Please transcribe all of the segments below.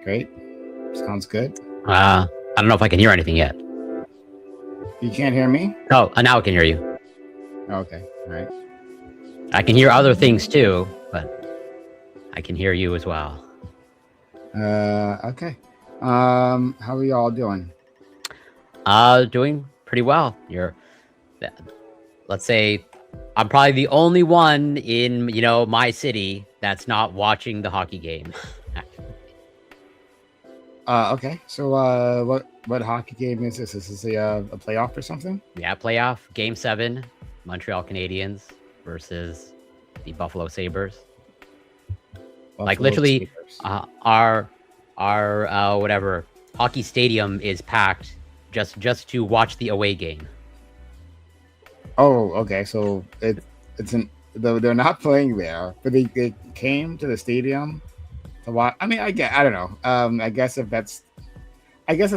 Great. Sounds good. I don't know if I can hear anything yet. You can't hear me? Oh, now I can hear you. Okay. All right. I can hear other things too, but I can hear you as well. Okay. How are y'all doing? Doing pretty well. Let's say, I'm probably the only one in my city that's not watching the hockey game. Okay. So, what hockey game is this? Is this a playoff or something? Yeah, playoff Game 7, Montreal Canadiens versus the Buffalo Sabres. Like literally, our whatever hockey stadium is packed just to watch the away game. Oh, okay. So they're not playing there, but they came to the stadium to watch. I mean, I don't know. I guess it's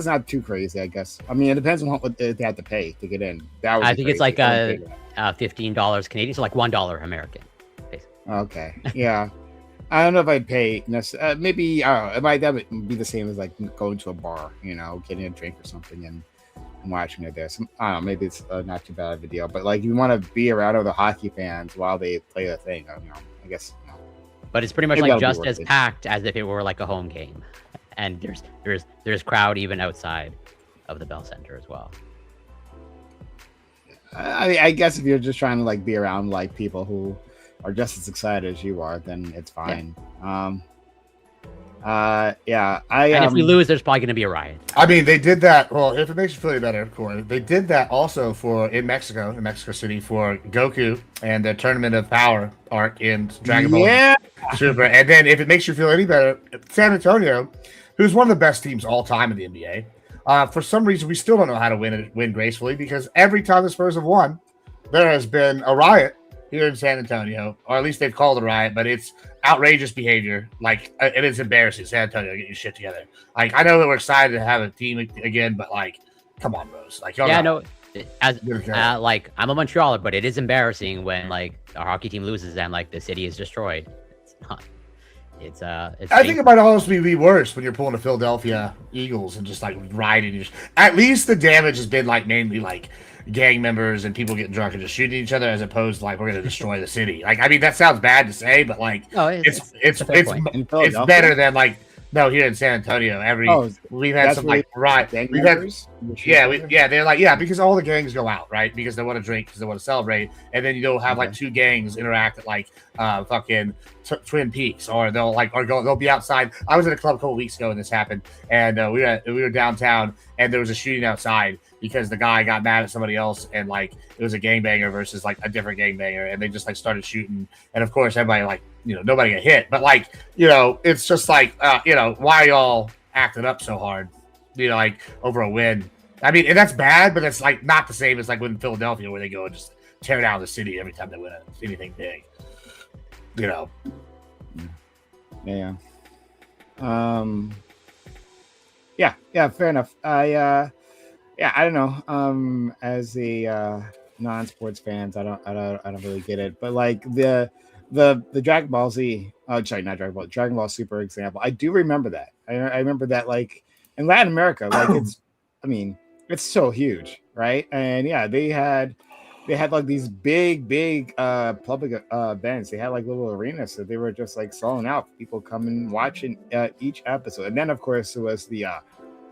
not too crazy. I guess. I mean, it depends on what they have to pay to get in. I think it's like $15 Canadian, so like $1 American. Basically. Okay. Yeah. I don't know if I'd pay. Maybe it might that would be the same as like going to a bar, getting a drink or something and watching it there. I don't know. Maybe it's not too bad of a deal, but like you want to be around other hockey fans while they play the thing. I guess. But it's pretty much like just as packed as if it were like a home game, and there's crowd even outside of the Bell Center as well. I guess if you're just trying to like be around like people who are just as excited as you are, then it's fine. Yeah. And if we lose, there's probably going to be a riot. I mean, they did that. Well, if it makes you feel any better, Corey, they did that also in Mexico City, for Goku and the Tournament of Power arc in Dragon Ball Super. And then, if it makes you feel any better, San Antonio, who's one of the best teams all time in the NBA, for some reason we still don't know how to win gracefully, because every time the Spurs have won, there has been a riot here in San Antonio, or at least they've called it a riot, but it's outrageous behavior. Like, it is embarrassing. San Antonio, get your shit together. Like, I know that we're excited to have a team again, but like, come on, bros. Like, like, I'm a Montrealer, but it is embarrassing when like our hockey team loses and like the city is destroyed. It's not. It's I think it might almost be worse when you're pulling the Philadelphia Eagles and just like riding. At least the damage has been like mainly like gang members and people getting drunk and just shooting each other, as opposed to like we're going to destroy the city. Like, I mean, that sounds bad to say, but like, it's better than like here in San Antonio. We've had some like riot. They're like because all the gangs go out, right, because they want to drink, because they want to celebrate, and then you'll have like two gangs interact at like fucking Twin Peaks, or they'll be outside. I was at a club a couple weeks ago and this happened, and we were downtown, and there was a shooting outside because the guy got mad at somebody else, and like it was a gangbanger versus like a different gangbanger, and they just like started shooting, and of course everybody like nobody got hit, but like it's just like why y'all acting up so hard, like over a win. I mean, and that's bad, but it's like not the same as like when Philadelphia, where they go and just tear down the city every time they win anything big. Yeah. Yeah. Fair enough. I don't know. As a non-sports fans, I don't really get it. But like the Dragon Ball Z, sorry, not Dragon Ball, Dragon Ball Super example, I do remember that. I remember that like in Latin America, like it's so huge, right? And yeah, they had like these big public events. They had like little arenas, so they were just like selling out. People coming watching each episode, and then of course it was the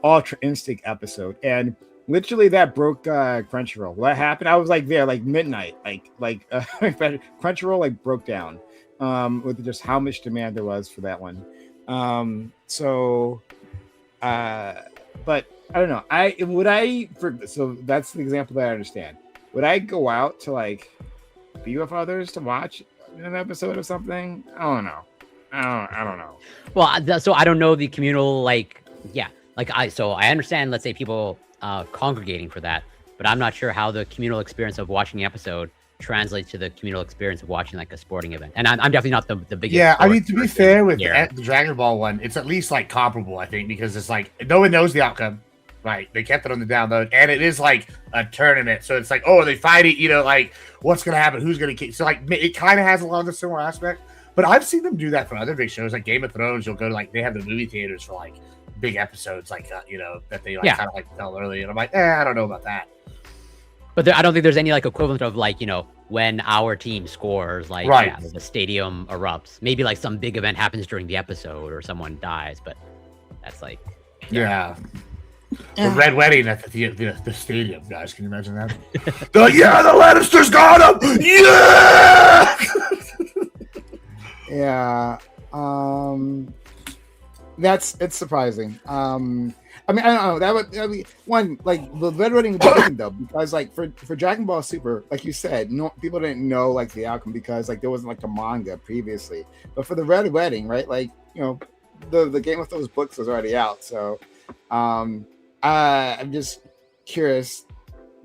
Ultra Instinct episode, and literally that broke Crunchyroll. What happened? I was like there like midnight, like Crunchyroll like broke down with just how much demand there was for that one. But I don't know. So that's the example that I understand. Would I go out to like be with others to watch an episode of something? I don't know. I don't know. Well, so I don't know the communal I understand. Let's say people congregating for that, but I'm not sure how the communal experience of watching the episode translates to the communal experience of watching like a sporting event. And I'm definitely not the biggest. Yeah, I mean, to be fair with the Dragon Ball one, it's at least like comparable, I think, because it's like no one knows the outcome. Right, they kept it on the download, and it is like a tournament, so it's like, oh, they fight it, like what's gonna happen, who's gonna kick. So like it kind of has a lot of the similar aspect, But I've seen them do that for other big shows, like Game of Thrones. You'll go to they have the movie theaters for like big episodes, like that they like kind of like tell early, and I'm like, I don't know about that. But I don't think there's any like equivalent of like when our team scores, like the stadium erupts. Maybe like some big event happens during the episode or someone dies, but that's like the Red Wedding at the stadium, guys. Can you imagine that? They're like, yeah, the Lannisters got him. Yeah. It's surprising. I mean, I don't know. That would be one, like the Red Wedding would be different though, because like for Dragon Ball Super, like you said, no people didn't know like the outcome because like there wasn't like a manga previously. But for the Red Wedding, right? Like the Game of those books was already out, so I'm just curious,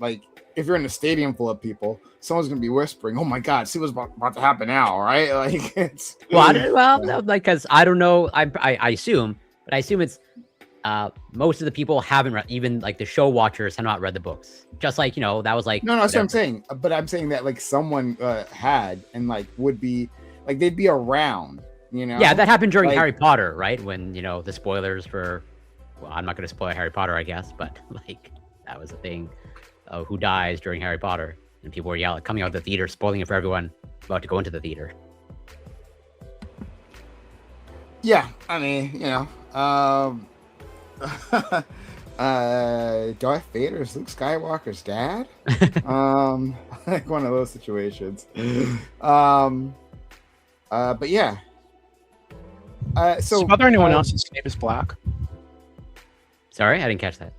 like if you're in a stadium full of people, someone's gonna be whispering, "Oh my God, see what's about to happen now!" Right? Like it's no, like because I don't know. I assume, but I assume it's most of the people haven't read, even like the show watchers have not read the books. Just like that was like no, that's what I'm saying. But I'm saying that like someone had and like would be like they'd be around. Yeah, that happened during Harry Potter, right? When the spoilers for. Well, I'm not going to spoil Harry Potter, I guess, but like that was a thing. Who dies during Harry Potter, and people were yelling, coming out of the theater, spoiling it for everyone about to go into the theater. Yeah, I mean, Darth Vader's Luke Skywalker's dad. Like one of those situations. But yeah. So whether anyone else's Snape is black. Sorry, I didn't catch that.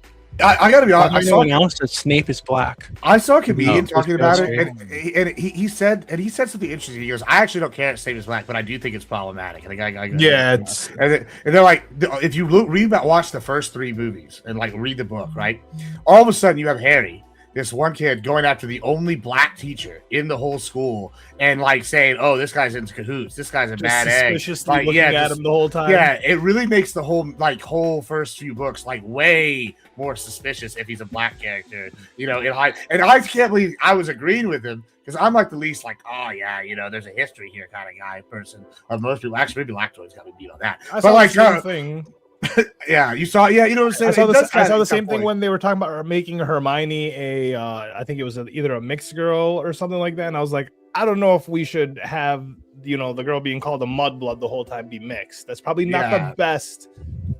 I gotta be honest. I saw anyone else that Snape is black. I saw a comedian talking about it, and he said something interesting. He goes, "I actually don't care if Snape is black, but I do think it's problematic." And and they're like, if you watch the first 3 movies and like read the book, right? All of a sudden, you have Harry, this one kid, going after the only black teacher in the whole school, and like saying, "Oh, this guy's in cahoots. This guy's a bad egg." Suspiciously looking at him the whole time. Yeah, it really makes the whole first few books like way more suspicious if he's a black character, and I can't believe I was agreeing with him because I'm like the least like, oh yeah, there's a history here kind of guy person of most people. Actually, maybe Lactoid's got me beat on that. I saw the same thing. Yeah, you saw. Yeah, you know what I'm saying. I saw the same thing when they were talking about making Hermione I think it was either a mixed girl or something like that, and I was like, I don't know if we should have the girl being called a mudblood the whole time be mixed. That's probably not the best.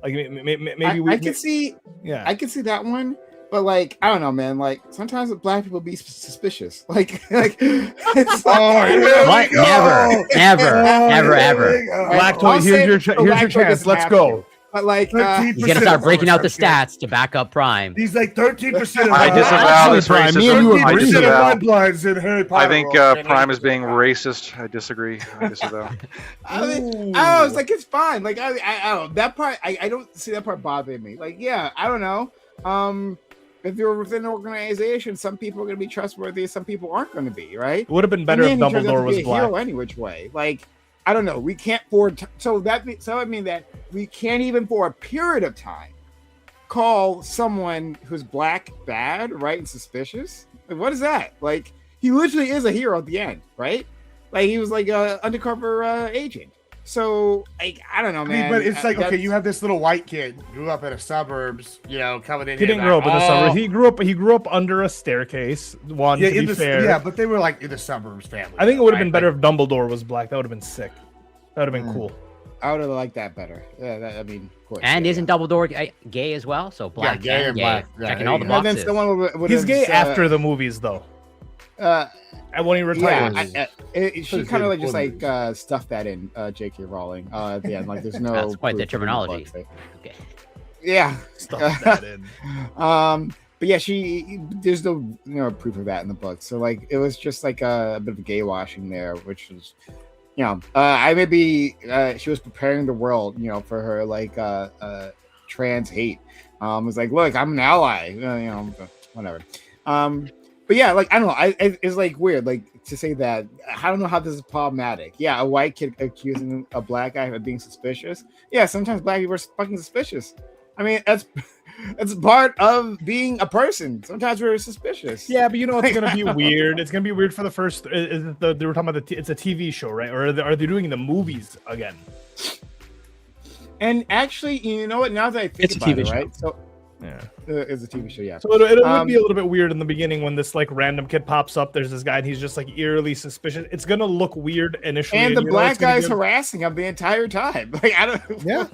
Like maybe I can see. Yeah, I can see that one. But like, I don't know, man. Like sometimes black people be suspicious. Like it's what? Never. Black toy. Here's your chance. Let's go. But like, he's gonna start breaking out the stats to back up Prime. He's like 13%. I disavow this racism. I think Prime is being racist. I disagree. I disavow. I was like, it's fine. Like I don't that part. I don't see that part bothering me. Like, yeah, I don't know. If you're within an organization, some people are going to be trustworthy, some people aren't going to be, right? It would have been better if Dumbledore was black. Hero any which way. Like, I don't know. We can't so I mean that we can't even for a period of time call someone who's black bad, right, and suspicious. Like, what is that? Like, he literally is a hero at the end, right? Like, he was like a undercover agent. So, like, I don't know, man. I mean, but it's like, okay, you have this little white kid grew up in the suburbs, coming in. He didn't grow up in the suburbs. He grew up under a staircase. To be fair. Yeah, but they were like in the suburbs family. I think it would have been better if Dumbledore was black. That would have been sick. That would have been cool. I would have liked that better. Yeah, I mean, of course. And isn't Dumbledore gay as well? So black, gay and black, checking all the boxes. He's gay after the movies, though. When he retires, she kind of like just like stuffed that in J.K. Rowling at the end. Like, there's no. That's quite the terminology. Okay. Yeah, stuffed that in. But yeah, there's no proof of that in the book. So like, it was just like a bit of gay washing there, which was, she was preparing the world, for her like trans hate. It was like, look, I'm an ally, whatever. But yeah, like, I don't know. It's like weird, like, to say that. I don't know how this is problematic. Yeah, a white kid accusing a black guy of being suspicious. Yeah, sometimes black people are fucking suspicious. I mean, It's part of being a person. Sometimes we're suspicious. Yeah, but you know it's gonna be weird. It's gonna be weird for the first. They were talking about it's a TV show, right? Or are they doing the movies again? And actually, you know what? Now that I think It's a about TV it, show. right? So Yeah. it's a TV show, yeah. So it would be a little bit weird in the beginning when this like random kid pops up. There's this guy and he's just like eerily suspicious. It's gonna look weird initially. And the you know black it's gonna guy's be harassing him the entire time. Like I don't. Yeah.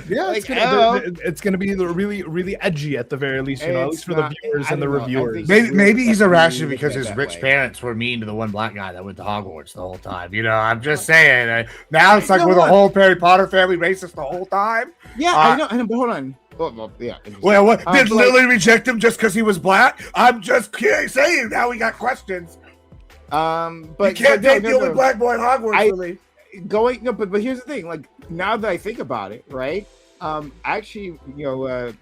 Yeah, Like, it's gonna be really, really edgy at the very least. You know, at It's least for not- the viewers I and the don't know. I reviewers. think- Maybe he's That's irrational weird because that his that rich way. parents were mean to the one black guy that went to Hogwarts the whole time. You know, I'm just saying. Now it's You like know we're the what? whole Harry Potter family racist the whole time. Yeah, I know, but hold on. Well, yeah. Well, what did like- Lily reject him just because he was black? I'm just saying. Now we got questions. But You can't no, take no, the only no. black boy in Hogwarts, Lily. Going no, but here's the thing. Like now that I think about it, right? I actually,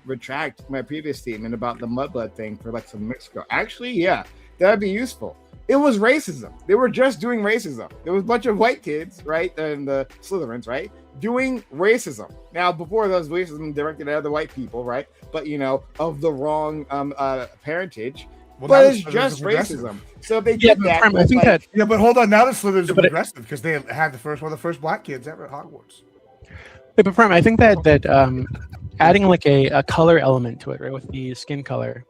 retract my previous statement about the mudblood thing for like some mixed girl. Actually, yeah, that'd be useful. It was racism. They were just doing racism. There was a bunch of white kids, right, and the Slytherins, right, doing racism. Now, before that was racism directed at other white people, right? But of the wrong parentage. Well, but now it's the Slytherins just are progressive. racism. So if they Yeah, did but that, Prem, I with, think like, that Yeah, but hold on. Now the Slytherins are But it- progressive because they had one of the first black kids ever at Hogwarts. but Prem, I think that adding like a color element to it, right, with the skin color,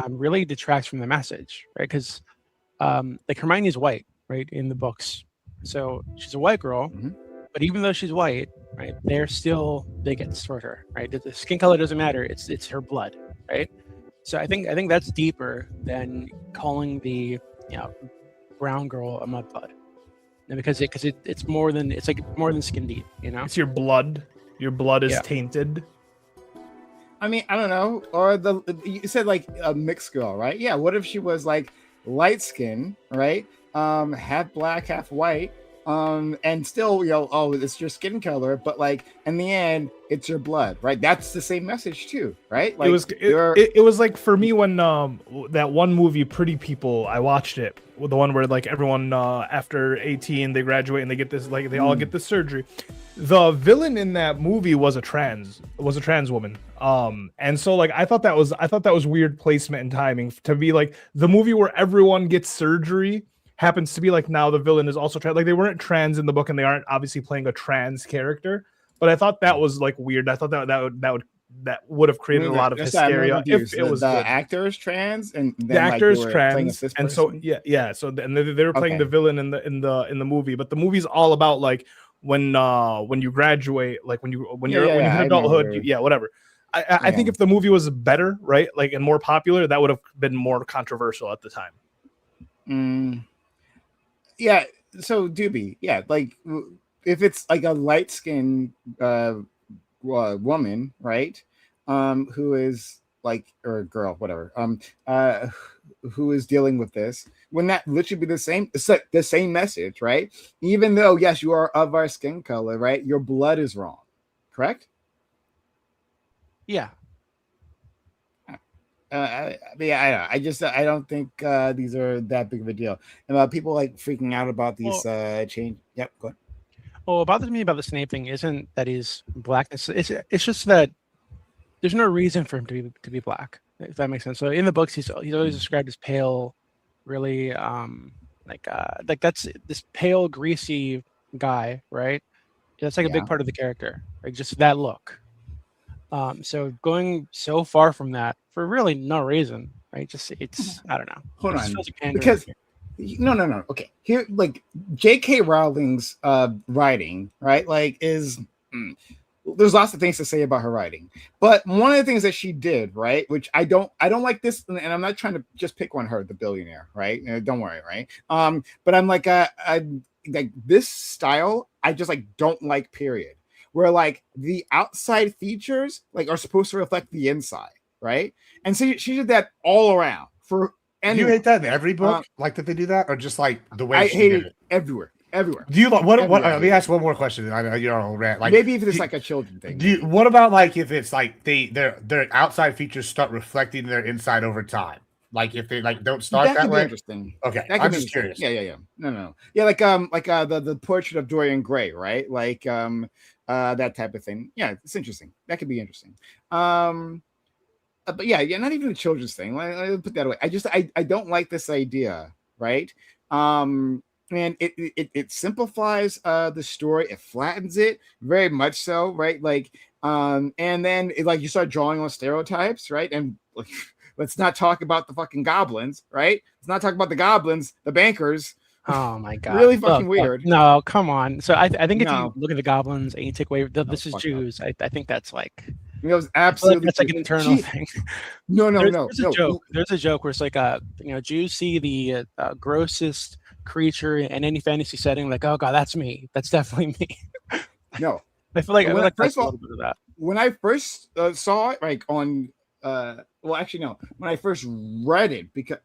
really detracts from the message, right? Because like Hermione's white, right, in the books, so she's a white girl, Mhm. but even though she's white, right, they get toward her, right? The skin color doesn't matter; it's her blood, right? So I think that's deeper than calling the brown girl a mudblood, and because it's more than more than skin deep, you know. It's your blood. Your blood is Yeah. tainted. I mean, I don't know. Or you said like a mixed girl, right? Yeah. What if she was like light skin, right? Half black, half white. And still, it's your skin color, but like in the end, it's your blood, right? That's the same message too, right? Like it was like for me when that one movie Pretty People, I watched it, the one where like everyone after 18 they graduate and they get this like they all get this surgery. The villain in that movie was a trans woman. And so like I thought that was weird placement and timing to be like the movie where everyone gets surgery happens to be like now the villain is also trans. Like they weren't trans in the book and they aren't obviously playing a trans character, but I thought that was like weird. I thought that would have created a lot of hysteria if it was the good. actor is trans and then, The actor is they were playing a trans, cis and so person? yeah. So and they were playing Okay. the villain in the movie, but the movie's all about like when you graduate, like when you hit I adulthood, remember. whatever. I think if the movie was better, right, like and more popular, that would have been more controversial at the time. Yeah. So Doobie, yeah, like if it's like a light skinned woman, right? Who is like, or girl, whatever, who is dealing with this, wouldn't that literally be the same? It's like the same message, right? Even though, yes, you are of our skin color, right? Your blood is wrong, correct? Yeah. I don't think these are that big of a deal. And people like freaking out about these change. Yep, go ahead. Well, what bothers me about the Snape thing isn't that he's black. It's just that there's no reason for him to be black, if that makes sense. So in the books, he's always described as pale, really like that's this pale, greasy guy, right? That's like a big part of the character, like just that look. So going so far from that for really no reason, right? Just it's I don't know. Hold It on, just feels like pandering. because no. Okay, here, like J.K. Rowling's writing, right? Like there's lots of things to say about her writing, but one of the things that she did, right, which I don't like this, and I'm not trying to just pick on her, the billionaire, right? Don't worry, right? But I'm like, like this style, I just like don't like. Period. Where like the outside features like are supposed to reflect the inside, right? And so she did that all around for. Do you hate that in every book? Like that they do that, or just like the way I she hate did it everywhere. Do you like what? Everywhere. Let me ask one more question. I know you're on a rant. Like maybe if it's like a children thing. What about like if it's like their outside features start reflecting their inside over time? Like if they like don't start that could way. Be interesting. Okay, that I'm be just curious. Yeah. No. Yeah, like the portrait of Dorian Gray, right? Like that type of thing. Yeah, it's interesting. That could be interesting. but yeah, not even a children's thing. Let me put that away. I don't like this idea, right? And it simplifies the story. It flattens it very much so, right? Like, and then like you start drawing on stereotypes, right? And like, let's not talk about the fucking goblins, right? Let's not talk about the goblins, the bankers. Oh my god! Really fucking weird. No, come on. So I think if No. you look at the goblins and you take away this is fuck Jews, I think that's like It was absolutely that's like an internal thing. No. There's a joke. There's a joke where it's like Jews see the grossest creature in any fantasy setting, like, oh god, that's me. That's definitely me. No. I feel like first a little bit of that. When I first saw it, like on well, actually no, when I first read it, because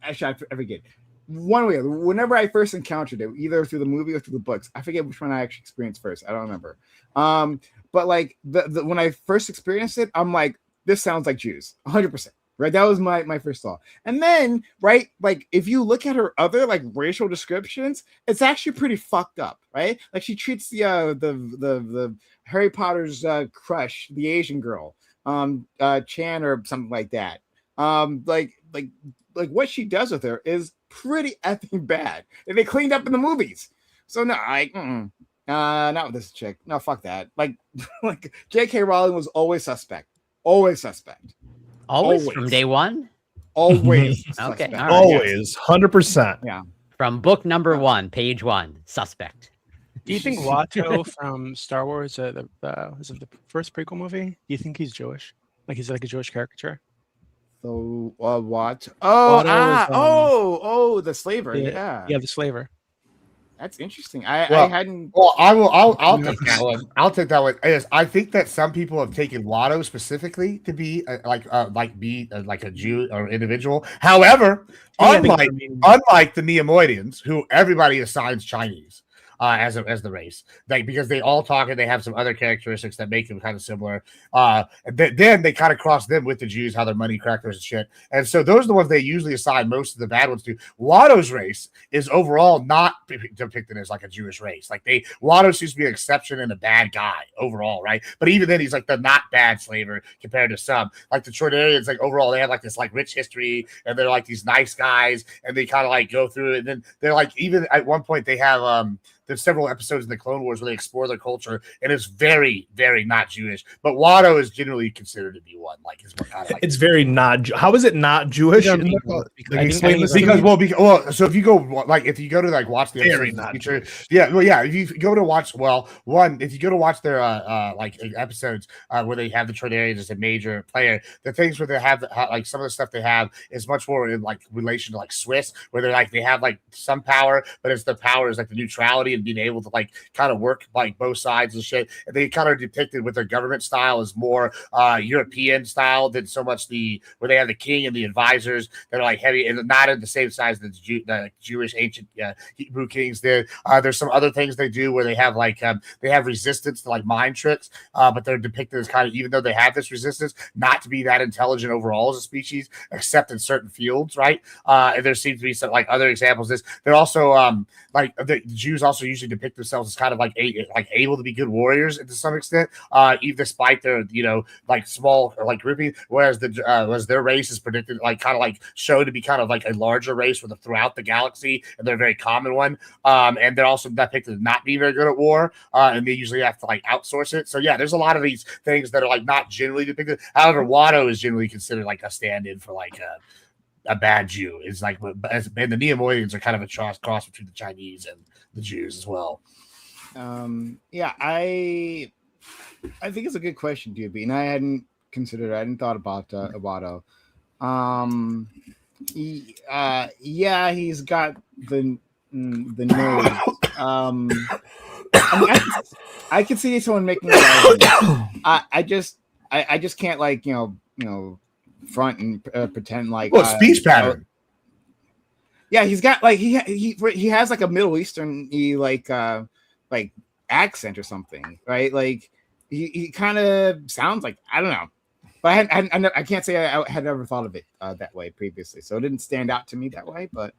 actually I forget. One way, whenever I first encountered it, either through the movie or through the books, I forget which one I actually experienced first. I don't remember. But like the when I first experienced it, I'm like, this sounds like Jews, 100%. Right, that was my first thought. And then, right, like if you look at her other like racial descriptions, it's actually pretty fucked up, right? Like she treats the Harry Potter's crush, the Asian girl, Chan or something like that. Like what she does with her is pretty effing bad. And they cleaned up in the movies. So no, not with this chick. No, fuck that. Like J.K. Rowling was always suspect. Always suspect. Always from day one? Always. Okay. All right. Always. 100%. Yeah. From book number 1, page 1, suspect. Do you think Watto from Star Wars, is it the first prequel movie? Do you think he's Jewish? Like he's like a Jewish caricature? So what? Oh, the slaver. Yeah, the slaver. That's interesting. I hadn't. Well, I'll take that one. I'll take that one. I think that some people have taken Watto specifically to be like a Jew or individual. However, unlike the Neomoidians, who everybody assigns Chinese. As the race, like because they all talk and they have some other characteristics that make them kind of similar. Then they kind of cross them with the Jews, how they're money crackers and shit. And so those are the ones they usually assign most of the bad ones to. Watto's race is overall not depicted as like a Jewish race. Like Watto seems to be an exception and a bad guy overall, right? But even then, he's like the not bad slaver compared to some. Like the Troidarians, like overall, they have like this like rich history and they're like these nice guys and they kind of like go through it. And then they're like even at one point they have there's several episodes in the Clone Wars where they explore their culture, and it's very, very not Jewish. But Watto is generally considered to be one. Like, it's very not. How is it not Jewish? So if you go to like watch the episodes, if you go to watch, if you go to watch their like episodes where they have the Troidarians as a major player, the things where they have like some of the stuff they have is much more in like relation to like Swiss, where they have like some power, but it's the power is like the neutrality and being able to like kind of work like both sides and shit. And they kind of depicted with their government style as more European style than so much where they have the king and the advisors that are like heavy and not in the same size that the Jewish ancient Hebrew kings did. There's some other things they do where they have like they have resistance to like mind tricks, but they're depicted as kind of, even though they have this resistance, not to be that intelligent overall as a species, except in certain fields, right? And there seems to be some like other examples. They're also like the Jews also usually depict themselves as kind of like able to be good warriors to some extent, even despite their like small like grouping. Whereas their race is predicted like kind of like shown to be kind of like a larger race throughout the galaxy, and they're a very common one. And they're also depicted as not being very good at war, and they usually have to like outsource it. So yeah, there's a lot of these things that are like not generally depicted. However, Watto is generally considered like a stand-in for like a bad Jew. It's like, and the Neomoidians are kind of a cross between the Chinese and the Jews as well. Yeah, I think it's a good question, DB, and I hadn't thought about Watto. He's got the nose. I can see someone making an argument. I just can't like front and pretend like speech pattern. Yeah, he's got like he has like a Middle Eastern like accent or something, right? Like he kind of sounds like, I don't know, but I can't say I had ever thought of it that way previously, so it didn't stand out to me that way. But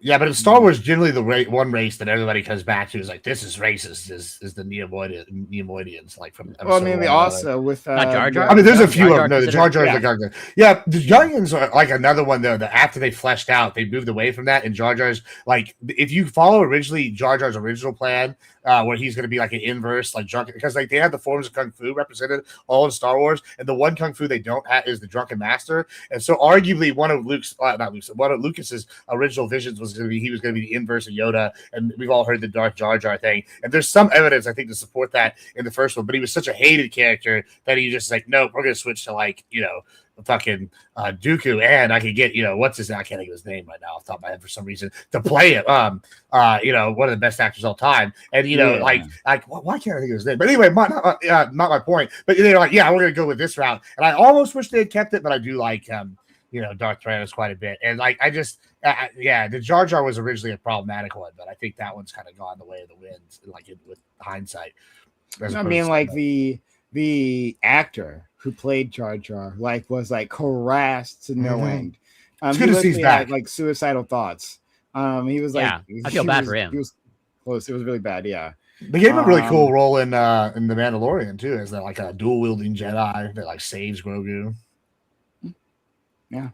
Yeah, but in Star Wars, generally the one race that everybody comes back to is like, this is racist, is the Neimoidians, like from Well, I episode mean, they 1. also with Not Jar Jar? I mean, there's a Jar few of Jar them. No, the considered- Jar Jar is the Jar. Yeah, the Youngins are like another one though. That after they fleshed out, they moved away from that. And Jar Jar's like, if you follow originally Jar Jar's original plan, where he's going to be like an inverse, like drunken, because like they have the forms of kung fu represented all in Star Wars, and the one kung fu they don't have is the drunken master. And so, arguably, one of Lucas's original visions was going to be he was going to be the inverse of Yoda, and we've all heard the Darth Jar Jar thing. And there's some evidence I think to support that in the first one, but he was such a hated character that he just like, nope, we're going to switch to like fucking Dooku, and I could get what's his name? I can't think of his name right now off the top of my head for some reason to play it. One of the best actors of all time, and why can't I think of his name? But anyway, not my point. But they're like, yeah, we're gonna go with this route, and I almost wish they had kept it, but I do like Darth Tyrannus quite a bit, and like I just the Jar Jar was originally a problematic one, but I think that one's kind of gone the way of the wind, like with hindsight. I mean, like the actor who played Jar Jar was like harassed to no end. It's good to see he's back. Had, like suicidal thoughts. He was I feel bad for him. He was close. It was really bad. Yeah. They gave him a really cool role in The Mandalorian too, as like a dual wielding Jedi that like saves Grogu. Yeah.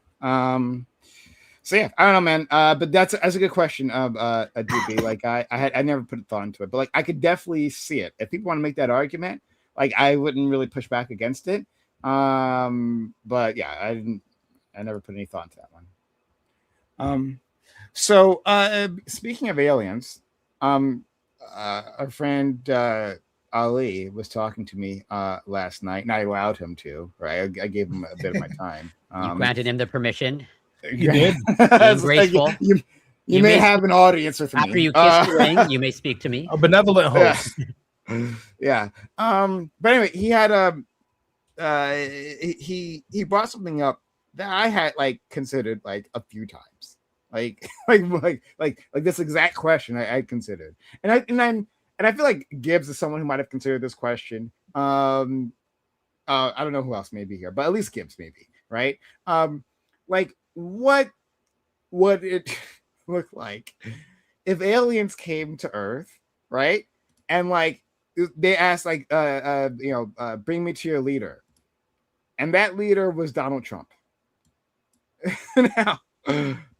So yeah, I don't know, man. But that's a good question, DB. Like I never put a thought into it, but like I could definitely see it. If people want to make that argument, like I wouldn't really push back against it. But yeah, I never put any thought into that one. So speaking of aliens, our friend Ali was talking to me last night, and I allowed him to. Right, I gave him a bit of my time. You granted him the permission. You did. Being graceful. You may have an audience with me after you kiss the ring. You may speak to me. A benevolent host. Yeah. But anyway, he had he brought something up that I had like considered like a few times, like this exact question I considered, and I feel like Gibbs is someone who might have considered this question. I don't know who else may be here, but at least Gibbs maybe, right? Like what would it look like if aliens came to Earth, right? And like they asked like bring me to your leader, and that leader was Donald Trump. Now,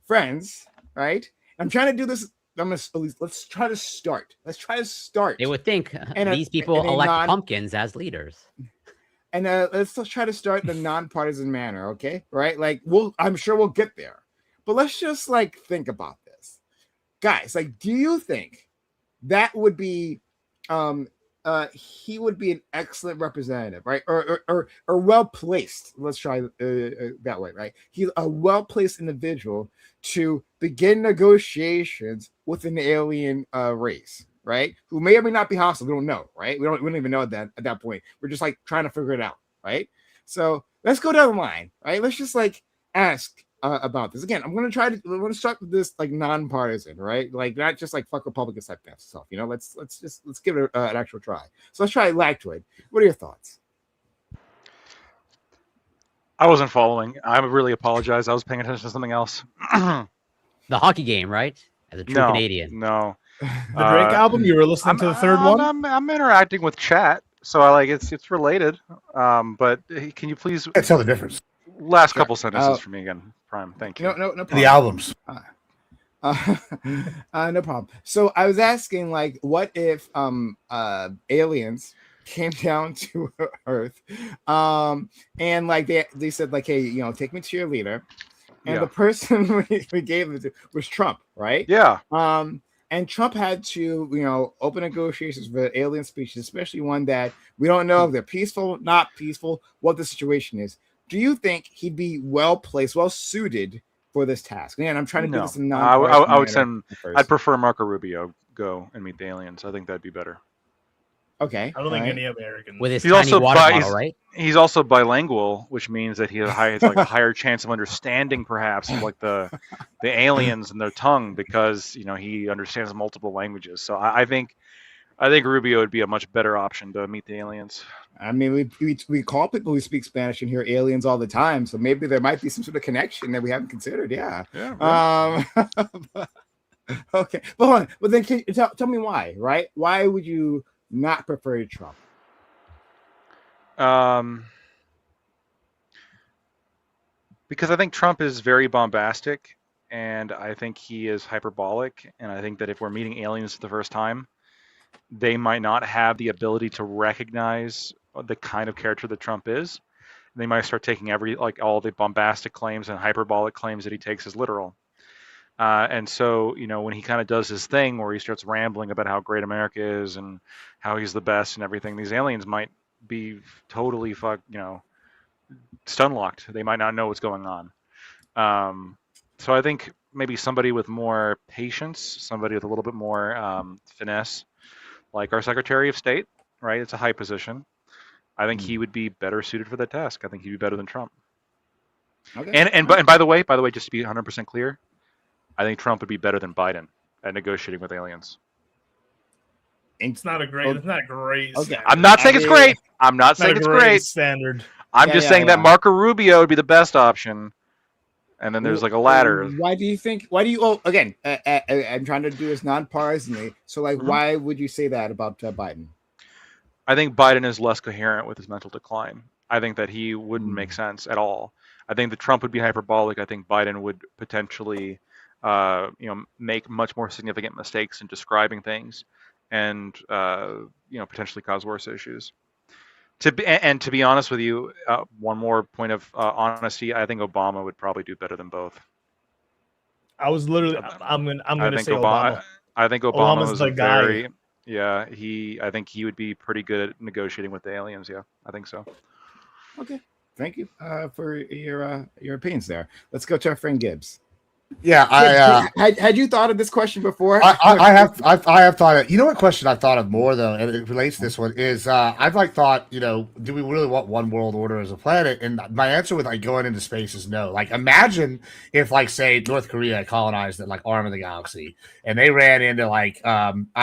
friends, right? I'm trying to do this. Let's try to start. They would think these people elect pumpkins as leaders. And let's try to start in a nonpartisan manner, okay? Right? Like I'm sure we'll get there. But let's just like think about this. Guys, like, do you think that would be he would be an excellent representative, right? Or well placed. Let's try that way, right? He's a well placed individual to begin negotiations with an alien race, right? Who may or may not be hostile. We don't know, right? We don't even know that at that point. We're just like trying to figure it out, right? So let's go down the line, right? Let's just like ask about this again. I'm gonna start with this like nonpartisan, right? Like not just like fuck Republicans type stuff. Let's give it an actual try. So let's try Lactoid. What are your thoughts? I wasn't following. I really apologize. I was paying attention to something else. The hockey game, right? As a true Canadian. No. The Drake album. You were listening to the third one. I'm interacting with chat, so I like it's related. But can you please tell the difference? Last couple sentences for me again, Prime. Thank you. No problem. The albums. No problem. So I was asking, like, what if aliens came down to Earth, and like they said, like, hey, take me to your leader, and the person we gave it to was Trump, right? Yeah. And Trump had to, open negotiations with alien species, especially one that we don't know if they're peaceful, not peaceful, what the situation is. Do you think he'd be well placed, well suited for this task? Again, I'm trying to do this in I would send. I'd prefer Marco Rubio go and meet the aliens. I think that'd be better. Okay. I don't think any Americans. With his tiny water bottle, right? He's also bilingual, which means that he has like a higher chance of understanding, perhaps, of like the aliens and their tongue, because he understands multiple languages. So I think Rubio would be a much better option to meet the aliens. I mean, we call people who speak Spanish and hear aliens all the time, so maybe there might be some sort of connection that we haven't considered. Yeah. Okay, but hold on. But then can you tell me why? Right? Why would you not prefer Trump? Because I think Trump is very bombastic, and I think he is hyperbolic, and I think that if we're meeting aliens for the first time, they might not have the ability to recognize the kind of character that Trump is. They might start taking all the bombastic claims and hyperbolic claims that he takes as literal. And so, when he kind of does his thing where he starts rambling about how great America is and how he's the best and everything, these aliens might be totally stun locked. They might not know what's going on. So I think maybe somebody with more patience, somebody with a little bit more finesse, like our Secretary of State, right? It's a high position. I think he would be better suited for the task. I think he'd be better than Trump. Okay. And by the way, just to be 100% clear, I think Trump would be better than Biden at negotiating with aliens. It's not a great. It's not great. Okay. I'm not saying it's great. I'm not saying it's great. Standard. I'm just saying that Marco Rubio would be the best option. And then there's like a ladder. Why do you think? Why do you? Oh, again, I'm trying to do this non-partisanly. So, why would you say that about Biden? I think Biden is less coherent with his mental decline. I think that he wouldn't make sense at all. I think that Trump would be hyperbolic. I think Biden would potentially, make much more significant mistakes in describing things, and potentially cause worse issues. To be honest with you, one more point of honesty, I think Obama would probably do better than both. I was literally, I'm gonna say Obama. I think Obama Obama's was the guy. I think he would be pretty good at negotiating with the aliens. Yeah, I think so. Okay, thank you for your opinions there. Let's go to our friend Gibbs. Yeah, had you thought of this question before? I have thought of. You know what question I've thought of more though, and it relates to this one is I've thought, do we really want one world order as a planet? And my answer with going into space is no. Like, imagine if say North Korea colonized the arm of the galaxy and they ran into I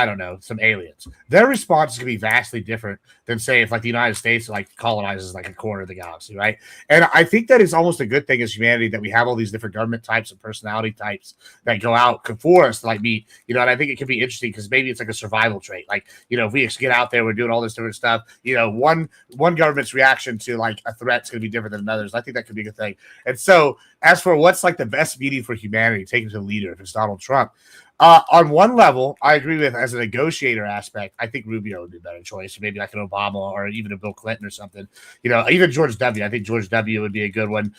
don't know, some aliens. Their response is gonna be vastly different than say if the United States colonizes a corner of the galaxy, right? And I think that is almost a good thing as humanity that we have all these different government types and personalities types that go out for us to meet, and I think it could be interesting because maybe it's a survival trait. If we get out there, we're doing all this different stuff. One government's reaction to a threat's going to be different than another's. I think that could be a good thing. And so, as for what's the best meeting for humanity, taken to the leader, if it's Donald Trump. On one level, I agree with as a negotiator aspect. I think Rubio would be a better choice, maybe an Obama or even a Bill Clinton or something. Even George W. I think George W. would be a good one.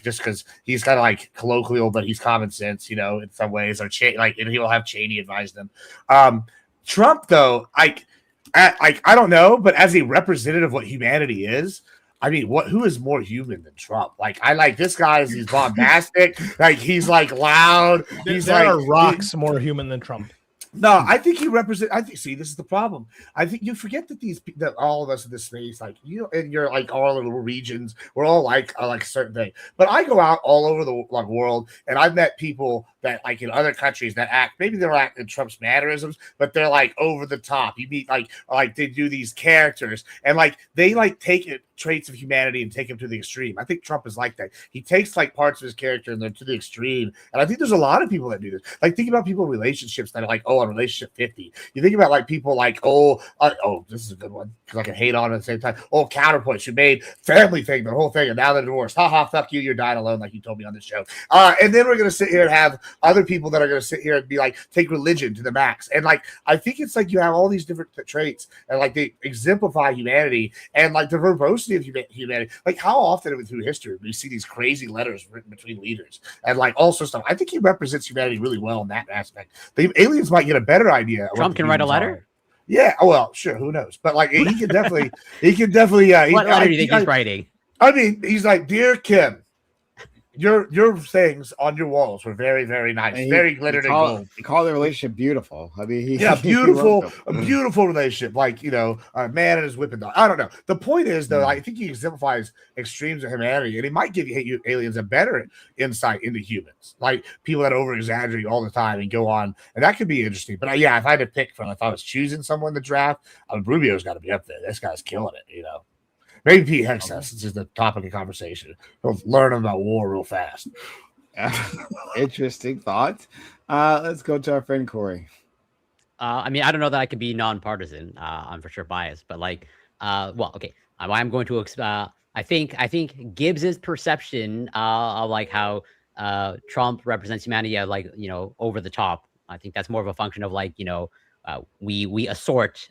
Just because he's kind of colloquial, but he's common sense. In some ways, or and he will have Cheney advise them. Trump, though, I don't know, but as a representative of what humanity is. I mean, who is more human than Trump? I like this guy. He's bombastic. He's loud. There are rocks more human than Trump. No, I think he represents. See, this is the problem. I think you forget that all of us in this space, and you're all little regions, we're all like a certain thing. But I go out all over the world, and I've met people that in other countries that act. Maybe they're acting Trump's mannerisms, but they're over the top. You meet they do these characters, and they take it. Traits of humanity and take him to the extreme. I think Trump is like that. He takes parts of his character and they're to the extreme. And I think there's a lot of people that do this. Think about people in relationships that are on relationship 50. You think about people this is a good one because I can hate on it at the same time. Counterpoints. You made family thing, the whole thing, and now they're divorced. Ha ha, fuck you. You're dying alone, like you told me on this show. And then we're gonna sit here and have other people that are gonna sit here and be take religion to the max. And I think it's you have all these different traits and they exemplify humanity and the verbosity of humanity. How often through history we see these crazy letters written between leaders and all sorts of stuff. I think he represents humanity really well in that aspect. The aliens might get a better idea. Trump can write a letter. Yeah, well, sure, who knows? But he can definitely, Yeah. What letter do you think he's writing? I mean, he's Dear Kim, your things on your walls were very, very nice, very glittered and gold. He called the relationship beautiful. I mean, beautiful, a beautiful relationship. A man and his whipping dog. I don't know. The point is, though, I think he exemplifies extremes of humanity, and he might give you aliens a better insight into humans, people that over exaggerate all the time and go on, and that could be interesting. But if I had to pick if I was choosing someone to draft, Rubio's got to be up there. This guy's killing it, Maybe Pete Hexas. It's just the topic of conversation. He'll learn about war real fast. Interesting thought. Let's go to our friend Corey. I mean, I don't know that I can be nonpartisan. I'm for sure biased, but like, well, okay. I'm going to. I think Gibbs's perception of like how Trump represents humanity, like over the top. I think that's more of a function of like we assort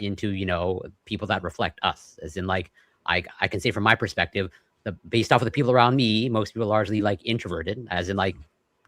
into people that reflect us, as in like I can say from my perspective, based off of the people around me, most people are largely like introverted, as in like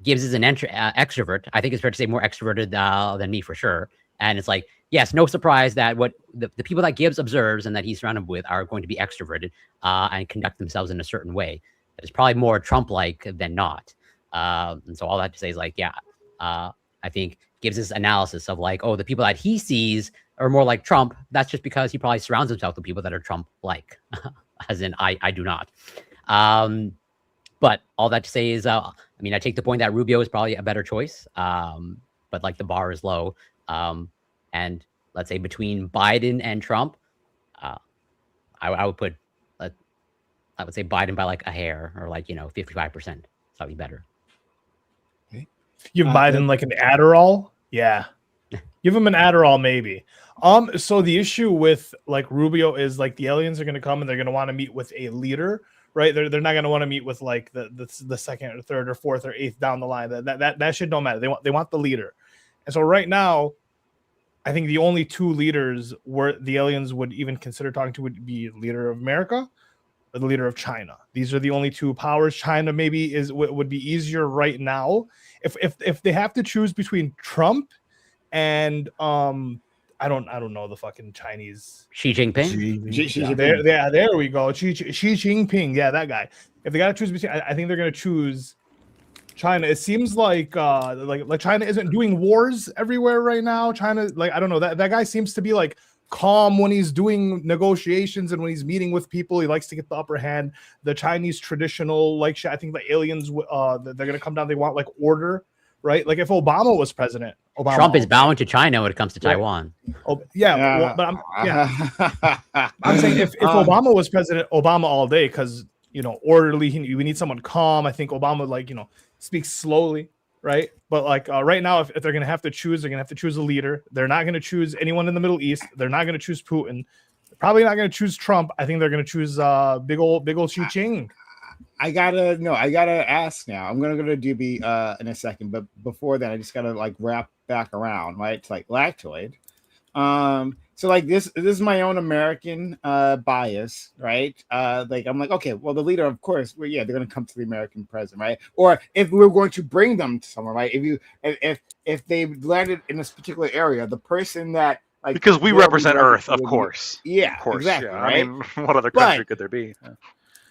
Gibbs is an extrovert. I think it's fair to say more extroverted than me for sure. And it's like, yes, no surprise that what the people that Gibbs observes and that he's surrounded with are going to be extroverted and conduct themselves in a certain way. That is probably more Trump-like than not. And so all that to say is like, yeah, I think Gibbs's analysis of like, oh, the people that he sees are more like Trump. That's just because he probably surrounds himself with people that are Trump-like, as in I do not. But all that to say is, I mean, I take the point that Rubio is probably a better choice, but like the bar is low. And let's say between Biden and Trump, I would put, I would say Biden by like a hair or like 55%. That'd be better. Okay. Give Biden like an Adderall, yeah. Give him an Adderall, maybe. So the issue with like Rubio is like the aliens are going to come and they're going to want to meet with a leader. Right, they're not going to want to meet with like the second or third or fourth or eighth down the line. That shit don't matter. They want the leader, and so right now, I think the only two leaders where the aliens would even consider talking to would be the leader of America or the leader of China. These are the only two powers. China maybe would be easier right now if they have to choose between Trump and I don't know the fucking Chinese Xi Jinping. Xi Jinping. There we go. Xi Jinping. Yeah, that guy. If they got to choose between, I think they're gonna choose China. It seems like China isn't doing wars everywhere right now. China, like I don't know, that guy seems to be like calm when he's doing negotiations and when he's meeting with people. He likes to get the upper hand. The Chinese traditional like I think the aliens they're gonna come down. They want like order. Right, like if Obama was president, Trump is bowing to China when it comes to Taiwan. Oh yeah, well, but I'm saying if Obama was president, Obama all day because orderly. We need someone calm. I think Obama speaks slowly, right? But like right now, if they're gonna have to choose, they're gonna have to choose a leader. They're not gonna choose anyone in the Middle East. They're not gonna choose Putin. They're probably not gonna choose Trump. I think they're gonna choose big old Xi Jinping. I gotta ask now. I'm gonna go to Doobie in a second, but before that, I just gotta like wrap back around, right? It's like lactoid. So like this is my own American bias, right? Like I'm like, okay, well, the leader, of course, they're gonna come to the American president, right? Or if we were going to bring them to somewhere, right? If they landed in this particular area, the person that like because we represent Earth, of course. Yeah, of course, exactly. Yeah. Right? I mean, what other country could there be?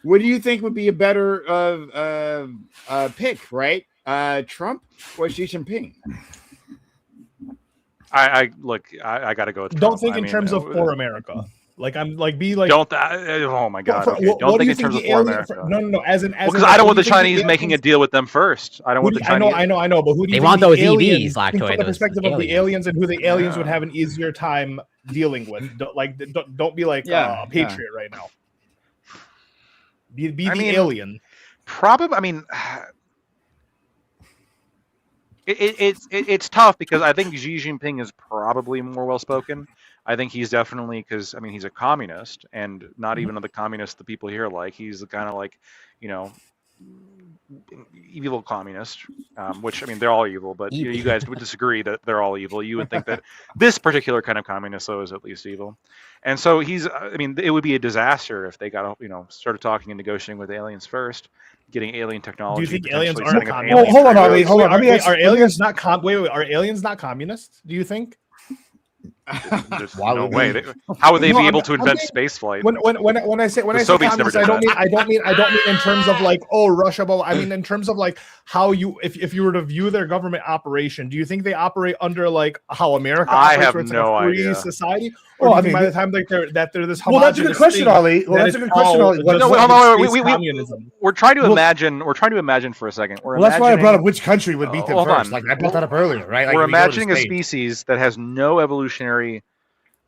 What do you think would be a better pick, right? Trump or Xi Jinping? I got to go with Trump. Don't think in terms of for America. Like I'm like be like. Don't. Oh my God. Okay. Don't think in terms of for America. No. As because I don't want the Chinese making a deal with them first. I don't want the Chinese. I know. But who do you they think want the those aliens, EVs, Lactoid? From the perspective of the aliens and who the aliens would have an easier time dealing with. Don't be like a patriot right now. Be the alien. Probably. I mean, it's tough because I think Xi Jinping is probably more well spoken. I think he's definitely because he's a communist and not even the communists the people here like. He's the kind of like evil communist, which they're all evil, but you guys would disagree that they're all evil. You would think that this particular kind of communist though is at least evil. And so he's, it would be a disaster if they got, started talking and negotiating with aliens first, getting alien technology. Do you think aliens aren't communist? Hold on. Are aliens not Are aliens not communist? Do you think? There's no way. How would they be able to invent space flight? When I say communist, I don't mean in terms of like Russia, but I mean in terms of like how you if you were to view their government operation, do you think they operate under like how America operates? I have no idea. Society. Or by the time they're this well, that's a good question, Ollie. Well, that's a good question, Ollie. We're trying to imagine. We're trying to imagine for a second. That's why I brought up which country would beat them first. Like I brought that up earlier, right? Like we're imagining a species that has no evolutionary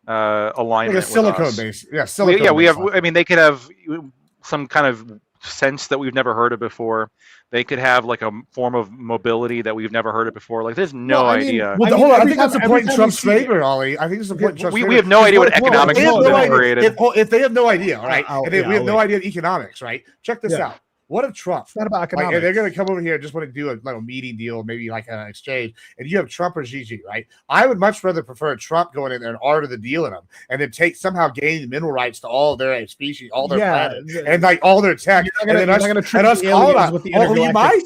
alignment. Like a silicone base. Yeah, silicone. Yeah, we have. They could have some kind of sense that we've never heard of before. They could have like a form of mobility that we've never heard of before. Like there's no idea. Well, hold on. I think that's the point in Trump's favor, Ollie. I think it's the point in Trump's favor. We have no idea what economic system they've created. If they have no idea, all right, we have no idea of economics, right? Check this out. What if Trump? It's not about economics. Like, they're going to come over here and just want to do a meeting deal, maybe like an exchange, and you have Trump or Gigi, right? I would much rather prefer Trump going in there and art of the deal in them, and then somehow gain mineral rights to all their species, all their planet, and like all their tech, and then us call it out. You might,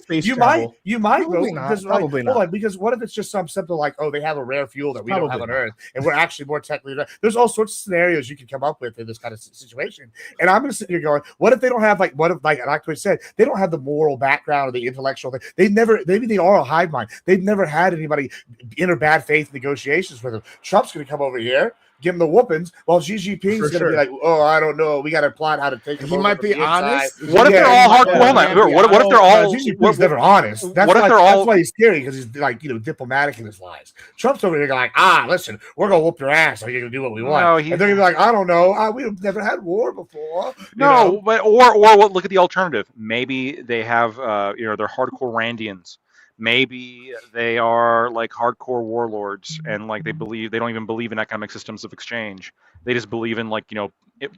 probably not. Probably not. Hold on, because what if it's just something like, oh, they have a rare fuel that we don't have on Earth, and we're actually more technically. There's all sorts of scenarios you can come up with in this kind of situation, and I'm going to sit here going, what if they don't have like I said, they don't have the moral background or the intellectual thing. Maybe they are a hive mind. They've never had anybody enter bad faith negotiations with them. Trump's going to come over here, give him the whoopings, while Xi Jinping's going to be like, oh, I don't know. We got to plot how to take him. He might be honest. What if they're all hardcore? What if they're all? Xi Jinping's never honest. That's why he's scary, because he's like, diplomatic in his lies. Trump's over here like, listen, we're going to whoop your ass. You're going to do what we want. No, and they're going to be like, I don't know. We've never had war before. But look at the alternative. Maybe they have, they're hardcore Randians. Maybe they are like hardcore warlords, and like they don't even believe in economic systems of exchange. They just believe in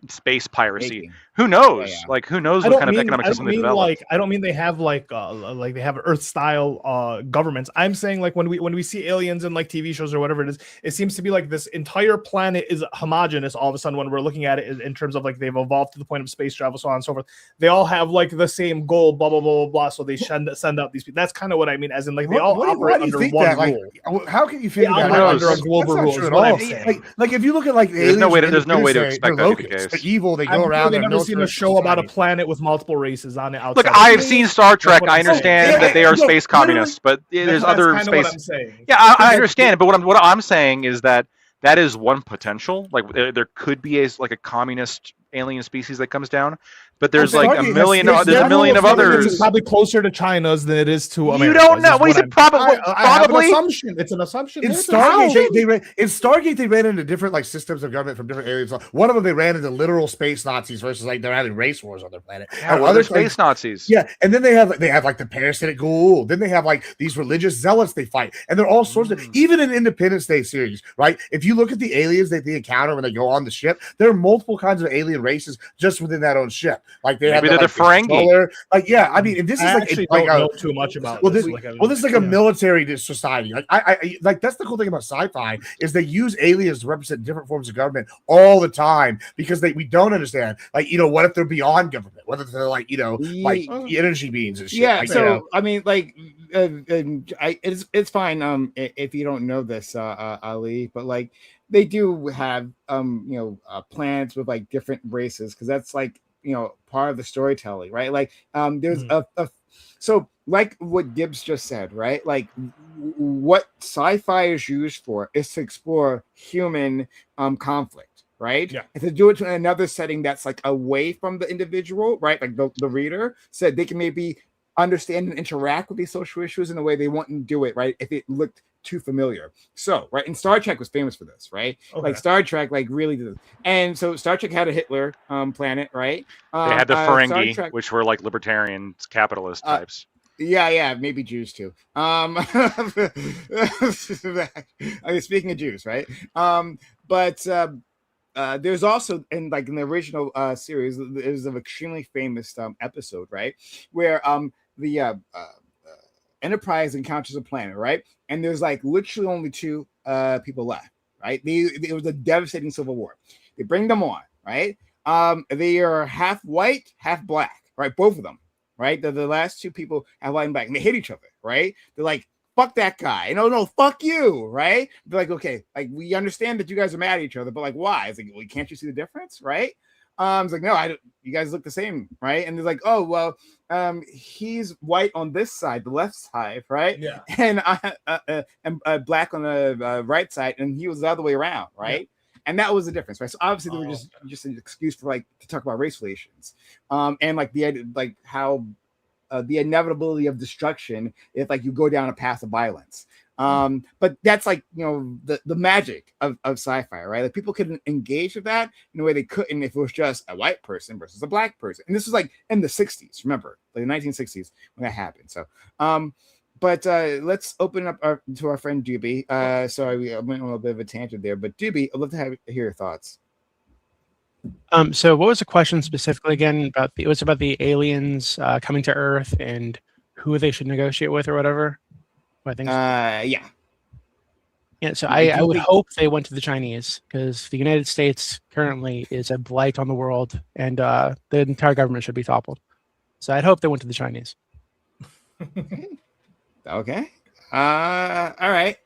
space piracy. Who knows? Yeah. Like who knows what kind of economic system they develop? I don't mean they have like they have Earth style governments. I'm saying like when we see aliens in like TV shows or whatever it is, it seems to be like this entire planet is homogenous all of a sudden when we're looking at it in terms of like they've evolved to the point of space travel, so on and so forth. They all have like the same goal, blah blah blah blah blah. So they send out these people. That's kind of what I mean, as in like they all operate under one rule. Like, how can you figure that out under a global rule? Like if you look at like there's no way to expect that to be the case. They're evil. They go around. I've never seen a show about a planet with multiple races on it. Look, I've seen Star Trek. I understand that they are space communists, but there's other space. Yeah, I understand. But what I'm saying is that is one potential. Like there could be a communist alien species that comes down, but there's like a million. There's a million of others. It's probably closer to China's than it is to America. You don't know. What is it? Probably. It's an assumption. In Stargate, they ran into different like systems of government from different aliens. One of them, they ran into literal space Nazis versus like they're having race wars on their planet. Yeah, other space Nazis. Yeah, and then they have like the parasitic ghoul. Then they have like these religious zealots they fight, and they're all sorts of. Even in Independence Day series, right? If you look at the aliens that they encounter when they go on the ship, there are multiple kinds of alien races just within that own ship. Like they have the Ferengi. Like I mean, this is don't know too much about. This is like a military society. Like I like that's the cool thing about sci-fi is they use aliens to represent different forms of government all the time because we don't understand. Like what if they're beyond government? What if they're like like energy beings and shit? Yeah. Like, so I mean, like it's fine if you don't know this, Ali, but like. They do have planets with like different races because that's like part of the storytelling, right? Like there's so like what Gibbs just said, right? Like what sci-fi is used for is to explore human conflict, right? Yeah. And to do it in another setting that's like away from the individual, right? Like the reader said they can maybe understand and interact with these social issues in a way they wouldn't do it, right? If it looked too familiar. So, right, and Star Trek was famous for this, right? Okay. Like Star Trek, like really did this. And so Star Trek had a Hitler planet, right? They had the Ferengi, which were like libertarian capitalist types. Yeah, maybe Jews too. Speaking of Jews, right? But there's also in the original series, there's an extremely famous episode, right, where the Enterprise encounters a planet, right, and there's like literally only two people left, right? It was a devastating civil war. They bring them on, right? They are half white, half black, right? Both of them, right? They're the last two people have white and black, and they hit each other, right? They're like, fuck that guy. No, fuck you, right? They're like, okay, like we understand that you guys are mad at each other, but like, why? It's like, well, can't you see the difference, right? It's like, no, I don't. You guys look the same, right? And they're like, oh, well, he's white on this side, the left side, right? Yeah. And black on the right side, and he was the other way around, right? Yeah. And that was the difference, right? So obviously they were just an excuse for like to talk about race relations, and like how the inevitability of destruction if like you go down a path of violence. But that's like, the magic of sci-fi, right? Like people could engage with that in a way they couldn't if it was just a white person versus a black person. And this was like in the 60s, remember, like the 1960s when that happened. So but let's open up to our friend Doobie. Sorry, I went on a little bit of a tangent there, but Doobie, I'd love to hear your thoughts. So what was the question specifically again it was about the aliens coming to Earth and who they should negotiate with or whatever? I think. Yeah. Yeah. So I would hope they went to the Chinese, because the United States currently is a blight on the world, and the entire government should be toppled. So I'd hope they went to the Chinese. Okay. All right.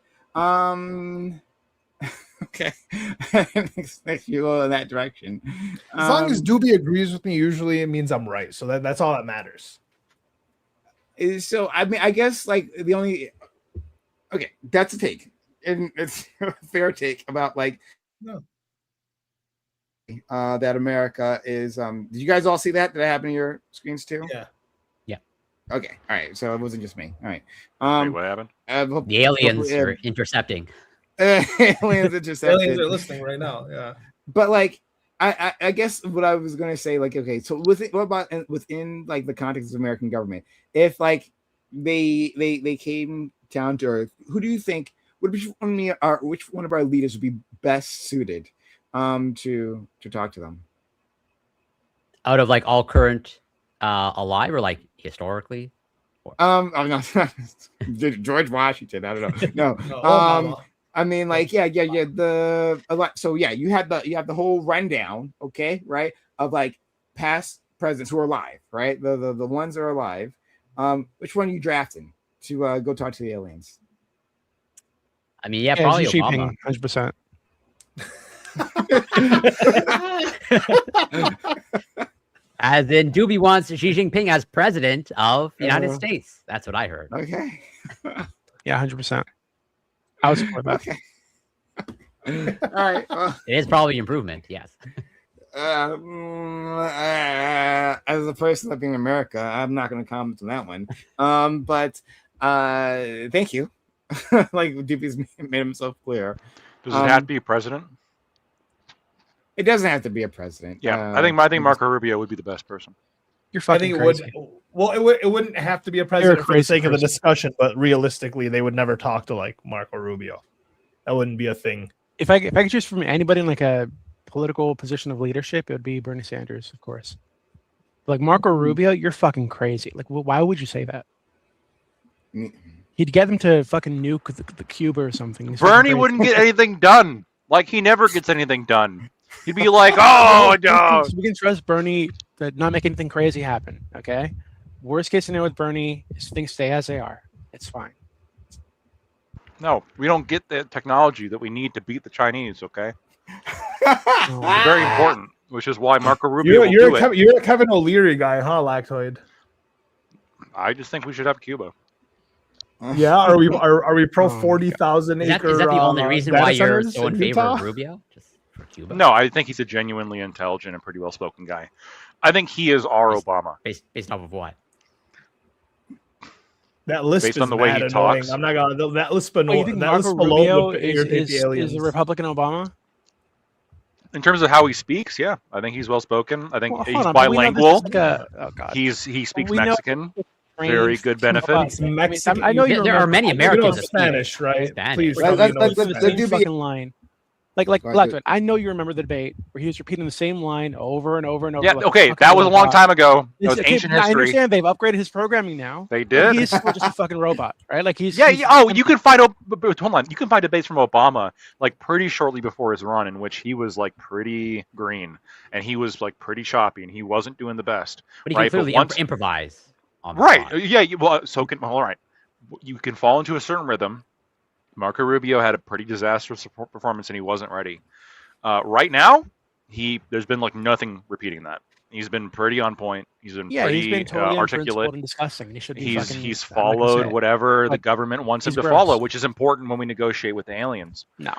Okay. next you go in that direction. As long as Doobie agrees with me, usually it means I'm right. So that's all that matters. So I mean, I guess like the only. Okay, that's a take, and it's a fair take about like. No. That America is. Did you guys all see that? Did that happen to your screens too? Yeah. Okay. All right. So it wasn't just me. All right. Wait, what happened? The aliens are intercepting. Aliens intercepted. Aliens are listening right now. Yeah. But like, I guess what I was gonna say, like, okay, so what about within like the context of American government? If like they came down to Earth, who do you think which one of our leaders would be best suited to talk to them? Out of like all current alive, or like historically? I'm not George Washington. I don't know. No. I mean, like, yeah. So yeah, you have the whole rundown, okay, right, of like past presidents who are alive, right? The ones that are alive. Which one are you drafting to go talk to the aliens? I mean, yeah, probably Xi Obama. Jinping, 100%. As in, Doobie wants Xi Jinping as president of the United States. That's what I heard. Okay. Yeah, 100%. I would support that. Okay. All right. Well, It is probably improvement, yes. as a person living in America, I'm not going to comment on that one. But thank you. Like Doobie's made himself clear. Does it have to be a president? It doesn't have to be a president. Yeah, I think Marco Rubio would be the best person. You're fucking crazy. It wouldn't have to be a president for the sake of the discussion, but realistically, they would never talk to like Marco Rubio. That wouldn't be a thing. If I could choose from anybody in like a political position of leadership, it would be Bernie Sanders, of course. Like Marco Rubio, you're fucking crazy. Like, why would you say that? He'd get them to fucking nuke the Cuba or something. Bernie wouldn't get anything done. Like, he never gets anything done. He'd be like, oh, no. So we can trust Bernie to not make anything crazy happen, okay? Worst case scenario with Bernie is things stay as they are. It's fine. No, we don't get the technology that we need to beat the Chinese, okay? Oh. It's very important, which is why Marco Rubio will do it. You're a Kevin O'Leary guy, huh, Lactoid? I just think we should have Cuba. Yeah, are we pro 40,000 acre? Is that the only reason why you're so in favor Utah? of Rubio? Just for Cuba? No, I think he's a genuinely intelligent and pretty well-spoken guy. I think he is our Obama. Based off of what? That list Based is on the way mad he annoying. talks. I'm not gonna. That list, You think Marco Rubio is a Republican Obama? In terms of how he speaks, yeah, I think he's well-spoken. I think Well, he's hold on, but we know this bilingual. is like oh God. He speaks We know- Mexican. Very good benefits. Mexican. I know There are many Americans that speak Spanish, right? Spanish. Please, Let's- tell me let's- no let's- Spanish. do be- fucking line. Like Go ahead, Blackwood, I know you remember the debate where he was repeating the same line over and over and over. Yeah, like, okay, fucking that was a long robot. time ago. That was Okay, ancient I history. understand they've upgraded his programming now. They But did. he's still just a fucking robot, right? Like he's Yeah, he's- oh, you can find hold on. You can find debates from Obama like pretty shortly before his run, in which he was like pretty green and he was like pretty choppy and he wasn't doing the best. But he right? can clearly once- improvise. On the Right? spot. Yeah. Well, so can all right. You can fall into a certain rhythm. Marco Rubio had a pretty disastrous performance and he wasn't ready. Right now, there's been like nothing repeating that. He's been pretty on point. He's been He's pretty been totally articulate. and disgusting. And he should be He's I'm not gonna followed say it. whatever the But government wants him he's to gross. follow, which is important when we negotiate with the aliens. No.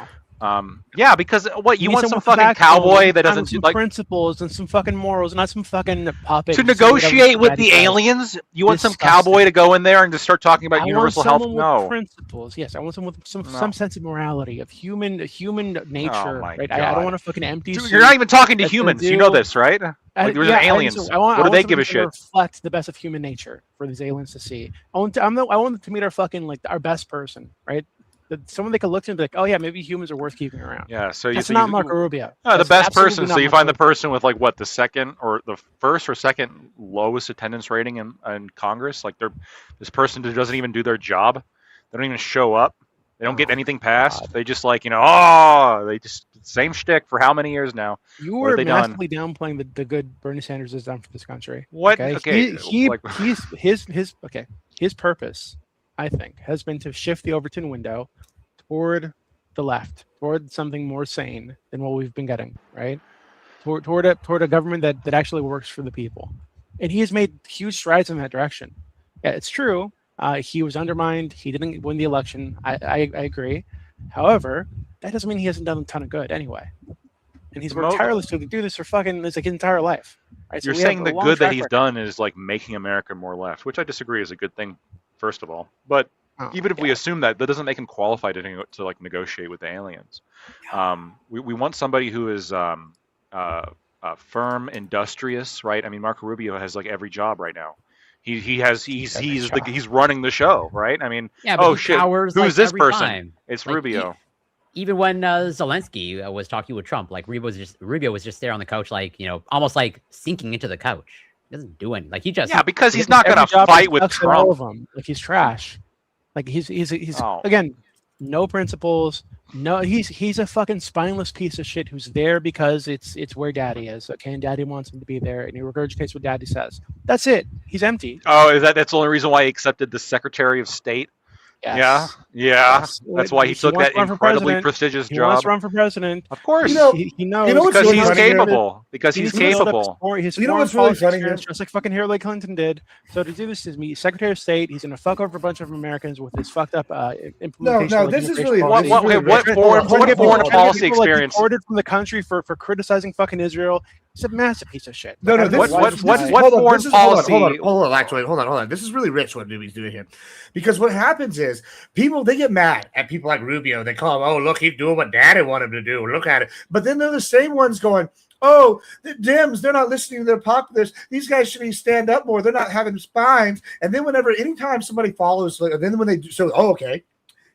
Yeah, because what you need want some someone with fucking backbone cowboy and that some doesn't like principles and some fucking morals, not some fucking puppet. to who says whatever negotiate with daddy the says. aliens. You want some Disgusting. cowboy to go in there and just start talking about I universal want health? someone No. with principles. Yes, I want someone with some No. sense of morality, of human nature. my Right? I God. don't want a fucking empty. Dude, suit you're not even talking to that's gonna humans. You know do- this, right? Like, there's yeah, aliens. I want What do they someone give a who's gonna shit? Reflect the best of human nature for these aliens to see. I want them to meet our fucking like our best person, right? Someone they could look to and be like, oh yeah, maybe humans are worth keeping around. Yeah. So That's you not Marco Rubio. No, the That's best absolutely person. not So you Marco find the Rubio. person with like what the second or the first or second lowest attendance rating in Congress. Like this person who doesn't even do their job. They don't even show up. They don't get anything passed. God. They just they just same shtick for how many years now? You What were have they done? massively downplaying the good Bernie Sanders has done for this country. What? Okay, Okay, his purpose, I think, has been to shift the Overton window toward the left, toward something more sane than what we've been getting, right? Toward a government that actually works for the people, and he has made huge strides in that direction. Yeah, it's true. He was undermined. He didn't win the election. I agree. However, that doesn't mean he hasn't done a ton of good anyway. And he's worked tirelessly to do this for fucking his entire life. Right? So You're we have saying a the long good that track he's record. done is like making America more left, which I disagree is a good thing, first of all. But even if we assume that doesn't make him qualified to like negotiate with the aliens. We want somebody who is firm, industrious, right? I mean, Marco Rubio has like every job right now. He's running the show, right? I mean, Yeah, but oh he shit, cowers, who's like, this every person? time. It's Like, Rubio. Even when Zelensky was talking with Trump, like Rubio was just there on the couch, like almost like sinking into the couch. He doesn't do anything. Like he just Because he's not gonna fight with Trump. All of them. Like he's trash. Like he's again, no principles. No, he's a fucking spineless piece of shit who's there because it's where Daddy is. Okay, and Daddy wants him to be there, and he regurgitates what Daddy says. That's it. He's empty. Oh, that's the only reason why he accepted the Secretary of State? Yes. Yeah. Yes. That's why he took wants that to run for incredibly president. prestigious He wants job. to run for president. Of course. You know, He knows what's because really he's funny here? capable. Because He he's needs to build up capable. his You know foreign what's really policy funny experience, here? just like fucking Hillary Clinton did. So to do this is me, Secretary of State. He's gonna fuck over a bunch of Americans with his fucked up implementation. No, this is really What foreign policy experience? Deported from the country for criticizing fucking Israel. He's a massive piece of shit. No, What hold on, foreign policy? Hold on, actually, hold on. This is really rich what Newbie's doing here, because what happens is people they get mad at people like Rubio. They call him, "Oh, look, he's doing what Daddy wanted him to do. Look at it." But then they're the same ones going, "Oh, the Dems, they're not listening to their populists. These guys should stand up more. They're not having spines." And then anytime somebody follows, then when they do, so okay.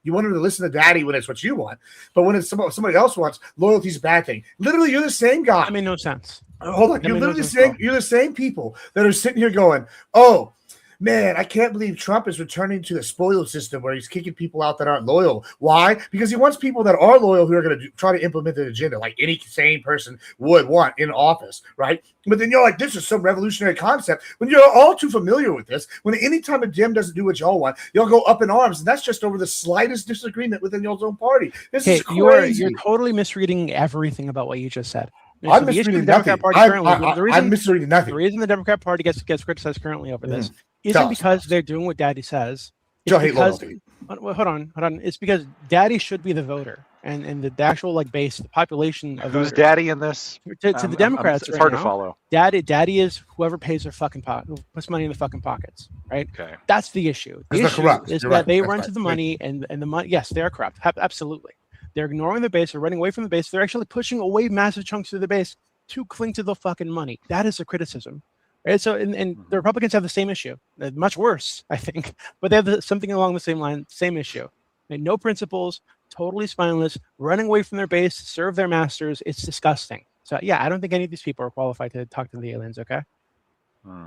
You want them to listen to Daddy when it's what you want, but when it's somebody else wants, loyalty's a bad thing. Literally, you're the same guy. That made no sense. Hold on, you're literally saying you're the same people that are sitting here going, "Oh man, I can't believe Trump is returning to the spoils system where he's kicking people out that aren't loyal." Why? Because he wants people that are loyal who are going to try to implement the agenda like any sane person would want in office, right? But then you're like, this is some revolutionary concept. When you're all too familiar with this, when anytime a Dem doesn't do what y'all want, y'all go up in arms, and that's just over the slightest disagreement within y'all's own party. This is crazy. You're totally misreading everything about what you just said. I'm misreading nothing. I'm misreading nothing. The reason the Democrat Party gets criticized currently over this isn't because they're doing what Daddy says. It's because, hold on. It's because Daddy should be the voter and the actual base, the population of Who's voters. Daddy in this? To the Democrats, it's hard to now, follow. Daddy is whoever pays their fucking pocket, who puts money in the fucking pockets, right? Okay. That's the issue. The issue is that they run to the money and the money. Yes, they are corrupt. Absolutely. They're ignoring the base. They're running away from the base. They're actually pushing away massive chunks of the base to cling to the fucking money. That is a criticism. Right? So, and the Republicans have the same issue, much worse, I think, but they have something along the same line, same issue. No principles, totally spineless, running away from their base, serve their masters. It's disgusting. So, yeah, I don't think any of these people are qualified to talk to the aliens, okay?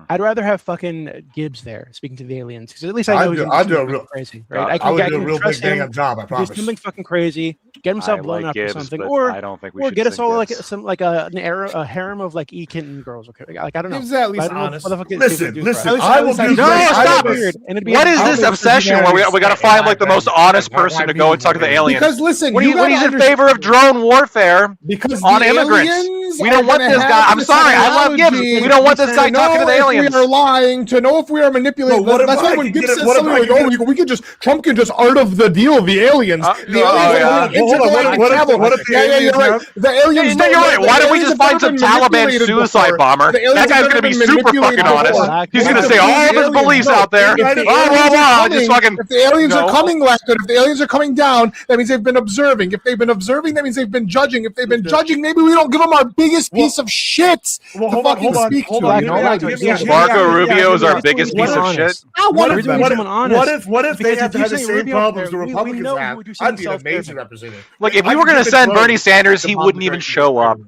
I'd rather have fucking Gibbs there speaking to the aliens, because at least I know I'd do a real crazy, right? I would do a real big bang job. I promise. Do something fucking crazy, get himself blown up or something, or I don't think we or should get us all Gibbs. a harem of E. Kitten girls. Okay, I don't know. Gibbs at least I don't know honest. what the fuck Listen, they do. I will do. stop. Weird. And it'd be What is this obsession where we got to find the most honest person to go and talk to the aliens? Because listen, What he's in favor of drone warfare because on the immigrants. aliens aliens. We don't want this guy. I'm sorry. I love Gibbs. We don't want this guy talking to the aliens. We are lying, to know if we are manipulating. That's why when Gibbs says something like, "Oh, we could just Trump can just art of the deal of the aliens." The aliens. No, you're right. Why don't we just find some Taliban suicide bomber? That guy's gonna be super fucking honest. He's gonna say all of his beliefs out there. Just fucking. If the aliens are coming left, and if the aliens are coming down, that means they've been observing. If they've been observing, that means they've been judging. If they've been judging, maybe we don't give them our biggest piece of shit to fucking speak to. Marco Rubio is our biggest piece of shit. What if they have to have the same problems the Republicans have? I'd be an amazing representative. Like, if we were gonna send Bernie Sanders, he wouldn't even show up.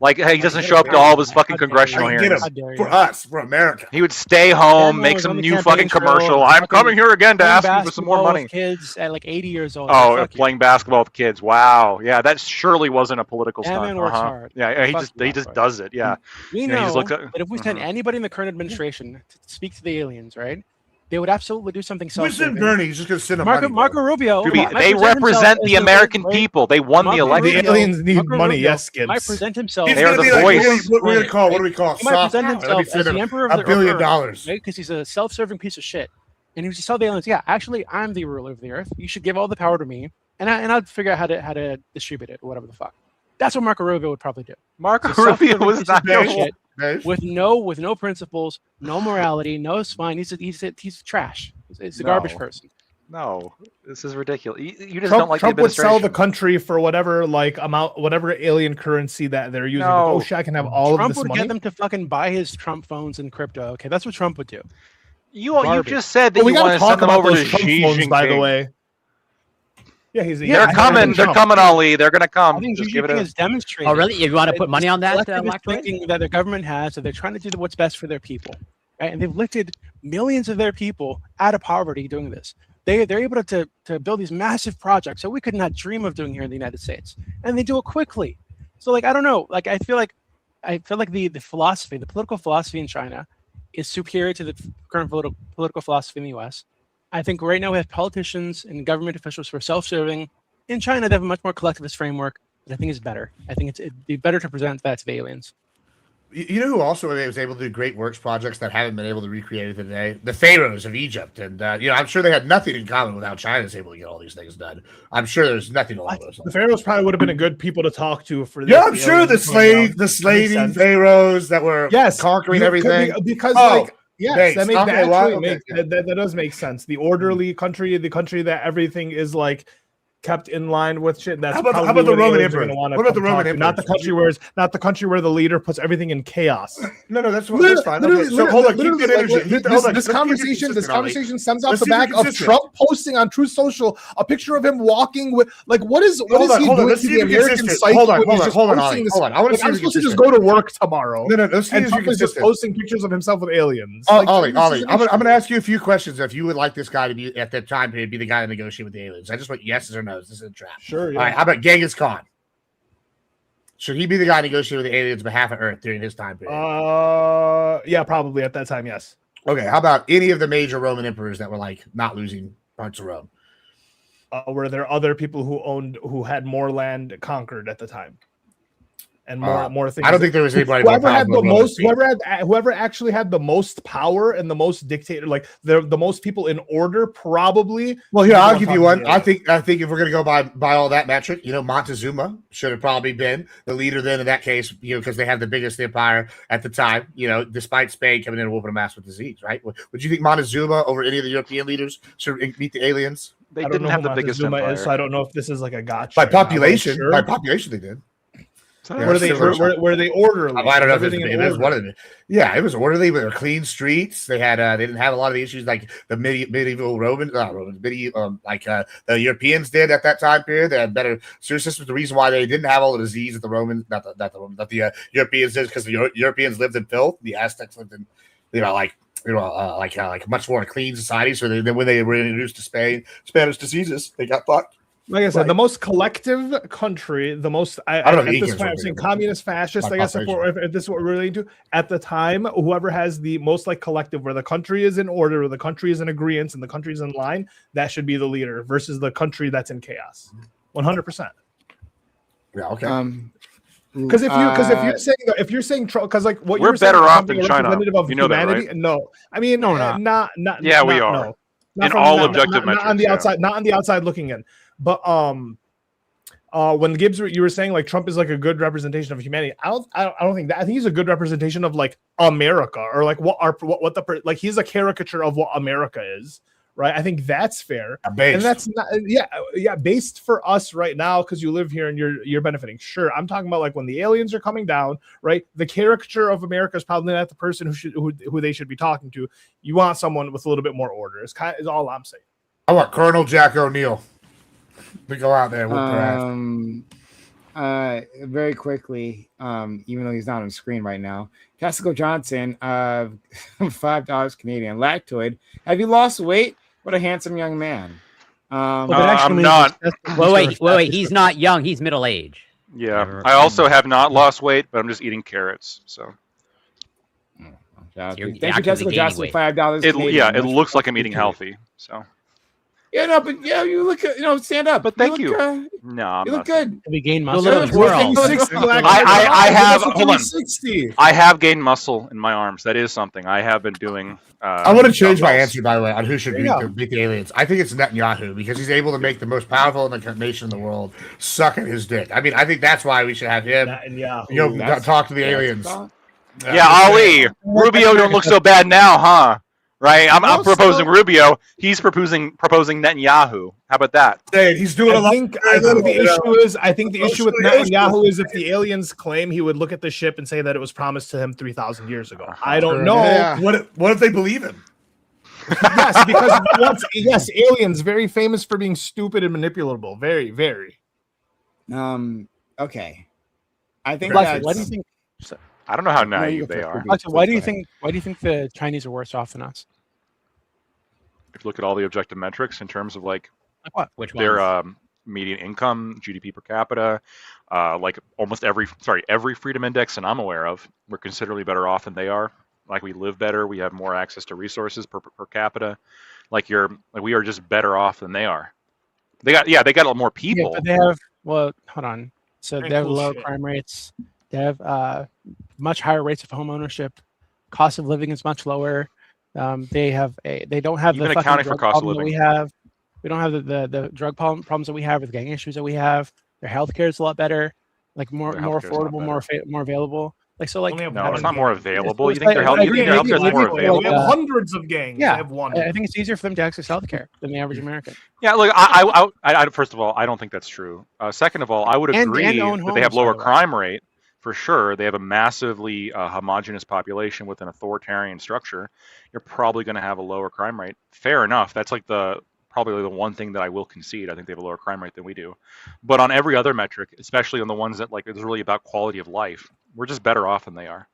Like, he doesn't show up to all of his fucking congressional hearings. For us, for America. He would stay home, make some new fucking commercial. I'm coming here again to ask you for some more money. Kids at like 80 years old. Oh, playing basketball with kids. Wow. Yeah, that surely wasn't a political stunt. Man works hard. Yeah, he just does it. Yeah. We know that if we send anybody in the current administration to speak to the aliens, right? They would absolutely do something self-serving. Bernie, he's just going to send him Marco Rubio. They represent the American people. They won the election. The aliens need money, yes, Gibbs. Might present himself. They're the voice. What do we call? He might present himself as the emperor of $1 billion, right? Because he's a self-serving piece of shit. And he would just tell the aliens, "Yeah, actually, I'm the ruler of the earth. You should give all the power to me, and I'll figure out how to distribute it, or whatever the fuck." That's what Marco Rubio would probably do. Marco Rubio was not shit with no principles, no morality, no spine. He's trash. He's a garbage person. No, this is ridiculous. You just Trump, don't like Trump the would sell the administration. country for whatever whatever alien currency that they're using. No. Oh shit, I can have all Trump of this would money. get them to fucking buy his Trump phones and crypto. Okay, that's what Trump would do. You just said that we you want gotta to send them over to Trump Xi phones, by the Jinping. way. Yeah, They're coming. They're coming, Ali. They're gonna come. I think Just Xi give it Jinping a. has demonstrated. Oh, really? You want to put money on that? Collectivist thinking that the government has, that they're trying to do what's best for their people, right? And they've lifted millions of their people out of poverty doing this. They're able to build these massive projects that we could not dream of doing here in the United States, and they do it quickly. So, like, I don't know. Like, I feel like the philosophy, the political philosophy in China, is superior to the current political philosophy in the U.S. I think right now we have politicians and government officials who are self-serving. In China, they have a much more collectivist framework that I think is better. I think it'd be better to present that to the aliens. You know who also was able to do great works projects that haven't been able to recreate it today? The pharaohs of Egypt. And, I'm sure they had nothing in common with how China's able to get all these things done. I'm sure there's nothing along those lines. The pharaohs probably would have been a good people to talk to for this. Yeah, I'm sure the slaving pharaohs that were conquering everything. Because, yes, that does make sense. The orderly country, the country that everything is like kept in line with shit. That's how about the Roman Emperor? What about the Roman Emperor? Not the country where the leader puts everything in chaos. No, that's fine. Okay, so hold on, keep good energy. This conversation stems off the back of Trump posting on Truth Social a picture of him walking with what is he doing to the American psyche? Hold on. I want to see. I'm supposed to just go to work tomorrow. No, let's see if you're just consistent. posting pictures of himself with aliens. Ollie, I'm going to ask you a few questions. If you would like this guy to be at that time period, be the guy to negotiate with the aliens. I just want yeses or no. This is a trap. Sure. Yeah. All right. How about Genghis Khan? Should he be the guy negotiating with the aliens on behalf of Earth during his time period? Yeah, probably at that time. Yes. Okay. How about any of the major Roman emperors that were not losing parts of Rome? Were there other people who had more land conquered at the time? And more things. I don't think there was anybody. Whoever actually had the most power and the most dictator, the most people in order, probably. Well, here I'll give you one. I think if we're gonna go by all that metric, Montezuma should have probably been the leader then in that case, because they have the biggest empire at the time. Despite Spain coming in and whooping them ass with disease, right? Would you think Montezuma over any of the European leaders should meet the aliens? They didn't have the biggest empire. So I don't know if this is like a gotcha. By population, they did. Were they orderly? I don't know if it was one of them. Yeah, it was orderly. But they were clean streets. They had they didn't have a lot of the issues like the medieval the Europeans did at that time period. They had better sewer systems. The reason why they didn't have all the disease that the Romans, not the Europeans did, because the Europeans lived in filth. The Aztecs lived in, much more clean society. So when they were introduced to Spanish diseases, they got fucked. Like I said, the most collective country, the most. I don't know. At this point, I'm saying communist, fascist. I guess if this is what we're relating to at the time, whoever has the most collective, where the country is in order, where the country is in agreement, and the country is in line, that should be the leader versus the country that's in chaos. 100%. Yeah. Okay. Because if you're saying because like what We're you're saying, better off something than China. representative of You know that, humanity. right? No, I mean No, we're not. not. Yeah, we not- are. No, not In from all not, objective not on metrics, the yeah. outside, not on the outside looking in. But when Gibbs, you were saying like Trump is like a good representation of humanity. I don't think that. I think he's a good representation of like America, or like like he's a caricature of what America is, right? I think that's fair, and that's not based for us right now because you live here and you're benefiting. Sure, I'm talking about like when the aliens are coming down, right? The caricature of America is probably not the person who they should be talking to. You want someone with a little bit more order. Is all I'm saying. I want Colonel Jack O'Neill to go out there with very quickly, even though he's not on screen right now, Jessica Johnson, $5 Canadian. Lactoid, have you lost weight? What a handsome young man. I'm not. Wait. He's not young. He's middle aged. Yeah, I also have not lost weight, but I'm just eating carrots. So. Thank you, Jessica Johnson, $5. It looks like I'm eating healthy. So. Yeah, no, but yeah, you look, stand up. But thank you. No, you look good. We gain muscle. I have. Hold on. 60. I have gained muscle in my arms. That is something I have been doing. I want to change my answer, by the way, on who should beat the aliens. I think it's Netanyahu because he's able to make the most powerful nation in the world suck at his dick. I mean, I think that's why we should have him. Talk to the aliens. Yeah, Ali. Rubio don't look so bad now, huh? Right, I'm proposing Rubio. He's proposing Netanyahu. How about that? Hey, he's doing a lot. I think the issue with Netanyahu is if the aliens claim he would look at the ship and say that it was promised to him 3,000 years ago. I don't know. Yeah. What if they believe him? Yes, because aliens very famous for being stupid and manipulable. Very, very. Okay. I think why do you think? I don't know how naive they are. Why do you think the Chinese are worse off than us? If you look at all the objective metrics in terms of like what? Their median income, GDP per capita, like almost every freedom index that I'm aware of, we're considerably better off than they are. Like we live better, we have more access to resources per capita. We are just better off than they are. They got a lot more people. Yeah, but they have hold on. So they have low crime rates. They have much higher rates of home ownership. Cost of living is much lower. They don't have even the accounting for cost of living that we have. We don't have the drug problems that we have, with gang issues that we have. Their healthcare is a lot better, like more affordable, more available. No, it's not more available. You think their healthcare is more available? We have hundreds of gangs. Yeah, they have one. I think it's easier for them to access healthcare than the average American. Yeah, look, I first of all, I don't think that's true. Second of all, I would agree that they have lower crime rate. For sure, they have a massively homogenous population with an authoritarian structure. You're probably going to have a lower crime rate. Fair enough. That's like probably the one thing that I will concede. I think they have a lower crime rate than we do. But on every other metric, especially on the ones that like it's really about quality of life, we're just better off than they are.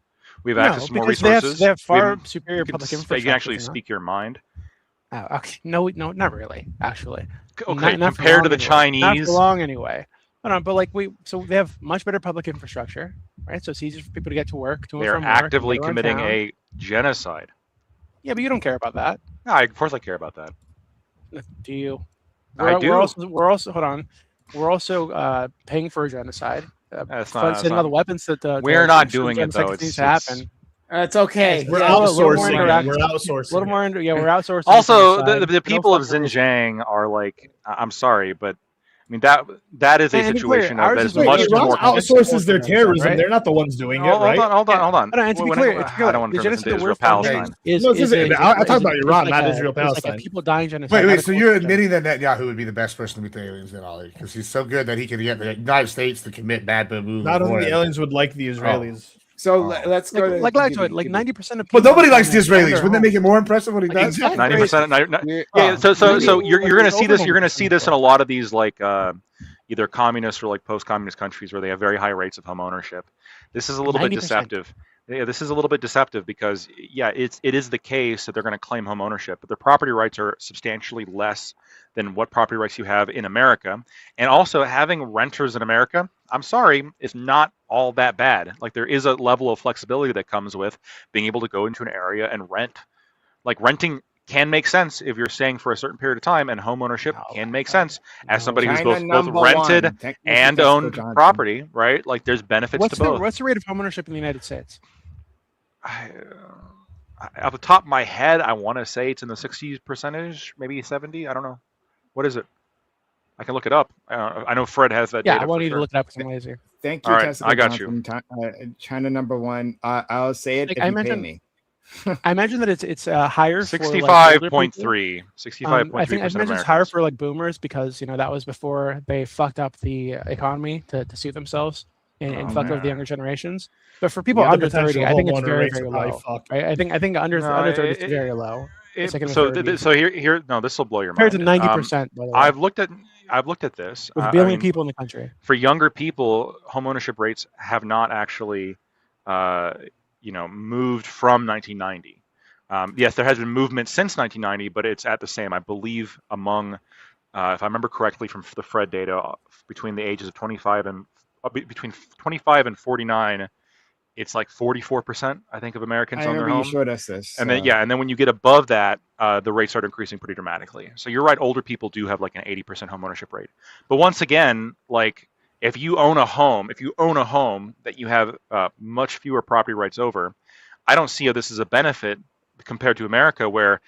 We have access to more resources. They have far superior public infrastructure. You can actually speak your mind. Oh, okay. No, not really. Actually. Okay, not compared to the Chinese. Not for long anyway. But they have much better public infrastructure, right? So it's easier for people to get to work. They're actively committing a genocide. Yeah, but you don't care about that. No, of course I care about that. Do you? I do. We're also hold on. We're also paying for a genocide. That's not the weapons that we're not doing it though. It needs to happen. It's okay. We're outsourcing. We're outsourcing. A little more. We're outsourcing. Also, the people of Xinjiang are like, I'm sorry, but I mean that is a situation that is much more. Outsources their terrorism. Right? They're not the ones doing it, right? Hold on. And to be clear, I don't want to turn this into Israel-Palestine. I talk about Iran, not Israel-Palestine. Like people dying genocide. Wait. So you're admitting that Netanyahu would be the best person to meet the aliens, then, Ollie, because he's so good that he can get the United States to commit bad moves. Not only the aliens would like the Israelis. So let's go like 90% of people. But nobody likes the Israelis. Wouldn't that make it more impressive what he does? 90%. Yeah. So you're going to see this. You're going to see this in a lot of these like either communist or like post-communist countries where they have very high rates of home ownership. This is a little 90%. Bit deceptive. Yeah, this is a little bit deceptive because it is the case that they're going to claim home ownership, but their property rights are substantially less than what property rights you have in America. And also having renters in America, I'm sorry, is not all that bad. Like there is a level of flexibility that comes with being able to go into an area and rent. Like renting can make sense if you're staying for a certain period of time, and home ownership can make sense as somebody who's China both rented and owned property, right? Like there's benefits to both. What's the rate of home ownership in the United States? Off the top of my head, I want to say it's in the 60%, maybe 70. I don't know. What is it? I can look it up. I know Fred has that data. I want you to look it up because I'm lazy. Thank you, All right, Jessica I got Johnson. China #1. I'll say it Like, if you pay me. I imagine that it's higher. 65.3. 65.3%. I imagine it's higher for like boomers because that was before they fucked up the economy to suit themselves and fucked up the younger generations. But for people under 30, I think it's very, very low. Right? I think under 30 is very low. So here, no, this will blow your mind. Compared to 90%. By the way. I've looked at this. With a billion people in the country. For younger people, home ownership rates have not actually, moved from 1990. Yes, there has been movement since 1990, but it's at the same. I believe among, if I remember correctly from the Fred data, between the ages of 25 and 49, it's like 44%, I think, of Americans own their home. You showed us this. And then when you get above that, the rates start increasing pretty dramatically. So you're right, older people do have like an 80% home ownership rate. But once again, like if you own a home that you have much fewer property rights over, I don't see how this is a benefit compared to America, where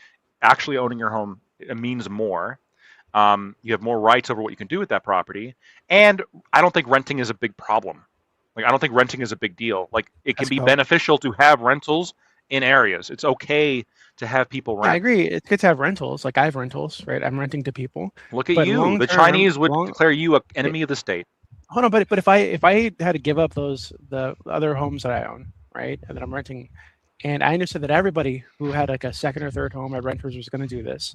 actually owning your home means more. You have more rights over what you can do with that property, and I don't think renting is a big problem. Like, I don't think renting is a big deal. Like, it can be beneficial to have rentals in areas. It's okay to have people rent. I agree. It's good to have rentals. Like, I have rentals, right? I'm renting to people. Look at you. The Chinese would declare you an enemy of the state. Hold on, but if I had to give up the other homes that I own, right, and that I'm renting, and I understood that everybody who had like a second or third home at renters was going to do this,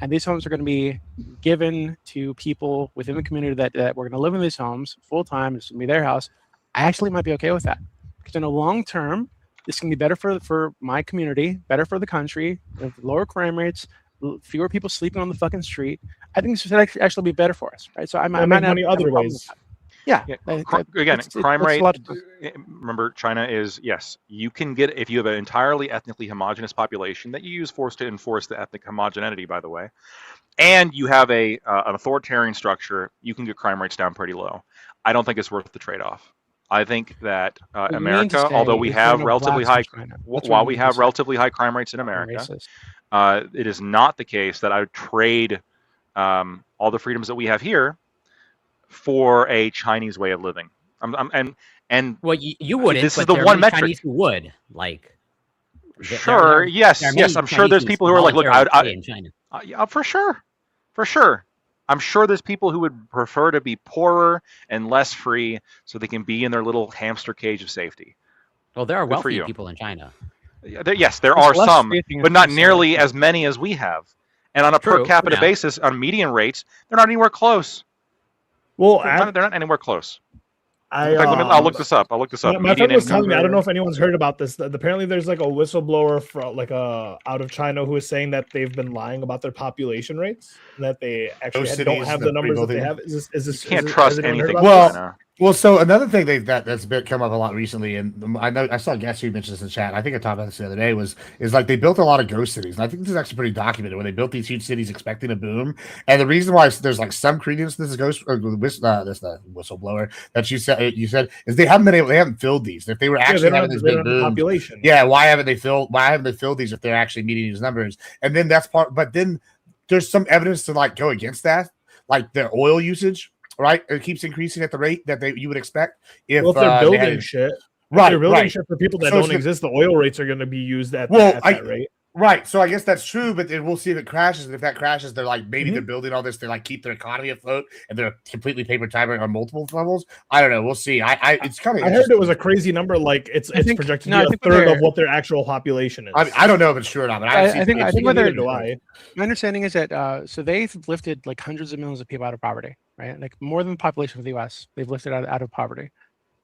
and these homes are going to be given to people within the community that we're going to live in these homes full time. It's going to be their house. I actually might be okay with that because in the long term, this can be better for my community, better for the country, with lower crime rates, fewer people sleeping on the fucking street. I think this should actually be better for us, right? So I might money other ways. Yeah. Again, crime rate. Remember, China is, yes, you can get, if you have an entirely ethnically homogenous population that you use force to enforce the ethnic homogeneity, by the way, and you have an authoritarian structure, you can get crime rates down pretty low. I don't think it's worth the trade-off. I think that America, although we have relatively high, while we have relatively high crime rates in America, it is not the case that I would trade all the freedoms that we have here for a Chinese way of living. Well, you wouldn't. This is the one metric. Chinese who would like. Sure. Yes. I'm sure there's people who are like, look, in China. Yeah, for sure. I'm sure there's people who would prefer to be poorer and less free so they can be in their little hamster cage of safety. Well, there are wealthy people in China. Yes, there are some, but not nearly as many as we have. And on a per capita basis, on median rates, they're not anywhere close. Well, they're not anywhere close. In fact, I'll look this up. My friend was telling me, I don't know if anyone's heard about this. Apparently, there's like a whistleblower from out of China who is saying that they've been lying about their population rates, and that they actually don't have the numbers that they have. Is this you can't trust anything. Well, so another thing that's come up a lot recently, and I saw Guess who mentioned this in chat. I think I talked about this the other day. Is like they built a lot of ghost cities, and I think this is actually pretty documented. Where they built these huge cities expecting a boom, and the reason why there's like some credence to this ghost or this whistleblower that you said is they haven't filled these. If they were actually having this big boom, population, why haven't they filled these if they're actually meeting these numbers? And then that's part. But then there's some evidence to like go against that, like their oil usage. Right, it keeps increasing at the rate that you would expect. If they're building shit, they're building shit for people that don't exist. The oil rates are going to be used at that rate. Right, so I guess that's true, but then we'll see if it crashes. And if that crashes, they're like maybe they're building all this to like keep their economy afloat, and they're completely paper timer on multiple levels. I don't know. We'll see. It's coming. I heard it was a crazy number. Like it's projected to be a third of what their actual population is. I don't know if it's true or not, but I think my understanding is that so they've lifted like hundreds of millions of people out of poverty, right? Like more than the population of the U.S. They've lifted out of poverty,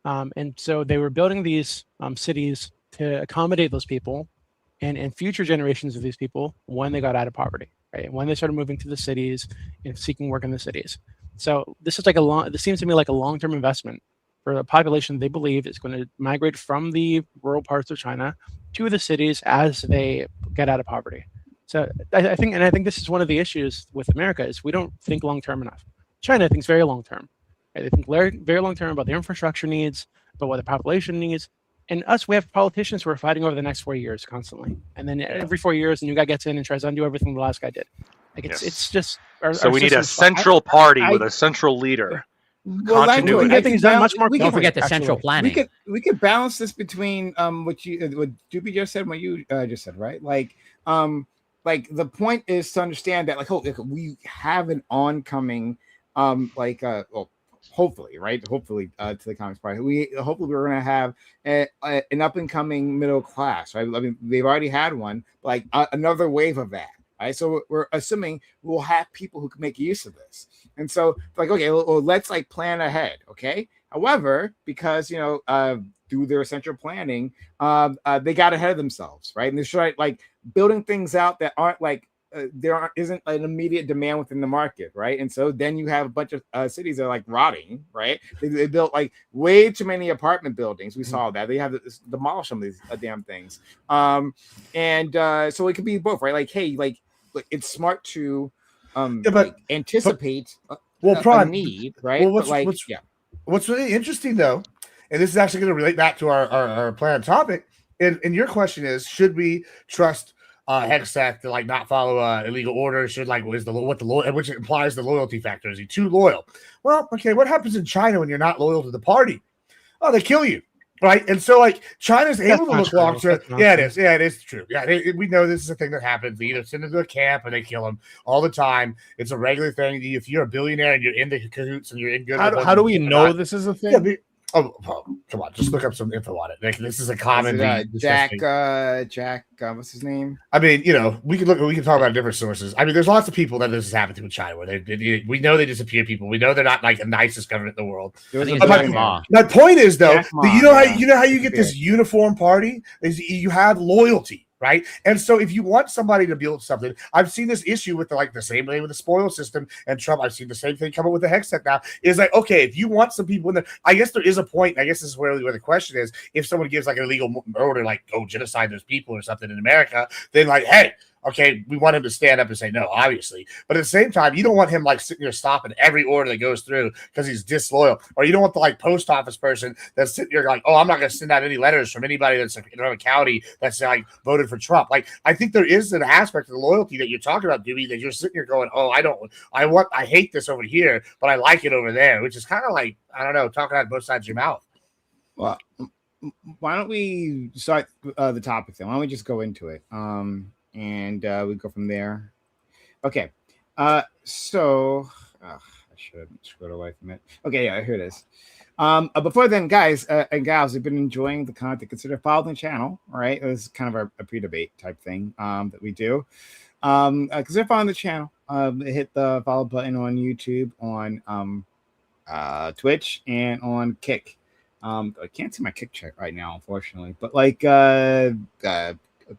and so they were building these cities to accommodate those people. And future generations of these people when they got out of poverty, right? When they started moving to the cities and seeking work in the cities. So this is this seems to me like a long-term investment for a population they believe is going to migrate from the rural parts of China to the cities as they get out of poverty. So I think this is one of the issues with America is we don't think long term enough. China thinks very long term. Right? They think very long term about the infrastructure needs, about what the population needs. And us, we have politicians who are fighting over the next 4 years constantly. And then every 4 years, a new guy gets in and tries to undo everything the last guy did. Like it's just so we need a central party with a central leader. Well, we can get things done much more. Don't forget the central planning. We could balance this between what Doopy just said and what you just said, right? Like the point is to understand that we have an oncoming hopefully, right? Hopefully to the Comics Party. Hopefully we're going to have an up and coming middle class, right? I mean, they've already had one, like another wave of that. Right? So we're assuming we'll have people who can make use of this. And so okay, well, let's plan ahead. Okay. However, because, through their central planning, they got ahead of themselves. Right. And they started building things out that aren't isn't an immediate demand within the market. Right. And so then you have a bunch of cities that are rotting. Right. They built way too many apartment buildings. We saw that they have to demolish some of these damn things. So it could be both. Right. It's smart to anticipate a need, right? Well, what's really interesting though, and this is actually going to relate back to our planned topic, and your question is, should we trust Hextech to not follow illegal orders? Should which implies the loyalty factor? Is he too loyal? Well, okay, what happens in China when you're not loyal to the party? Oh, they kill you. Right. And so China's able to look long term. Yeah, it is. Yeah, it is true. Yeah, we know this is a thing that happens. They either send them to a camp or they kill them all the time. It's a regular thing. If you're a billionaire and you're in the cahoots and you're in good. How do we know this is a thing? Yeah, come on, just look up some info on it. This is a common Jack, what's his name? I mean, we can talk about different sources. I mean, there's lots of people that this has happened to in China where we know they disappear people. We know they're not the nicest government in the world. My point is though, you know how you get this uniform party is you have loyalty. Right. And so if you want somebody to build something, I've seen this issue with the same way with the spoil system and Trump. I've seen the same thing come up with the Hextech now. Is okay, if you want some people in there, I guess there is a point. I guess this is where the question is, if someone gives an illegal order, genocide those people or something in America, then hey, okay, we want him to stand up and say no, obviously. But at the same time, you don't want him sitting there stopping every order that goes through because he's disloyal. Or you don't want the post office person that's sitting there oh, I'm not going to send out any letters from anybody that's in a county that's voted for Trump. I think there is an aspect of the loyalty that you're talking about, Dewey, that you're sitting here going, oh, I hate this over here, but I like it over there, which is kind of I don't know, talking out both sides of your mouth. Well, why don't we start the topic then? Why don't we just go into it? And we go from there. Okay. So I should have scrolled away from it. Okay, yeah, here it is. Before then, guys and gals, if you've been enjoying the content, consider following the channel. All right, it was kind of a pre-debate type thing that we do. Consider following the channel. Hit the follow button on YouTube, on Twitch, and on Kick. I can't see my Kick check right now, unfortunately, but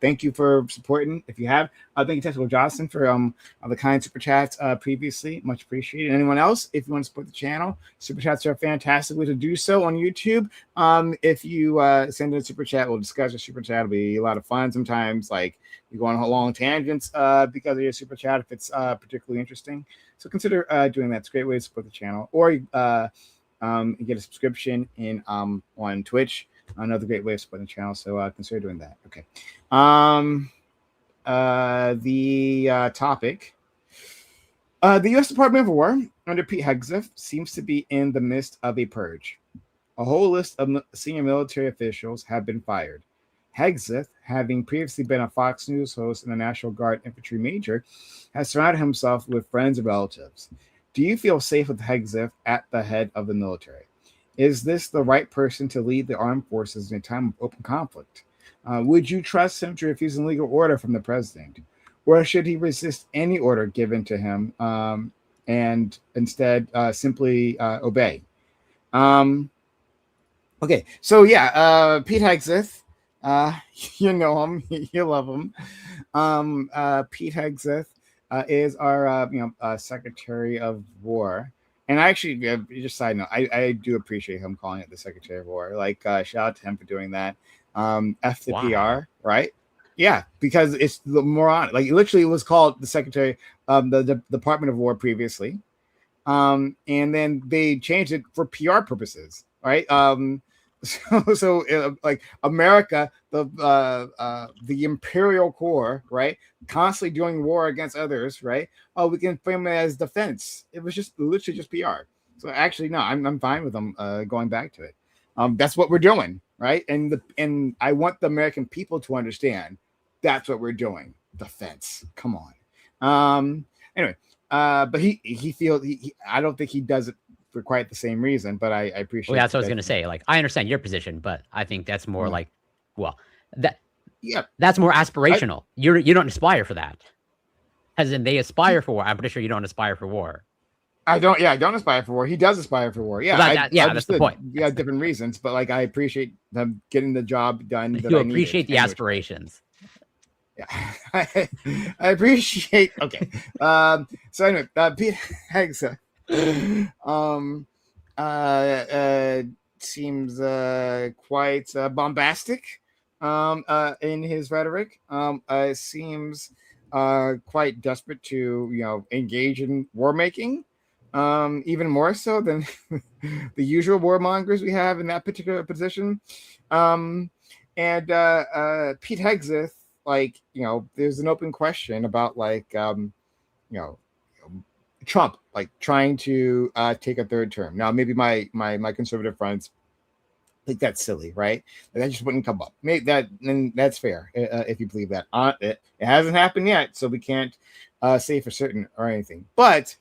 thank you for supporting. If you have, thank you, Testicle Johnson, for the kind super chats previously. Much appreciated. Anyone else, if you want to support the channel, super chats are a fantastic way to do so on YouTube. If you send in a super chat, we'll discuss your super chat. It'll be a lot of fun. Sometimes, you go on long tangents because of your super chat if it's particularly interesting. So consider doing that. It's a great way to support the channel, or get a subscription on Twitch. Another great way of supporting the channel, so consider doing that. Okay. The topic. The U.S. Department of War under Pete Hegseth seems to be in the midst of a purge. A whole list of senior military officials have been fired. Hegseth, having previously been a Fox News host and a National Guard infantry major, has surrounded himself with friends and relatives. Do you feel safe with Hegseth at the head of the military? Is this the right person to lead the armed forces in a time of open conflict? Would you trust him to refuse a legal order from the president? Or should he resist any order given to him and instead simply obey? Okay, so yeah, Pete Hegseth, you know him, you love him. Pete Hegseth is our Secretary of War. And actually, just side note, I do appreciate him calling it the Secretary of War. Shout out to him for doing that. F the PR, right? Yeah, because it's the moron. Like literally, it was called the Secretary, the Department of War previously, and then they changed it for PR purposes, right? Like America, the imperial core, right, constantly doing war against others, right? Oh, we can frame it as defense. It was just literally just PR. So actually, no, I'm fine with them going back to it. That's what we're doing, right? And I want the American people to understand that's what we're doing. Defense. Come on. Anyway, but he feels I don't think he does it for quite the same reason, but I appreciate. Well, that's what I was gonna say. Like, I understand your position, but I think that's more like, well, that's more aspirational. You don't aspire for that, as in they aspire for war. I'm pretty sure you don't aspire for war. I don't. Yeah, I don't aspire for war. He does aspire for war. Yeah, that's the point. Yeah, different reasons, but like I appreciate them getting the job done. You appreciate the aspirations. Yeah, I appreciate. Okay. So anyway, Pete Hexa, seems quite bombastic, in his rhetoric. Seems quite desperate to engage in war making. Even more so than the usual warmongers we have in that particular position. And Pete Hegseth, like, there's an open question about Trump, like trying to take a third term. Now, maybe my conservative friends think that's silly, right? That just wouldn't come up. Maybe that's fair if you believe that. It hasn't happened yet, so we can't say for certain or anything. But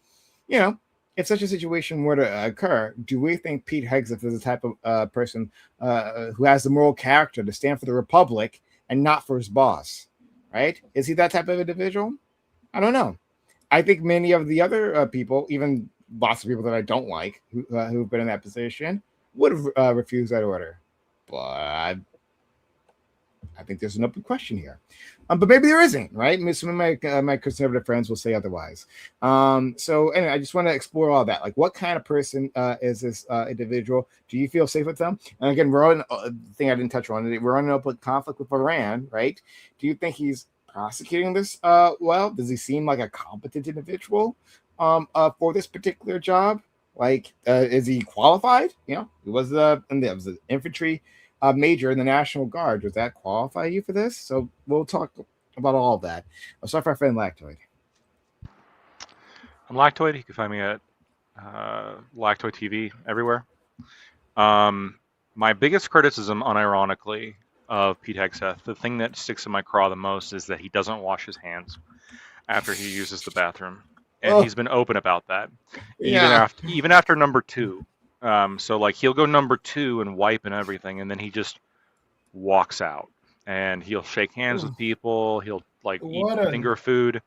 if such a situation were to occur, do we think Pete Hegseth is the type of person who has the moral character to stand for the republic and not for his boss? Right? Is he that type of individual? I don't know. I think many of the other people, even lots of people that I don't like, who've been in that position, would have refused that order. But I think there's an open question here. But maybe there isn't, right? Some of my conservative friends will say otherwise. So anyway, I just want to explore all that. Like, what kind of person is this individual? Do you feel safe with them? And again, we're on the thing I didn't touch on. We're on an open conflict with Iran, right? Do you think he's prosecuting this well? Does he seem like a competent individual for this particular job? Like, is he qualified? He was the infantry major in the National Guard. Does that qualify you for this? So we'll talk about all of that. I'll start with our friend Lactoid. I'm Lactoid. You can find me at Lactoid TV everywhere. My biggest criticism, unironically, of Pete Hegseth, the thing that sticks in my craw the most, is that he doesn't wash his hands after he uses the bathroom. And he's been open about that. Even after number 2. So like he'll go number 2 and wipe and everything, and then he just walks out and he'll shake hands with people. He'll eat finger food.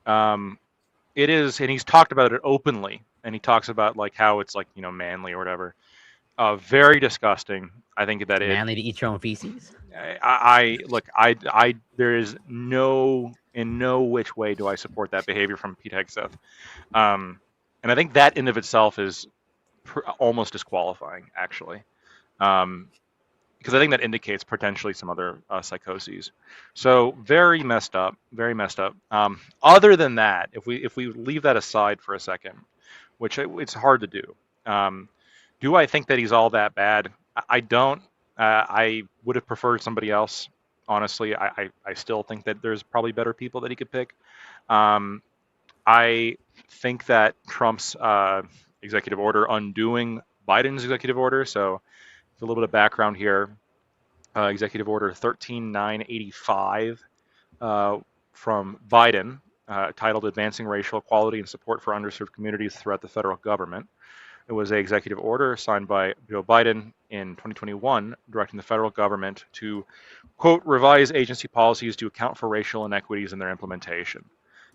It is, and he's talked about it openly, and he talks about how it's manly or whatever. Very disgusting. I think that manly to eat your own feces. There is in no which way do I support that behavior from Pete Hegseth. And I think that in of itself is almost disqualifying, actually, because I think that indicates potentially some other psychoses. So very messed up, very messed up. Other than that, if we leave that aside for a second, which it's hard to do, do I think that he's all that bad? I don't. I would have preferred somebody else. Honestly, I still think that there's probably better people that he could pick. I think that Trump's executive order undoing Biden's executive order. So, a little bit of background here. Executive Order 13985 from Biden, titled "Advancing Racial Equality and Support for Underserved Communities Throughout the Federal Government." It was an executive order signed by Joe Biden in 2021, directing the federal government to, quote, revise agency policies to account for racial inequities in their implementation.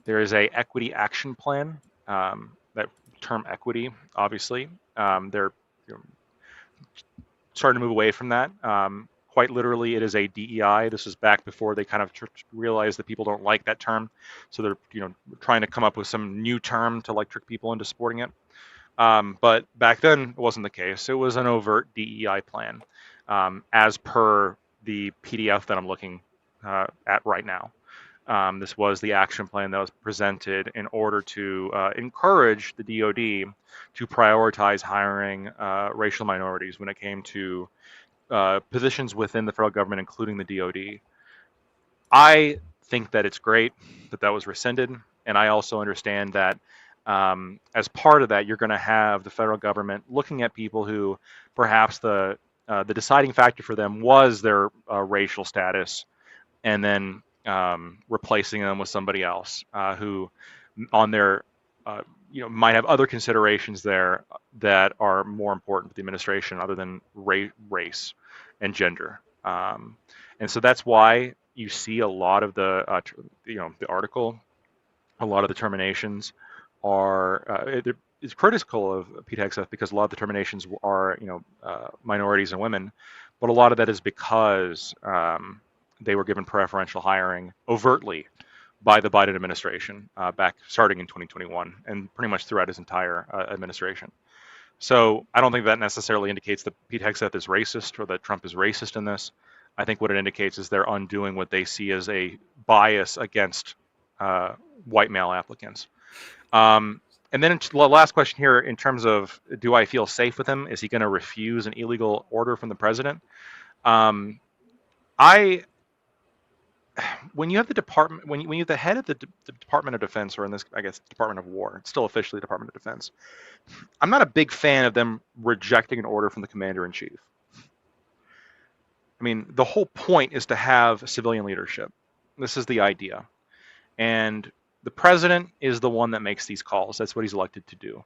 There is a equity action plan. That term equity, obviously, they're starting to move away from that. Quite literally, it is a DEI. This is back before they kind of realized that people don't like that term, so they're trying to come up with some new term to trick people into supporting it. But back then, it wasn't the case. It was an overt DEI plan, as per the PDF that I'm looking at right now. This was the action plan that was presented in order to encourage the DoD to prioritize hiring racial minorities when it came to positions within the federal government, including the DoD. I think that it's great that that was rescinded, and I also understand that as part of that, you're going to have the federal government looking at people who perhaps the deciding factor for them was their racial status, and then replacing them with somebody else who, on their, might have other considerations there that are more important to the administration other than race and gender. And so that's why you see a lot of the, the article, a lot of the terminations are. It's critical of Pete Hegseth because a lot of the terminations are, minorities and women, but a lot of that is because they were given preferential hiring overtly by the Biden administration back starting in 2021 and pretty much throughout his entire administration. So I don't think that necessarily indicates that Pete Hegseth is racist or that Trump is racist in this. I think what it indicates is they're undoing what they see as a bias against white male applicants. And then the last question here, in terms of, do I feel safe with him? Is he going to refuse an illegal order from the president? When you have the department, when you have the head of the Department of Defense, or in this, I guess, Department of War, it's still officially Department of Defense. I'm not a big fan of them rejecting an order from the commander in chief. I mean, the whole point is to have civilian leadership. This is the idea. And the president is the one that makes these calls. That's what he's elected to do.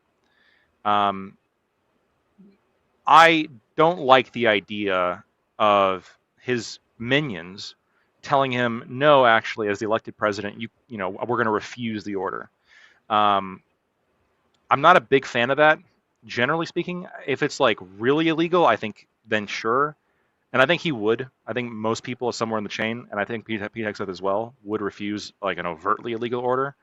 I don't like the idea of his minions telling him, no, actually, as the elected president, we're going to refuse the order. I'm not a big fan of that, generally speaking. If it's like really illegal, I think then sure. And I think he would. I think most people somewhere in the chain, and I think Pete Hegseth as well, would refuse like an overtly illegal order.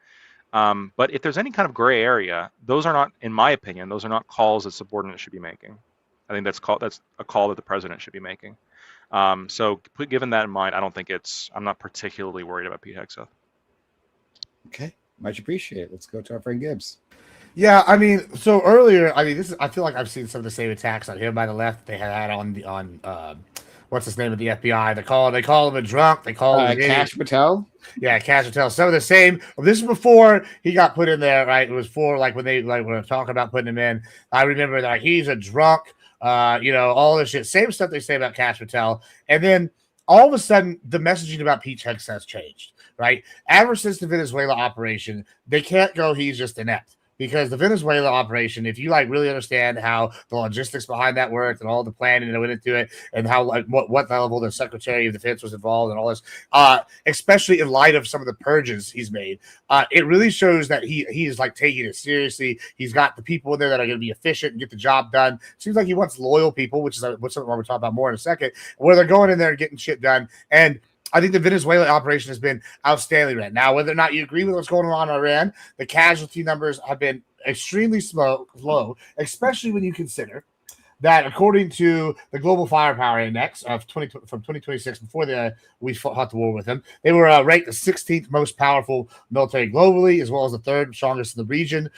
But if there's any kind of gray area, those are not, in my opinion, those are not calls that subordinates should be making. I think that's a call that the president should be making. So given that in mind, I'm not particularly worried about Pete Hegseth. Okay, much appreciated. Let's go to our friend Gibbs. Yeah, I mean, so earlier, I feel like I've seen some of the same attacks on him by the left they had on what's his name of the FBI? They call him a drunk. They call him Kash Patel. Yeah, Kash Patel. Some of the same. This is before he got put in there, right? It was for like when they were talking about putting him in. I remember that he's a drunk. All this shit. Same stuff they say about Kash Patel, and then all of a sudden the messaging about Pete Hegseth changed, right? Ever since the Venezuela operation, they can't go, he's just inept. Because the Venezuela operation, if you really understand how the logistics behind that worked and all the planning that went into it, and how what level the Secretary of Defense was involved and all this, especially in light of some of the purges he's made, it really shows that he is taking it seriously. He's got the people in there that are going to be efficient and get the job done. Seems like he wants loyal people, which is what's something we'll talk about more in a second, where they're going in there and getting shit done. And I think the Venezuela operation has been outstanding right now. Whether or not you agree with what's going on in Iran, the casualty numbers have been extremely low, especially when you consider that according to the Global Firepower Index from 2026, before we fought the war with them, they were ranked the 16th most powerful military globally, as well as the third strongest in the region,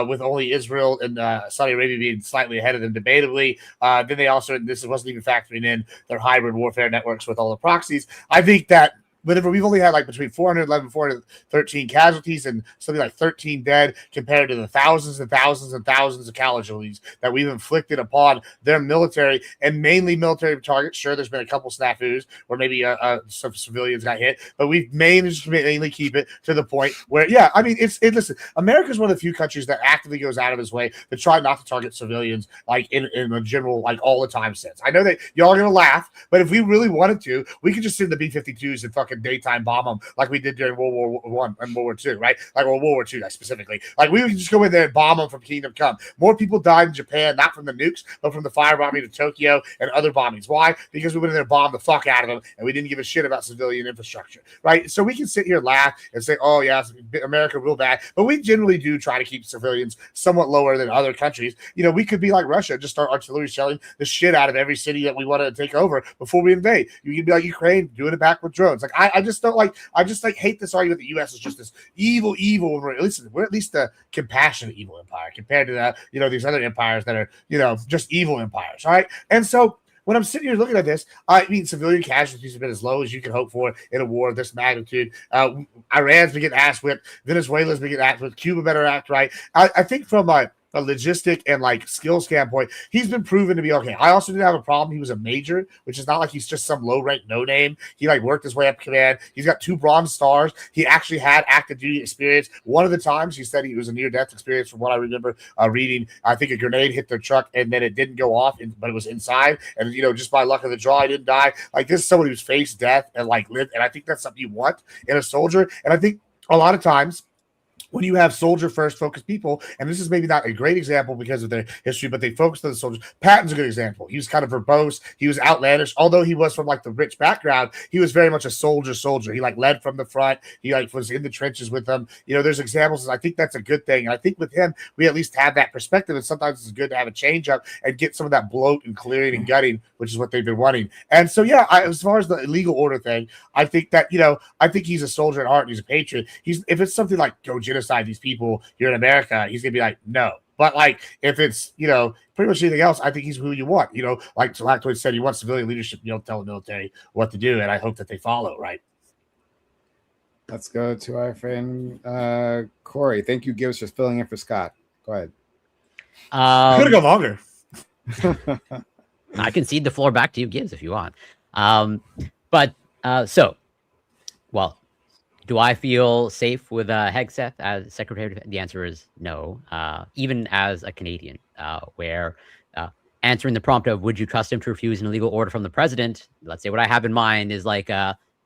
with only Israel and Saudi Arabia being slightly ahead of them debatably. Then they also, this wasn't even factoring in their hybrid warfare networks with all the proxies. I think that whenever we've only had between 411, 413 casualties and something like 13 dead compared to the thousands and thousands and thousands of casualties that we've inflicted upon their military and mainly military targets. Sure, there's been a couple snafus where maybe some civilians got hit, but we've mainly keep it to the point where, listen, America's one of the few countries that actively goes out of its way to try not to target civilians in a general, all the time sense. I know that y'all are going to laugh, but if we really wanted to, we could just send the B-52s and fucking daytime bomb them like we did during World War I and World War II, right? World War II specifically. We would just go in there and bomb them from Kingdom Come. More people died in Japan, not from the nukes, but from the firebombing of Tokyo and other bombings. Why? Because we went in there and bombed the fuck out of them, and we didn't give a shit about civilian infrastructure, right? So we can sit here, laugh, and say, oh, yeah, America real bad, but we generally do try to keep civilians somewhat lower than other countries. We could be like Russia, just start artillery shelling the shit out of every city that we want to take over before we invade. You could be like Ukraine, doing it back with drones. I just don't like. I just like hate this argument that the U.S. is just this evil. Listen, we're at least a compassionate evil empire compared to that, these other empires that are, just evil empires. All right, and so when I'm sitting here looking at this, I mean, civilian casualties have been as low as you can hope for in a war of this magnitude. Iran's been getting ass whipped. Venezuela's been getting ass whipped. Cuba better act right. I think from a logistic and like skill standpoint, he's been proven to be okay. I also didn't have a problem. He was a major, which is not like he's just some low rank no name. He like worked his way up command. He's got 2 Bronze Stars. He actually had active duty experience. One of the times he said he was a near death experience, from what I remember reading. I think a grenade hit their truck and then it didn't go off, but it was inside. And just by luck of the draw, he didn't die. Like, this is someone who's faced death and like lived. And I think that's something you want in a soldier. And I think a lot of times, when you have soldier first focused people, and this is maybe not a great example because of their history, but they focused on the soldiers. Patton's a good example. He was kind of verbose. He was outlandish. Although he was from like the rich background, he was very much a soldier. He like led from the front. He like was in the trenches with them. There's examples, and I think that's a good thing. And I think with him, we at least have that perspective. And sometimes it's good to have a change up and get some of that bloat and clearing and gutting, which is what they've been wanting. And so, yeah, as far as the illegal order thing, I think that, I think he's a soldier at heart and he's a patriot. If it's something like go genocide these people here in America, he's gonna be like, no. But like, if it's pretty much anything else, I think he's who you want. Like Lactoid said, he wants civilian leadership. You don't tell the military what to do, and I hope that they follow. Right. Let's go to our friend Corey. Thank you, Gibbs, for filling in for Scott. Go ahead. Could have gone longer. I can cede the floor back to you, Gibbs, if you want. Well, do I feel safe with Hegseth as Secretary? The answer is no. Even as a Canadian, where answering the prompt of would you trust him to refuse an illegal order from the president? Let's say what I have in mind is like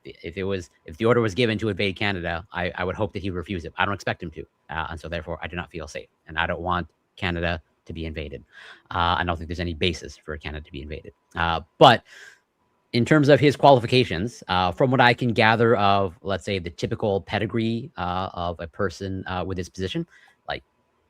if the order was given to invade Canada, I would hope that he would refuse it. I don't expect him to, and so therefore I do not feel safe, and I don't want Canada to be invaded. I don't think there's any basis for Canada to be invaded. But in terms of his qualifications, from what I can gather of, let's say, the typical pedigree of a person with this position, like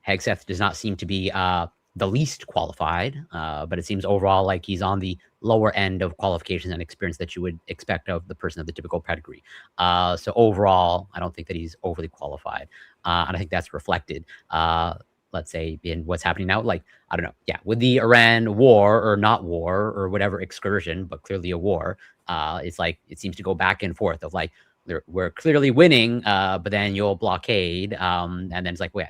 Hegseth does not seem to be the least qualified, but it seems overall like he's on the lower end of qualifications and experience that you would expect of the person of the typical pedigree. So overall, I don't think that he's overly qualified. And I think that's reflected, let's say, in what's happening now. Like, I don't know. Yeah, with the Iran war or not war or whatever excursion, but clearly a war, it's like it seems to go back and forth of like, we're clearly winning, but then you'll blockade. And then it's like, wait,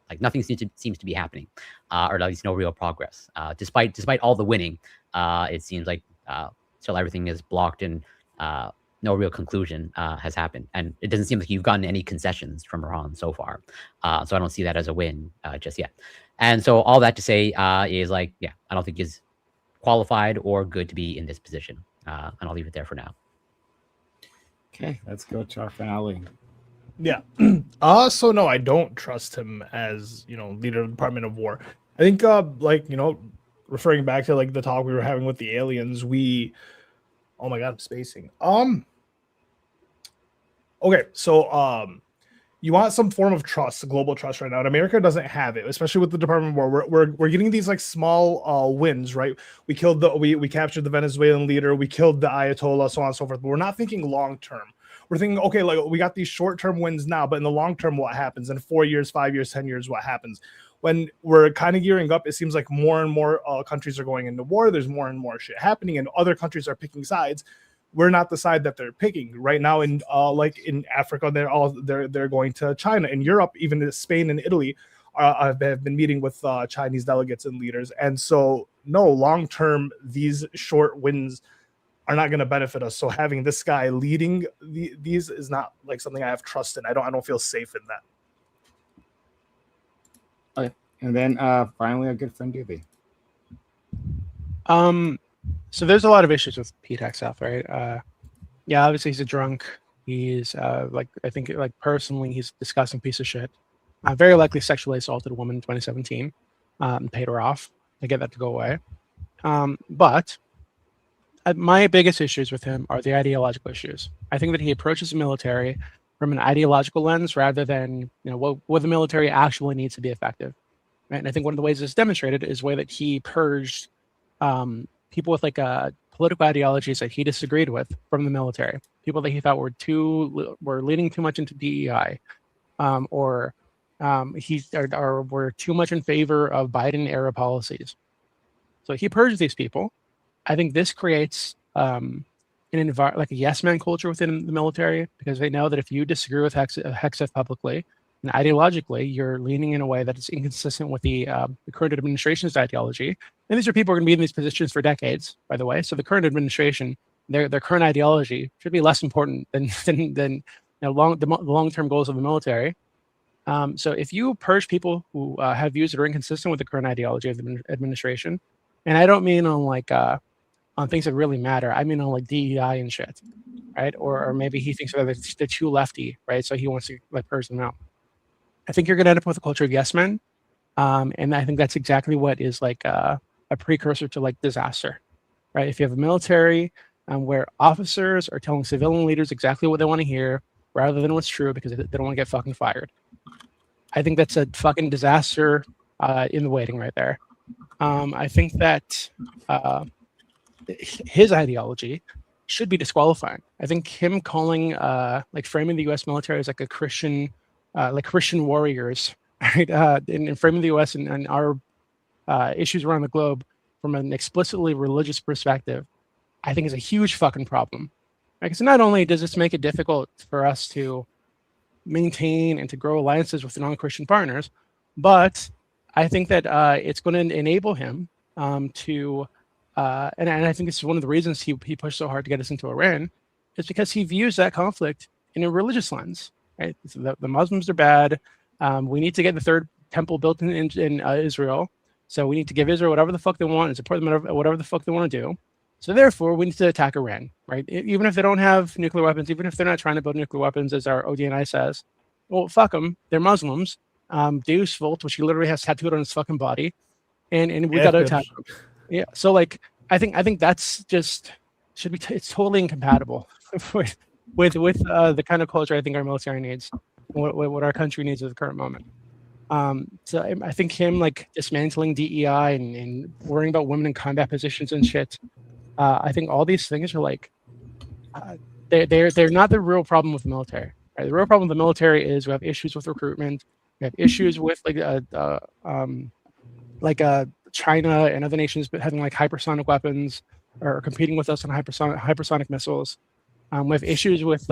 like nothing seems to be happening, or at least no real progress. Despite all the winning, it seems like still everything is blocked and no real conclusion has happened. And it doesn't seem like you've gotten any concessions from Iran so far. So I don't see that as a win just yet. And so all that to say is like, yeah, I don't think he's qualified or good to be in this position. And I'll leave it there for now. Okay, let's go to our finale. Yeah. So no, I don't trust him as, leader of the Department of War. I think, referring back to like the talk we were having with the aliens, oh my God, I'm spacing. Okay, so you want some form of trust, global trust right now, and America doesn't have it, especially with the Department of War. We're getting these like small wins, right? We captured the Venezuelan leader, we killed the Ayatollah, so on and so forth. But we're not thinking long term. We're thinking, okay, like we got these short term wins now, but in the long term, what happens? In 4 years, 5 years, 10 years, what happens? When we're kind of gearing up, it seems like more and more countries are going into war. There's more and more shit happening, and other countries are picking sides. We're not the side that they're picking right now. In like in Africa, they're going to China. In Europe, even Spain and Italy have been meeting with Chinese delegates and leaders. And so, no, long term, these short wins are not going to benefit us. So having this guy leading these is not like something I have trust in. I don't feel safe in that. Okay, and then finally, our good friend Doobie. So there's a lot of issues with Pete Hegseth, right? Yeah, obviously he's a drunk. He's I think personally, he's a disgusting piece of shit. Very likely sexually assaulted a woman in 2017 and paid her off to get that to go away. But my biggest issues with him are the ideological issues. I think that he approaches the military from an ideological lens rather than what the military actually needs to be effective. Right? And I think one of the ways it's demonstrated is the way that he purged people with like political ideologies that he disagreed with from the military, people that he thought were leaning too much into DEI, or were too much in favor of Biden era policies. So he purged these people. I think this creates like a yes man culture within the military, because they know that if you disagree with Hexeth publicly and ideologically, you're leaning in a way that is inconsistent with the current administration's ideology. And these are people who are going to be in these positions for decades, by the way. So the current administration, their current ideology should be less important than the long-term goals of the military. So if you purge people who have views that are inconsistent with the current ideology of the administration, and I don't mean on like on things that really matter, I mean on like DEI and shit, right? Or maybe he thinks they're too lefty, right? So he wants to like purge them out. I think you're going to end up with a culture of yes men, and I think that's exactly what is like a precursor to like disaster, right? If you have a military where officers are telling civilian leaders exactly what they want to hear rather than what's true because they don't want to get fucking fired, I think that's a fucking disaster in the waiting right there. I think that his ideology should be disqualifying. I think him calling like framing the U.S. military as like a Christian, like Christian warriors, right? And framing the U.S. and our issues around the globe from an explicitly religious perspective, I think is a huge fucking problem. Because not only does this make it difficult for us to maintain and to grow alliances with non-Christian partners, but I think that it's going to enable him to, and I think this is one of the reasons he pushed so hard to get us into Iran, is because he views that conflict in a religious lens. Right? So the Muslims are bad. We need to get the third temple built in Israel. So we need to give Israel whatever the fuck they want and support them whatever the fuck they want to do. So therefore, we need to attack Iran, right? Even if they don't have nuclear weapons, even if they're not trying to build nuclear weapons, as our ODNI says, well, fuck them. They're Muslims. Deus Vult, which he literally has tattooed on his fucking body, and we got to attack them. Yeah. So like, I think that's just should be. It's totally incompatible with the kind of culture I think our military needs, what our country needs at the current moment. So I think him like dismantling DEI and worrying about women in combat positions and shit. I think all these things are like they're not the real problem with the military. Right? The real problem with the military is we have issues with recruitment. We have issues with China and other nations having like hypersonic weapons or competing with us on hypersonic missiles. We have issues with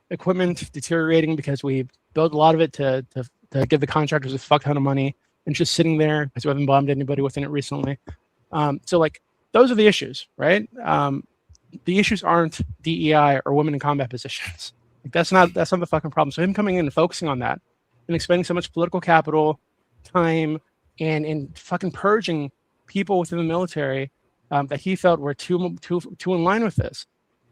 equipment deteriorating because we build a lot of it to give the contractors a fuck ton of money and just sitting there because we haven't bombed anybody within it recently. So like those are the issues, right? The issues aren't DEI or women in combat positions. Like that's not the fucking problem. So him coming in and focusing on that and expending so much political capital, time, and fucking purging people within the military that he felt were too in line with this.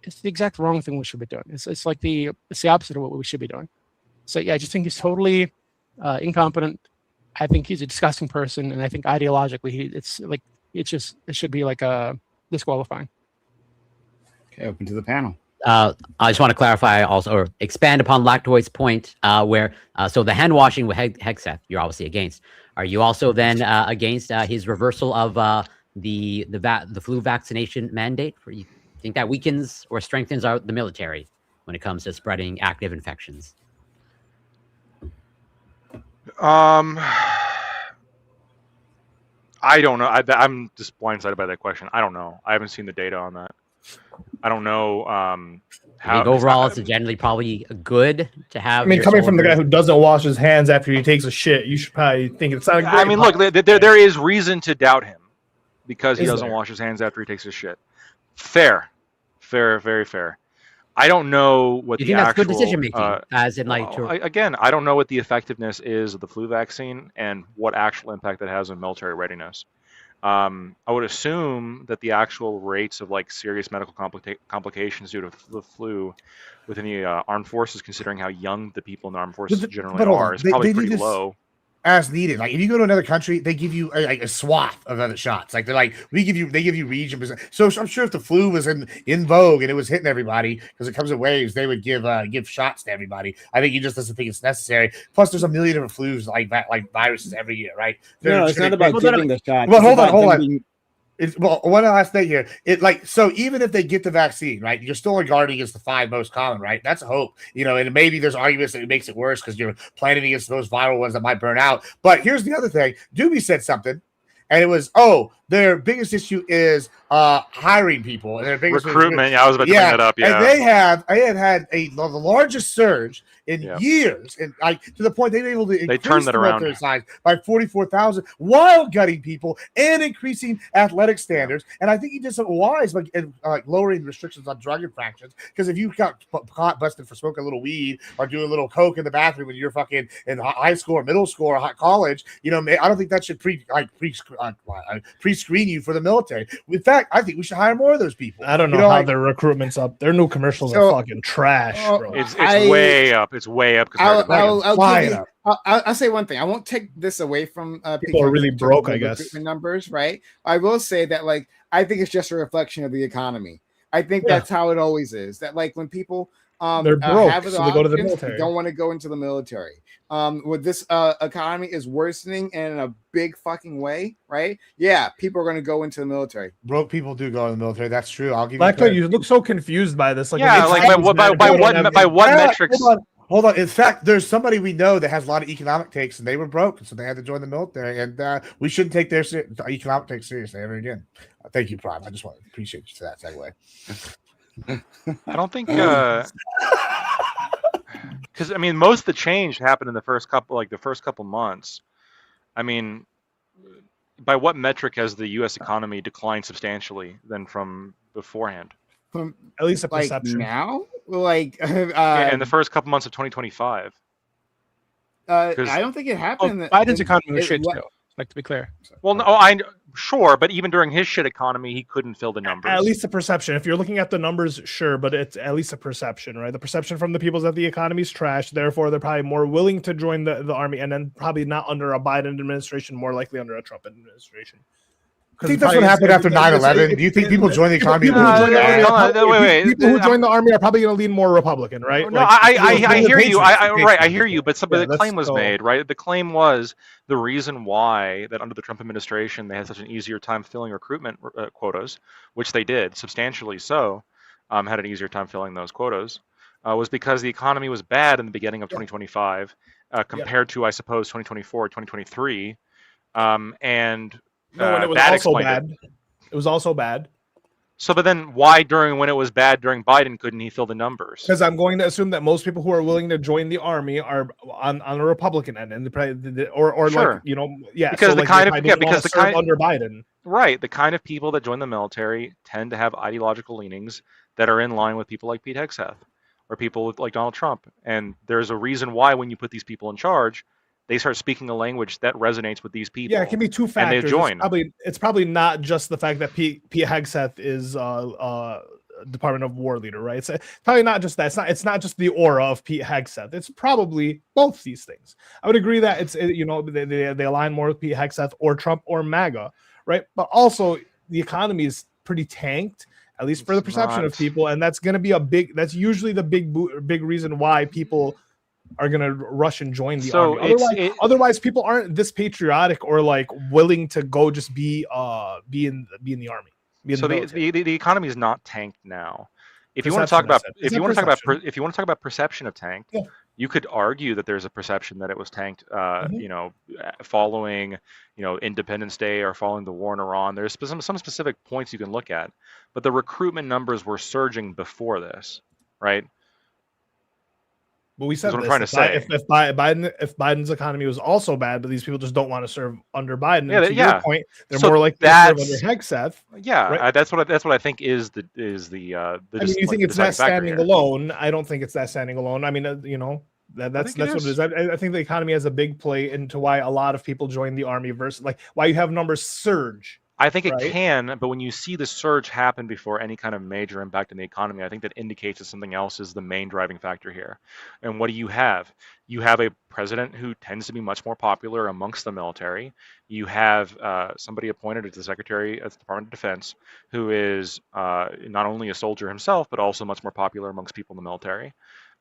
It's the exact wrong thing we should be doing. It's the opposite of what we should be doing. So yeah, I just think he's totally incompetent. I think he's a disgusting person, and I think ideologically it should be like disqualifying. Okay, open to the panel. I just want to clarify also, or expand upon Lactoid's point, where so the hand washing with Hexeth, you're obviously against. Are you also then against his reversal of the flu vaccination mandate? You think that weakens or strengthens the military when it comes to spreading active infections? I don't know. I'm just blindsided by that question. I don't know. I haven't seen the data on that. I don't know. I think overall, it's generally probably good to have. I mean, coming from the guy who doesn't wash his hands after he takes a shit, you should probably think it's not a great. I mean, look, there is reason to doubt him because he doesn't wash his hands after he takes his shit. Fair, very fair. I don't know what the actual. Good decision making, as in again, I don't know what the effectiveness is of the flu vaccine and what actual impact that has on military readiness. I would assume that the actual rates of like serious medical complications due to the flu within the armed forces, considering how young the people in the armed forces generally are, is probably pretty low. As needed. Like if you go to another country, they give you a swath of other shots. Like they give you region. So I'm sure if the flu was in vogue and it was hitting everybody because it comes in waves, they would give shots to everybody. I think he just doesn't think it's necessary. Plus, there's a million different flus like viruses every year, right? No, it's not about giving the shots. Well, hold on. Well, one last thing here. So even if they get the vaccine, right, you're still guarding against the 5 most common, right? That's a hope, and maybe there's arguments that it makes it worse because you're planning against those viral ones that might burn out. But here's the other thing: Doobie said something, and it was, their biggest issue is hiring people, and their biggest recruitment. I was about to bring that up. Yeah, and they had the largest surge in years, and to the point they've been able to increase the military size by 44,000 while gutting people and increasing athletic standards. And I think he did something wise, like lowering restrictions on drug infractions. Because if you got caught busted for smoking a little weed or doing a little coke in the bathroom when you're fucking in high school or middle school or college, I don't think that should pre-screen you for the military. In fact, I think we should hire more of those people. I don't know how their recruitment's up. Their new commercials are fucking trash, bro. It's way up. It's way up. I'll say one thing. I won't take this away from people are really broke, I guess. Numbers, right? I will say that, I think it's just a reflection of the economy. I think that's how it always is. That when people they're broke, so they go to the military. They don't want to go into the military. With this economy is worsening in a big fucking way, right? Yeah, people are going to go into the military. Broke people do go in the military. That's true. I'll give you. You look so confused by this. By what metrics? Hold on. In fact, there's somebody we know that has a lot of economic takes, and they were broke, so they had to join the military. And we shouldn't take their economic takes seriously ever again. Thank you, Prime. I just want to appreciate you for that segue. I don't think because most of the change happened in the first couple months. I mean, by what metric has the U.S. economy declined substantially than from beforehand? From at least a perception now, in the first couple months of 2025. I don't think it happened. Biden's economy was shit too. To be clear. Well, no, sure, but even during his shit economy, he couldn't fill the numbers. At least a perception. If you're looking at the numbers, sure, but it's at least a perception, right? The perception from the people is that the economy's trash, therefore they're probably more willing to join the army, and then probably not under a Biden administration, more likely under a Trump administration. I think that's what happened after 9/11. Do you think people join the economy? People who join the army are probably going to lean more Republican, right? No, I hear you. I hear you. But the claim was made, right? The claim was the reason why that under the Trump administration they had such an easier time filling recruitment quotas, which they did substantially so, had an easier time filling those quotas, was because the economy was bad in the beginning of 2025 compared to, I suppose, 2024, 2023, and when it was also bad. It was also bad. So, but then why when it was bad during Biden couldn't he fill the numbers? Because I'm going to assume that most people who are willing to join the army are on a Republican end, and sure. Because the kind of under Biden, right? The kind of people that join the military tend to have ideological leanings that are in line with people like Pete Hegseth or people like Donald Trump, and there's a reason why when you put these people in charge, they start speaking a language that resonates with these people. Yeah, it can be two factors. And they join. It's probably not just the fact that Pete Hegseth is Department of War leader, right? It's probably not just that. It's not just the aura of Pete Hegseth. It's probably both these things. I would agree that they align more with Pete Hegseth or Trump or MAGA, right? But also the economy is pretty tanked, at least for the perception of people, and that's going to be that's usually the big reason why people are going to rush and join the army. Otherwise, people aren't this patriotic or willing to go just be in the army. The economy is not tanked now. If you want to talk about perception of tanked, you could argue that there's a perception that it was tanked. Following Independence Day or following the war in Iran. There's some specific points you can look at, but the recruitment numbers were surging before this, right? But we said if Biden's economy was also bad, but these people just don't want to serve under Biden. And to your point, they're more likely to serve under Hegseth. Yeah, right? That's what I think is the. I mean, you think it's that standing alone? I don't think it's that standing alone. I mean, that's what it is. I think the economy has a big play into why a lot of people join the army versus why you have numbers surge. I think it can, but when you see the surge happen before any kind of major impact in the economy, I think that indicates that something else is the main driving factor here. And what do you have? You have a president who tends to be much more popular amongst the military. You have somebody appointed as the Secretary of the Department of Defense who is not only a soldier himself, but also much more popular amongst people in the military.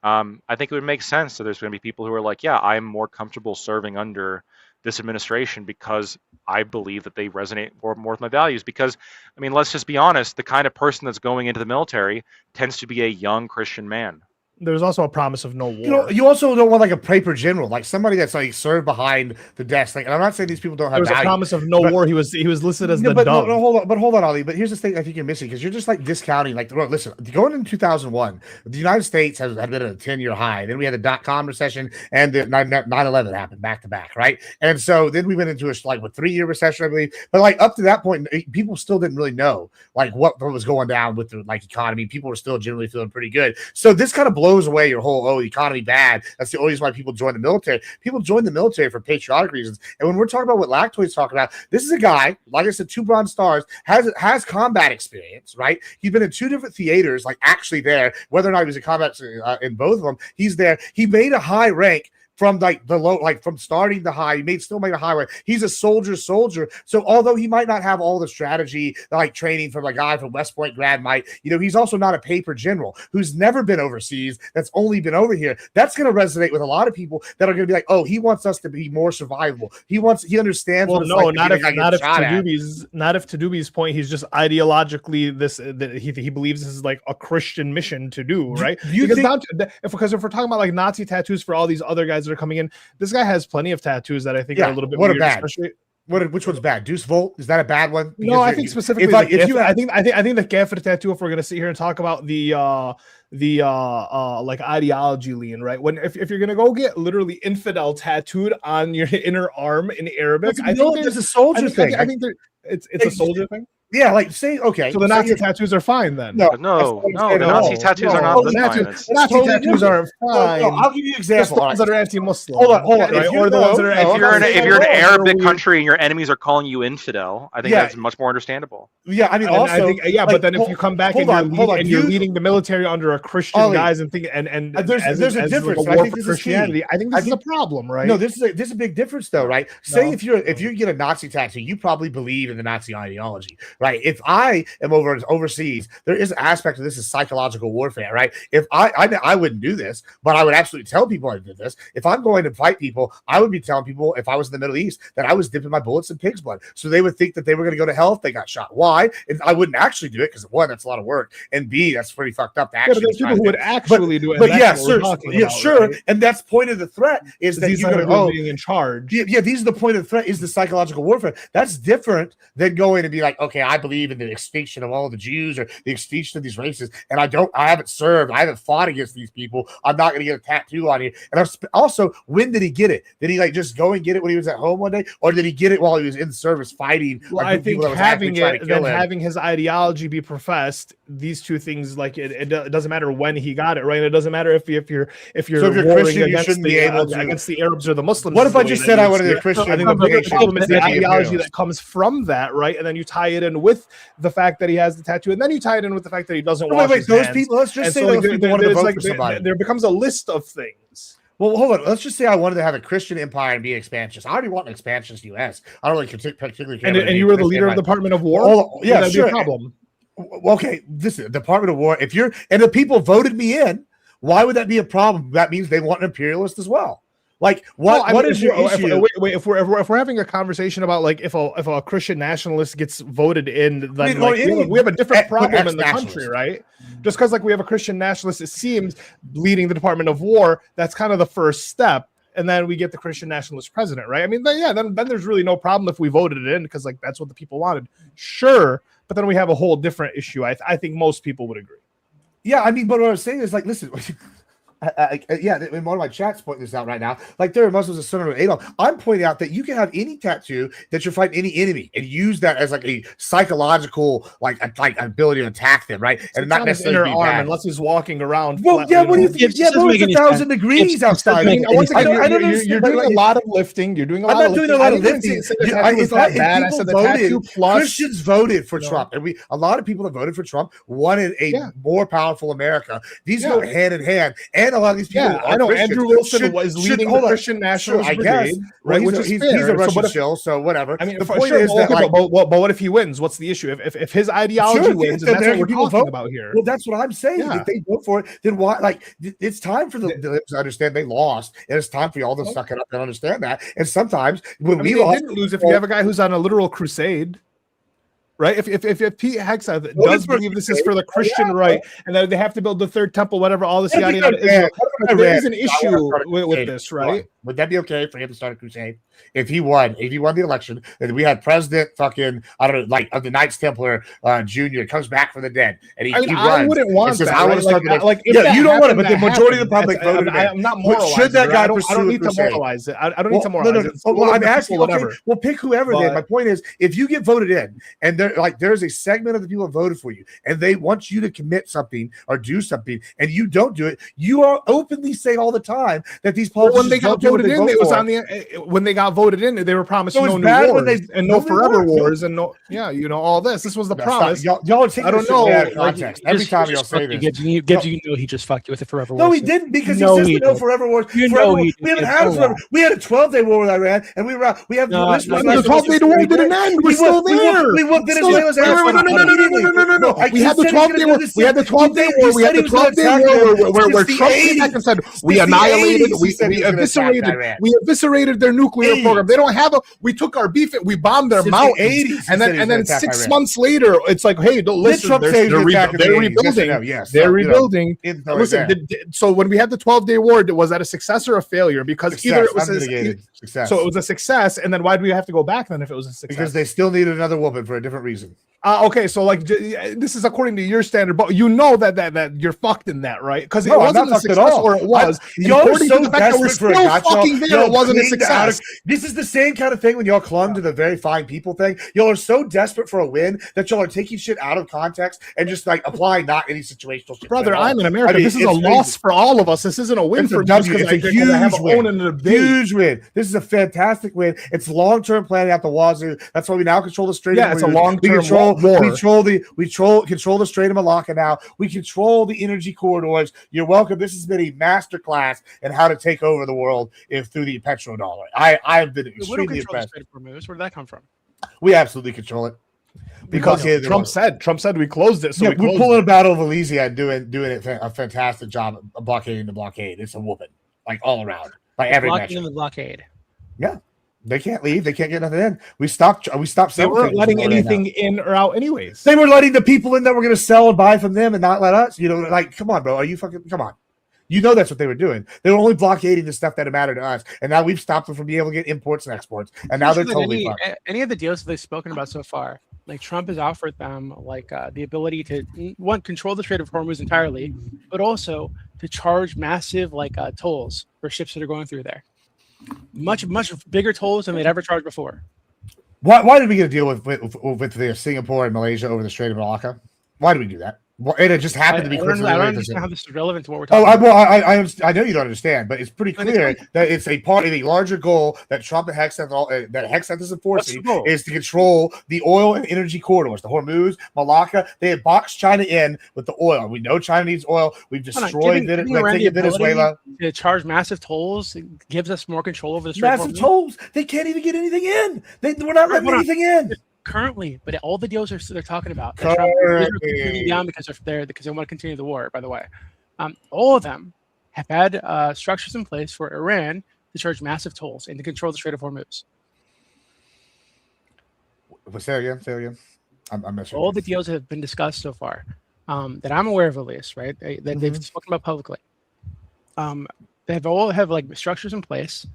I think it would make sense that there's going to be people who are like, yeah, I'm more comfortable serving under this administration because I believe that they resonate more with my values. Because, I mean, let's just be honest, the kind of person that's going into the military tends to be a young Christian man. There's also a promise of no war. You also don't want like a paper general, like somebody that's like served behind the desk. Like, and I'm not saying these people don't have. There was a promise of no war. He was listed as the dove. No, hold on, Ali. But here's the thing: I think you're missing because you're just like discounting. Like, listen, going in 2001, the United States had been at a 10-year high. Then we had the .com recession and the 9/11 happened back to back, right? And so then we went into a 3-year recession, I believe. But like up to that point, people still didn't really know like what was going down with the economy. People were still generally feeling pretty good. So this kind of blows away your whole the economy bad. That's the only reason why people join the military. People join the military for patriotic reasons. And when we're talking about what Lactoid's talking about, this is a guy, like I said, 2 Bronze Stars, has combat experience, right? He's been in 2 different theaters, like actually there, whether or not he was in combat in both of them. He's there. He made a high rank from like the low, like from starting the high, still made a high rank. He's a soldier. So although he might not have all the strategy, like training from a guy from West Point grad might, he's also not a paper general who's never been overseas. That's only been over here. That's going to resonate with a lot of people that are going to be like, oh, he wants us to be more survivable. He understands. Well, no, not if Tadubi's point, he's just ideologically that he believes this is like a Christian mission to do, right? Because if we're talking about like Nazi tattoos for all these other guys that are coming in, this guy has plenty of tattoos that I think are a little bit weird, bad. Which one's bad? Deuce Volt, is that a bad one? Because no, I think specifically. I think the Gaffer tattoo. If we're gonna sit here and talk about the like ideology lean, right? If you're gonna go get literally infidel tattooed on your inner arm in Arabic, I think there's a soldier thing. I think it's a soldier thing. Yeah, like say okay. So the Nazi tattoos are fine then. No, the Nazi tattoos are not fine. The Nazi tattoos are fine. No, I'll give you an example. The ones that are anti-Muslim. Hold on. Right? Or the ones that are if you're an Arabic country and your enemies are calling you infidel, I think that's much more understandable. Yeah, I mean, also, but then if you come back and you're leading the military under a Christian guise and think and there's a difference. I think Christianity. I think this is a problem, right? No, this is a big difference though, right? Say if you get a Nazi tattoo, you probably believe in the Nazi ideology, right? If I am overseas, there is an aspect of this is psychological warfare, right? If I wouldn't do this, but I would absolutely tell people I did this. If I'm going to fight people, I would be telling people if I was in the Middle East that I was dipping my bullets in pig's blood, so they would think that they were going to go to hell if they got shot. Why? And I wouldn't actually do it because one, that's a lot of work, and B, that's pretty fucked up. To actually, there's people who would actually do it. But yeah, sure. Right? And that's point of the threat is that you're going to being in charge. Yeah, these are the point of the threat is the psychological warfare. That's different than going and be like, okay, I believe in the extinction of all the Jews or the extinction of these races, and I haven't served, I haven't fought against these people. I'm not going to get a tattoo on here. And also, when did he get it? Did he like just go and get it when he was at home one day, or did he get it while he was in service fighting? Well, I think having it, then having his ideology be professed, these two things, like it doesn't matter when he got it, right? It doesn't matter if you're warring Christian, against the Arabs or the Muslims. What if I just said I wanted a Christian? I think the bigger problem is the ideology that comes from that, right? And then you tie it in with the fact that he has the tattoo, and then you tie it in with the fact that he doesn't wash his hands. People. Let's just say those people wanted to vote for somebody. There becomes a list of things. Well, hold on. Let's just say I wanted to have a Christian empire and be expansionist. I already want an expansionist U.S. I don't really particularly care. And you were the leader of the Department of War? Yeah, that'd be a problem. Okay, this is Department of War. And the people voted me in, why would that be a problem? That means they want an imperialist as well. Like what is your issue? If we're having a conversation about like if a Christian nationalist gets voted in, then we have a different problem in the country, right? Just because like we have a Christian nationalist, it seems leading the Department of War, that's kind of the first step, and then we get the Christian nationalist president, right? I mean, then there's really no problem if we voted it in because like that's what the people wanted, sure. But then we have a whole different issue. I think most people would agree. Yeah, I mean, but what I was saying is like, listen. In one of my chats pointing this out right now. Like there are Muslims that son of Adolf. I'm pointing out that you can have any tattoo that you're fighting any enemy and use that as like a psychological like ability to attack them, right? And not necessarily inner arm unless he's walking around. Well, yeah, what do you think? Yeah, but it's 1,000 degrees outside. You're doing a lot of lifting. You're doing a lot. I'm not doing a lot of lifting. Christians voted for Trump, and a lot of people that voted for Trump wanted a more powerful America. These go hand in hand. And and a lot of these people. Yeah, I know Christians. Andrew Wilson was leading the Christian Nationalist Brigade, right? Well, Which is he's fair. a Russian so shill, so whatever. I mean, the point is okay, that, but what if he wins? What's the issue? If his ideology wins, and that's what we're talking about here. Well, that's what I'm saying. Yeah. If they vote for it, then why? Like, it's time for the libs to understand they lost, and it's time for y'all to suck it up and understand that. And sometimes when we lost, didn't lose if you have a guy who's on a literal crusade. Right? If Pete Hegseth does believe this is for the Christian right, and that they have to build the third temple, whatever, all this yada yada, there is an issue with this, right? Would that be okay for him to start a crusade? If he won the election, and we had President fucking, I don't know, like of the Knights Templar Jr. comes back from the dead, and he runs. I wouldn't want that. I want to start you don't want it, but the majority of the public voted. I'm not moralizing. Should that guy I don't need to moralize it. I don't need to moralize it. Well, I'm asking. Okay, well, pick whoever. Then my point is, if you get voted in, and there's a segment of the people who voted for you, and they want you to commit something or do something, and you don't do it, you are openly saying all the time that these politicians. When they got voted in, it was on the when they got voted in, they were promised no new wars and no forever wars and no, all this. This was the promise. Y'all are taking this out of context. Every time y'all say this, Gibbs, you know he just fucked you with the forever wars. No, he didn't, because he says no forever wars. We haven't had a forever. We had a 12-day war with Iran, and we have the 12-day war didn't end. We're still there. We whooped Venezuela's ass. No. We had the 12-day war. We had the 12-day war. We had the 12-day war where Trump came back and said we annihilated, we eviscerated their nuclear program. They don't have we took our beef, we bombed their mountains, and then 6 months later, it's like, hey, don't listen. They're rebuilding. They're rebuilding. Listen, so when we had the 12-day war, was that a success or a failure? Because either it was a success. So it was a success, and then why do we have to go back then if it was a success? Because they still needed another whooping for a different reason. Okay, so like this is according to your standard, but you know that you're fucked in that, right? Because it wasn't a success, or it was. Y'all so the fact that we're still fucking there, it wasn't a success. This is the same kind of thing when y'all clung to the very fine people thing. Y'all are so desperate for a win that y'all are taking shit out of context and just like applying not any situational shit. Brother, I'm in America. This is a loss for all of us. This isn't a win for me because I have a win in the debate. Huge win. This is a fantastic win. It's long-term planning out the wazoo. That's why we now control the Strait. Yeah, it's a long-term war. We control the Strait of Malacca now. We control the energy corridors. You're welcome. This has been a master class in how to take over the world through the petrodollar. I've been extremely impressed. Where did that come from? We absolutely control it. Because Trump said we closed it. So we're pulling a Battle of Elysia and doing a fantastic job of blockading the blockade. It's a whooping, like all around, by every blocking the blockade. Yeah. They can't leave. They can't get nothing in. We stopped. They weren't letting anything in or out, anyways. They were letting the people in that were going to sell and buy from them, and not let us. Like, come on, bro. Are you fucking? Come on. You know that's what they were doing. They were only blockading the stuff that mattered to us, and now we've stopped them from being able to get imports and exports. And now they're totally fucked. Any of the deals that they've spoken about so far, like Trump has offered them, like the ability to control the Strait of Hormuz entirely, but also to charge massive tolls for ships that are going through there. Much bigger tolls than they'd ever charged before. Why did we get a deal with the Singapore and Malaysia over the Strait of Malacca? Why did we do that? Well, and it just happened to be. I don't understand how this is relevant to what we're talking about. I know you don't understand, but it's pretty clear that it's a part of a larger goal that Trump and Hegseth is enforcing is to control the oil and energy corridors, the Hormuz, Malacca. They have boxed China in with the oil. We know China needs oil. We've destroyed Venezuela. To charge massive tolls gives us more control over the Strait. Massive tolls. They can't even get anything in. We're not letting anything in. Currently, but all the deals they're talking about, Trump is down because they want to continue the war. By the way, all of them have had structures in place for Iran to charge massive tolls and to control the Strait of Hormuz. Say again. I'm messing. All the deals that have been discussed so far, that I'm aware of, at least, right? That they've spoken about publicly. They all have structures in place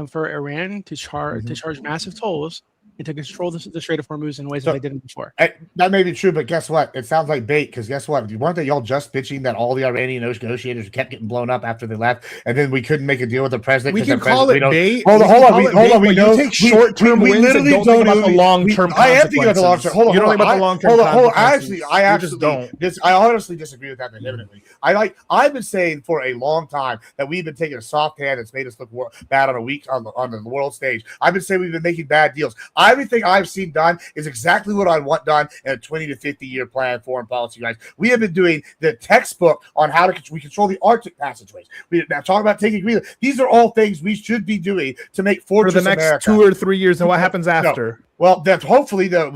for Iran to charge massive tolls and to control the Strait of Hormuz in ways that they didn't before. That may be true, but guess what? It sounds like bait, because guess what? Weren't they y'all just bitching that all the Iranian negotiators kept getting blown up after they left, and then we couldn't make a deal with the president? We can call it bait. Hold on. We know take short-term wins and don't think about the long-term consequences. I am thinking about the long-term. Hold on. You don't think about the long-term consequences. I actually don't. I honestly disagree with that vehemently. I've been saying for a long time that we've been taking a soft hand that's made us look bad on the world stage. I've been saying we've been making bad deals. everything I've seen done is exactly what I want done in a 20 to 50 year plan foreign policy, guys. We have been doing the textbook on how we control the Arctic passageways. We now talk about taking Greenland. These are all things we should be doing to make fortress for the next America. 2 or 3 years. And what happens after? No. Well, that hopefully the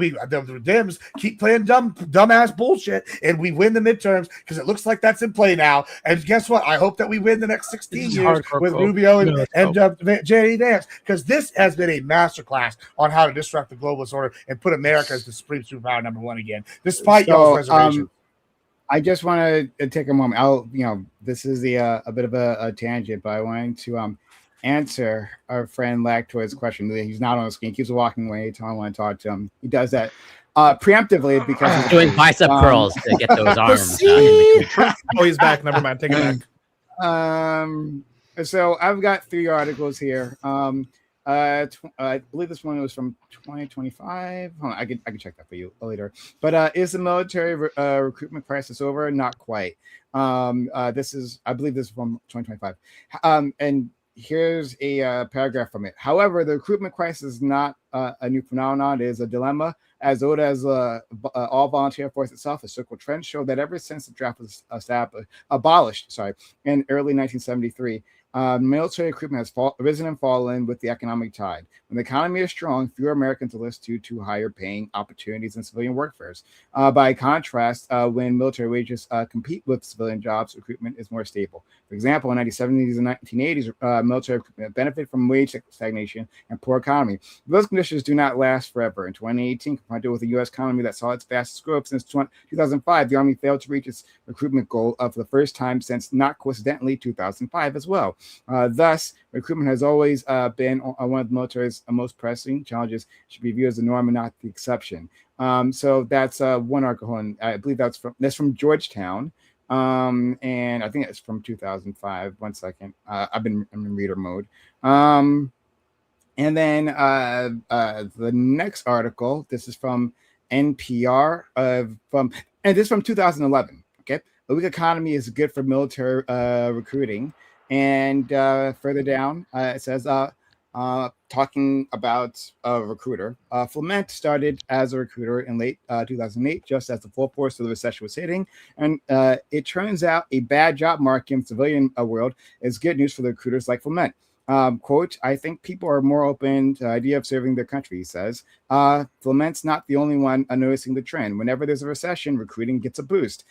Dems keep playing dumbass bullshit and we win the midterms because it looks like that's in play now. And guess what? I hope that we win the next 16 years with Rubio and J.D. Vance, because this has been a masterclass on how to disrupt the globalist order and put America as the supreme superpower number one again, despite y'all's reservations. I just want to take a moment. This is a bit of a tangent, but I wanted to answer our friend Lactoid's question. He's not on the screen. He keeps walking away anytime I want to talk to him. He does that preemptively because he's doing bicep curls to get those arms. He's back. Never mind. Take it back. So I've got 3 articles here. I believe this one was from 2025. Hold on, I can check that for you later. But is the military recruitment crisis over? Not quite. I believe this is from 2025. And here's a paragraph from it. However, the recruitment crisis is not a new phenomenon. It is a dilemma as old as all volunteer force itself. Historical trends show that ever since the draft was abolished in early 1973, military recruitment has risen and fallen with the economic tide. When the economy is strong, fewer Americans enlist due to higher paying opportunities in civilian workforce. By contrast, when military wages compete with civilian jobs, recruitment is more stable. For example, in the 1970s and 1980s, military recruitment benefited from wage stagnation and poor economy. Those conditions do not last forever. In 2018, confronted with a U.S. economy that saw its fastest growth since 2005, the Army failed to reach its recruitment goal for the first time since, not coincidentally, 2005 as well. Thus, recruitment has always been one of the military's most pressing challenges. Should be viewed as the norm and not the exception. So that's one article, and I believe that's from Georgetown, and I think it's from 2005. 1 second, I'm in reader mode. And then the next article, this is from NPR, and this is from 2011. Okay, the weak economy is good for military recruiting. And further down, it says, talking about a recruiter, Flement started as a recruiter in late 2008, just as the full force of the recession was hitting. And it turns out a bad job market in the civilian world is good news for the recruiters like Flement. Quote, I think people are more open to the idea of serving their country, he says. Flement's not the only one noticing the trend. Whenever there's a recession, recruiting gets a boost.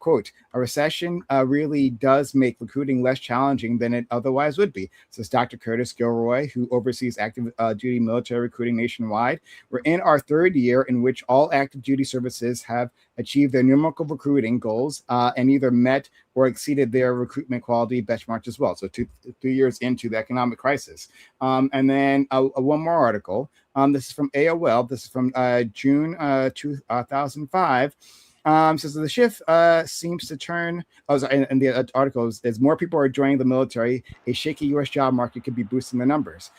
Quote, a recession really does make recruiting less challenging than it otherwise would be, says Dr. Curtis Gilroy, who oversees active duty military recruiting nationwide. We're in our 3rd year in which all active duty services have achieved their numerical recruiting goals and either met or exceeded their recruitment quality benchmarks as well. So 3 years into the economic crisis. And then one more article. This is from AOL. This is from June 2005. Says the shift seems to turn. And the article is more people are joining the military. A shaky U.S. job market could be boosting the numbers.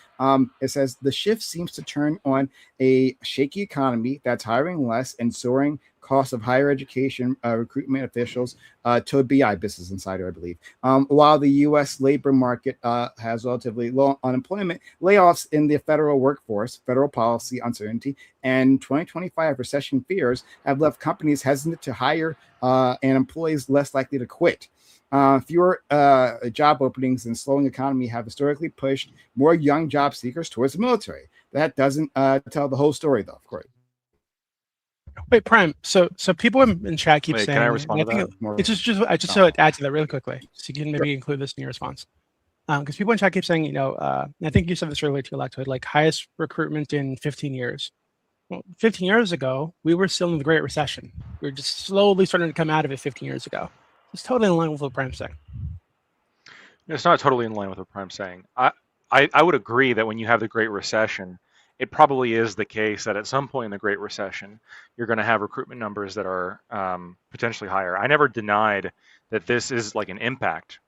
It says the shift seems to turn on a shaky economy that's hiring less and soaring costs of higher education recruitment officials to BI, Business Insider, I believe. While the U.S. labor market has relatively low unemployment, layoffs in the federal workforce, federal policy uncertainty, and 2025 recession fears have left companies hesitant to hire and employees less likely to quit. Fewer job openings and slowing economy have historically pushed more young job seekers towards the military. That doesn't tell the whole story, though, of course. Wait, Prime. So people in chat keep saying. Can I respond to that? It's just so add to that really quickly, so you can maybe include this in your response. Because people in chat keep saying, I think you said this earlier to Lactoid, like highest recruitment in 15 years. Well, 15 years ago, we were still in the Great Recession. We were just slowly starting to come out of it 15 years ago. It's totally in line with what Prime's saying. It's not totally in line with what Prime's saying. I would agree that when you have the Great Recession, it probably is the case that at some point in the Great Recession, you're going to have recruitment numbers that are potentially higher. I never denied that this is like an impact.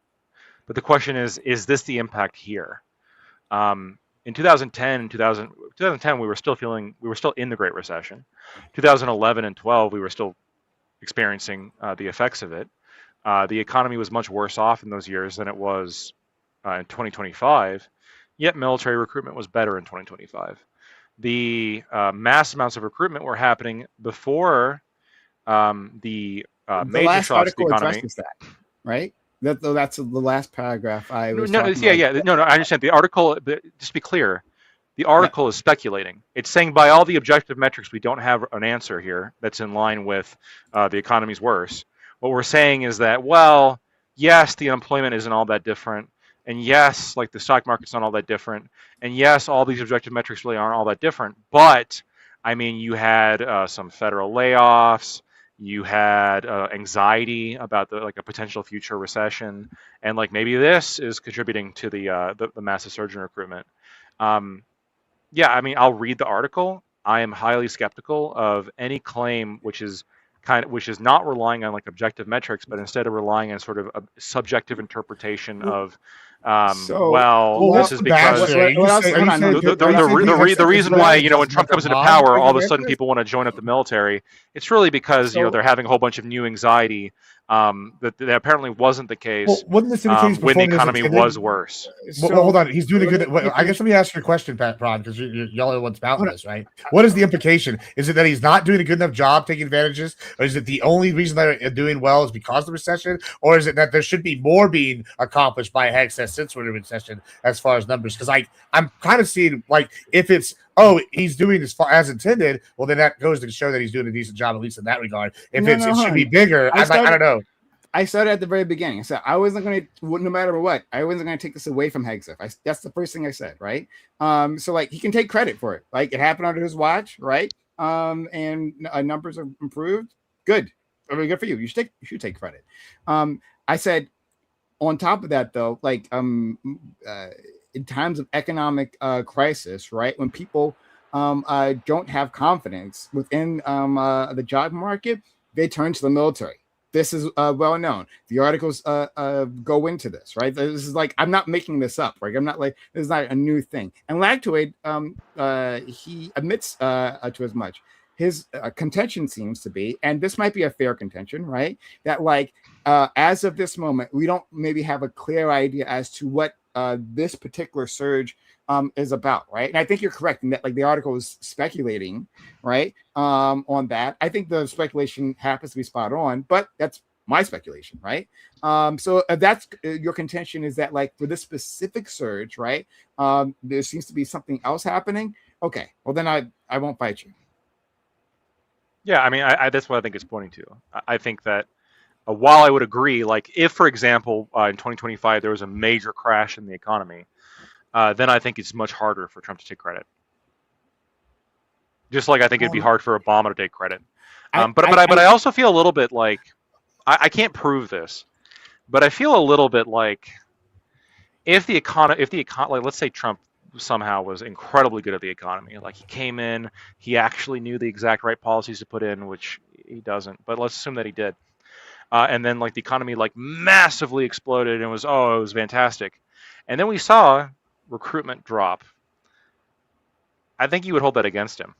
But the question is this the impact here? In 2010, 2010, we were still in the Great Recession. 2011 and 12, we were still experiencing the effects of it. The economy was much worse off in those years than it was in 2025. Yet military recruitment was better in 2025. the mass amounts of recruitment were happening before the The major last shocks to the article economy. addresses that, right? That's the last paragraph I was No, talking yeah, about. yeah. No, I understand. The article, just to be clear, the article is speculating. It's saying by all the objective metrics, we don't have an answer here that's in line with the economy's worse. What we're saying is that, well, yes, the unemployment isn't all that different. And yes, like the stock market's not all that different. And yes, all these objective metrics really aren't all that different. But, I mean, you had some federal layoffs. You had anxiety about a potential future recession, and like maybe this is contributing to the massive surge in recruitment. Um, yeah, I mean, I'll read the article. I am highly skeptical of any claim which is not relying on like objective metrics, but instead of relying on sort of a subjective interpretation of, So, well, Well, this what's is the bash because there? what else? Are Hold you on, saying no, the reason why when Trump comes into power, all of a sudden people. people want to join up the military. It's really because So- they're having a whole bunch of new anxiety that apparently wasn't the case Well, wasn't this indicating when the before economy was worse. Well, hold on. He's doing a good. I guess let me ask you a question, Pat Prod, because y'all are the ones spouting this, right? What is the implication? Is it that he's not doing a good enough job taking advantages, or is it the only reason they're doing well is because of the recession, or is it that there should be more being accomplished by Hexas since we're in a recession as far as numbers? Because I'm kind of seeing like if it's he's doing as intended, well then that goes to show that he's doing a decent job at least in that regard. If it should be bigger, I don't know. I started at the very beginning. I said I wasn't going to, no matter what, I wasn't going to take this away from Hegseth. That's the first thing I said, right? So like he can take credit for it. Like it happened under his watch, right? And numbers have improved. Good, very good for you. You should take credit. I said on top of that though, like in times of economic crisis, right? When people don't have confidence within the job market, they turn to the military. This is well known. The articles go into this, right? This is like I'm not making this up, right? I'm not like this is not a new thing. And Lactoid, he admits to as much. His contention seems to be, and this might be a fair contention, right? That like as of this moment, we don't maybe have a clear idea as to what this particular surge is about, right? And I think you're correct in that, like the article is speculating, right, on that. I think the speculation happens to be spot on, but that's my speculation, right? So that's your contention is that, like, for this specific surge, right, there seems to be something else happening. Okay, well then I won't fight you. Yeah, I mean, that's what I think it's pointing to. I think that while I would agree, like if, for example, in 2025 there was a major crash in the economy, then I think it's much harder for Trump to take credit. Just like I think it'd be hard for Obama to take credit. But I also feel a little bit like I can't prove this, but I feel a little bit like if the economy, like let's say Trump somehow was incredibly good at the economy, like he came in, he actually knew the exact right policies to put in, which he doesn't, but let's assume that he did. And then like the economy like massively exploded and it was fantastic. And then we saw recruitment drop. I think you would hold that against him.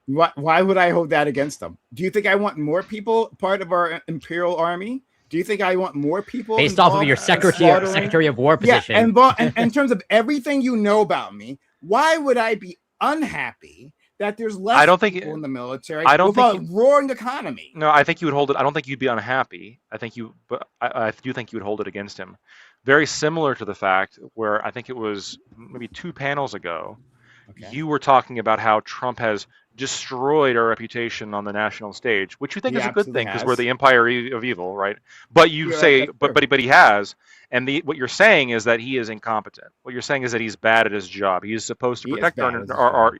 Why would I hold that against them? Do you think I want more people part of our imperial army? Do you think I want more people based off of your Secretary of War position? Yeah, and in terms of everything you know about me, why would I be unhappy that there's less people in the military? I don't think roaring economy. No, I think you would hold it. I don't think you'd be unhappy. I do think you would hold it against him. Very similar to the fact where I think it was maybe 2 panels ago, you were talking about how Trump has destroyed our reputation on the national stage, which you think is a good thing because we're the empire of evil, right? But you say, but he has, and what you're saying is that he is incompetent. What you're saying is that he's bad at his job. He is supposed to protect our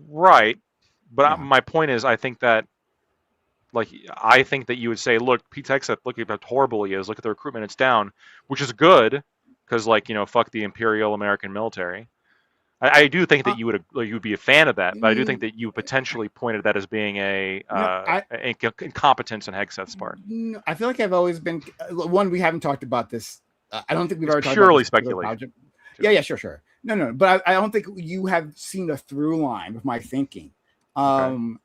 right. But my point is, I think that you would say, look, Pete Hegseth, look at how horrible he is. Look at the recruitment; it's down, which is good because, fuck the imperial American military. I do think that you would be a fan of that, but I do think that you potentially pointed that as being incompetence on Hegseth's part. I feel like I've always been one. We haven't talked about this. I don't think we've ever talked purely about speculation. Yeah, sure. No, but I don't think you have seen a through line with my thinking on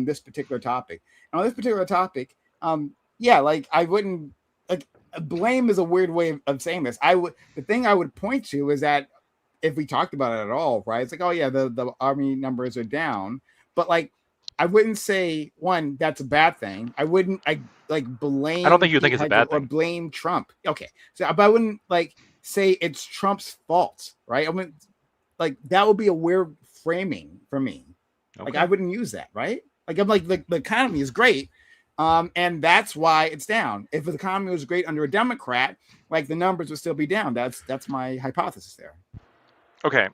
this particular topic. And on this particular topic, like I wouldn't like blame is a weird way of saying this. The thing I would point to is that if we talked about it at all, right? It's like, oh yeah, the army numbers are down, but like I wouldn't say one that's a bad thing. I wouldn't blame. I don't think you think Pete it's a bad Hegseth or thing. blame Trump. Okay, so but I wouldn't like say it's Trump's fault, right? I wouldn't like that would be a weird framing for me. Okay. Like I wouldn't use that, right? Like I'm like the economy is great, and that's why it's down. If the economy was great under a Democrat, like the numbers would still be down. That's my hypothesis there. Okay,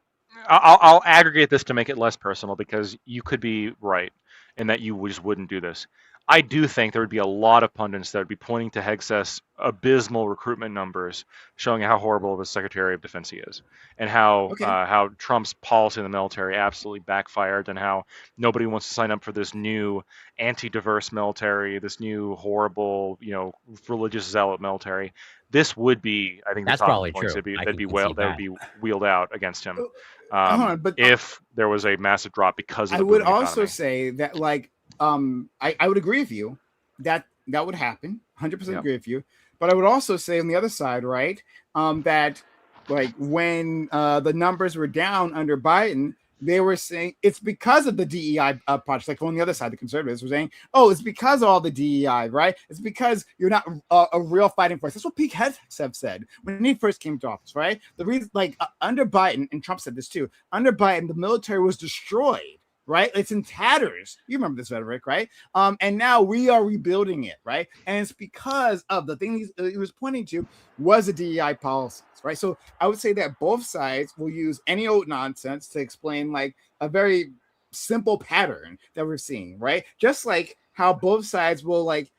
I'll aggregate this to make it less personal because you could be right in that you just wouldn't do this. I do think there would be a lot of pundits that would be pointing to Hegseth's abysmal recruitment numbers, showing how horrible of a Secretary of Defense he is, and how Trump's policy in the military absolutely backfired, and how nobody wants to sign up for this new anti-diverse military, this new horrible, religious zealot military. This would be, I think, the That's top probably points true. that'd be wheeled out against him But if there was a massive drop because of the I would booming also economy. say that I would agree with you that would happen. 100% Yep. agree with you. But I would also say on the other side, right, that like when the numbers were down under Biden, they were saying it's because of the DEI projects. Like on the other side, the conservatives were saying, "Oh, it's because of all the DEI, right? It's because you're not a real fighting force." That's what Pete Hegseth said when he first came to office, right? The reason, under Biden, and Trump said this too, under Biden, the military was destroyed. Right, it's in tatters. You remember this rhetoric, right? And now we are rebuilding it, right? And it's because of the thing he was pointing to was the DEI policies, right? So I would say that both sides will use any old nonsense to explain like a very simple pattern that we're seeing, right? Just like how both sides will like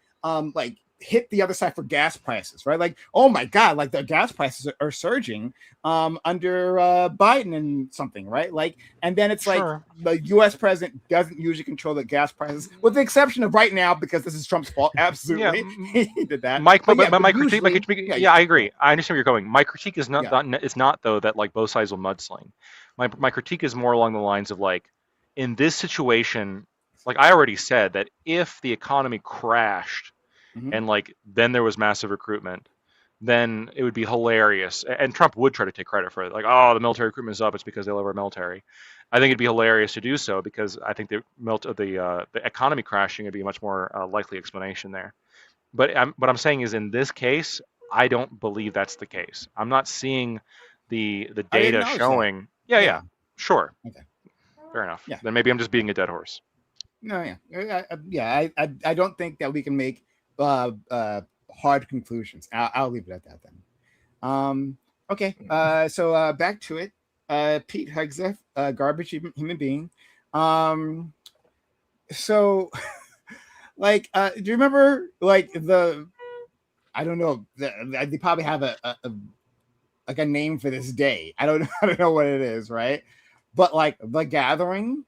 hit the other side for gas prices, right? Like, oh my God, like the gas prices are surging under Biden and something, right? Like, and then it's Sure. like the U.S. president doesn't usually control the gas prices, with the exception of right now because this is Trump's fault. Absolutely, he did that. My But critique, usually- I agree. I understand where you're going. My critique is not Yeah. is not though that like both sides will mudsling. My critique is more along the lines of like, in this situation, like I already said that if the economy crashed Mhm. and like then there was massive recruitment, then it would be hilarious. And Trump would try to take credit for it. Like, oh, the military recruitment is up. It's because they love our military. I think it'd be hilarious to do so because I think the economy crashing would be a much more likely explanation there. But what I'm saying is in this case, I don't believe that's the case. I'm not seeing the I data acknowledge showing. that. Yeah, sure. Okay. Fair enough. Yeah. Then maybe I'm just beating a dead horse. No, yeah. I don't think that we can make hard conclusions. I'll leave it at that then. Okay. So back to it. Pete Hegseth, garbage human being. So like, do you remember like I don't know. They probably have a name for this day. I don't know what it is, right? But like the gathering,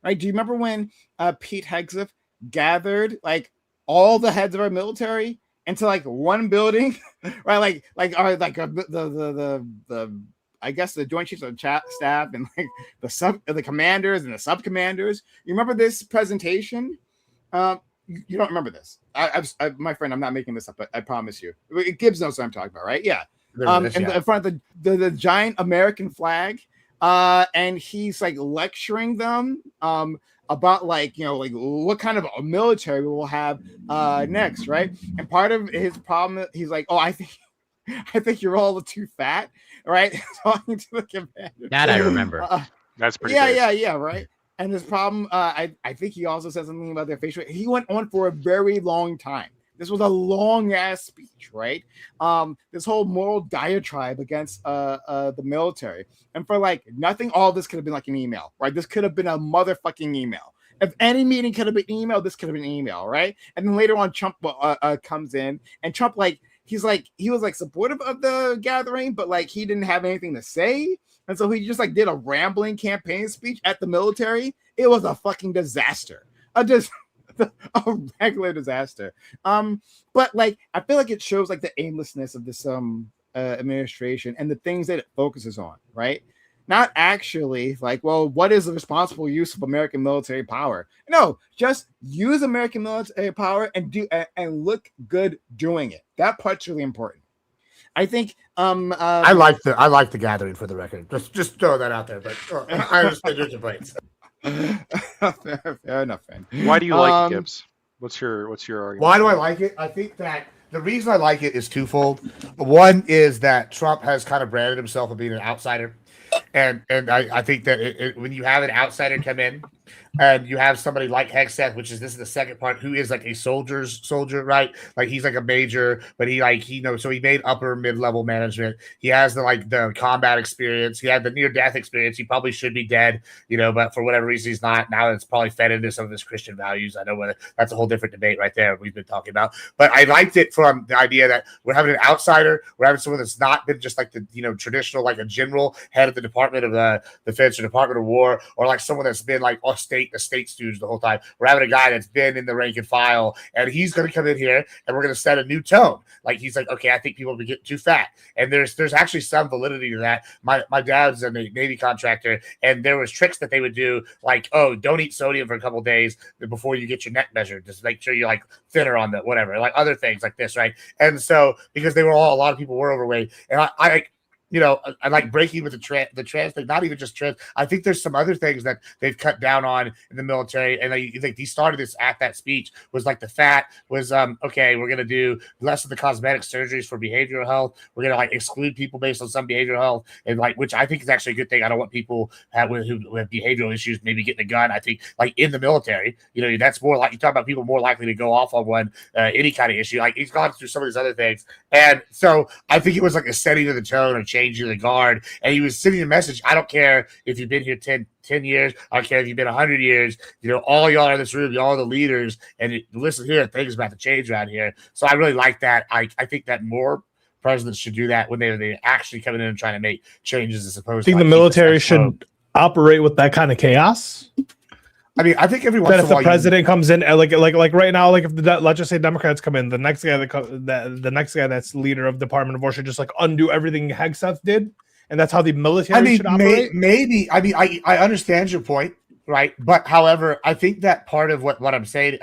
right? Do you remember when Pete Hegseth gathered like all the heads of our military into like one building, right? The I guess the Joint Chiefs of Staff and like the commanders and the sub commanders. You remember this presentation? You don't remember this? My friend, I'm not making this up, but I promise you, Gibbs knows what I'm talking about, right? Yeah. In front of the giant American flag, and he's like lecturing them about like what kind of a military we will have next, right? And part of his problem, he's like, oh, I think you're all too fat, right? Talking to the commander. That I remember. That's pretty. Yeah, right. And his problem, I think he also said something about their facial. He went on for a very long time. This was a long ass speech, right? This whole moral diatribe against the military, and for like nothing, all this could have been like an email, right? This could have been a motherfucking email. If any meeting could have been email, this could have been email, right? And then later on, Trump comes in, and Trump he was like supportive of the gathering, but like he didn't have anything to say, and so he just like did a rambling campaign speech at the military. It was a fucking disaster. A regular disaster. But like I feel like it shows like the aimlessness of this administration and the things that it focuses on, right? Not actually like, well, what is the responsible use of American military power? No, just use American military power and look good doing it. That part's really important. I think I like the gathering for the record. Just throw that out there. But I understand your complaints. fair enough, man. Why do you like it, Gibbs? What's your argument? Why do I like it? I think that the reason I like it is twofold. One is that Trump has kind of branded himself of being an outsider, and I think that when you have an outsider come in, and you have somebody like Hexeth, this is the second part, who is like a soldier, right? Like he's like a major, but he knows. So he made upper mid-level management. He has the combat experience. He had the near-death experience. He probably should be dead, but for whatever reason he's not. Now it's probably fed into some of his Christian values. I know whether that's a whole different debate right there we've been talking about. But I liked it from the idea that we're having an outsider. We're having someone that's not been just like the traditional like a general head of the Department of Defense or Department of War, or like someone that's been like a state stooge the whole time. We're having a guy that's been in the rank and file, and he's going to come in here and we're going to set a new tone. Like he's like, okay, I think people are getting too fat, and there's actually some validity to that. My dad's a Navy contractor, and there was tricks that they would do, like, oh, don't eat sodium for a couple days before you get your neck measured, just make sure you're like thinner on the whatever, like other things like this, right? And so because a lot of people were overweight, and I like breaking with the trans thing, not even just trans. I think there's some other things that they've cut down on in the military. And I think he started this at that speech was like the fat was, okay, we're going to do less of the cosmetic surgeries for behavioral health. We're going to like exclude people based on some behavioral health, and like, which I think is actually a good thing. I don't want people who have behavioral issues, maybe getting a gun. I think like in the military, that's more like, you talk about people more likely to go off on one, any kind of issue. Like he's gone through some of these other things. And so I think it was like a setting of the tone or changing the guard, and he was sending a message. I don't care if you've been here 10 years. I don't care if you've been 100 years. All y'all are in this room. Y'all are the leaders, and listen here, things about to change around here. So I really like that. I think that more presidents should do that when they're actually coming in and trying to make changes, as opposed to the military should operate with that kind of chaos. I mean, I think every once that in if a while, the president comes in, like right now, like if let's just say Democrats come in, the next guy the next guy that's leader of Department of War should just like undo everything Hegseth did, and that's how the military should operate. Maybe. I mean, I understand your point, right? But however, I think that part of what I'm saying,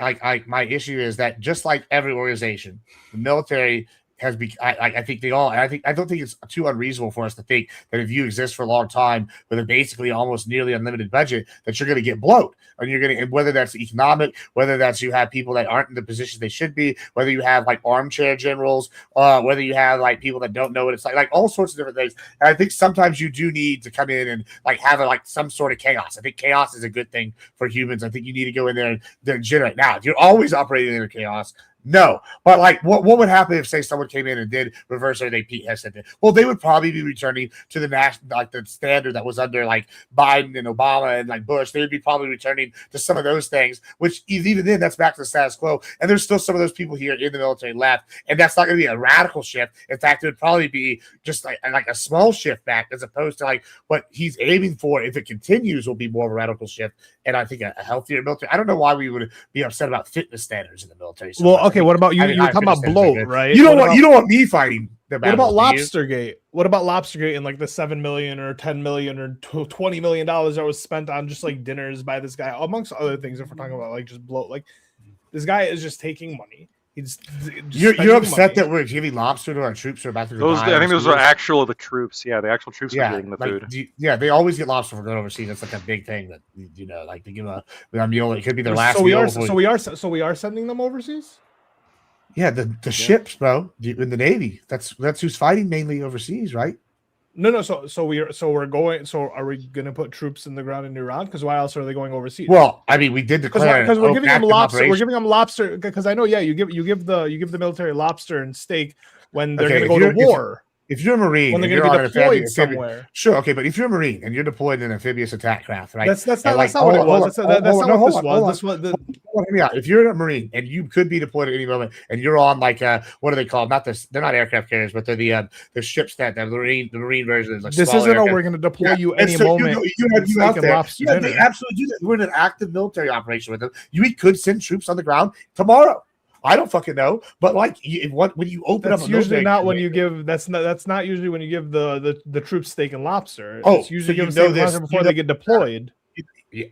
my issue is that just like every organization, the military has been. I think they all. I don't think it's too unreasonable for us to think that if you exist for a long time with a basically almost nearly unlimited budget, that you're going to get bloat, and you're going to, whether that's economic, whether that's you have people that aren't in the positions they should be, whether you have like armchair generals, whether you have like people that don't know what it's like all sorts of different things. And I think sometimes you do need to come in and like have some sort of chaos. I think chaos is a good thing for humans. I think you need to go in there and generate. Now, if you're always operating in chaos, no, but like, what would happen if, say, someone came in and did reverse everything Pete Hegseth did? Well, they would probably be returning to the national, like the standard that was under like Biden and Obama and like Bush. They would be probably returning to some of those things, which even then, that's back to the status quo. And there's still some of those people here in the military left, and that's not going to be a radical shift. In fact, it would probably be just like a small shift back, as opposed to like what he's aiming for. If it continues, will be more of a radical shift, and I think a healthier military. I don't know why we would be upset about fitness standards in the military. So well, okay. What about you? You're talking about bloat, right? You don't want me fighting. What about Lobstergate? What about Lobstergate and like the $7 million or $10 million or $20 million that was spent on just like dinners by this guy, amongst other things? If we're talking about like just bloat, like this guy is just taking money. You're upset that we're giving lobster to our troops who are about to go. I think those are the troops. Yeah, the actual troops are getting the food. They always get lobster for going overseas. That's like a big thing that like they give a meal. It could be their last meal. So we are sending them overseas. Yeah, the ships, bro, in the Navy. That's who's fighting mainly overseas, right? No. So we're going. So are we going to put troops in the ground in Iran? Because why else are they going overseas? Well, I mean, we did declare because we're giving them lobster. Operation. We're giving them lobster because I know. Yeah, you give the military lobster and steak when they're going to go to war. If you're a Marine, when they're going to be deployed somewhere, sure, okay. But if you're a Marine and you're deployed in an amphibious attack craft, right? That's not what it was. That's not what this was. If you're a Marine and you could be deployed at any moment, and you're on like what are they called? They're not aircraft carriers, but they're the ships that the Marine version is like. This isn't we're going to deploy you any moment. You out there. They absolutely do that. We're in an active military operation with them. We could send troops on the ground tomorrow. I don't fucking know, but like when you open that's up, usually not when you give. That's not usually when you give the troops steak and lobster. Oh, it's usually given steak and lobster before they get deployed. Yeah.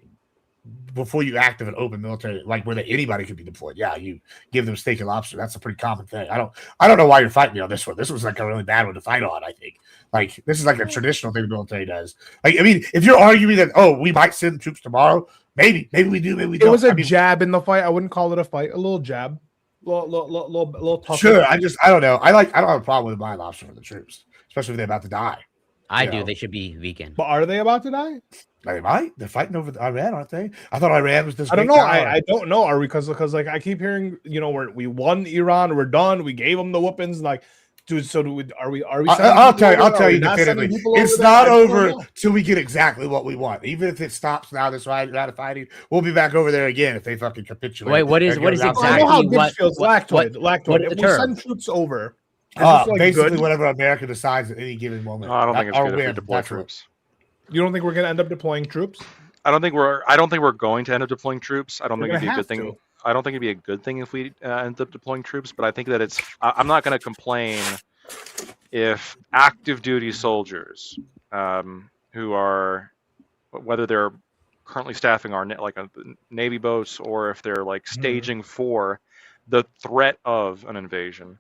before you activate open military, like where anybody could be deployed. Yeah, you give them steak and lobster. That's a pretty common thing. I don't know why you're fighting me on this one. This was like a really bad one to fight on. I think like this is like a traditional thing the military does. Like I mean, if you're arguing that we might send troops tomorrow, maybe we do, maybe we don't. It was a jab in the fight. I wouldn't call it a fight. A little jab, little tough. Sure, I don't know. I don't have a problem with buying lobster for the troops, especially if they're about to die. I do. They should be vegan. But are they about to die? They might. They're fighting over Iran, aren't they? I thought Iran was this. I don't know. I don't know. Are we because like I keep hearing, we won Iran. We're done. We gave them the weapons. Like, dude. So are we? I'll tell you definitively. It's not over till we get exactly what we want. Even if it stops now, this fighting, we'll be back over there again if they fucking capitulate. Wait, what is exactly? I know how Gibbs feels. Lactoid. If we send troops over, basically whatever America decides at any given moment. No, I don't think it's good if we deploy troops. You don't think we're going to end up deploying troops? I don't think we're going to end up deploying troops. I don't think it'd be a good thing. I don't think it'd be a good thing if we end up deploying troops. But I think that I'm not going to complain if active duty soldiers, who are, whether they're currently staffing our Navy boats or if they're like staging for the threat of an invasion,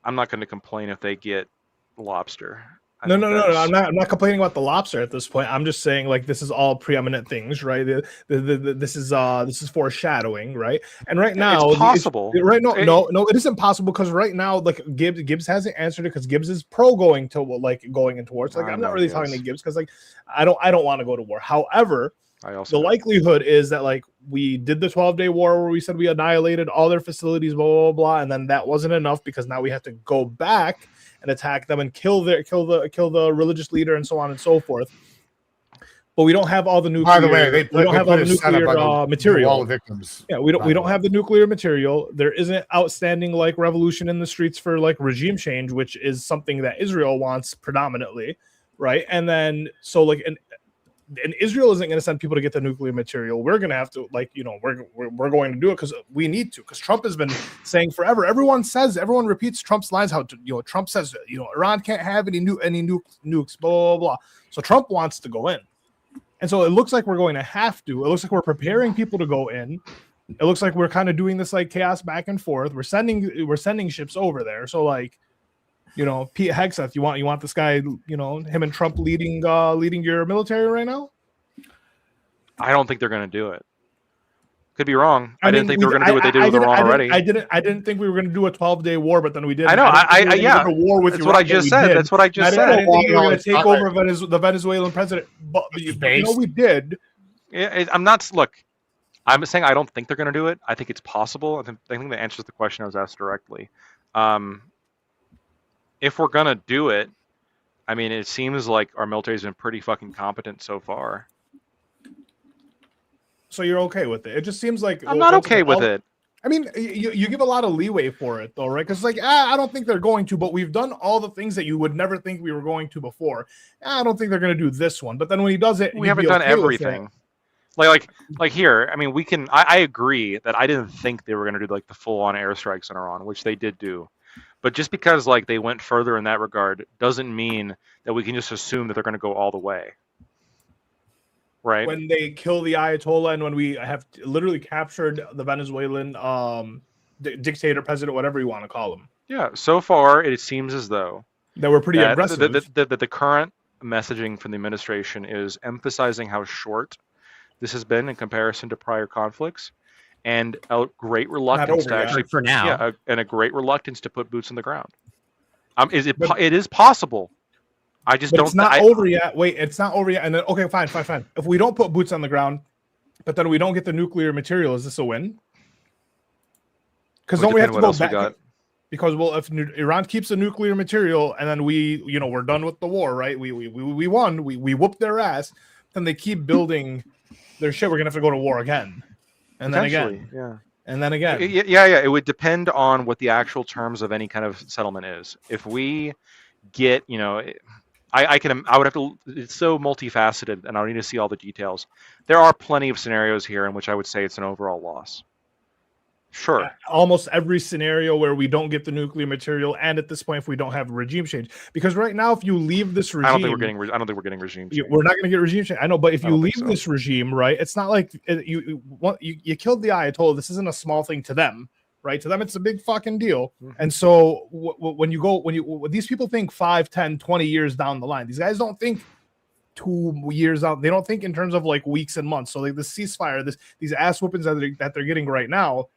I'm not going to complain if they get lobster. No. I'm not complaining about the lobster at this point. I'm just saying like this is all preeminent things, right? This is foreshadowing, right? And right now, it's possible. No, it isn't possible because right now, like Gibbs hasn't answered it because Gibbs is pro going into war. So, like I'm not really talking to Gibbs because like I don't want to go to war. However, the likelihood is that like we did the 12-day war where we said we annihilated all their facilities, blah blah blah, and then that wasn't enough because now we have to go back and attack them and kill the religious leader and so on and so forth. But we don't have all the nuclear. By the way, we don't have all the nuclear material. All the victims. Yeah, we don't have the nuclear material. There isn't outstanding like revolution in the streets for like regime change, which is something that Israel wants predominantly, right? And then so like and Israel isn't going to send people to get the nuclear material. We're going to have to we're going to do it because we need to. Because Trump has been saying forever. Everyone repeats Trump's lines. How Trump says Iran can't have any nukes. Blah blah blah. So Trump wants to go in, and so it looks like we're going to have to. It looks like we're preparing people to go in. It looks like we're kind of doing this like chaos back and forth. We're sending ships over there. So like. Pete Hegseth, you want this guy, him and Trump leading your military right now? I don't think they're going to do it. Could be wrong. I didn't think they were going to do what they did with Iran already. I didn't think we were going to do a 12-day war, but then we did. I know. Yeah. War with That's what I just said. That's what I just said. I didn't think we were going to take over the Venezuelan president, but we did. Yeah, I'm not. Look, I'm saying I don't think they're going to do it. I think it's possible. I think that answers the question I was asked directly. If we're gonna do it, I mean, it seems like our military's been pretty fucking competent so far. So you're okay with it? It just seems like I'm not okay with it. I mean, you give a lot of leeway for it, though, right? Because like, I don't think they're going to, but we've done all the things that you would never think we were going to before. I don't think they're going to do this one. But then when he does it, we haven't done everything. Like here, I mean, we can. I agree that I didn't think they were going to do like the full-on airstrikes in Iran, which they did do. But just because like they went further in that regard doesn't mean that we can just assume that they're going to go all the way. Right. When they kill the Ayatollah and when we have literally captured the Venezuelan dictator, president, whatever you want to call him. Yeah. So far, it seems as though that we're pretty aggressive. That the current messaging from the administration is emphasizing how short this has been in comparison to prior conflicts. And a great reluctance to actually, for now, and a great reluctance to put boots on the ground. It is possible. I just don't. It's not over yet. Wait, it's not over yet. And then okay, fine. If we don't put boots on the ground, but then we don't get the nuclear material, is this a win? Because don't we have to go back? Because if Iran keeps the nuclear material and then we're done with the war, right? We won. We whooped their ass. Then they keep building their shit. We're gonna have to go to war again. And then again, and then again. Yeah. It would depend on what the actual terms of any kind of settlement is. If we get, I would have to. It's so multifaceted, and I need to see all the details. There are plenty of scenarios here in which I would say it's an overall loss. Sure. almost every scenario where we don't get the nuclear material, and at this point, if we don't have regime change, because right now, if you leave this regime, I don't think we're getting regime change. We're not going to get regime change. I know, but if you leave so. this regime, right, it's not like you killed the Ayatollah. This isn't a small thing to them, right? To them, it's a big fucking deal. Mm-hmm. And so when these people think 5, 10, 20 years down the line, these guys don't think 2 years out. They don't think in terms of like weeks and months. So like the ceasefire, these ass whoopings that they're getting right now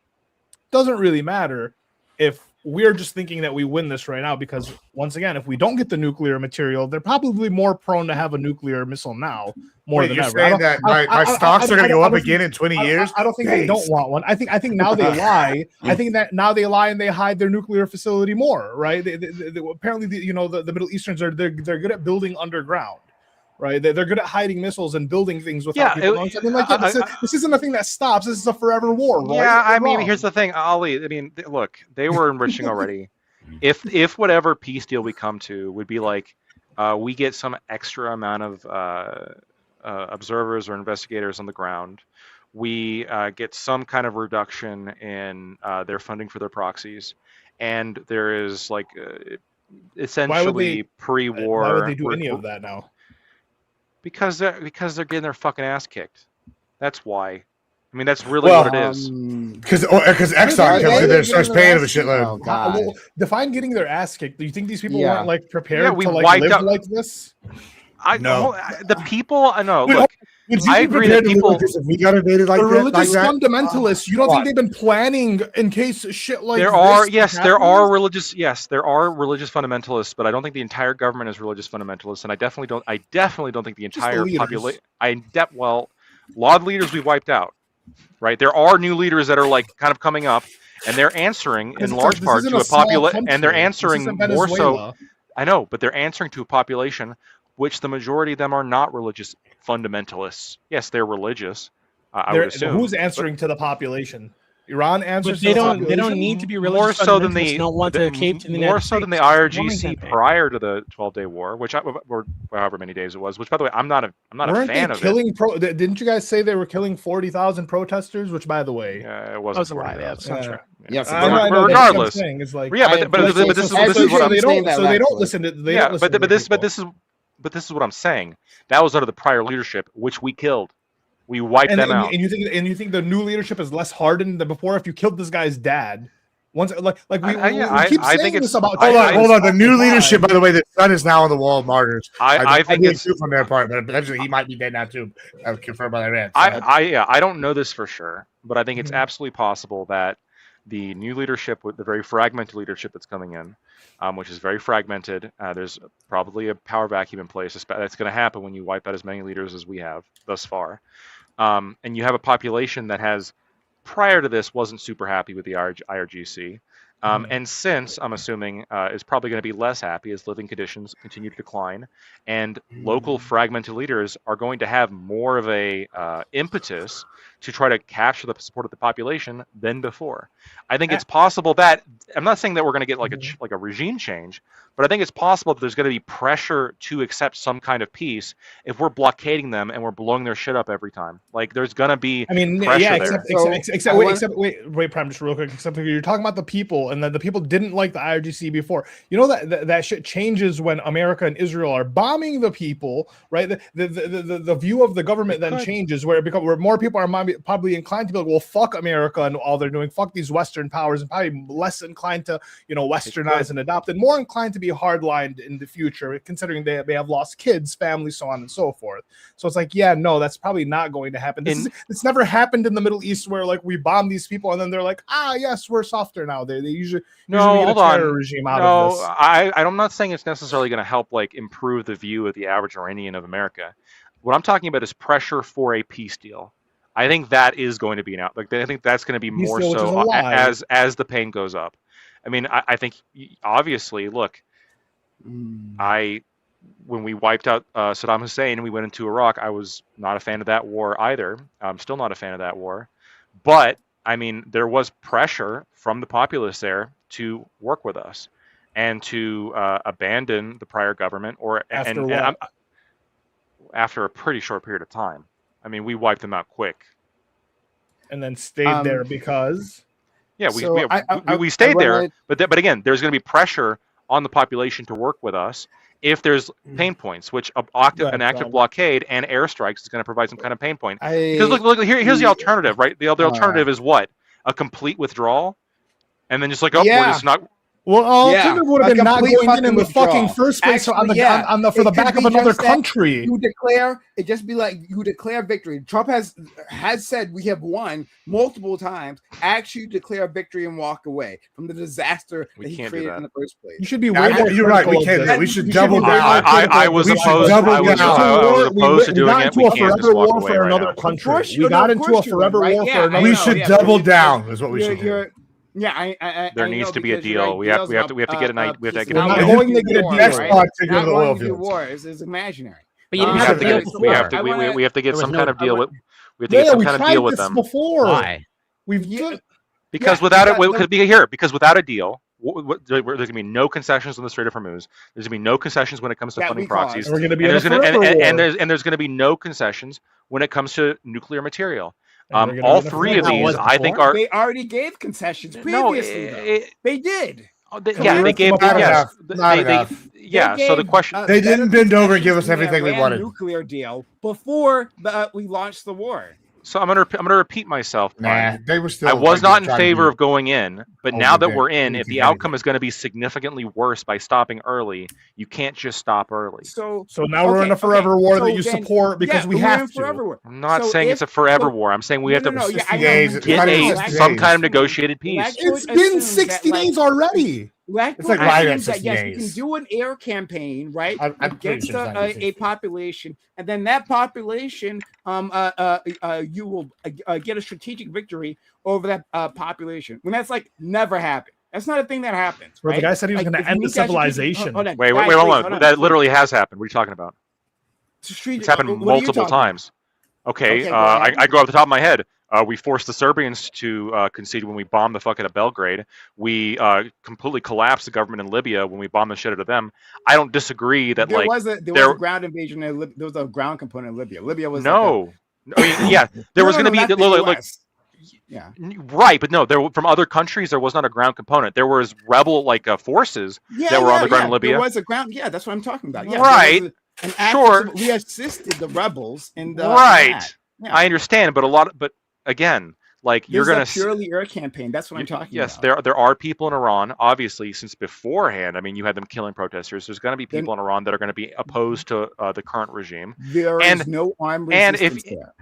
doesn't really matter if we're just thinking that we win this right now, because once again, if we don't get the nuclear material, they're probably more prone to have a nuclear missile now more than ever. Saying that my stocks are going to go up again in 20 years? I don't think they don't want one. I think now they lie. I think that now they lie and they hide their nuclear facility more, right? They apparently, the Middle Easterns they're good at building underground. Right, they're good at hiding missiles and building things without people knowing. I mean, this isn't a thing that stops. This is a forever war, right? Yeah, I mean, here's the thing, Ali. I mean, look, they were enriching already. If whatever peace deal we come to would be like, we get some extra amount of observers or investigators on the ground, we get some kind of reduction in their funding for their proxies, and there is like essentially pre-war. Why would they do any of that now? Because they're getting their fucking ass kicked. That's why. I mean, that's really what it is. Because Exxon comes in there and starts paying them a shitload. Oh, God. Well, define getting their ass kicked. Do you think these people weren't like prepared we to like wiped live out like this? No. The people. I know. Look, I agree that people. We got invaded like The that. religious Like that. fundamentalists. You don't think they've been planning in case shit like There this are there are happens? religious fundamentalists, but I don't think the entire government is religious fundamentalists, and I definitely don't think the entire population. A lot of leaders we wiped out. Right, there are new leaders that are like kind of coming up, and they're answering in large part to a population, and they're answering more so. I know, but they're answering to a population which the majority of them are not religious fundamentalists. Yes, they're religious. I would assume. Who's answering to the population? Iran answers. But they don't need to be religious. More so than don't want to cape to the more United so than the States. IRGC prior to the 12-day war, which or however many days it was. Which, by the way, I'm not a fan of it. Didn't you guys say they were killing 40,000 protesters? Which, by the way, it wasn't. That was a lie. Yeah, that's not true. Yes, but regardless, it's like but this is what I'm saying. So they don't listen to. But this is what I'm saying. That was under the prior leadership, which we killed. We wiped them out. And you think the new leadership is less hardened than before? If you killed this guy's dad, we keep saying this about. Hold on. The new leadership, by the way, the son is now on the wall of martyrs. I think it's on their part, but eventually he might be dead now too. That was confirmed by Iran. I don't know this for sure, but I think it's absolutely possible that the new leadership, with the very fragmented leadership that's coming in, which is very fragmented, there's probably a power vacuum in place. That's going to happen when you wipe out as many leaders as we have thus far. And you have a population that has, prior to this, wasn't super happy with the IRGC. And since, I'm assuming, is probably going to be less happy as living conditions continue to decline. And local fragmented leaders are going to have more of a impetus to try to capture the support of the population than before. I think it's possible that, I'm not saying that we're going to get like a regime change, but I think it's possible that there's going to be pressure to accept some kind of peace if we're blockading them and we're blowing their shit up every time. Like there's going to be pressure wait, Prime, just real quick. Except you're talking about the people, and that the people didn't like the IRGC before. You know that shit changes when America and Israel are bombing the people, right? The view of the government then changes, where more people are probably inclined to be like, well, fuck America and all they're doing, fuck these Western powers, and probably less inclined to westernize and adopt, and more inclined to be hardlined in the future, considering they have lost kids, families, so on and so forth. So it's like, yeah, no, that's probably not going to happen. It's never happened in the Middle East where like we bomb these people and then they're like, yes, we're softer now. They usually get a terror regime out of this. I'm not saying it's necessarily going to help like improve the view of the average Iranian of America. What I'm talking about is pressure for a peace deal. I think that is going to be an out. Like I think that's going to be more so as the pain goes up. I mean, I think obviously, look, when we wiped out Saddam Hussein and we went into Iraq, I was not a fan of that war either. I'm still not a fan of that war. But I mean, there was pressure from the populace there to work with us and to abandon the prior government, after a pretty short period of time. I mean, we wiped them out quick. And then stayed there because Yeah, So we stayed I there, wanted- but again, there's going to be pressure on the population to work with us if there's pain points, which an active blockade and airstrikes is going to provide some kind of pain point. Because look, here's the alternative, right? The alternative is what? A complete withdrawal, and then just like, oh, we're just not. Well, alternative would have been not complete going in the fucking first place Actually, for the back of another country. You declare it just be like you declare victory. Trump has said we have won multiple times. Actually, declare victory and walk away from the disaster that he created in the first place. You should be way more. You're right. We can't. We should double down. I was opposed. I was opposed to doing it. We can't just walk away right now. We got into a forever war for another. We should double down. Is what we should do. Yeah, there needs to be a deal. We have to get a night. We have to get a deal. Going to get a Xbox to go to the oil fields. War is imaginary. But you didn't have to get. We have to get some kind of deal with. We have to get some kind of deal with them. Before. Why? Because without a deal, there's going to be no concessions on the Strait of Hormuz. There's going to be no concessions when it comes to funding proxies. We're going to be and there's going to be no concessions when it comes to nuclear material. All three of these, I think, are. They already gave concessions previously. They did. They gave. Yes, So the question, they didn't bend over and give us everything we wanted. Nuclear deal before we launched the war. So I'm gonna repeat myself. They were still. I was not in favor of going in, but now that we're in, if the outcome is going to be significantly worse by stopping early, you can't just stop early. So now we're in a forever war that you support because we have to. I'm not saying it's a forever war. I'm saying we have to get some kind of negotiated peace. It's been 60 days already. It's like right at 60 yes, days. you can do an air campaign, right, against a population, and then that population, you will get a strategic victory over that population. When that's like never happened. That's not a thing that happens. Right? The guy said he was going to end the civilization. Wait, hold on. That literally has happened. What are you talking about? It's happened multiple times. Okay, I go off the top of my head. We forced the Serbians to concede when we bombed the fuck out of Belgrade. We completely collapsed the government in Libya when we bombed the shit out of them. I don't disagree that there was a ground invasion. There was a ground component in Libya. Libya was there was going to be right, but no, from other countries there was not a ground component. There was rebel forces that were on the ground in Libya. There was a ground. Yeah, that's what I'm talking about. Yeah, right. Sure. We assisted the rebels in the right. Yeah. I understand, but again, you're going to purely air campaign. That's what I'm talking about. Yes, there are people in Iran, obviously, since beforehand. I mean, you had them killing protesters. There's going to be people in Iran that are going to be opposed to the current regime. There is no armed resistance there.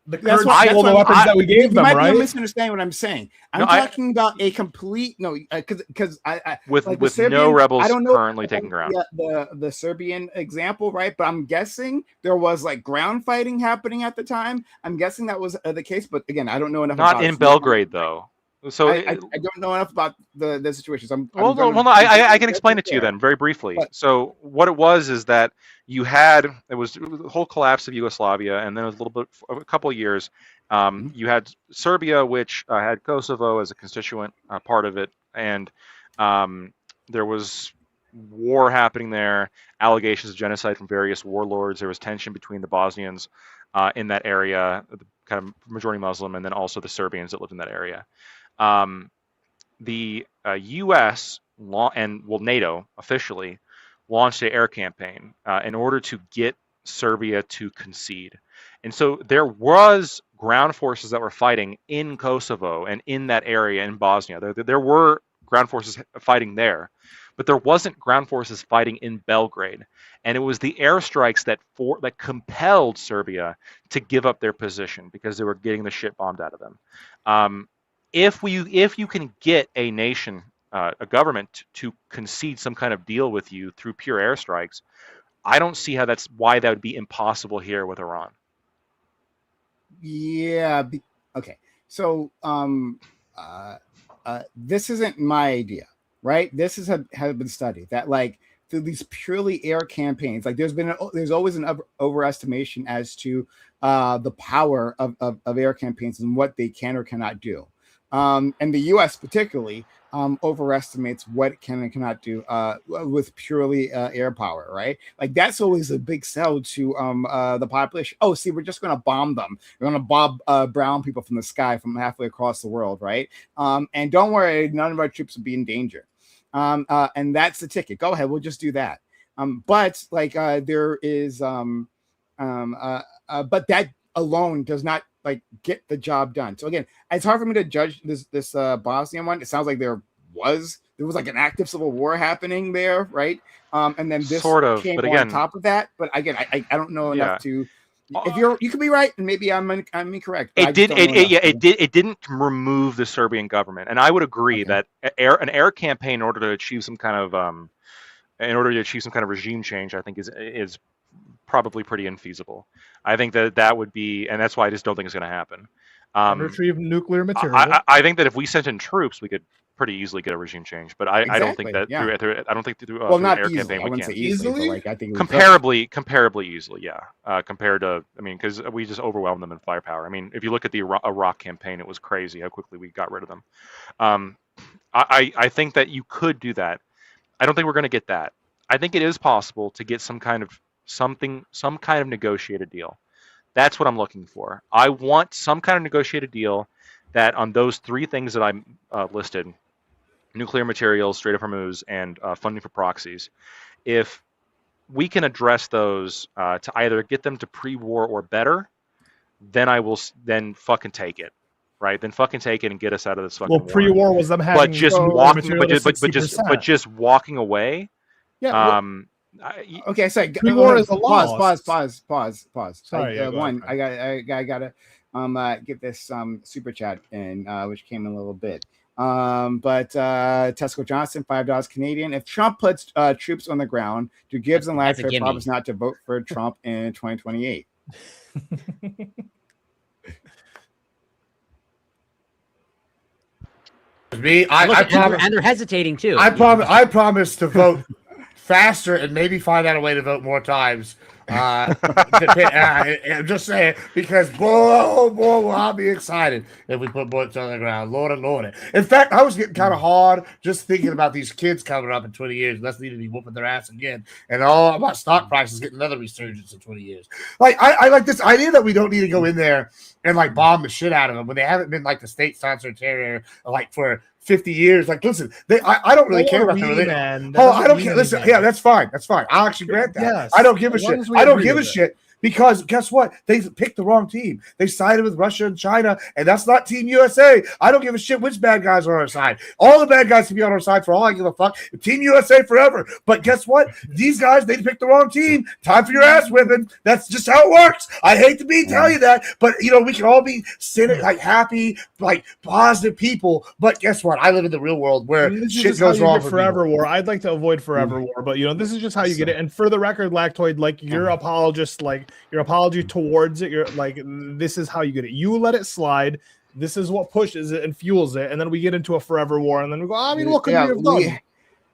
The Kurds stole the weapons that we gave them, right? You might be misunderstanding what I'm saying. I'm talking about a complete because with Serbian, no rebels currently taking ground. The Serbian example, right? But I'm guessing there was ground fighting happening at the time. I'm guessing that was the case, but again, I don't know enough. Not in Belgrade, though. So I don't know enough about the situations. I can explain it to you then very briefly. So what it was is that it was the whole collapse of Yugoslavia, and then a couple of years, you had Serbia, which had Kosovo as a constituent part of it, and there was war happening there, allegations of genocide from various warlords. There was tension between the Bosnians in that area, kind of majority Muslim, and then also the Serbians that lived in that area. The U.S. and NATO officially launched an air campaign in order to get Serbia to concede. And so there was ground forces that were fighting in Kosovo and in that area in Bosnia. There were ground forces fighting there, but there wasn't ground forces fighting in Belgrade. And it was the airstrikes that compelled Serbia to give up their position because they were getting the shit bombed out of them. If you can get a nation, a government to concede some kind of deal with you through pure airstrikes, I don't see why that would be impossible here with Iran. Yeah. Okay. So this isn't my idea, right? This has been studied that through these purely air campaigns, there's always an overestimation as to the power of air campaigns and what they can or cannot do. and the U.S. particularly overestimates what it can and cannot do with purely air power, right? Like that's always a big sell to the population. Oh, see, we're just going to bomb them. We're going to bomb brown people from the sky from halfway across the world, right? And don't worry, none of our troops will be in danger. And that's the ticket. Go ahead, we'll just do that. But like there is, but that alone does not like get the job done. So again, it's hard for me to judge this Bosnian one. It sounds like there was like an active civil war happening there, right? And then this sort of, came but again, on top of that. But again, I don't know enough to. If you could be right, and maybe I'm incorrect. It didn't remove the Serbian government, and I would agree that an air campaign in order to achieve some kind of regime change, I think is probably pretty infeasible. I think that would be, and that's why I just don't think it's going to happen. Retrieve nuclear material. I think that if we sent in troops, we could pretty easily get a regime change. But I don't think that through an air campaign we can. Easily, like I think comparably easily, yeah. Compared to, I mean, because we just overwhelmed them in firepower. I mean, if you look at the Iraq campaign, it was crazy how quickly we got rid of them. I think that you could do that. I don't think we're going to get that. I think it is possible to get some kind of negotiated deal. That's what I'm looking for. I want some kind of negotiated deal that on those three things that I listed, nuclear materials, Strait of Hormuz, and funding for proxies, if we can address those to either get them to pre-war or better, then I will then fucking take it. Right, then fucking take it and get us out of this fucking war. Pre-war was them having, but just walking away. Yeah. Okay, so pre-war is a loss. Pause. Sorry, I gotta get this super chat in, which came in a little bit. But Tesco Johnson, $5 Canadian. If Trump puts troops on the ground, do Gibbs and Latford promise not to vote for Trump in 2028? Me, I promise, and they're hesitating too. I promise to vote faster and maybe find out a way to vote more times. I'm just saying, because boy, I'll be excited if we put boots on the ground. Lord. In fact, I was getting kind of hard just thinking about these kids coming up in 20 years. Let's need to be whooping their ass again. And all about stock prices getting another resurgence in 20 years. Like, I like this idea that we don't need to go in there and like bomb the shit out of them when they haven't been like the state sponsor terror like for 50 years. Like, listen, I don't really care about them. I don't care. Listen, yeah, that's fine. I'll actually grant that. Yes. I don't give a shit. I don't give a shit. Because guess what? They picked the wrong team. They sided with Russia and China, and that's not Team USA. I don't give a shit which bad guys are on our side. All the bad guys can be on our side for all I give a fuck. Team USA forever. But guess what? These guys, they picked the wrong team. Time for your ass whipping. That's just how it works. I hate to tell you that, but we can all be like happy, like positive people. But guess what? I live in the real world where shit goes wrong. Forever war. I'd like to avoid forever war, but this is just how you get it. And for the record, Lactoid, like your apologist, like your apology towards it, you're like, this is how you get it. You let it slide. This is what pushes it and fuels it, and then we get into a forever war, and then we go, I mean, what could we have done?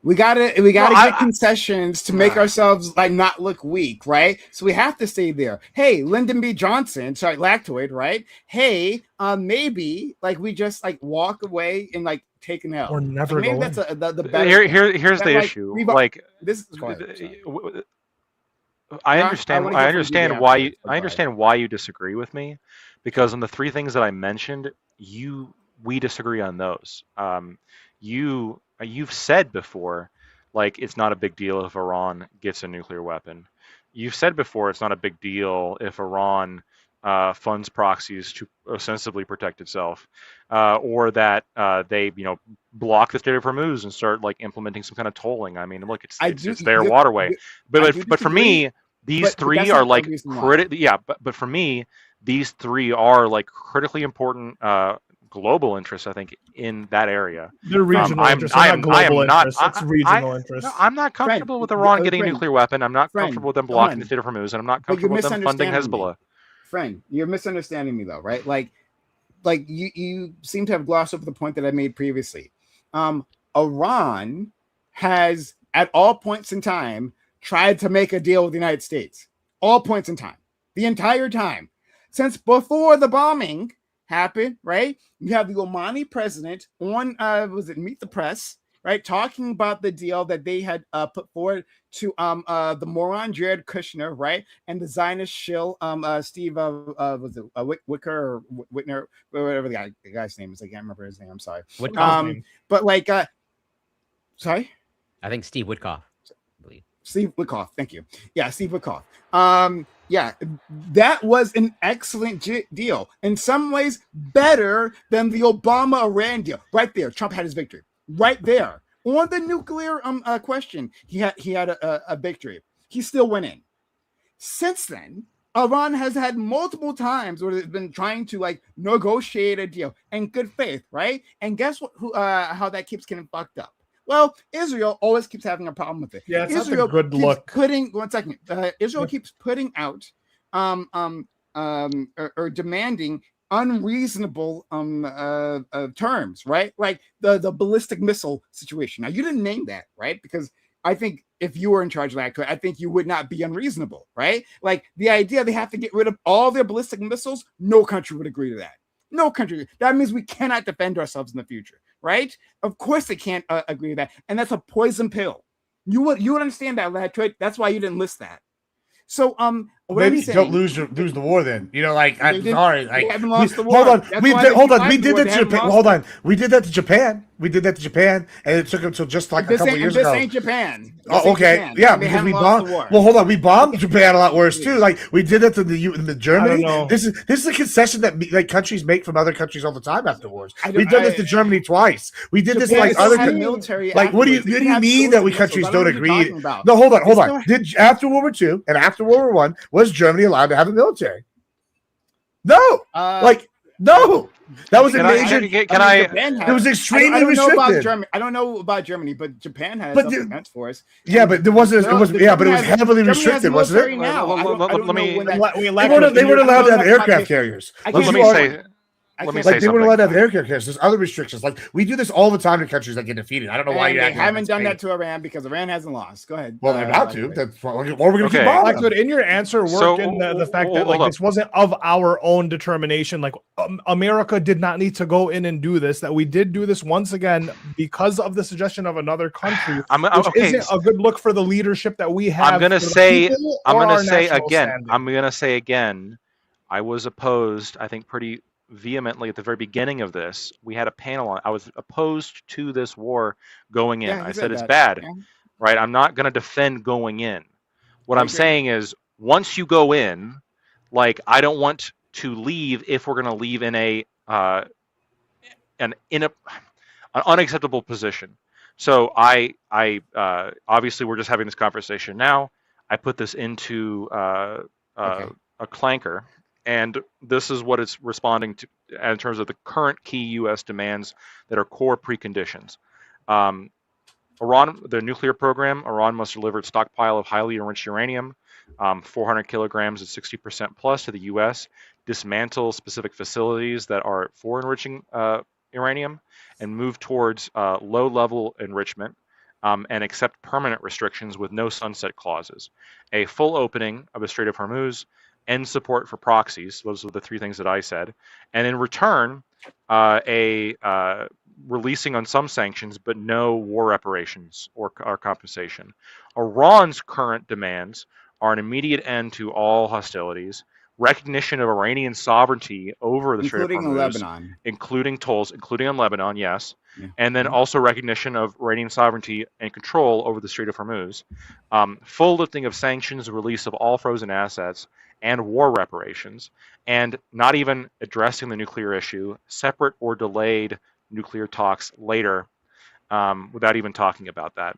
We gotta get concessions to make ourselves like not look weak, right? So we have to stay there. Hey, Lyndon B. Johnson, sorry, Lactoid, right? Hey, maybe like we just like walk away and like take an L. Or never. Like, maybe that's the better. Here's the issue. Like this is I understand why you disagree with me, because on the three things that I mentioned, we disagree on those. You've said before, like, it's not a big deal if Iran gets a nuclear weapon. You've said before it's not a big deal if Iran funds proxies to ostensibly protect itself, or that they block the Strait of Hormuz and start like implementing some kind of tolling. I mean, look, it's their waterway. But for me, these three are like but for me, these three are like critically important global interests, I think, in that area. They're regional interests. Not global interests. It's regional interests. I'm not comfortable with Iran getting a nuclear weapon. I'm not comfortable with them blocking the Strait of Hormuz, and I'm not comfortable with them funding Hezbollah. Friend, you're misunderstanding me though, right? Like you seem to have glossed over the point that I made previously. Iran has at all points in time tried to make a deal with the United States. All points in time. The entire time. Since before the bombing, happen, right? You have the Omani president on, was it Meet the Press, right, talking about the deal that they had put forward to the moron Jared Kushner, right, and the Zionist shill Steve was it Wicker or Whitner, whatever the guy's name is. I can't remember his name. I'm sorry. But like, sorry. I think Steve Woodcock. I believe. Steve Wickoff, thank you. Yeah, Steve Wickoff. Yeah, that was an excellent deal. In some ways, better than the Obama-Iran deal. Right there, Trump had his victory. Right there, on the nuclear question, he had a victory. He still went in. Since then, Iran has had multiple times where they've been trying to like negotiate a deal in good faith, right? And guess what? How that keeps getting fucked up. Well, Israel always keeps having a problem with it. Yeah, it's Israel not a good keeps look. putting Israel keeps putting out or demanding unreasonable terms, right? Like the ballistic missile situation. Now, you didn't name that, right? Because I think if you were in charge of that, I think you would not be unreasonable, right? Like the idea they have to get rid of all their ballistic missiles, no country would agree to that. No country. That means we cannot defend ourselves in the future, right? Of course they can't agree to that. And that's a poison pill. You would understand that, Latroy. That's why you didn't list that. So maybe don't lose the war then. You know, like I'm sorry, like we haven't lost the war. Hold on. We did that to Japan. Hold on. We did that to Japan. We did that to Japan, and it took until just like a couple years ago. This ain't Japan. Oh, okay. Yeah, because we bombed. Well, hold on. We bombed Japan a lot worse too. Like we did that to the Germany. This is a concession that like countries make from other countries all the time after wars. We've done this to Germany twice. We did this like other military. Like what do you mean that we countries don't agree? No, hold on. Did after World War II and after World War I was Germany allowed to have a military? No. No. That was a major. It was extremely restricted. I don't know about Germany, but Japan has defense force. Yeah, but there wasn't. It was. Yeah, but it was heavily restricted, wasn't it? They weren't allowed to have aircraft carriers. Let me say. They weren't allowed to have aircraft carriers. There's other restrictions. Like we do this all the time to countries that get defeated. I don't know why you haven't done that to Iran because Iran hasn't lost. Go ahead. Well, they're about to. Or we're going to keep bombing. Like, in your answer, work in the fact that like this wasn't of our own determination. Like America did not need to go in and do this. That we did do this once again because of the suggestion of another country, which isn't a good look for the leadership that we have. I'm going to say again. I was opposed. I think pretty vehemently at the very beginning of this. We had a panel on. I was opposed to this war going in. I said it's bad, right? I'm not going to defend going in. What I'm saying is, once you go in, like I don't want to leave if we're going to leave in an unacceptable position. So I obviously we're just having this conversation now. I put this into a clanker. And this is what it's responding to in terms of the current key U.S. demands that are core preconditions. Iran, the nuclear program, Iran must deliver its stockpile of highly enriched uranium, 400 kilograms at 60% plus to the U.S., dismantle specific facilities that are for enriching uranium, and move towards low-level enrichment, and accept permanent restrictions with no sunset clauses. A full opening of the Strait of Hormuz, end support for proxies. Those are the three things that I said. And in return, releasing on some sanctions, but no war reparations or compensation. Iran's current demands are an immediate end to all hostilities, recognition of Iranian sovereignty over the Strait of Hormuz, Lebanon, including tolls, including on Lebanon, yes, and then also recognition of Iranian sovereignty and control over the Strait of Hormuz, full lifting of sanctions, release of all frozen assets, and war reparations, and not even addressing the nuclear issue, separate or delayed nuclear talks later, without even talking about that.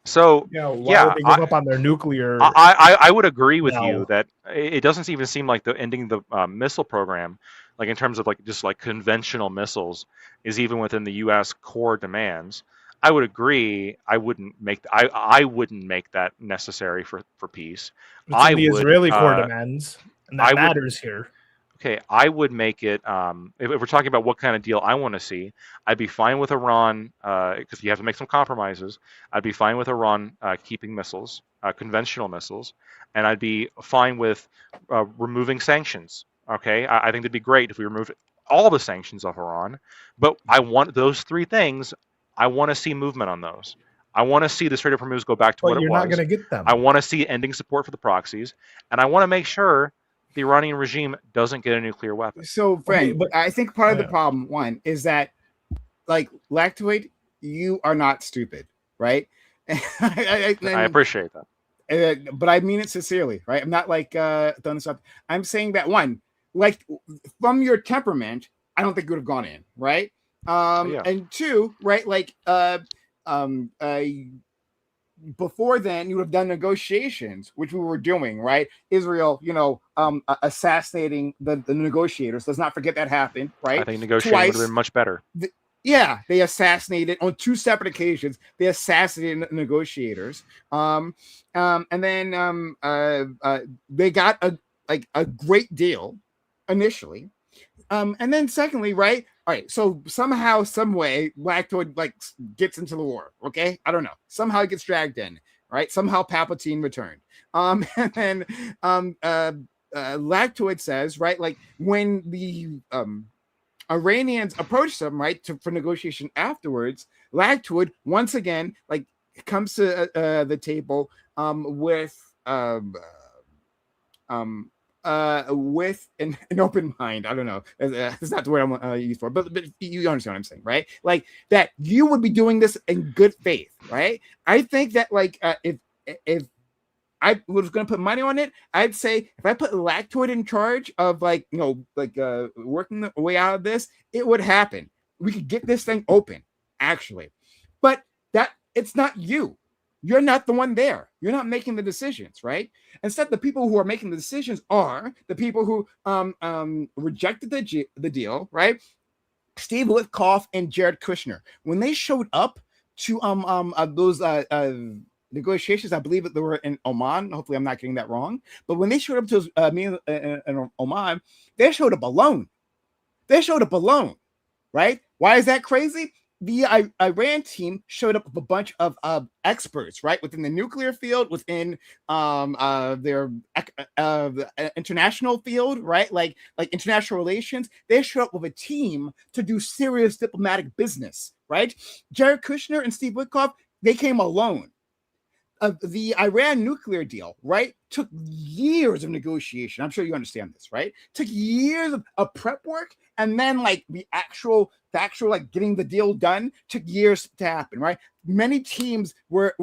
So would they give up on their nuclear? I would agree with you that it doesn't even seem like the ending the missile program, like in terms of like just like conventional missiles, is even within the U.S. core demands. I would agree. I wouldn't make that necessary for peace. It's the Israeli core demands, and that matters here. Okay, I would make it. If we're talking about what kind of deal I want to see, I'd be fine with Iran because you have to make some compromises. I'd be fine with Iran keeping missiles, conventional missiles, and I'd be fine with removing sanctions. Okay, I think it'd be great if we removed all the sanctions of Iran, but I want those three things. I want to see movement on those. I want to see the Strait of Hormuz go back to what But it you're was. not going to get them. I want to see ending support for the proxies, and I want to make sure the Iranian regime doesn't get a nuclear weapon. So, friend, Okay, but I think part of the yeah. problem, one, is that, like, Lactoid, you are not stupid, right? I appreciate that. But I mean it sincerely, right? I'm not like throwing this up. I'm saying that, one, like, from your temperament, I don't think you would have gone in, right? Yeah. And two, right, like, before then you would have done negotiations, which we were doing, right? Israel, assassinating the negotiators. Let's not forget that happened, right? I think negotiating would have been much better. They assassinated on 2 separate occasions. They assassinated negotiators. And then they got a great deal initially. And then secondly, right? All right, so somehow, some way, Lactoid gets into the war. Okay, I don't know. Somehow it gets dragged in. Right? Somehow Palpatine returned. And then Lactoid says, right, like when the Iranians approached them, right, for negotiation afterwards, Lactoid once again comes to the table with an open mind. I don't know. It's not the word I'm used for, but you understand what I'm saying, right? Like that you would be doing this in good faith, right? I think that if I was going to put money on it, I'd say if I put Lactoid in charge of working the way out of this, it would happen. We could get this thing open, actually. But that it's not you. You're not the one there. You're not making the decisions, right? Instead, the people who are making the decisions are the people who rejected the deal, right? Steve Witkoff and Jared Kushner. When they showed up to those negotiations, I believe that they were in Oman. Hopefully, I'm not getting that wrong. But when they showed up to me in Oman, they showed up alone. Right? Why is that crazy? The Iran team showed up with a bunch of experts, right, within the nuclear field, within their international field, right, like international relations. They showed up with a team to do serious diplomatic business, right? Jared Kushner and Steve Witkoff, they came alone. The Iran nuclear deal, right, took years of negotiation. I'm sure you understand this, right? Took years of prep work, and then the actual getting the deal done took years to happen, right? Many teams were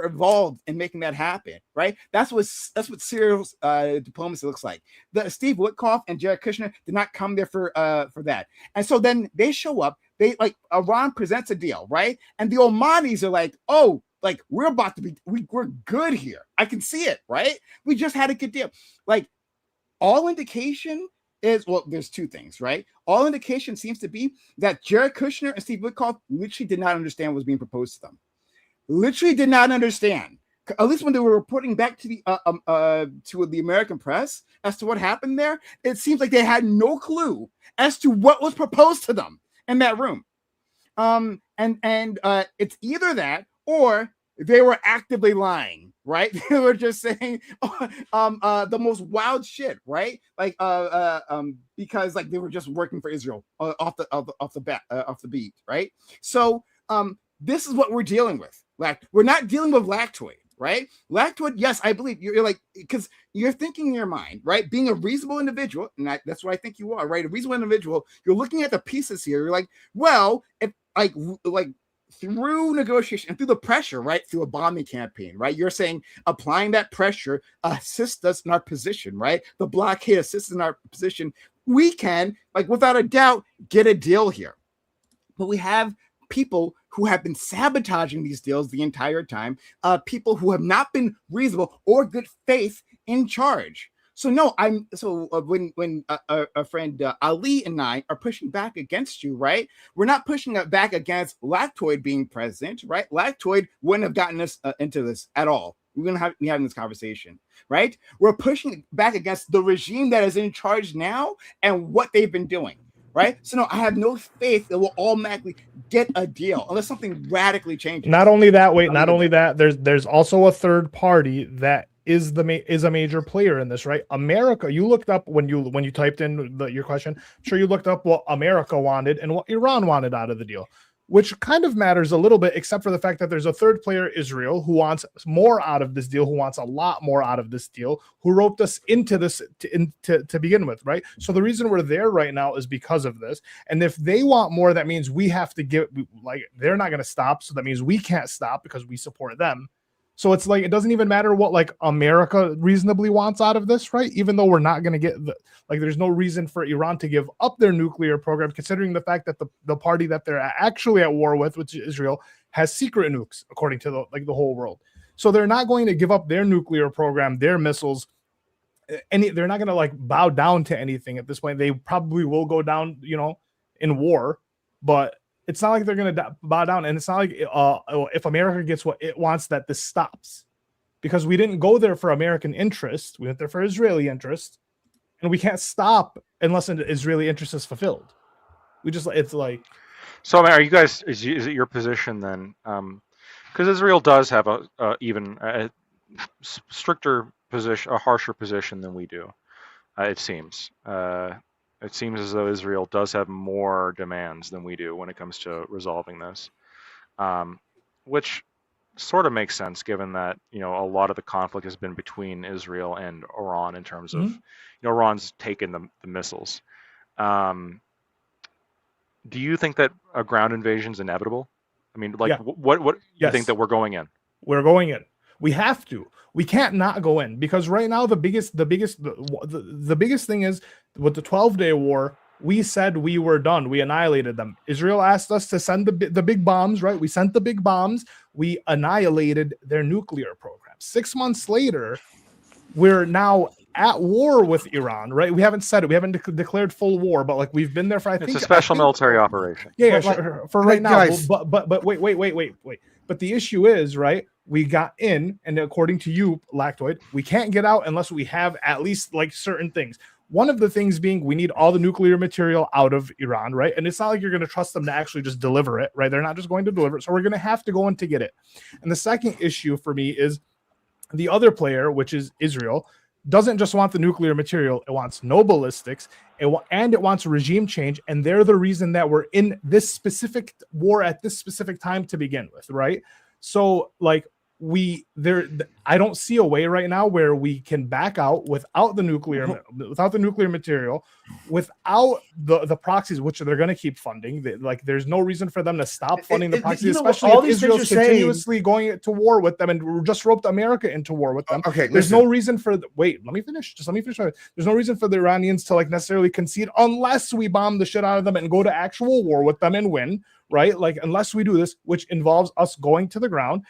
involved in making that happen, right? That's what serious diplomacy looks like. The Steve Witkoff and Jared Kushner did not come there for that, and so then they show up. They Iran presents a deal, right? And the Omanis are like, oh. We're about to be, we're good here. I can see it, right? We just had a good deal. All indication is, well, there's 2 things, right? All indication seems to be that Jared Kushner and Steve Witkoff literally did not understand what was being proposed to them. Literally did not understand. At least when they were reporting back to the American press as to what happened there, it seems like they had no clue as to what was proposed to them in that room. And it's either that, or they were actively lying, right? They were just saying the most wild shit, right? Because they were just working for Israel off the beat, right? So this is what we're dealing with. We're not dealing with Lactoid, right? Lactoid, yes, I believe you're because you're thinking in your mind, right? Being a reasonable individual, and that's what I think you are, right? A reasonable individual. You're looking at the pieces here. You're like, well, if through negotiation and through the pressure, right, through a bombing campaign, right, you're saying applying that pressure assists us in our position, right? The blockade assists in our position. We can, without a doubt, get a deal here. But we have people who have been sabotaging these deals the entire time, people who have not been reasonable or good faith in charge. So no, when a friend Ali and I are pushing back against you, right? We're not pushing it back against Lactoid being president, right? Lactoid wouldn't have gotten us into this at all. We're gonna be having this conversation, right? We're pushing back against the regime that is in charge now and what they've been doing, right? So no, I have no faith that we'll automatically get a deal unless something radically changes. Not only that, there's also a third party that is a major player in this, right? America, you looked up when you typed in your question, sure, you looked up what America wanted and what Iran wanted out of the deal, which kind of matters a little bit, except for the fact that there's a third player, Israel, who wants more out of this deal, who wants a lot more out of this deal, who roped us into this to begin with, right? So the reason we're there right now is because of this. And if they want more, that means we have to give, like, they're not going to stop. So that means we can't stop because we support them. So it's like, it doesn't even matter what like America reasonably wants out of this, right? Even though we're not going to get there's no reason for Iran to give up their nuclear program, considering the fact that the party that they're actually at war with, which is Israel, has secret nukes, according to the whole world. So they're not going to give up their nuclear program, their missiles, they're not going to like bow down to anything at this point. They probably will go down, in war, but it's not like they're going to bow down. And it's not like if America gets what it wants, that this stops. Because we didn't go there for American interest. We went there for Israeli interest. And we can't stop unless an Israeli interest is fulfilled. It's like... So, are you guys, is it your position then? Because Israel does have a stricter position, a harsher position than we do, it seems. It seems as though Israel does have more demands than we do when it comes to resolving this, which sort of makes sense given that, a lot of the conflict has been between Israel and Iran in terms of, Iran's taken the missiles. Do you think that a ground invasion is inevitable? I mean, like, what you think that we're going in? We're going in. We have to. We can't not go in, because right now the biggest thing is with the 12-day war, we said we were done. We annihilated them. Israel asked us to send the big bombs, right? We sent the big bombs. We annihilated their nuclear program. 6 months later, we're now at war with Iran, right? We haven't said it. We haven't declared full war, but like we've been there for, it's a special military operation. Yeah, for right now. But wait. But the issue is, right, we got in, and according to you, Lactoid, we can't get out unless we have at least like certain things. One of the things being we need all the nuclear material out of Iran, right? And it's not like you're going to trust them to actually just deliver it, right? They're not just going to deliver it. So we're going to have to go in to get it. And the second issue for me is the other player, which is Israel, doesn't just want the nuclear material. It wants no ballistics, and it wants regime change. And they're the reason that we're in this specific war at this specific time to begin with, right? So like I don't see a way right now where we can back out without the nuclear material, without the proxies, which they're going to keep funding. There's no reason for them to stop funding the proxies, especially if Israel's continuously going to war with them and just roped America into war with them. Okay, there's no reason for wait. Let me finish. Just let me finish. There's no reason for the Iranians to like necessarily concede unless we bomb the shit out of them and go to actual war with them and win. Right? Like unless we do this, which involves us going to the ground.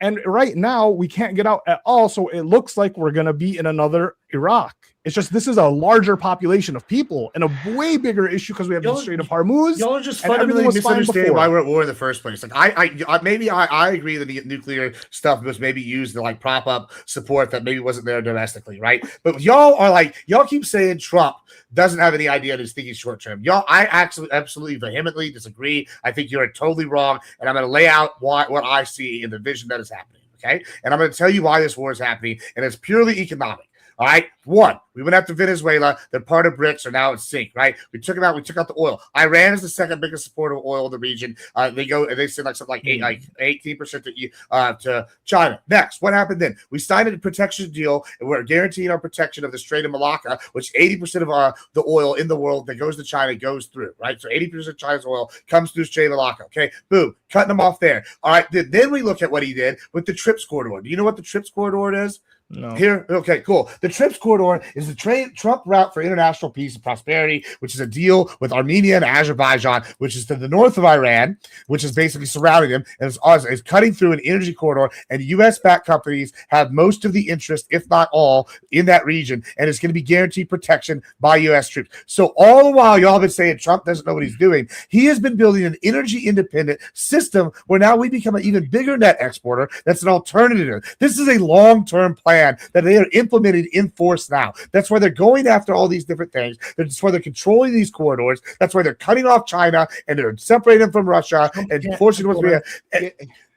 And right now, we can't get out at all, so it looks like we're going to be in another Iraq. It's just this is a larger population of people and a way bigger issue because we have the Strait of Hormuz. Y'all are just fundamentally misunderstanding why we're at war in the first place. Like I agree that the nuclear stuff was maybe used to like prop up support that maybe wasn't there domestically, right? But y'all keep saying Trump doesn't have any idea that he's thinking short term. I absolutely vehemently disagree. I think you're totally wrong, and I'm going to lay out what I see in the vision that is happening. Okay, and I'm going to tell you why this war is happening, and it's purely economic. All right. One, we went after Venezuela. They're part of BRICS, are now at sync, right? We took it out. We took out the oil. Iran is the second biggest supporter of oil in the region. They send like something like 18% to China. Next, what happened then? We signed a protection deal, and we're guaranteeing our protection of the Strait of Malacca, which 80% of the oil in the world that goes to China goes through, right? So 80% of China's oil comes through Strait of Malacca. Okay, boom, cutting them off there. All right. Then we look at what he did with the TRIPS corridor. Do you know what the TRIPS corridor is? No. Here, okay, cool. The TRIPS corridor is the Trump route for international peace and prosperity, which is a deal with Armenia and Azerbaijan, which is to the north of Iran, which is basically surrounding them, and it's cutting through an energy corridor. And U.S.-backed companies have most of the interest, if not all, in that region, and it's going to be guaranteed protection by U.S. troops. So all the while, y'all have been saying Trump doesn't know what he's doing. He has been building an energy-independent system where now we become an even bigger net exporter. That's an alternative. This is a long-term plan that they are implementing in force now. That's why they're going after all these different things. That's why they're controlling these corridors. That's why they're cutting off China and they're separating them from Russia and forcing North Korea.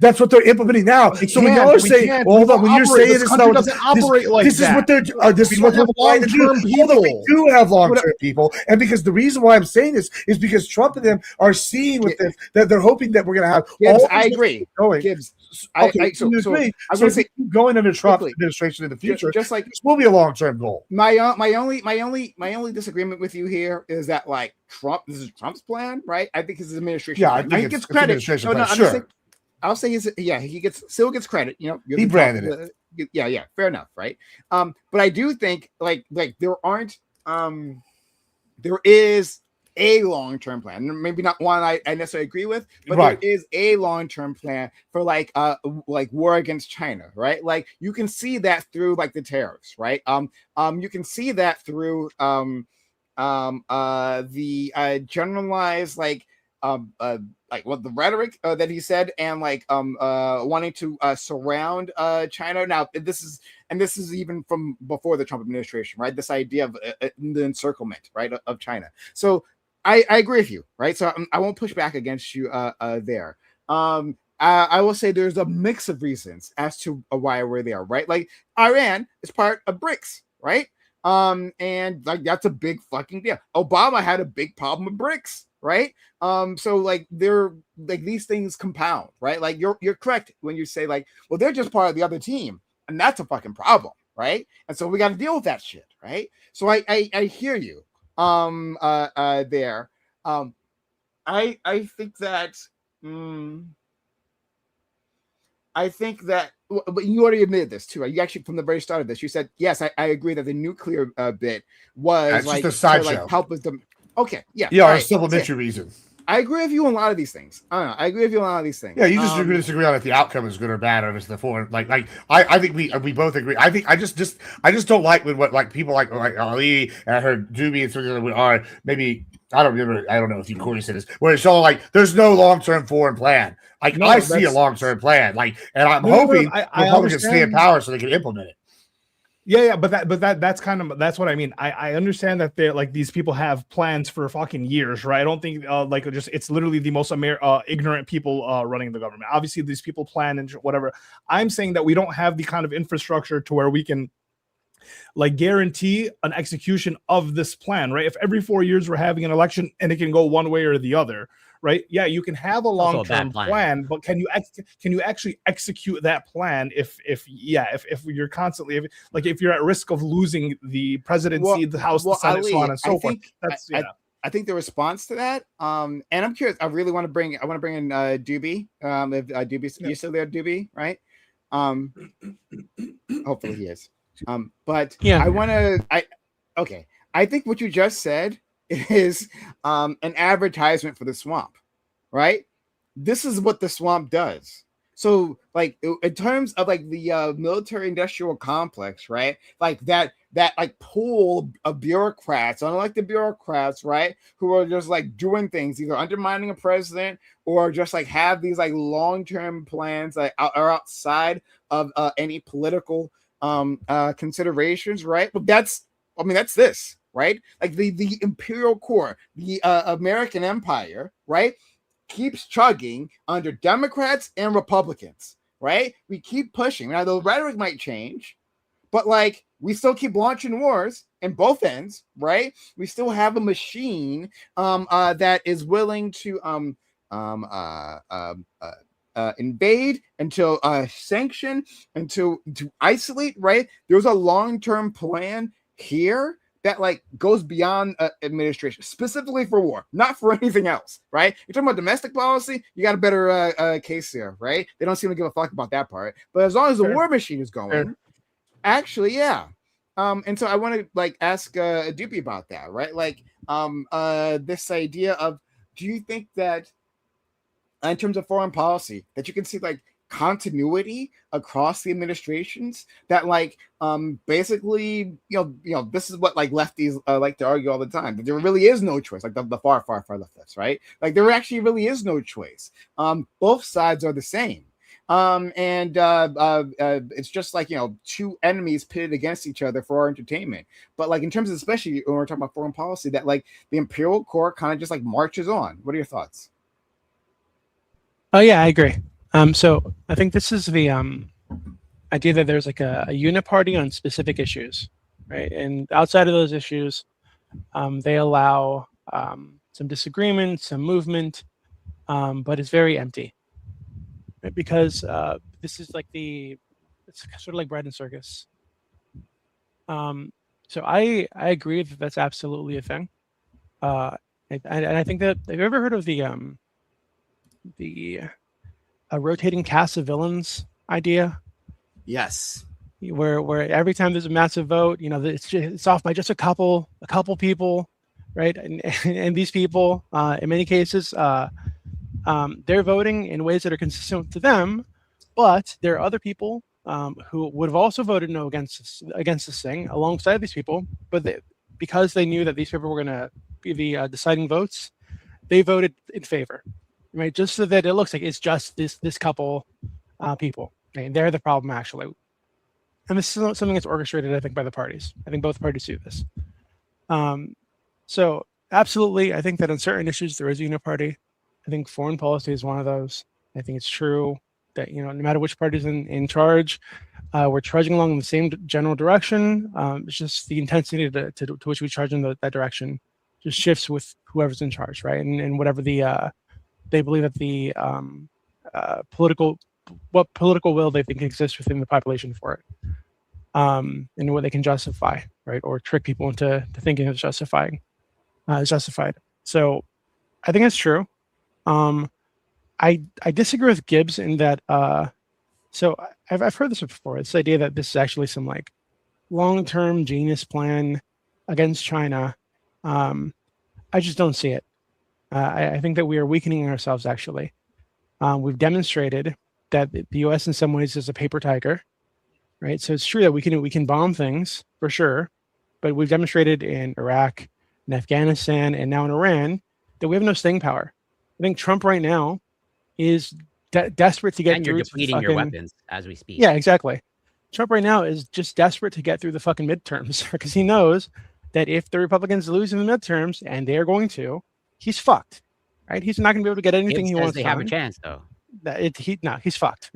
That's what they're implementing now. So when y'all are saying, hold on, when you're saying this country doesn't operate like this is what they're this is what they're trying to do. Although we do have long-term people, and because the reason why I'm saying this is because Trump and them are seeing with this that they're hoping that we're going to have. Gibbs, I agree. Going. Gibbs, okay, so I'm going to say going under Trump administration in the future. Just like this will be a long-term goal. My only disagreement with you here is that like Trump, this is Trump's plan, right? I think his administration. Yeah, I think he gets credit. Sure. I'll say he still gets credit. You know, he branded it. Yeah, fair enough, right? But I do think like there aren't there is a long-term plan, maybe not one I necessarily agree with, but there is a long-term plan for like war against China, right? Like you can see that through like the tariffs, right? You can see that through the generalized like what the rhetoric that he said, and like wanting to surround China. Now this is even from before the Trump administration, right? This idea of the encirclement, right, of China. So I agree with you, right? So I won't push back against you there. I will say there's a mix of reasons as to why we're there, right? Like Iran is part of BRICS, right? And like that's a big fucking deal. Obama had a big problem with BRICS, right? So like they're like these things compound, right? Like you're correct when you say like, well, they're just part of the other team, and that's a fucking problem, right? And so we got to deal with that shit, right? So I hear you there. I think that but you already admitted this too, right? You actually, from the very start of this, you said, yes, I agree that the nuclear bit was like, just a sideshow. Like help with them. Okay, yeah. Yeah, a supplementary reason. I agree with you on a lot of these things. I agree with you on a lot of these things. Yeah, you just disagree on if the outcome is good or bad, or if it's the foreign. Like I think we both agree. I think I just don't like when what like people like Ali and I heard Doobie and something are maybe I don't know if you Corey said this, where it's all like there's no long-term foreign plan. Like I see a long-term plan. Like, and I'm hoping Republicans stay in power so they can implement it. Yeah, but that's what I mean. I understand that they're like these people have plans for fucking years, right? I don't think it's literally the most ignorant people running the government. Obviously, these people plan and whatever. I'm saying that we don't have the kind of infrastructure to where we can like guarantee an execution of this plan, right? If every 4 years we're having an election and it can go one way or the other, right? Yeah, you can have a long-term plan, but can you actually execute that plan if you're constantly if you're at risk of losing the presidency, the House, the Senate, so on and so forth? I think the response to that, and I'm curious. I want to bring in Doobie. If Doobie, you still there, Doobie, right? Hopefully he is. But yeah, I think what you just said is an advertisement for the swamp, right? This is what the swamp does. So like in terms of like the military industrial complex, right? Like that like pool of bureaucrats, unelected bureaucrats, right? Who are just like doing things, either undermining a president or just like have these like long-term plans that are outside of any political considerations, right? But that's this, right? Like the imperial core, the American empire, right, keeps chugging under Democrats and Republicans, right? We keep pushing. Now the rhetoric might change, but like we still keep launching wars in both ends, right? We still have a machine that is willing to invade, until sanction, until to isolate, right? There's a long-term plan here that like goes beyond administration, specifically for war, not for anything else, right? You're talking about domestic policy, you got a better case there, right? They don't seem to give a fuck about that part. But as long as the war machine is going, actually, yeah. And so I want to like ask Doopy about that, right? Like this idea of, do you think that in terms of foreign policy, that you can see like continuity across the administrations, that like basically you know this is what like lefties like to argue all the time, that there really is no choice, like the far leftists, right? Like there actually really is no choice. Both sides are the same. And it's just like, you know, two enemies pitted against each other for our entertainment. But like in terms of, especially when we're talking about foreign policy, that like the imperial core kind of just like marches on. What are your thoughts? Oh yeah, I agree. So I think this is the idea that there's like a uniparty on specific issues, right? And outside of those issues, they allow some disagreement, some movement, but it's very empty, right? Because this is like it's sort of like bread and circus. So I agree that that's absolutely a thing. And I think that, have you ever heard of the rotating cast of villains idea? Yes. Where every time there's a massive vote, it's off by just a couple people, right? And these people, in many cases, they're voting in ways that are consistent to them, but there are other people who would have also voted no against this thing alongside these people, but because they knew that these people were going to be the deciding votes, they voted in favor, right? Just so that it looks like it's just this couple people. Right? They're the problem, actually. And this is something that's orchestrated, I think, by the parties. I think both parties do this. So absolutely, I think that on certain issues there is a uniparty. I think foreign policy is one of those. I think it's true that no matter which party's in charge, we're trudging along in the same general direction. It's just the intensity to which we charge in that direction just shifts with whoever's in charge, right? And whatever they believe that the political will they think exists within the population for it, and what they can justify, right, or trick people into thinking it's justified. So I think it's true. I disagree with Gibbs in that. So I've heard this before. It's the idea that this is actually some like long-term genius plan against China. I just don't see it. I think that we are weakening ourselves. Actually, we've demonstrated that the U.S. in some ways is a paper tiger, right? So it's true that we can bomb things for sure, but we've demonstrated in Iraq, in Afghanistan, and now in Iran that we have no staying power. I think Trump right now is desperate to get and through. You're depleting your weapons as we speak. Yeah, exactly. Trump right now is just desperate to get through the fucking midterms because he knows that if the Republicans lose in the midterms, and they're going to, he's fucked. Right? He's not going to be able to get anything he wants. They have a chance though. He's fucked.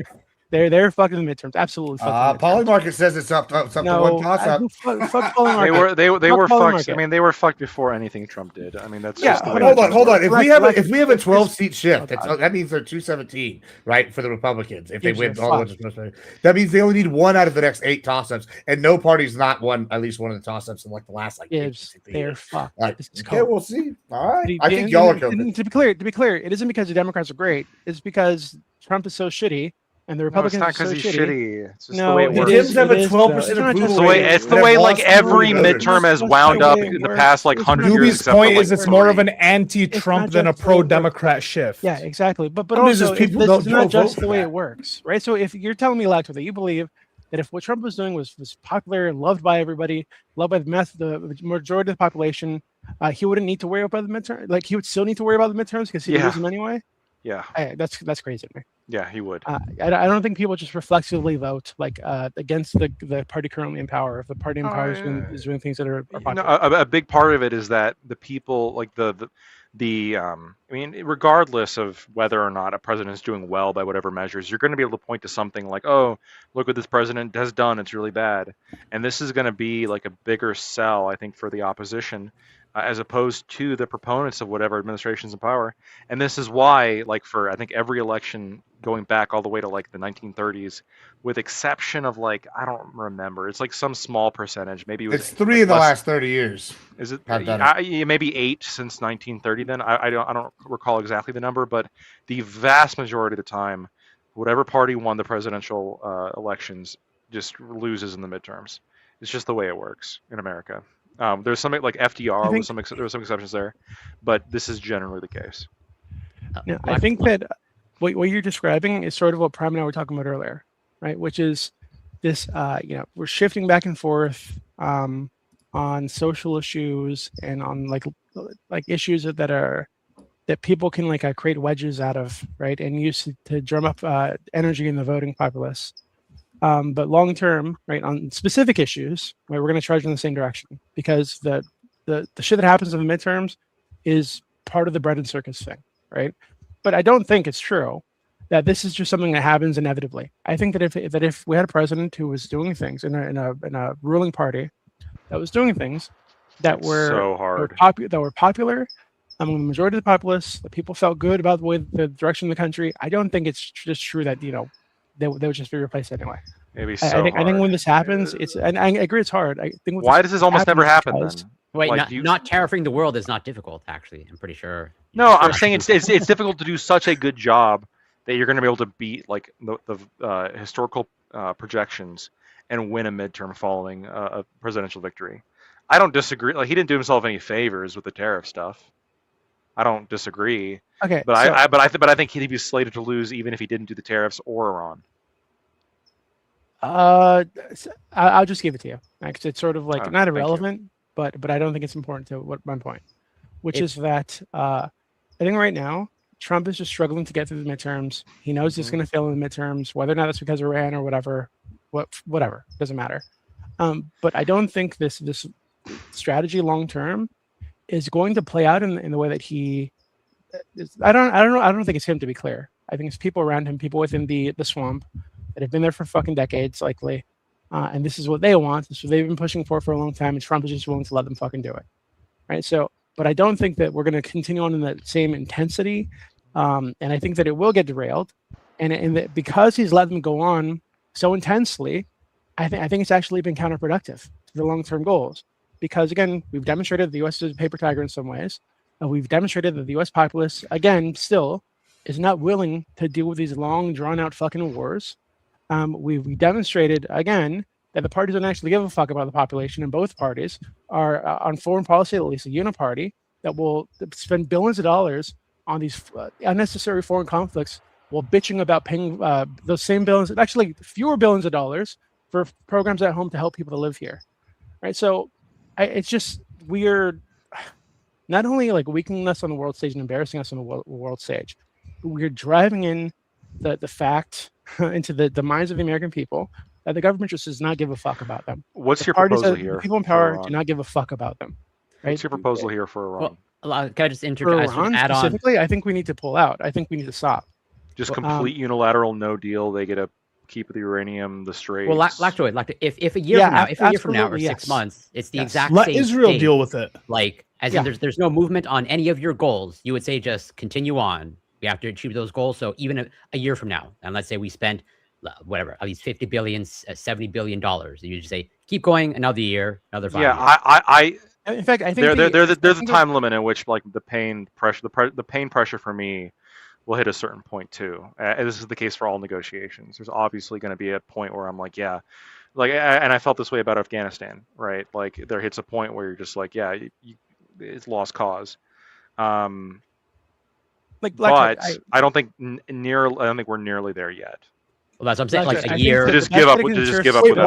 They're fucked in the midterms. Absolutely fucked. Polymarket says it's up to one toss-up. Fuck Polymarket. They were fucked. I mean, they were fucked before anything Trump did. I mean, that's just the way hold on. If we have a 12-seat shift, that means they're 217, right, for the Republicans. If they win all the that means they only need one out of the next 8 toss-ups, and no party's not won at least one of the toss-ups in like the last they're fucked. Okay, we'll see. All right, I think y'all are going. To be clear, it isn't because the Democrats are great. It's because Trump is so shitty. And the Republicans it's not because he's shitty. It's just no, the way it works. Dems have a 12% approval. It's the way like every midterm has wound up in the past like 100 years. Doobie's point is it's more of an anti-Trump than a pro-Democrat shift. Yeah, exactly. But also, this is not just the way it works, right? So if you're telling me, Elector, that you believe that if what Trump was doing was popular and loved by everybody, loved by the majority of the population, he wouldn't need to worry about the midterm. Like he would still need to worry about the midterms because he'd lose them anyway. Yeah, that's crazy to me. Yeah, he would. I don't think people just reflexively vote like against the party currently in power. If the party in power is doing things that are popular. A big part of it is that the people, like I mean, regardless of whether or not a president is doing well by whatever measures, you're going to be able to point to something like, oh, look what this president has done. It's really bad. And this is going to be like a bigger sell, I think, for the opposition. As opposed to the proponents of whatever administration's in power. And this is why, like for I think every election going back all the way to like the 1930s, with exception of like, I don't remember, it's like some small percentage, maybe it was it's 3 in the last 30 years. Is it? Maybe 8 since 1930 then. I don't recall exactly the number, but the vast majority of the time, whatever party won the presidential elections just loses in the midterms. It's just the way it works in America. There's something like FDR, there were some exceptions there, but this is generally the case. Yeah, I think that what you're describing is sort of what Prime and I were talking about earlier, right? Which is this, we're shifting back and forth on social issues and on like issues that people can like create wedges out of, right? And use to drum up energy in the voting populace. But long term, right, on specific issues, right, we're going to charge in the same direction because the shit that happens in the midterms is part of the bread and circus thing, right? But I don't think it's true that this is just something that happens inevitably. I think that if we had a president who was doing things in a ruling party that was doing things that were so hard. that were popular among the majority of the populace, that people felt good about the direction of the country, I don't think it's just true that they would just be replaced anyway. Maybe I think when this happens, and I agree it's hard. I think why does this almost never happen then? Wait, Like, not tariffing the world is not difficult. Actually, I'm pretty sure. No, I'm saying it's difficult to do such a good job that you're going to be able to beat like the historical projections and win a midterm following a presidential victory. I don't disagree. Like, he didn't do himself any favors with the tariff stuff. I don't disagree. Okay, But so, I think he'd be slated to lose even if he didn't do the tariffs or Iran. I'll just give it to you. Actually, it's sort of like not thank you. irrelevant, but I don't think it's important to what my point, which is that I think right now Trump is just struggling to get through the midterms. He knows he's going to fail in the midterms, whether or not that's because of Iran or whatever. Whatever, doesn't matter. But I don't think this strategy long term is going to play out in the way that he. I don't know. I don't think it's him, to be clear. I think it's people around him, people within the swamp that have been there for fucking decades, likely, and this is what they want. This is what they've been pushing for a long time, and Trump is just willing to let them fucking do it, right? So, but I don't think that we're going to continue on in that same intensity, and I think that it will get derailed, and that because he's let them go on so intensely, I think it's actually been counterproductive to the long-term goals. Because again, we've demonstrated the U.S. is a paper tiger in some ways, and we've demonstrated that the U.S. populace, again, still is not willing to deal with these long, drawn-out fucking wars. We demonstrated again that the parties don't actually give a fuck about the population, and both parties are on foreign policy, at least a uniparty, that will spend billions of dollars on these unnecessary foreign conflicts while bitching about paying those same billions, actually fewer billions of dollars for programs at home to help people to live here, right? So it's just weird. Not only like weakening us on the world stage and embarrassing us on the world stage, but we're driving in the fact into the minds of the American people that the government just does not give a fuck about them. What's The your parties proposal that- here? The people in for power Iran? do not give a fuck about them. Right? What's your proposal here for Iran? Well, can I just For add Iran on? specifically, I think we need to pull out. I think we need to stop. Just well, complete unilateral no deal. They get to keep the uranium, the straits. Well, Lactoid, if a year Yeah, from now, if a year from now or absolutely, 6 yes. months, it's the Yes. exact Let same Israel thing. deal with it. Like, as Yeah. in, there's no movement on any of your goals. You would say just continue on. We have to achieve those goals. So even a year from now, and let's say we spend whatever, at least $50 billion, $70 billion, you just say keep going another year, another 5 Yeah, years. In fact, I think there's a time limit in which like the pain pressure, the pain pressure for me will hit a certain point too. This is the case for all negotiations. There's obviously going to be a point where I'm like, yeah, like, and I felt this way about Afghanistan, right? Like there hits a point where you're just like, yeah, it's lost cause. But I don't think I don't think we're nearly there yet. Well, that's what I'm saying. Lactoid, Like I a think year. that To just the best give up. way to To just ensure give up Wait, without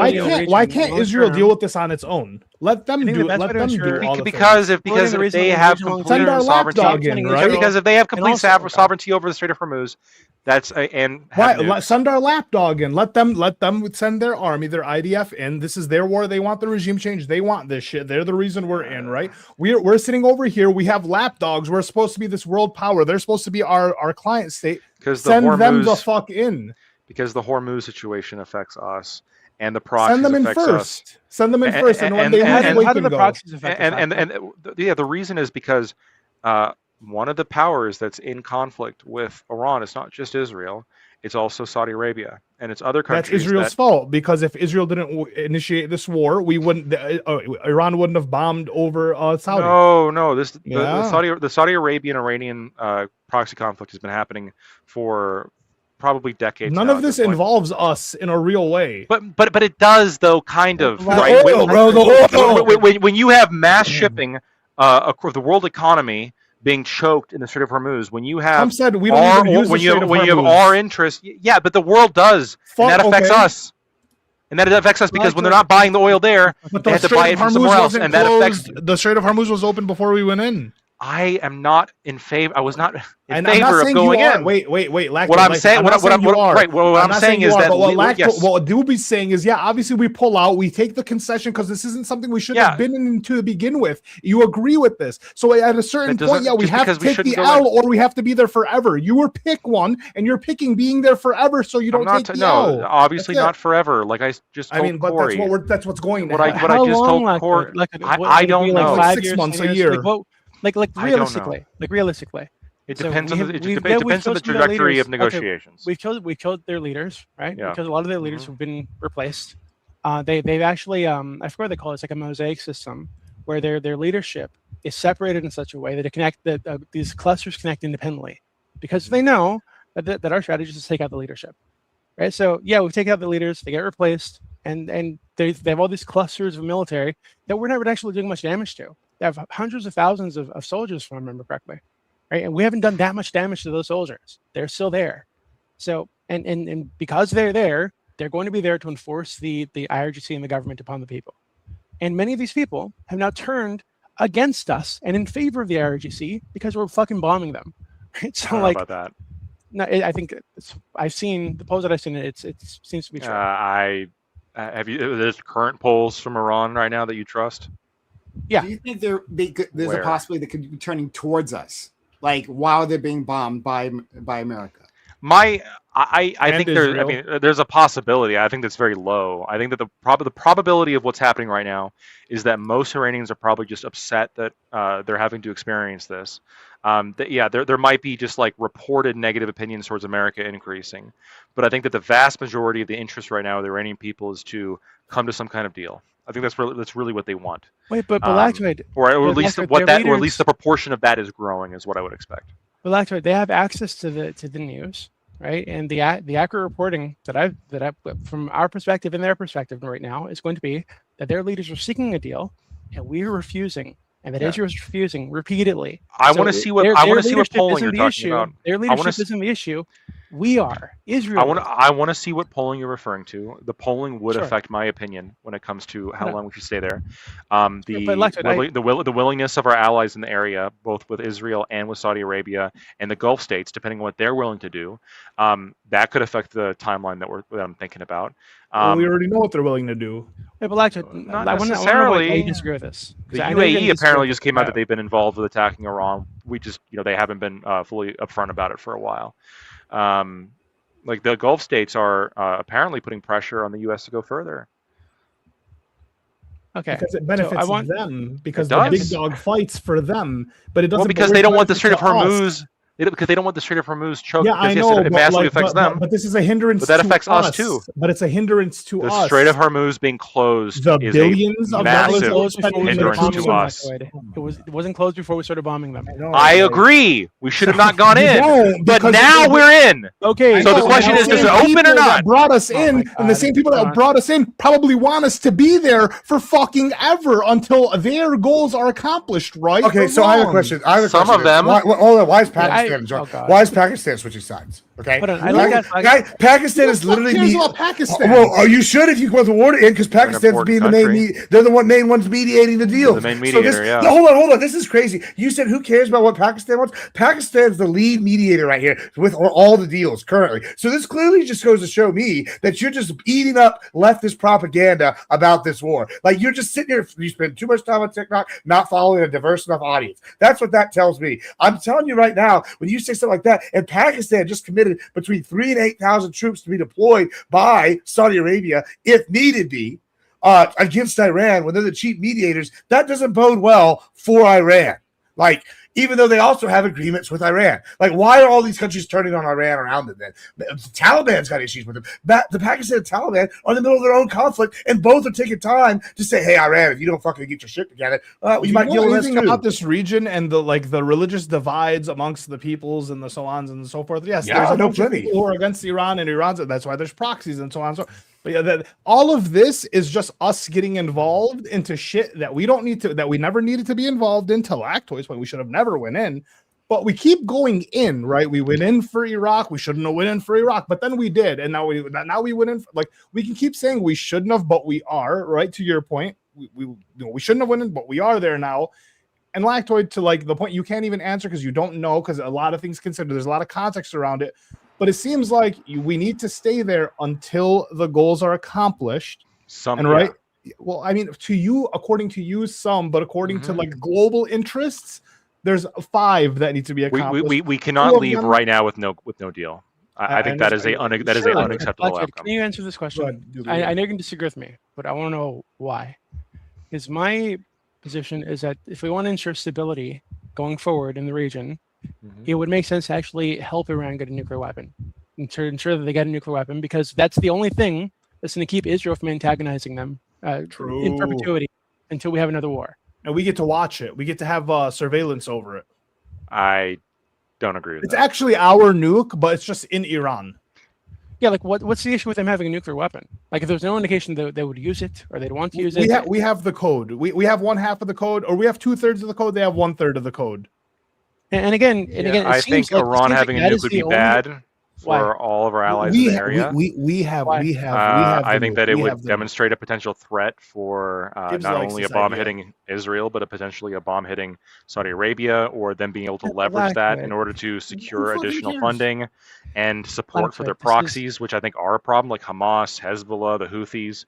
why a deal. can't Israel deal with this on its own? Let them I think the do. best Let way to them ensure- do all the Because things. if they have complete Send our sovereignty, lapdog in, right? because if they have complete also- sovereignty over the Strait of Hormuz, that's and Why, have nukes. send our lapdog in. Let them send their army, their IDF in. This is their war. They want the regime change. They want this shit. They're the reason we're in, right? We're sitting over here. We have lapdogs. We're supposed to be this world power. They're supposed to be our client state. Because the Send them the Hormuz, fuck in. because the Hormuz situation affects us, and the proxies Send them in affects us. first. Send them in And- first, and when and- they and- leave, how we do can the go. proxies affect us? The reason is because one of the powers that's in conflict with Iran is not just Israel, it's also Saudi Arabia and it's other That's countries. Israel's fault, because if Israel didn't initiate this war, we wouldn't. Iran wouldn't have bombed over Saudi. No, Yeah. the Saudi Arabian Iranian proxy conflict has been happening for probably decades. None now of at this point. involves us in a real way. But it does though, kind of, The right? oil, bro, the oil. When you have mass shipping across the world economy being choked in the Strait of Hormuz, when you have Trump said we don't even use the Strait of when you have Hormuz. our interest, yeah, but the world does, and that affects Okay. us. And that affects us because when they're Lactoid. not buying the oil there, But they the have to Strait buy of it from Hormuz somewhere else, wasn't and that affects. closed. The Strait of Hormuz was open before we went in. I am not in favor. I was not in And I'm not favor of saying going you are. in. Wait, Lacto. What I'm saying, what I'm saying is that what yes. Doobie's saying is, yeah, obviously we pull out, we take the concession because this isn't something we should have been into to begin with. You agree with this? So at a certain point, yeah, we have to take the L, or we have to be there forever. You were pick one, and you're picking being there forever, so you don't take the L. No, obviously not forever. Like I just told Corey. But that's what's going. What I just told Corey. I don't know. Like 6 months, a year. Like realistically, It depends on the trajectory of negotiations. Okay, we've killed their leaders, right? Yeah. Because a lot of their leaders have been replaced. They've actually I forget what they call it. It's like a mosaic system where their leadership is separated in such a way that it connect that these clusters connect independently, because they know that our strategy is to take out the leadership, right? So yeah, we take out the leaders, they get replaced, and they have all these clusters of military that we're not actually doing much damage to. They have hundreds of thousands of soldiers, if I remember correctly, right? And we haven't done that much damage to those soldiers. They're still there. So, and because they're there, they're going to be there to enforce the IRGC and the government upon the people. And many of these people have now turned against us and in favor of the IRGC because we're fucking bombing them. Right? So, I don't know about that. No, I think I've seen the polls that I've seen. It seems to be true. There's current polls from Iran right now that you trust? Yeah. Do you think there's a possibility they could be turning towards us, like while they're being bombed by America? I think there's a possibility. I think that's very low. I think that the probability of what's happening right now is that most Iranians are probably just upset that they're having to experience this. There might be just like reported negative opinions towards America increasing, but I think that the vast majority of the interest right now of the Iranian people is to come to some kind of deal. I think that's really what they want. Wait, but or at least the proportion of that is growing is what I would expect. But they have access to the news, right? And the accurate reporting that I've from our perspective and their perspective right now is going to be that their leaders are seeking a deal, and we are refusing, and that Israel is refusing repeatedly. I want to see what polling you're talking about. Their leadership isn't the issue. We are Israel. I want to see what polling you're referring to. The polling would affect my opinion when it comes to how long we should stay there. The willingness of our allies in the area, both with Israel and with Saudi Arabia and the Gulf states, depending on what they're willing to do, that could affect the timeline that I'm thinking about. We already know what they're willing to do. Wait, but not necessarily. I disagree with this. The UAE apparently just came out that they've been involved with attacking Iran. They haven't been fully upfront about it for a while. Like the Gulf states are apparently putting pressure on the U.S. to go further. Okay, because it benefits them, because the big dog fights for them, but it doesn't. Well, because they don't want the Strait of Hormuz. Because they don't want the Strait of Hormuz choked. Yeah, I know. It massively affects them. But this is a hindrance. But that affects us too. But it's a hindrance to us. The Strait of Hormuz being closed. The billions of massive dollars hindrance to us. It wasn't closed before we started bombing them. I agree. We should have not gone in. But now we're in. Okay. So the question is, does it open or not? Brought us in, and the same people that brought us in probably want us to be there for fucking ever until their goals are accomplished, right? Okay, so I have a question. Some of them. Why is Pakistan? Why is Pakistan switching sides? Okay, Pakistan is literally Pakistan. Well, you should if you want the war to end, because Pakistan's being the main. They're the main ones mediating the deal. The main mediator. Hold on. This is crazy. You said who cares about what Pakistan wants? Pakistan's the lead mediator right here with all the deals currently. So this clearly just goes to show me that you're just eating up leftist propaganda about this war. Like you're just sitting here. You spend too much time on TikTok, not following a diverse enough audience. That's what that tells me. I'm telling you right now, when you say something like that, and Pakistan just committed between 3,000 and 8,000 troops to be deployed by Saudi Arabia, if needed be, against Iran, when they're the chief mediators, that doesn't bode well for Iran. Like, even though they also have agreements with Iran. Like, why are all these countries turning on Iran around them then? The Taliban's got issues with them. The Pakistan and Taliban are in the middle of their own conflict, and both are taking time to say, hey, Iran, if you don't fucking get your shit together, you might deal with this too. About this region and the religious divides amongst the peoples and the so on and so forth. Yes, there's a bunch of people who are against Iran and Iran's. That's why there's proxies and so on and so on. But yeah, all of this is just us getting involved into shit that we don't need to, that we never needed to be involved in. To Lactoi's point, we should have never went in, but we keep going in, right? We went in for Iraq. We shouldn't have went in for Iraq, but then we did, and now we went in. Like, we can keep saying we shouldn't have, but we are. Right, to your point, we shouldn't have went in, but we are there now. And Lactoid, to like the point you can't even answer because you don't know, because a lot of things considered. There's a lot of context around it, but it seems like we need to stay there until the goals are accomplished. Right. Well, I mean, to you, according to you, some, but according to like global interests, there's 5 that need to be accomplished. We cannot leave right now with no deal. I think that is an unacceptable outcome. Can you answer this question? I know you can disagree with me, but I want to know why. Because my position is that if we want to ensure stability going forward in the region, it would make sense to actually help Iran get a nuclear weapon, and to ensure that they get a nuclear weapon, because that's the only thing that's going to keep Israel from antagonizing them in perpetuity until we have another war. And we get to watch it. We get to have surveillance over it. I don't agree with that. It's that. actually our nuke, but it's just in Iran. Yeah, like what's the issue with them having a nuclear weapon? Like if there's no indication that they would use it or they'd want to use it. We have the code. We have 1/2 of the code, or we have 2/3 of the code. They have 1/3 of the code. And again, I think Iran having a nuke would be bad for all of our allies in the area. We have. I think that it would demonstrate a potential threat for not only a bomb hitting Israel, but potentially a bomb hitting Saudi Arabia, or them being able to leverage that in order to secure additional funding and support for their proxies, which I think are a problem, like Hamas, Hezbollah, the Houthis.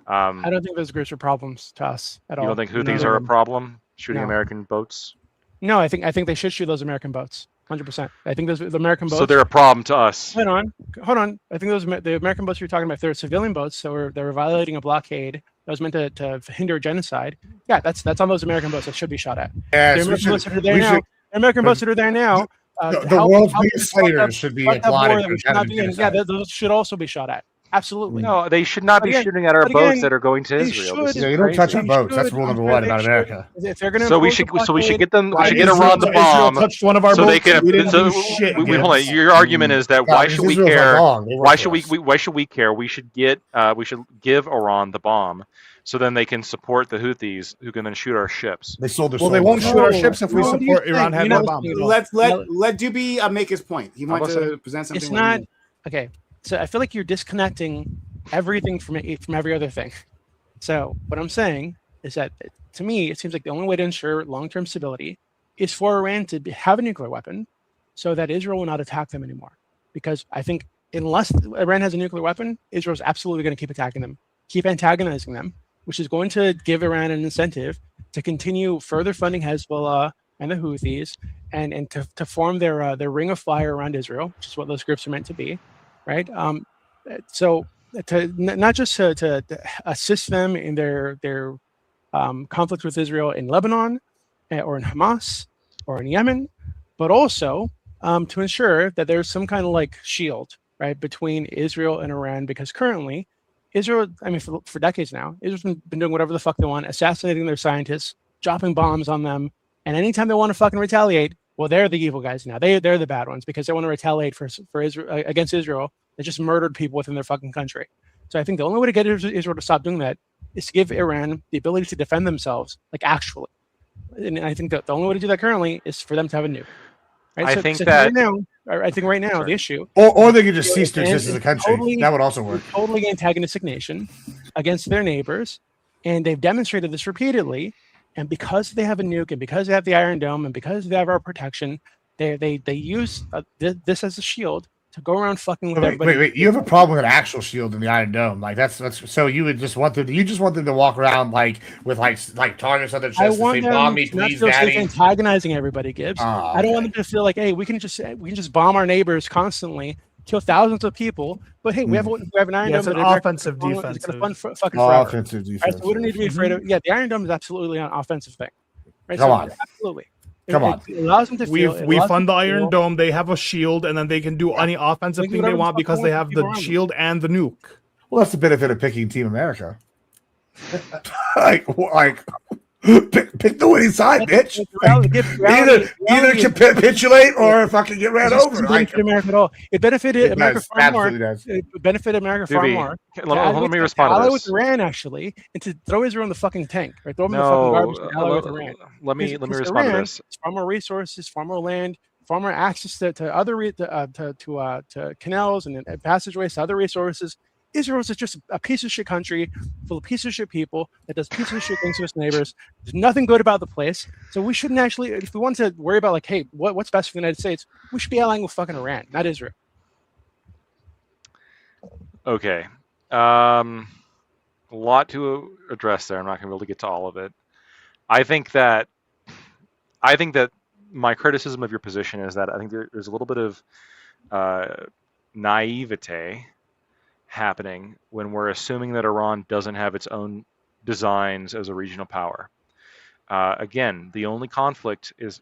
I don't think those groups are problems to us at all. You don't think Houthis are a problem shooting American boats? No, I think they should shoot those American boats. 100%. I think the American boats. So they're a problem to us. Hold on. I think the American boats you're talking about, they're civilian boats, so they were violating a blockade that was meant to hinder genocide. Yeah, that's on those American boats that should be shot at. Yeah, the American boats that are there now. The American boats that are there now. The world's biggest fighters should be applauded. Yeah, those should also be shot at. Absolutely. No, they should not be shooting at our boats that are going to Israel. You don't touch our boats. That's rule number 1 about America. If they're going to, so we should get them. We should get Iran the bomb. Touched one of our so boats. They can. Hold on. Your argument is that why should we care? Why should we care? We should give Iran the bomb, so then they can support the Houthis, who can then shoot our ships. They sold their. Well, they won't shoot our ships if we support Iran having a bomb. Let Doobie make his point. He wants to present something. It's not okay. So I feel like you're disconnecting everything from every other thing. So what I'm saying is that, to me, it seems like the only way to ensure long-term stability is for Iran to have a nuclear weapon, so that Israel will not attack them anymore. Because I think unless Iran has a nuclear weapon, Israel's absolutely going to keep attacking them, keep antagonizing them, which is going to give Iran an incentive to continue further funding Hezbollah and the Houthis, and to form their ring of fire around Israel, which is what those groups are meant to be. Right. So not just to assist them in their conflict with Israel in Lebanon, or in Hamas, or in Yemen, but also to ensure that there's some kind of like shield, right, between Israel and Iran, because currently Israel, I mean, for decades now, Israel's been doing whatever the fuck they want, assassinating their scientists, dropping bombs on them, and anytime they want to fucking retaliate, well, they're the evil guys now. They're the bad ones because they want to retaliate for Israel against Israel. They just murdered people within their fucking country. So I think the only way to get Israel to stop doing that is to give Iran the ability to defend themselves, like actually. And I think that the only way to do that currently is for them to have a nuke. Right? I think right now the issue, or they could just cease to exist as a country. That would also work. Totally antagonistic nation against their neighbors, and they've demonstrated this repeatedly. And because they have a nuke, and because they have the Iron Dome, and because they have our protection, they use this as a shield to go around fucking with everybody. Wait! You have a problem with an actual shield in the Iron Dome? Like that's so you would just want them? You just want them to walk around like with like targets on their chest and say, "Bomb me, please, Daddy." Antagonizing everybody, Gibbs. I don't want them to feel like, hey, we can just bomb our neighbors constantly, kill thousands of people. But hey, we have an Iron Dome. It's an offensive, defensive. It's gonna fucking offensive, defensive. Right, so we don't need to be afraid of. Yeah, the Iron Dome is absolutely an offensive thing. Right? Come on, absolutely. Come on. It allows them to feel, we fund the Iron Dome. They have a shield, and then they can do any offensive thing they want because they have the shield and the nuke. Well, that's the benefit of picking Team America. like pick the winning side, bitch. Either capitulate or fucking get ran over. America at all. It benefited America far more. It benefited America far more. Let me respond to this. With Iran, actually, and to throw Israel in the fucking tank, right? Throw them in the fucking garbage. Ally with Iran. Let me respond to this. Far more resources, far more land, far more access to other to canals and passageways to other resources. Israel is just a piece of shit country full of piece of shit people that does piece of shit things to its neighbors. There's nothing good about the place. So we shouldn't actually, if we want to worry about like, hey, what's best for the United States, we should be allying with fucking Iran, not Israel. Okay. A lot to address there. I'm not going to be able to get to all of it. I think that my criticism of your position is that I think there's a little bit of naivete happening when we're assuming that Iran doesn't have its own designs as a regional power. Again, the only conflict is,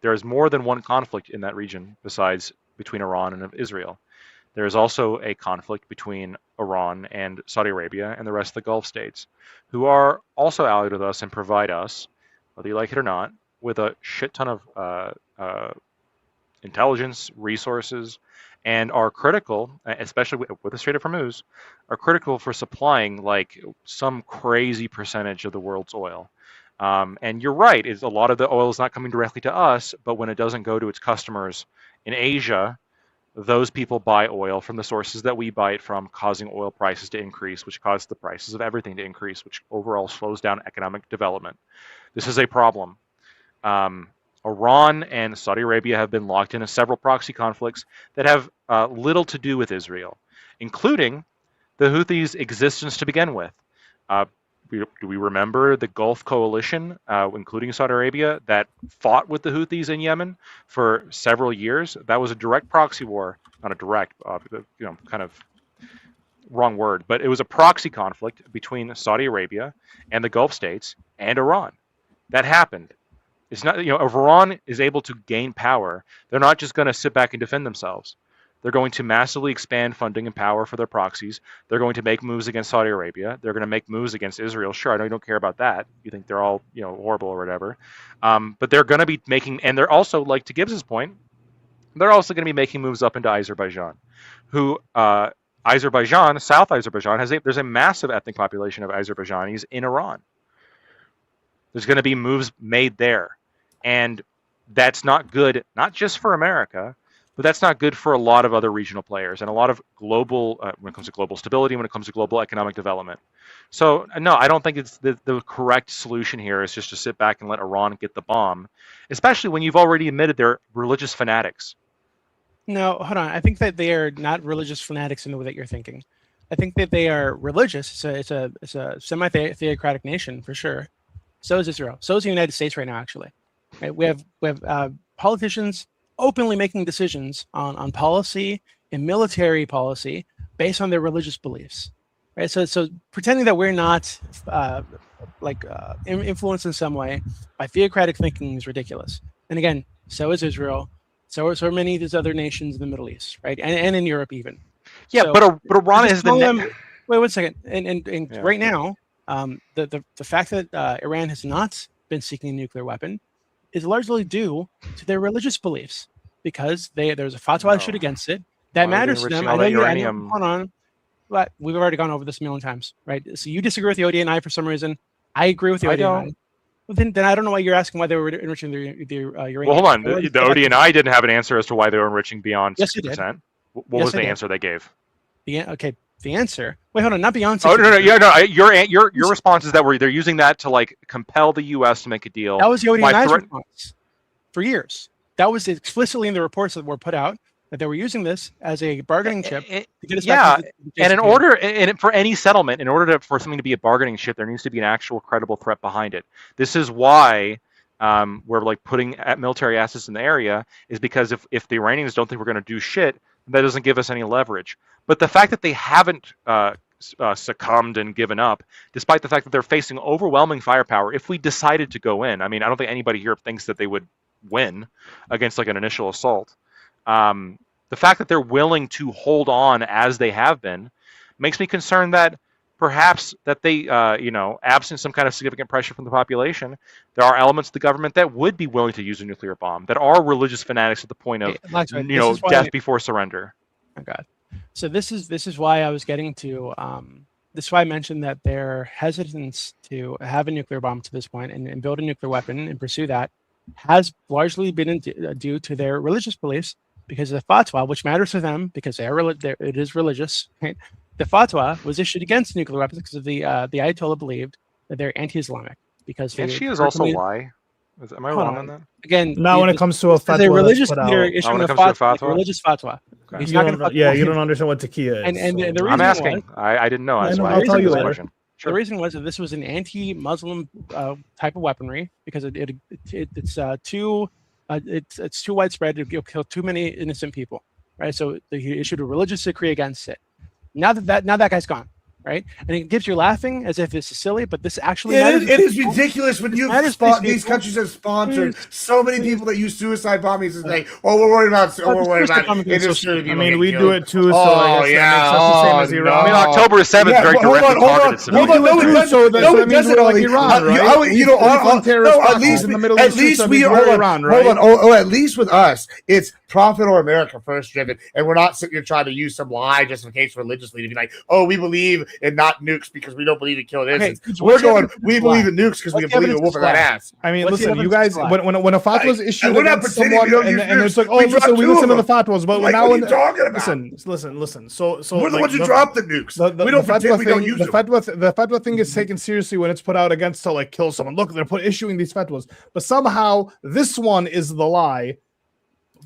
there is more than one conflict in that region besides between Iran and Israel. There is also a conflict between Iran and Saudi Arabia and the rest of the Gulf states, who are also allied with us and provide us, whether you like it or not, with a shit ton of intelligence, resources, and are critical, especially with the Strait of Hormuz, are critical for supplying like some crazy percentage of the world's oil. And you're right, is a lot of the oil is not coming directly to us, but when it doesn't go to its customers in Asia, those people buy oil from the sources that we buy it from, causing oil prices to increase, which causes the prices of everything to increase, which overall slows down economic development. This is a problem. Iran and Saudi Arabia have been locked into several proxy conflicts that have little to do with Israel, including the Houthis' existence to begin with. Do we remember the Gulf coalition, including Saudi Arabia, that fought with the Houthis in Yemen for several years? That was a direct proxy war, not a direct, kind of wrong word, but it was a proxy conflict between Saudi Arabia and the Gulf states and Iran. That happened. It's not, if Iran is able to gain power, they're not just going to sit back and defend themselves. They're going to massively expand funding and power for their proxies. They're going to make moves against Saudi Arabia. They're going to make moves against Israel. Sure, I know you don't care about that. You think they're all, horrible or whatever. But they're going to be making, and they're also, like to Gibbs's point, they're also going to be making moves up into Azerbaijan, who Azerbaijan, South Azerbaijan, there's a massive ethnic population of Azerbaijanis in Iran. There's going to be moves made there. And that's not good, not just for America, but that's not good for a lot of other regional players and a lot of global, when it comes to global stability, when it comes to global economic development. So, no, I don't think it's the correct solution here is just to sit back and let Iran get the bomb, especially when you've already admitted they're religious fanatics. No, hold on. I think that they are not religious fanatics in the way that you're thinking. I think that they are religious. It's a semi-theocratic nation for sure. So is Israel. So is the United States right now, actually. Right? We have politicians openly making decisions on policy and military policy based on their religious beliefs. Right? So pretending that we're not influenced in some way by theocratic thinking is ridiculous. And again, so is Israel. So are many of these other nations in the Middle East, right? And in Europe even. Yeah, so, but Iran is wait 1 second. And yeah. Right now, the fact that Iran has not been seeking a nuclear weapon is largely due to their religious beliefs, because there's a fatwa issued against it that matters to them. I know, hold on, but we've already gone over this a million times, right? So you disagree with the ODNI for some reason. I agree with the ODNI. Well, then I don't know why you're asking why they were enriching their uranium. Well, hold on. The ODNI didn't have an answer as to why they were enriching beyond 60%. Yes, it did. What was the answer they gave? The answer. Wait, hold on. Not beyond 60%. Oh no! Your response is that they're using that to compel the U.S. to make a deal. That was the ODNI's response for years. That was explicitly in the reports that were put out, that they were using this as a bargaining chip to get us back to the and for any settlement, for something to be a bargaining chip, there needs to be an actual credible threat behind it. This is why we're putting military assets in the area, is because if the Iranians don't think we're going to do shit, that doesn't give us any leverage. But the fact that they haven't succumbed and given up, despite the fact that they're facing overwhelming firepower, if we decided to go in, I mean, I don't think anybody here thinks that they would win against an initial assault. The fact that they're willing to hold on as they have been makes me concerned that perhaps that they, absent some kind of significant pressure from the population, there are elements of the government that would be willing to use a nuclear bomb, that are religious fanatics at the point of, death before surrender. Oh God. So this is why I was getting to, this is why I mentioned that their hesitance to have a nuclear bomb to this point and build a nuclear weapon and pursue that has largely been due to their religious beliefs, because of the fatwa, which matters to them because it is religious, right? the fatwa was issued against nuclear weapons because of the Ayatollah believed that they're anti-Islamic because Can't she is also lie? Am I wrong on that? Again, now when it comes to a fatwa, a religious that's put leader out. issuing When it a comes to a fatwa, fatwa? a religious fatwa. Okay. He's not going to. Yeah, you don't understand what taqiya is. And the so- reason I'm asking. was, I didn't know. I That's know, why I'll I tell you this later. question. Sure. the reason was that this was an anti-Muslim type of weaponry because it's too widespread. It'll kill too many innocent people, right? So he issued a religious decree against it. Now that guy's gone, right? And it gives you laughing as if it's silly, but this actually matters. It is ridiculous when these countries have sponsored so many people that use suicide bombings and say, "Oh, we're worried about industry." I mean, we do it too. So Oh, I guess yeah. that makes us the same as Oh, Iran. I mean, no. October 7th Yeah, very but hold directly on, hold on, targeted hold civilians. on, no, it doesn't. So that No, it means doesn't. we're like Iran, right? You know, in the Middle East, at least so we we're hold on, Iran, right? hold on. Oh, at least with us, it's profit or America first driven, and we're not sitting here trying to use some lie justification religiously to be like, "Oh, we believe in not nukes because we don't believe in killing innocents." We're going, we believe in nukes because we believe in whooping that ass. I mean, What's the listen, you evidence guys, for when a fatwa is issued we're not against pretending we someone, don't use and it's nukes. like, oh, We listen, dropped we two listen to of the fatwas, but Like, now what are you talking about? listen. So We're the ones who the- dropped the nukes. We don't pretend we don't use them. The fatwa thing is taken seriously when it's put out against to like kill someone. Look, they're issuing these fatwas, but somehow this one is the lie.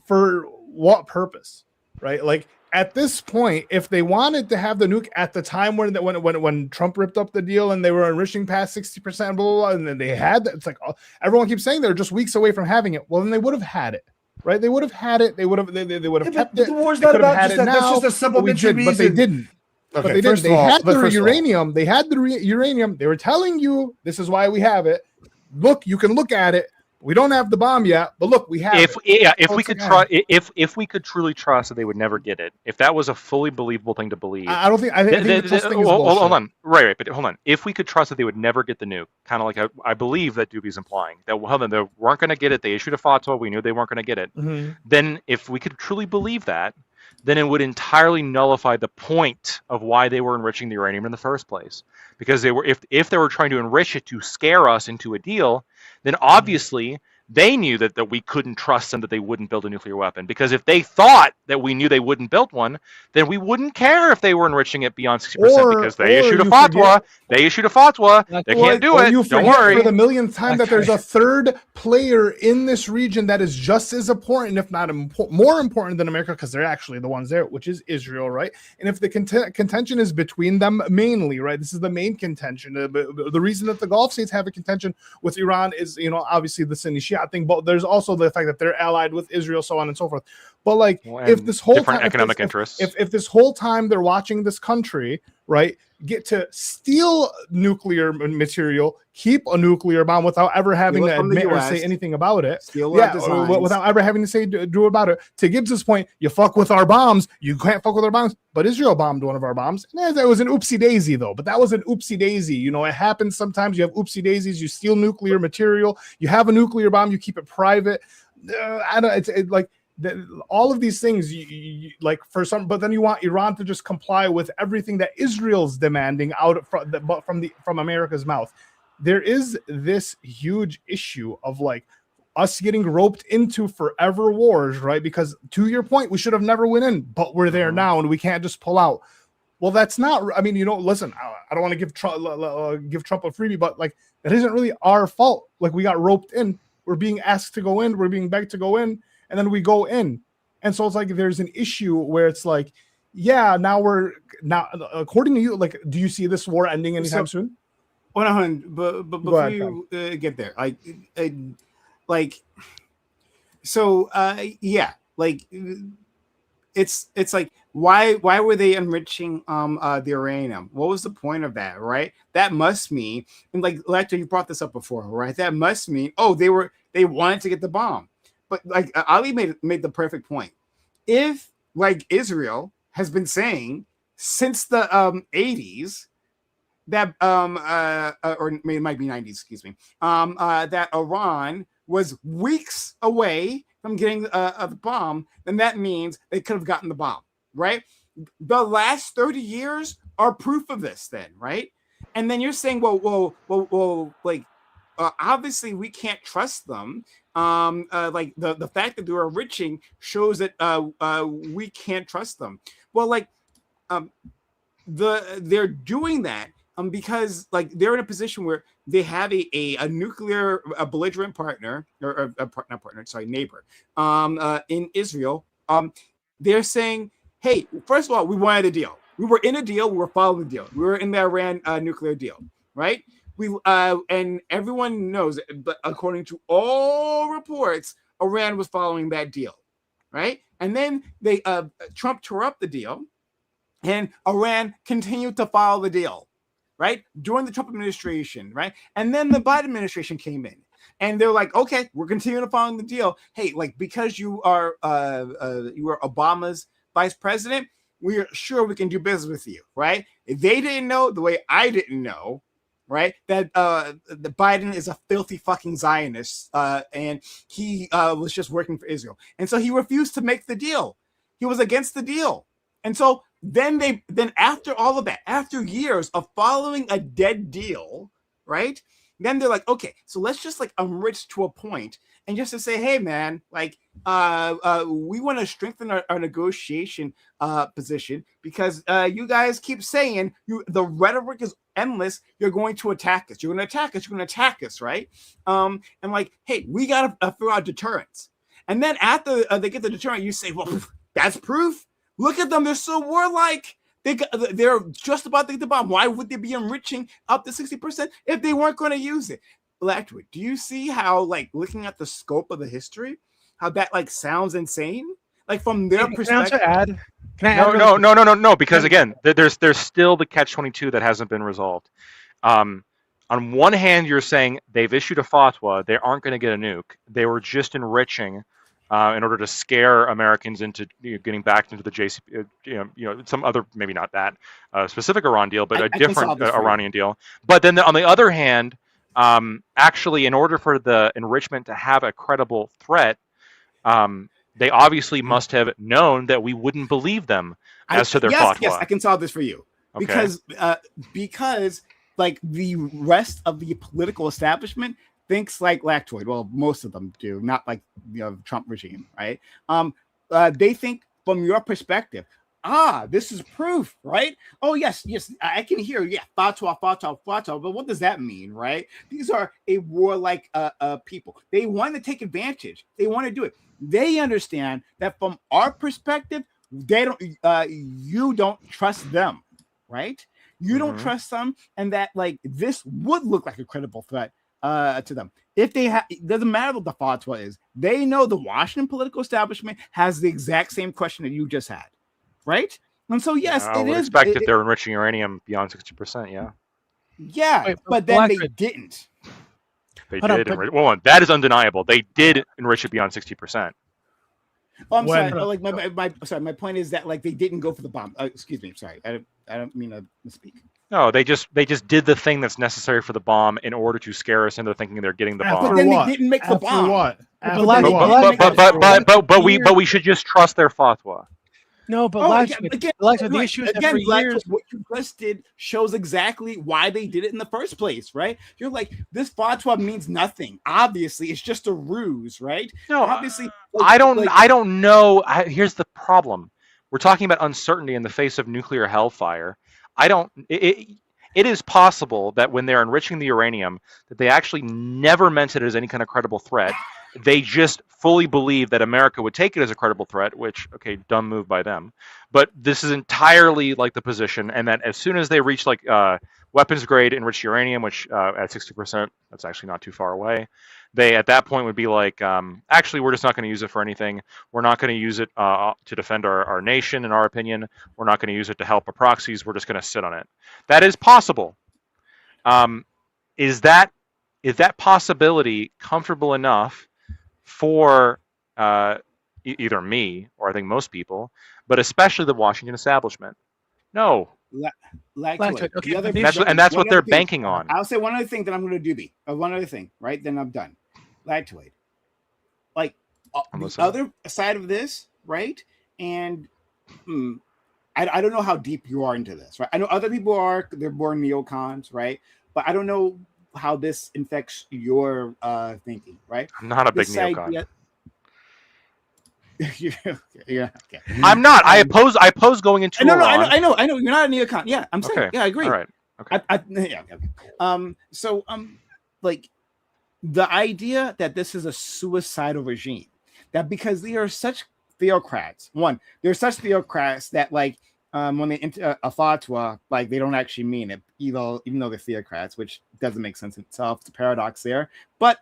For what purpose, right? Like at this point, if they wanted to have the nuke at the time when Trump ripped up the deal and they were enriching past 60%, blah, blah, blah, and then they had that, it's like everyone keeps saying they're just weeks away from having it. Well, then they would have had it. Right, they would have had it. They would have kept it. The war's not about just that. That's just a supplementary reason. But they didn't. Okay, But they didn't. They had the uranium. They had the uranium. They were telling you this is why we have it. Look, you can look at it. We don't have the bomb yet, but look, we have it. If we could truly trust that they would never get it, if that was a fully believable thing to believe, I don't think. I think the trust thing is bullshit. Hold on, right, but hold on. If we could trust that they would never get the nuke, kind of like I believe that Doobie's implying that they weren't going to get it. They issued a fatwa. We knew they weren't going to get it. Mm-hmm. Then, if we could truly believe that, then it would entirely nullify the point of why they were enriching the uranium in the first place. Because they were, if they were trying to enrich it to scare us into a deal, then obviously they knew that we couldn't trust them, that they wouldn't build a nuclear weapon. Because if they thought that we knew they wouldn't build one, then we wouldn't care if they were enriching it beyond 60%, because they issued a fatwa. They issued a fatwa. They can't do it. Don't worry. For the millionth time that there's a third player in this region that is just as important, if not more important than America, because they're actually the ones there, which is Israel, right? And if the contention is between them mainly, right? This is the main contention. The reason that the Gulf states have a contention with Iran is, obviously the Sunni Shia thing, but there's also the fact that they're allied with Israel, so on and so forth. But like, if this whole different time, economic interests, if this whole time they're watching this country, right, get to steal nuclear material, keep a nuclear bomb without ever having to admit or say anything about it, without ever having to say do about it. To Gibbs's point, you fuck with our bombs, you can't fuck with our bombs. But Israel bombed one of our bombs, and that was an oopsie daisy though. But that was an oopsie daisy. It happens sometimes. You have oopsie daisies. You steal nuclear material. You have a nuclear bomb. You keep it private. I don't. It's like. All of these things you like for some, but then you want Iran to just comply with everything that Israel's demanding from America's mouth. There is this huge issue of like us getting roped into forever wars, right? Because to your point, we should have never went in, but we're there now and we can't just pull out. Well, that's not. I mean, listen. I don't want to give Trump a freebie, but like that isn't really our fault. Like we got roped in. We're being asked to go in. We're being begged to go in. And then we go in. And so it's like there's an issue where it's like, yeah, now according to you, like, do you see this war ending anytime soon? Hold on, but before you get there, it's like why were they enriching the uranium? What was the point of that, right? That must mean, and like Lecter, you brought this up before, right? That must mean, they wanted to get the bomb. But like Ali made the perfect point. If like Israel has been saying since the 80s that or it might be 90s, excuse me, that Iran was weeks away from getting the bomb, then that means they could have gotten the bomb, right? The last 30 years are proof of this, then, right? And then you're saying, well, like obviously we can't trust them. Like the fact that they're enriching shows that we can't trust them. Well, like they're doing that because like they're in a position where they have a nuclear belligerent partner or not partner, sorry, neighbor in Israel. They're saying, hey, first of all, we wanted a deal. We were in a deal. We were following the deal. We were in the Iran nuclear deal, right? We and everyone knows, but according to all reports, Iran was following that deal, right? And then they Trump tore up the deal, and Iran continued to follow the deal, right? During the Trump administration, right? And then the Biden administration came in, and they're like, okay, we're continuing to follow the deal. Hey, like because you are Obama's vice president, we're sure we can do business with you, right? They didn't know the way I didn't know, right? That the Biden is a filthy fucking Zionist, and he was just working for Israel, and so he refused to make the deal. He was against the deal, and so then after all of that, after years of following a dead deal, right? Then they're like, okay, so let's just like enrich to a point, and just to say, hey man, like we want to strengthen our negotiation position because you guys keep saying the rhetoric is endless. You're going to attack us. You're going to attack us. You're going to attack us, right? And like, hey, we got to figure out deterrence. And then after they get the deterrent, you say, well, that's proof. Look at them. They're so warlike. They're just about to get the bomb. Why would they be enriching up to 60% if they weren't going to use it? Blackwood, do you see how, like, looking at the scope of the history, how that, like, sounds insane? Like, from their perspective. No, because, again, there's still the catch-22 that hasn't been resolved. On one hand, you're saying they've issued a fatwa. They aren't going to get a nuke. They were just enriching in order to scare Americans into getting back into the JCP, some other, maybe not that specific Iran deal, but a different Iranian deal. But then on the other hand, actually, in order for the enrichment to have a credible threat, they obviously must have known that we wouldn't believe them as to their fatwa. Yes, I can solve this for you. Okay. Because like the rest of the political establishment thinks like Lactoid. Well, most of them do, not like Trump regime, right? They think from your perspective, this is proof, right? Oh, yes, I can hear, fatwa, but what does that mean, right? These are a warlike people. They want to take advantage. They want to do it. They understand that from our perspective, they don't. You don't trust them, right? You don't trust them, and that like this would look like a credible threat to them. If they have, it doesn't matter what the fatwa is. They know the Washington political establishment has the exact same question that you just had, right? And so yes, I would expect if they're enriching uranium beyond 60%. Yeah, wait, but then they didn't. They did. Well, that is undeniable. They did enrich it beyond 60%. Oh, I'm sorry. Oh, like my point is that like they didn't go for the bomb. Excuse me. Sorry, I don't mean to misspeak. No, they just did the thing that's necessary for the bomb in order to scare us into thinking they're getting the bomb. But then they didn't make the bomb. What? But we should just trust their fatwa. No, but the issue is that for years, what you just did shows exactly why they did it in the first place, right? You're like, this fatwa means nothing. Obviously, it's just a ruse, right? No, obviously, I don't know. Here's the problem: we're talking about uncertainty in the face of nuclear hellfire. It is possible that when they're enriching the uranium, that they actually never meant it as any kind of credible threat. They just fully believe that America would take it as a credible threat, which, okay, dumb move by them. But this is entirely like the position, and that as soon as they reach like weapons grade enriched uranium, which at 60%, that's actually not too far away, they at that point would be like, actually, we're just not going to use it for anything. We're not going to use it to defend our nation, in our opinion. We're not going to use it to help our proxies. We're just going to sit on it. That is possible. Is that possibility comfortable enough for either me or I think most people, but especially the Washington establishment? No. Okay. And that's what they're banking on. I'll say one other thing that I'm going to do. One other thing, right? Then I'm done. Lactoid. Like the other side of this, right? And I don't know how deep you are into this, right? I know other people are. They're more neocons, right? But I don't know how this infects your thinking, right? I'm not a big neocon. yeah. Okay. I'm not. I oppose going into No, Iran. I know. You're not a neocon. Yeah, I'm saying. Okay. Yeah, I agree. All right. Okay. Yeah. Okay. So like the idea that this is a suicidal regime, that because they are such theocrats. One, they're such theocrats that like when they enter a fatwa, like they don't actually mean it, even though they're theocrats, which doesn't make sense in itself. It's a paradox there. But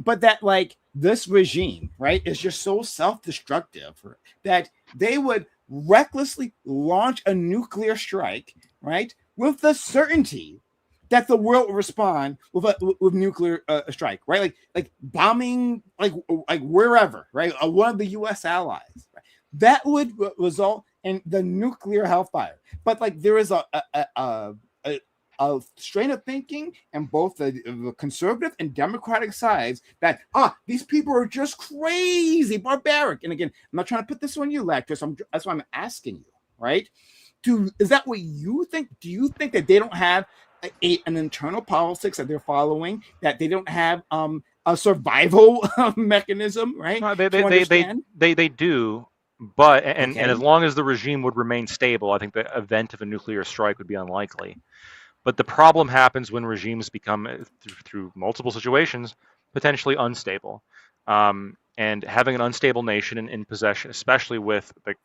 that like this regime, right, is just so self-destructive that they would recklessly launch a nuclear strike, right, with the certainty that the world will respond with nuclear strike, right? Like bombing, like wherever, right? One of the U.S. allies, right? That would result in the nuclear hellfire. But like there is a strain of thinking in both the conservative and democratic sides that these people are just crazy, barbaric. And again, I'm not trying to put this on you, Lactus. That's why I'm asking you, right? Is that what you think? Do you think that they don't have an internal politics that they're following, that they don't have a survival mechanism, right? No, they do, but and as long as the regime would remain stable, I think the event of a nuclear strike would be unlikely. But the problem happens when regimes become, through multiple situations, potentially unstable. And having an unstable nation in possession, especially with the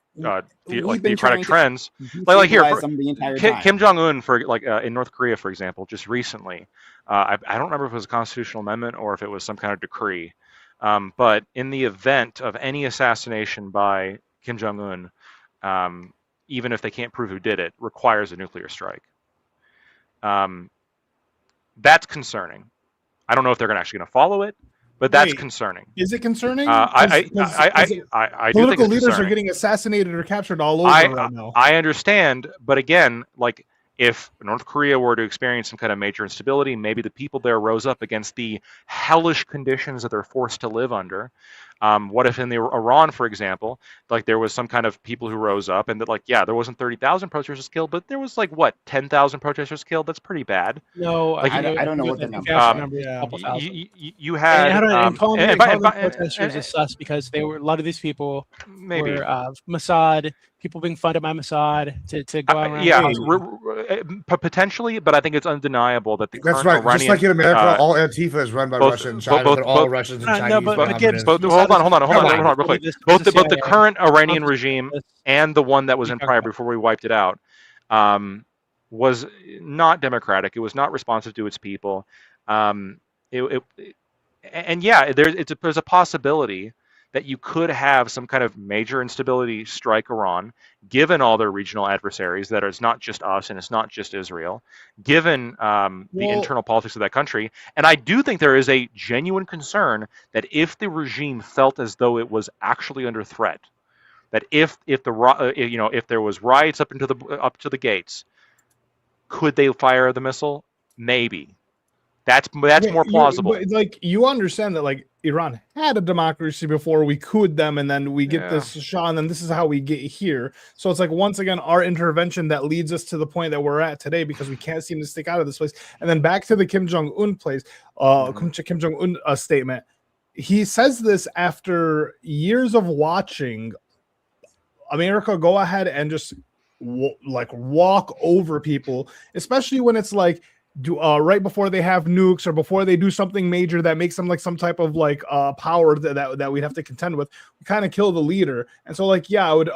theocratic trends, like here, Kim Jong-un in North Korea, for example, just recently, I don't remember if it was a constitutional amendment or if it was some kind of decree, but in the event of any assassination by Kim Jong-un, even if they can't prove who did it, requires a nuclear strike. That's concerning. I don't know if they're actually going to follow it, but that's concerning. Is it concerning? I political leaders are getting assassinated or captured all over right now. I understand, but again, like if North Korea were to experience some kind of major instability, maybe the people there rose up against the hellish conditions that they're forced to live under. What if in Iran, for example, like there was some kind of people who rose up and that, like, yeah, there wasn't 30,000 protesters killed, but there was like what 10,000 protesters killed. That's pretty bad. No, like, I don't know what the number. You had protesters is sus because they were a lot of these people were Mossad, people being funded by Mossad to go around. Potentially, but I think it's undeniable that the that's right. Iranian, just like in America, all Antifa is run by Russia and China. They're all Russians and Chinese. Hold on, real quick. Both the current Iranian regime and the one that was in prior before we wiped it out was not democratic. It was not responsive to its people. There's a possibility that you could have some kind of major instability strike Iran, given all their regional adversaries, that it's not just us and it's not just Israel, given the internal politics of that country. And I do think there is a genuine concern that if the regime felt as though it was actually under threat, that if there was riots up to the gates, could they fire the missile? Maybe. That's more plausible. But like you understand that like Iran had a democracy before we could them, and then we get this Shah, and then this is how we get here. So it's like once again our intervention that leads us to the point that we're at today because we can't seem to stick out of this place. And then back to the Kim Jong-un Kim Jong-un statement. He says this after years of watching America go ahead and just walk over people, especially when it's like right before they have nukes or before they do something major that makes them like some type of like power that we'd have to contend with. We kind of kill the leader. And so like, I would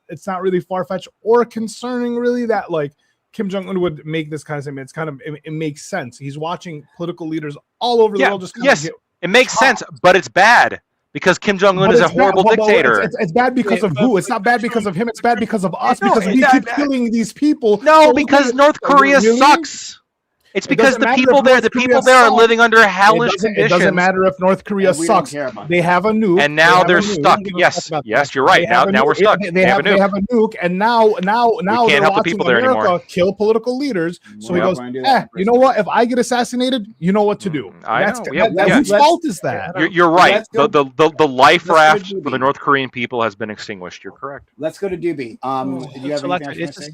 it's not really far-fetched or concerning really that like Kim Jong-un would make this kind of statement. It's kind of it makes sense. He's watching political leaders all over the world just kind of it makes sense, but it's bad. Because Kim Jong-un is a horrible dictator. It's bad because of who? It's not bad because of him. It's bad because of us. Because we keep killing these people. No, because North Korea sucks. It's because the people there are living under hellish conditions. It doesn't matter if North Korea sucks. They have a nuke, and now they're stuck. Yes, you're right. Now we're stuck. They have a nuke, and now they're watching America kill political leaders. So he goes, you know what? If I get assassinated, you know what to do. Whose fault is that? You're right. The life raft for the North Korean people has been extinguished. You're correct. Let's go to Doobie. Do you have anything else to say?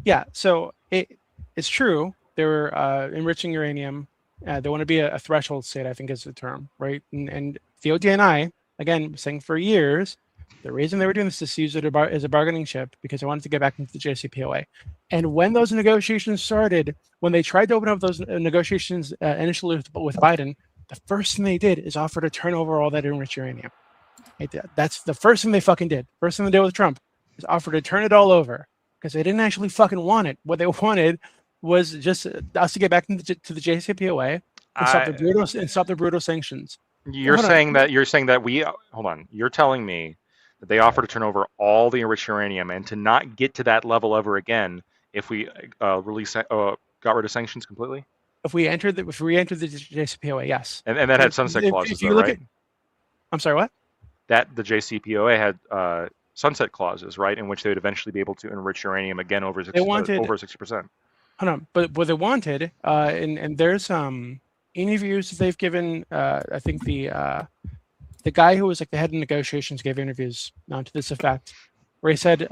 Yeah. So it's true. They were enriching uranium. They want to be a threshold state, I think is the term, right? And the ODNI, again, saying for years, The reason they were doing this is to use it as a bargaining chip because they wanted to get back into the JCPOA. And when those negotiations started, when they tried to open up those negotiations initially with Biden, the first thing they did is offer to turn over all that enriched uranium. That's the first thing they fucking did. First thing they did with Trump is offer to turn it all over because they didn't actually fucking want it. What they wanted was just us to get back into the JCPOA and stop the brutal sanctions. You're saying that we hold on. You're telling me that they offer to turn over all the enriched uranium and to not get to that level ever again if we got rid of sanctions completely. If we entered the JCPOA, yes. And that had sunset clauses, though, right? I'm sorry, what? That the JCPOA had sunset clauses, right, in which they would eventually be able to enrich uranium again over 60%. Hold on, but what they wanted, and there's interviews that they've given. I think the guy who was like the head of negotiations gave interviews to this effect, where he said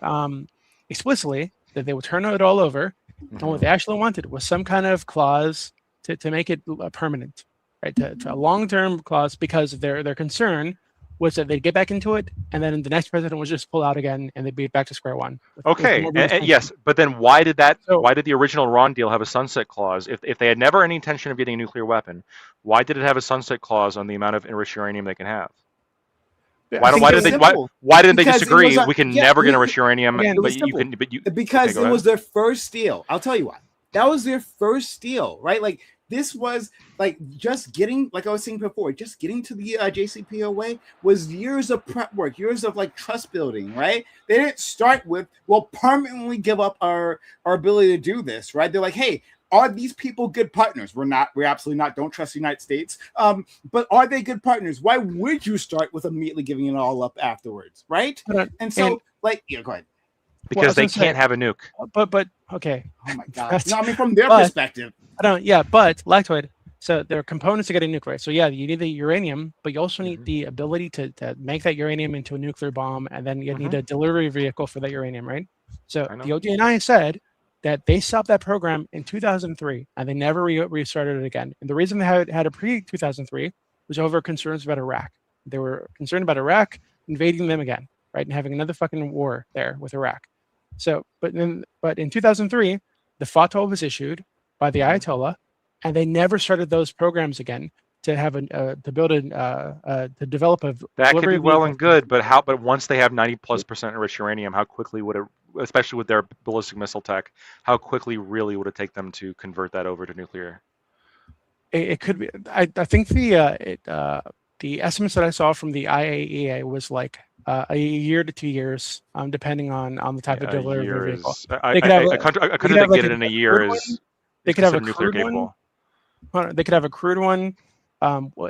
explicitly that they would turn it all over, and what they actually wanted was some kind of clause to make it permanent, right? To a long-term clause, because their concern was that they'd get back into it, and then the next president would just pull out again, and they'd be back to square one. Okay, yes, but then why did the original Iran deal have a sunset clause? If they had never any intention of getting a nuclear weapon, why did it have a sunset clause on the amount of enriched uranium they can have? Why didn't they just agree we can never get enriched uranium, because it was their first deal. I'll tell you why. That was their first deal, right? Like this was like just getting, like I was saying before, just getting to the JCPOA was years of prep work, years of like trust building, right? They didn't start with, well, permanently give up our ability to do this, right? They're like, hey, are these people good partners? We're absolutely not. Don't trust the United States. But are they good partners? Why would you start with immediately giving it all up afterwards, right? Go ahead. Because they can't have a nuke. But okay. Oh my god. No, I mean from their perspective. But Lactoid. So there are components to getting nuke, right? So yeah, you need the uranium, but you also need the ability to make that uranium into a nuclear bomb, and then you need a delivery vehicle for that uranium, right? So the ODNI said that they stopped that program in 2003, and they never restarted it again. And the reason they had a pre-2003 was over concerns about Iraq. They were concerned about Iraq invading them again, right, and having another fucking war there with Iraq. So, but in 2003, the FATOL was issued by the Ayatollah, and they never started those programs again to have to develop a. That could be well and good, but once they have 90+% enriched uranium, how quickly would it, especially with their ballistic missile tech, how quickly really would it take them to convert that over to nuclear? It could be. I think the estimates that I saw from the IAEA was like a year to 2 years, depending on the type of delivery vehicle. A country that get it in a year is. They could have a nuclear capable. They could have a crude one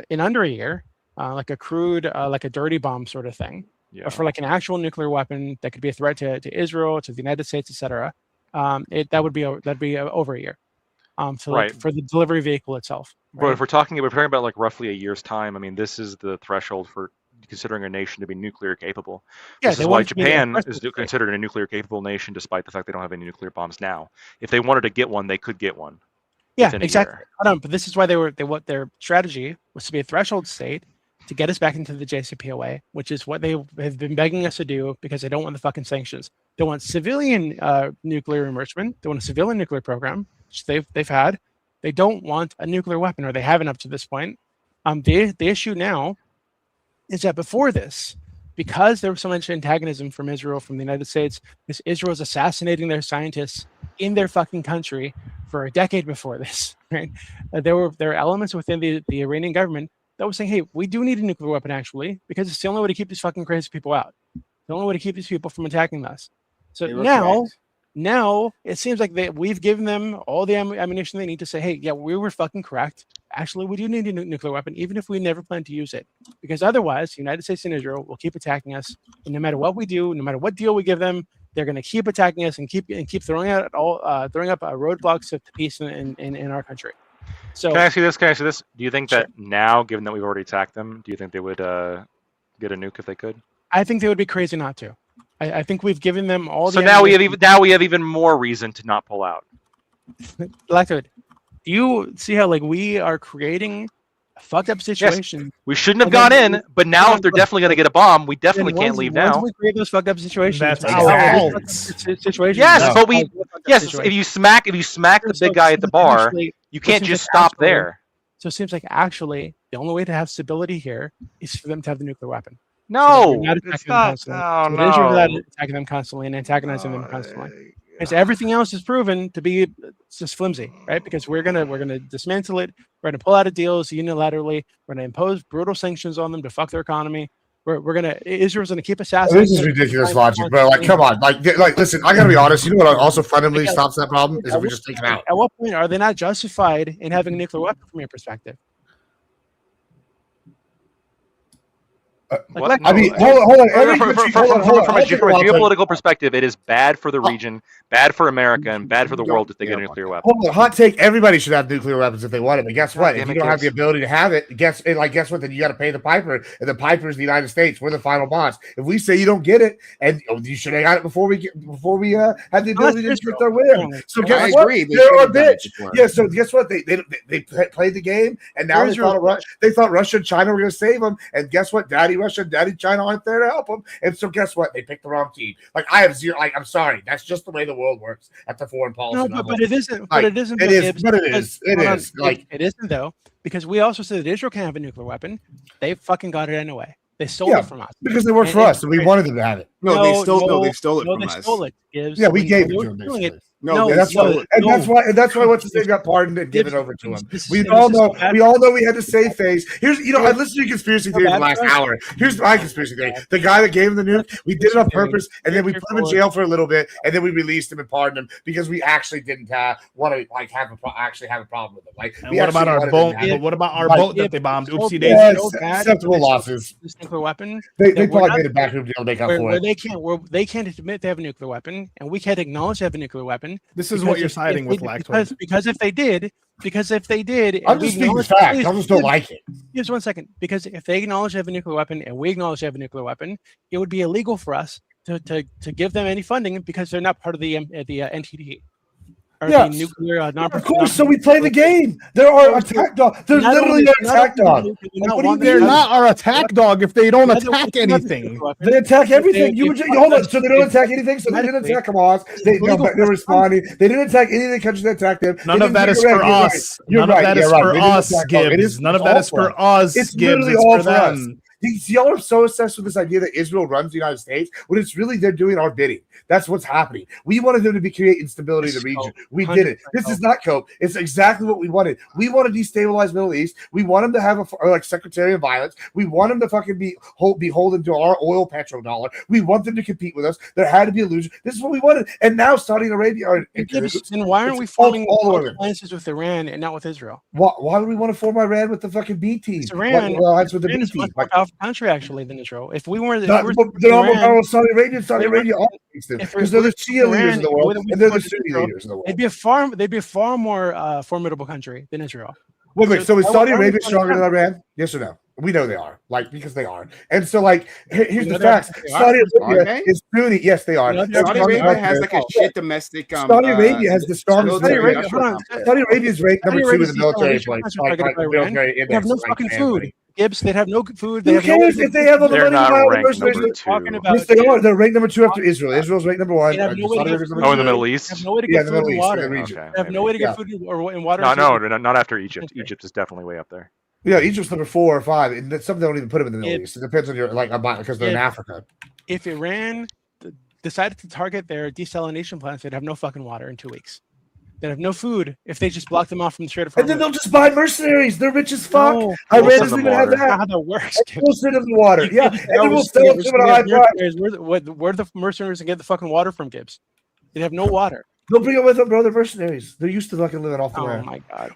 in under a year, like a crude, like a dirty bomb sort of thing. Yeah. But for like an actual nuclear weapon that could be a threat to Israel, to the United States, etc., that'd be over a year. For the delivery vehicle itself. Right? But if we're talking about like roughly a year's time, I mean, this is the threshold for considering a nation to be nuclear capable. Yeah, this is why Japan is considered a nuclear capable nation, despite the fact they don't have any nuclear bombs now. If they wanted to get one, they could get one. Yeah, exactly. But this is why their strategy was to be a threshold state to get us back into the JCPOA, which is what they have been begging us to do because they don't want the fucking sanctions. They want civilian nuclear enrichment. They want a civilian nuclear program, which they've had. They don't want a nuclear weapon, or they haven't up to this point. The issue now is that before this, because there was so much antagonism from Israel, from the United States, because Israel was assassinating their scientists in their fucking country for a decade before this, right? There were elements within the Iranian government that was saying, hey, we do need a nuclear weapon, actually, because it's the only way to keep these fucking crazy people out. The only way to keep these people from attacking us. So now it seems like we've given them all the ammunition they need to say, hey, yeah, we were fucking correct. Actually, we do need a nuclear weapon, even if we never plan to use it. Because otherwise, the United States and Israel will keep attacking us. And no matter what we do, no matter what deal we give them, they're going to keep attacking us and keep throwing up roadblocks to peace in our country. So Can I ask you this? Do you think that now, given that we've already attacked them, do you think they would get a nuke if they could? I think they would be crazy not to. I think we've given them all. So now we have even more reason to not pull out. Lactoid, do you see how like we are creating fucked up situation. We shouldn't have gone in, but now if they're definitely going to get a bomb, we definitely can't leave now. Once we create those fucked up situations, That's our fault. situations. Yes, No. but if you smack the big guy at the bar, you can't just stop there. So it seems like actually the only way to have stability here is for them to have the nuclear weapon. No, it's not. Israel that attacking them constantly and antagonizing them constantly. Because everything else is proven to be just flimsy, right? Because we're gonna dismantle it. We're gonna pull out of deals unilaterally. We're gonna impose brutal sanctions on them to fuck their economy. Israel's gonna keep assassinating. This is ridiculous logic, bro. Like, come on. Like, listen. I gotta be honest. You know what also fundamentally stops that problem is if we just take it out. At what point are they not justified in having a nuclear weapon from your perspective? What? I mean, hold on. From a geopolitical perspective, it is bad for the region, bad for America, and bad for the world if they get a nuclear weapon. Hold on, hot take. Everybody should have nuclear weapons if they want it. But guess what? If you don't have the kids. ability to have it, guess what? Then you got to pay the piper, and the piper is the United States. We're the final boss. If we say you don't get it, and you should have got it before we have the ability to get their win. So guess what? They're a bitch. Yeah. So guess what? They played the game, and now they thought Russia and China were going to save them. And guess what? Daddy Russia and Daddy China aren't there to help them. And so guess what? They picked the wrong team. Like, I have zero. Like, I'm sorry. That's just the way the world works at the foreign policy level. But it isn't. Like, It isn't. It is. Like, it isn't though, because we also said that Israel can't have a nuclear weapon. They fucking got it anyway. They stole it from us because they worked for us, and we wanted them to have it. No, they stole it from us. Stole it. Yeah, we gave it to them. Basically. That's why. That's why what's his name got pardoned and given over to him. We all know we had to save face. Here's, I listened to conspiracy theory the last hour. Here's my conspiracy theory: the guy that gave him the nuke, we did it on purpose, and then we put him in jail for a little bit, and then we released him and pardoned him because we actually didn't want to have a problem with him. Like, what about our boat? What about our boat that they bombed? Oopsie daisy. Acceptable losses. This nuclear weapon. They probably made a backroom deal to make up for where it. They can't admit they have a nuclear weapon, and we can't acknowledge they have a nuclear weapon. This is what you're siding with, Laxford. Because if they did, I'm just speaking facts. I just don't like it. Just 1 second. Because if they acknowledge they have a nuclear weapon and we acknowledge they have a nuclear weapon, it would be illegal for us to give them any funding because they're not part of the NTD. The nuclear of course. So we play the game. There are attack dogs. They're literally an attack dog. They're not our attack dog if they don't attack anything. They attack everything. Hold on. So they don't attack anything. So they didn't attack Hamas. They're responding. They didn't attack any of the countries that attacked them. None of that is for us. None of that is for us, Gibbs. None of that is for us, Gibbs. It's for them. Y'all are so obsessed with this idea that Israel runs the United States when it's really they're doing our bidding. That's what's happening. We wanted them to create instability in the region. We did it. This is not cope. It's exactly what we wanted. We want to destabilize Middle East. We want them to have a Secretary of Violence. We want them to fucking be beholden to our oil petrodollar. We want them to compete with us. There had to be illusion. This is what we wanted. And now Saudi Arabia then why aren't we forming alliances with Iran and not with Israel? Why would we want to form Iran with the fucking B team? Iran is a much more powerful country actually than Israel. If we weren't, they're almost Saudi Arabia always them because they're the Shia leaders in the world and they're the Sunni leaders in the world. They'd be a far more formidable country than Israel. Wait. So is Saudi Arabia stronger than Iran? Yes or no? We know they are, because they are. And so, here's the facts: Saudi Arabia is Sunni. Yes, they are. Saudi Arabia has a shit domestic. Saudi Arabia has the strongest. Saudi Arabia is ranked number 2 in the military place. They have no fucking food. Gibbs, they'd have no food. Who cares if they have all the money? Yes, they are. They're ranked number 2 after Israel. Israel's ranked number 1. In the Middle East. They have no way to get food and water. They have no way to get food and water. No, not after Egypt. Egypt is definitely way up there. Yeah, Egypt's number 4 or 5, and some don't even put them in the Middle East. It depends on your because they're in Africa. If Iran decided to target their desalination plants, they'd have no fucking water in 2 weeks. They'd have no food if they just blocked them off from the Strait of Hormuz. And then they'll just buy mercenaries. They're rich as fuck. Iran doesn't even have that. That's not how that works. We'll send them the water. Yeah, and then we'll sell them to a high price. Where the mercenaries get the fucking water from, Gibbs? They have no water. They'll bring it with them, bro. They're mercenaries. They're used to fucking living off the land. Oh my god.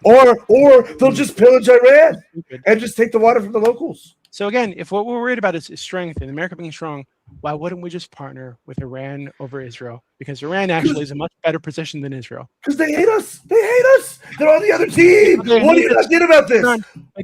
Or they'll just pillage Iran and just take the water from the locals. So again, if what we're worried about is strength and America being strong, why wouldn't we just partner with Iran over Israel? Because Iran actually is a much better position than Israel. Because they hate us. They hate us. They're on the other team. What do you not get about this?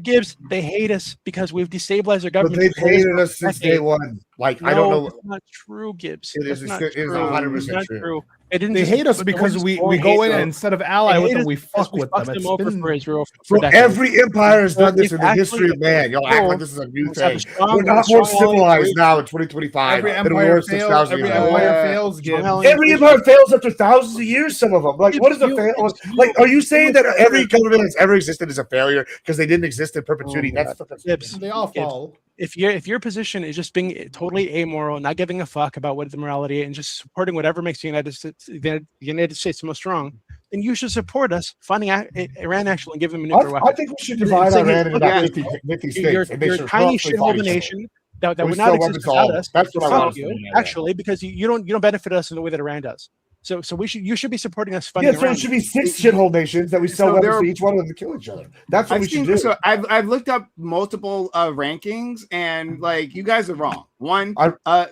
Gibbs, they hate us because we've destabilized their government. But they've hated us since day one. Like, I don't know. That's not true, Gibbs. It is 100% true. They hate us because we go in and instead of ally with them, we fuck with them. It's over for Israel. Every empire has done this in the history of man. Y'all act like this is a new thing. We're not more civilized now in 2025. Every empire fails. Every empire fails. Every empire fails after thousands of years. Some of them. Like, what is a fail? Like, are you saying that every government that's ever existed is a failure because they didn't exist in perpetuity? They all fall. If your position is just being totally amoral, not giving a fuck about what the morality and just supporting whatever makes the United States the most strong, then you should support us funding Iran actually and give them a nuclear weapon. I think we should divide Iran into about 50 states. You're a tiny shithole nation that would not exist without us. That's what I want to do, actually, because you don't benefit us in the way that Iran does. So you should be supporting us funding. So it should be 6 shithole nations that we sell weapons to each one of them to kill each other. That's what we should do. So I've looked up multiple rankings, and like you guys are wrong.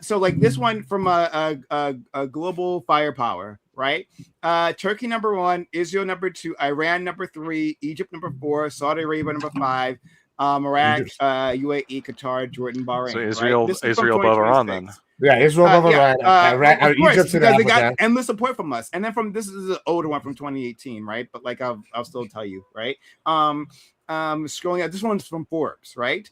So like this one from a global firepower, right? Turkey number 1, Israel number 2, Iran number 3, Egypt number 4, Saudi Arabia number 5, Iraq, UAE, Qatar, Jordan, Bahrain. So Israel above Iran then. Yeah, Israel above Iran. Egypt because they got endless support from us. And then this is an older one from 2018, right? But like I'll still tell you, right? Scrolling out, this one's from Forbes, right?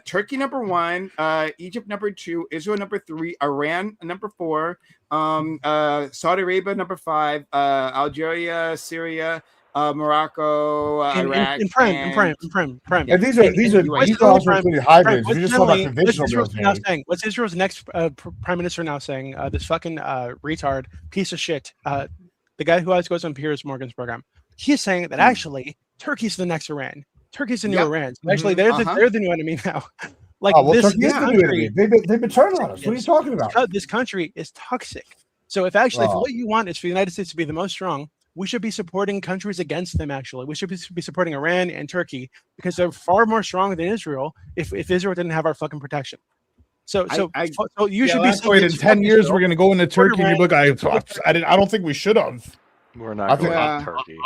Turkey number 1, Egypt number 2, Israel number 3, Iran number 4, Saudi Arabia number 5, Algeria, Syria, Morocco, Iraq, and Prime. And these are also including hybrids. You just talk about conventional military. What's Israel's next prime minister now saying? This fucking retard piece of shit. The guy who always goes on Piers Morgan's program. He's saying that actually Turkey's the next Iran. Turkey's the new Iran. So actually, they're the new enemy now. Like this country, they've been turning on us. What are you talking about? This country is toxic. So if what you want is for the United States to be the most strong, we should be supporting countries against them. Actually, we should be supporting Iran and Turkey because they're far more strong than Israel. If Israel didn't have our fucking protection, so you should be. In 10 years, we're going to go into Turkey. And look, I don't think we should have. We're not going to Turkey.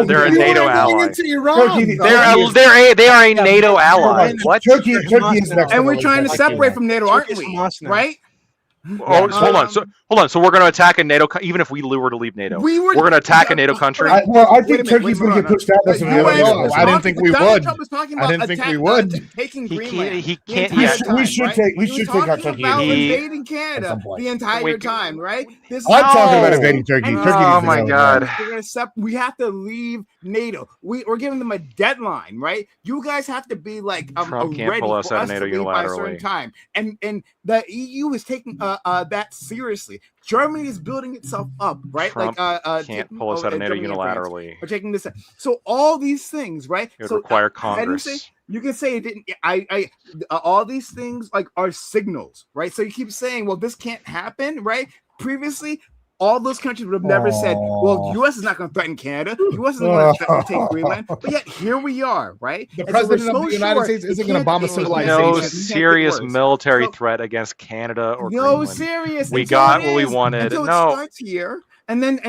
They're a NATO ally. Turkey, they are a NATO ally. What? Turkey is next. And we're trying to separate from NATO, aren't we? Right? Oh, hold on. So we're going to attack a NATO, even if we were to leave NATO. We're going to attack a NATO country. I think Turkey's going to get pushed out. I didn't think we would. I didn't think we would. Taking Greenland. He can't. We should take out Turkey. Invading Canada the entire time, right? I'm talking about invading Turkey. Oh my God. We have to leave NATO. We're giving them a deadline, right? You guys have to be like Trump can't ready pull us for out us of NATO to leave by a unilaterally. certain time. And the EU is taking that seriously. Germany is building itself up, right? Trump can't pull us out of NATO unilaterally. We're taking this. So all these things, right? It would require Congress. You can say it didn't. All these things like are signals, right? So you keep saying, well, this can't happen, right? Previously, all those countries would have never said, well, the U.S. is not going to threaten Canada. The U.S. is going to take Greenland. But yet, here we are, right? The president of the United States isn't going to bomb a civilization. No serious military threat against Canada or Greenland. No serious. We got what we wanted. Until it starts here. And then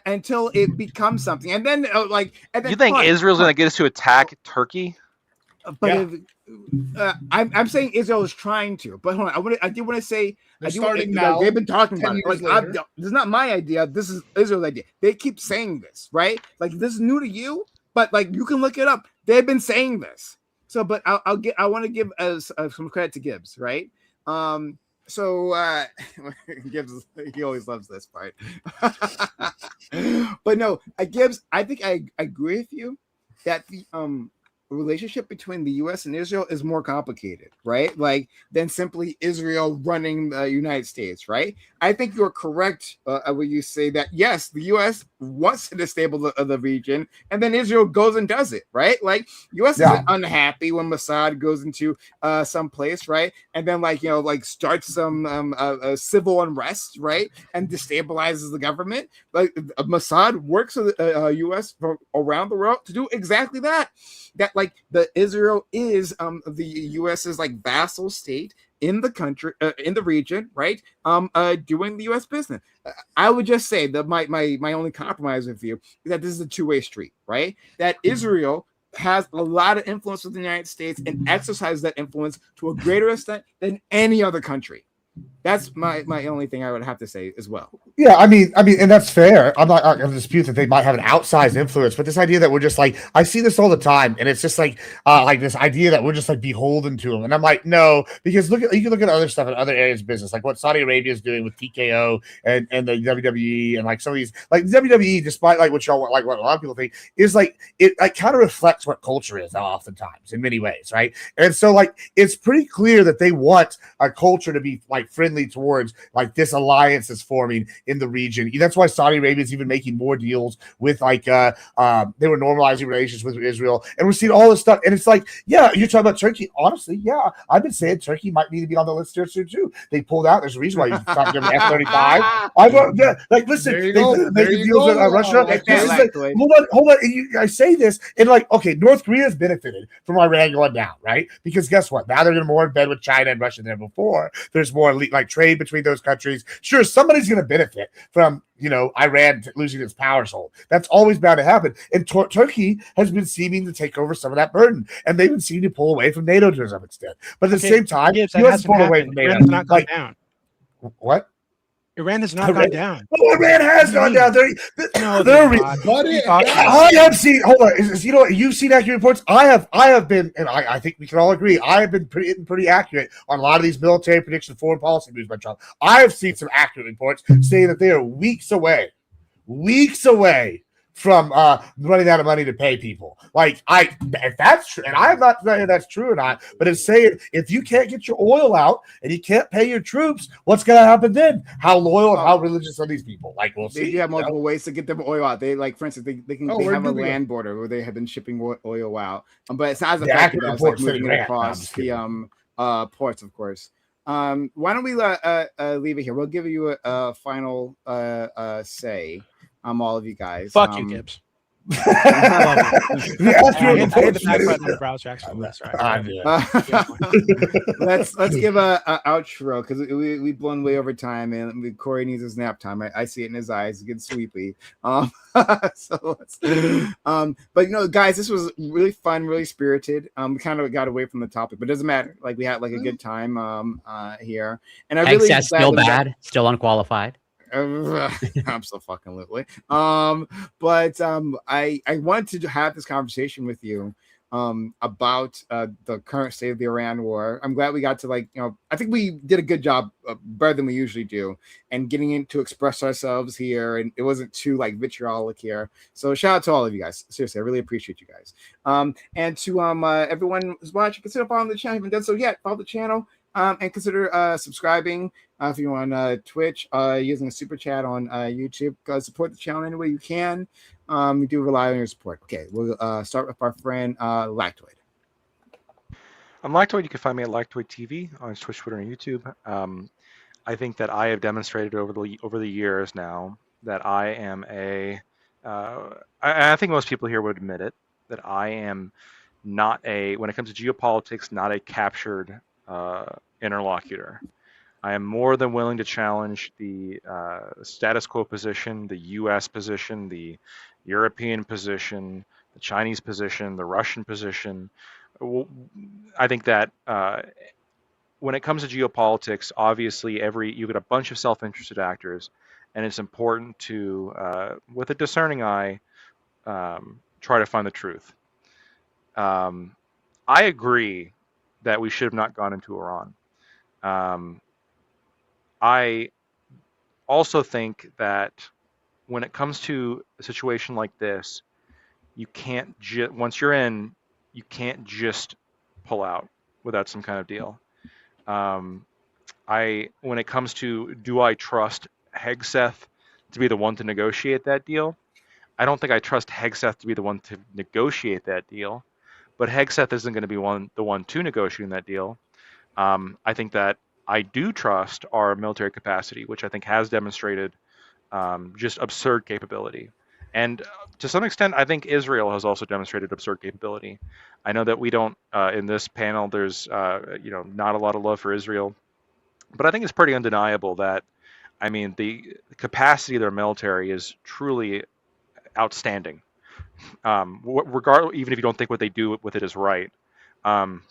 until it becomes something. And then, you think Israel's going to get us to attack Turkey? But I'm saying Israel is trying to. But hold on, I did want to say now. They've been talking about it. This is not my idea. This is Israel's idea. They keep saying this, right? Like this is new to you, but like you can look it up. They've been saying this. So, but I want to give some credit to Gibbs, right? So Gibbs, he always loves this part. But no, Gibbs, I think I agree with you that the relationship between the U.S. and Israel is more complicated, right? Like than simply Israel running the United States, right? I think you're correct when you say that yes, the U.S. wants to destabilize the region, and then Israel goes and does it, right? Like U.S. is unhappy when Mossad goes into some place, right? And then starts some civil unrest, right? And destabilizes the government. Like Mossad works with the U.S. from around the world to do exactly that. That the Israel is the U.S.'s vassal state, in the country, in the region, right? Doing the U.S. business. I would just say that my only compromise with you is that this is a two-way street, right? That Israel has a lot of influence with the United States and exercises that influence to a greater extent than any other country. That's my only thing I would have to say as well. Yeah, I mean, and that's fair. I'm not going to dispute that they might have an outsized influence, but this idea that we're just like, I see this all the time, and it's just like this idea that we're just like beholden to them, and I'm like, no, because you can look at other stuff in other areas of business, like what Saudi Arabia is doing with TKO and the WWE, and like some of these, like WWE, despite like what y'all like, what a lot of people think is like it like kind of reflects what culture is oftentimes in many ways, right? And so like it's pretty clear that they want a culture to be like friendly towards like this alliance is forming in the region. That's why Saudi Arabia is even making more deals with like they were normalizing relations with Israel, and we're seeing all this stuff. And it's like, yeah, you're talking about Turkey. Honestly, yeah, I've been saying Turkey might need to be on the list here soon too. They pulled out. There's a reason why you talked to them F-35. I go, yeah, like listen, they making deals with Russia. Hold on. I say this, and like, okay, North Korea has benefited from Iran going down, right? Because guess what? Now they're more in bed with China and Russia than before. There's more like trade between those countries. Sure, somebody's going to benefit from Iran losing its power hold. That's always bound to happen. And Turkey has been seeming to take over some of that burden, and they've been seeming to pull away from NATO to some extent. But at the same time, Gibbs, you have to pull away from NATO. Iran has not gone down. What? Iran has not gone down. Oh, Iran has gone down. I have seen. Hold on. You've seen accurate reports. I have been, and I think we can all agree. I have been pretty accurate on a lot of these military predictions, foreign policy moves by Trump. I have seen some accurate reports saying that they are weeks away from running out of money to pay people. Like if that's true, and I'm not saying that's true or not, but it's saying if you can't get your oil out and you can't pay your troops, what's going to happen then? How loyal and how religious are these people? Like we'll see. They have multiple ways to get their oil out. They like, for instance, they have a land border where they have been shipping oil out, but it's not as effective as like moving it across the ports, of course. Why don't we leave it here? We'll give you a final say. All of you guys. Fuck you, Gibbs. I hit the back button in the browser. Actually, that's right. Let's give a outro because we've blown way over time, and Corey needs his nap time. I see it in his eyes. He's getting sleepy. So let's. But guys, this was really fun, really spirited. We kind of got away from the topic, but it doesn't matter. Like we had like a good time here, and I really still bad, still unqualified. Absolutely. But I wanted to have this conversation with you about the current state of the Iran war. I'm glad we got to I think we did a good job, better than we usually do, and getting in to express ourselves here, and it wasn't too vitriolic here. So shout out to all of you guys. Seriously, I really appreciate you guys. And to everyone who's watching, consider following the channel. If you haven't done so yet, follow the channel. And consider subscribing if you're on Twitch, using a super chat on YouTube. Support the channel any way you can. We do rely on your support. Okay, we'll start with our friend Lactoid. I'm Lactoid. You can find me at Lactoid TV on Twitch, Twitter, and YouTube. I think that I have demonstrated over the years now that I am I think most people here would admit it, that I am not when it comes to geopolitics, not a captured interlocutor. I am more than willing to challenge the status quo position, the U.S. position, the European position, the Chinese position, the Russian position. I think that when it comes to geopolitics, obviously you get a bunch of self-interested actors, and it's important to, with a discerning eye, try to find the truth. I agree that we should have not gone into Iran. I also think that when it comes to a situation like this, you can't once you're in, you can't just pull out without some kind of deal. When it comes to, do I trust Hegseth to be the one to negotiate that deal? I don't think I trust Hegseth to be the one to negotiate that deal. But Hegseth isn't going to be the one to negotiate that deal. I think that I do trust our military capacity, which I think has demonstrated just absurd capability. And to some extent, I think Israel has also demonstrated absurd capability. I know that we don't in this panel. There's not a lot of love for Israel, but I think it's pretty undeniable that the capacity of their military is truly outstanding. Regardless, even if you don't think what they do with it is right, um,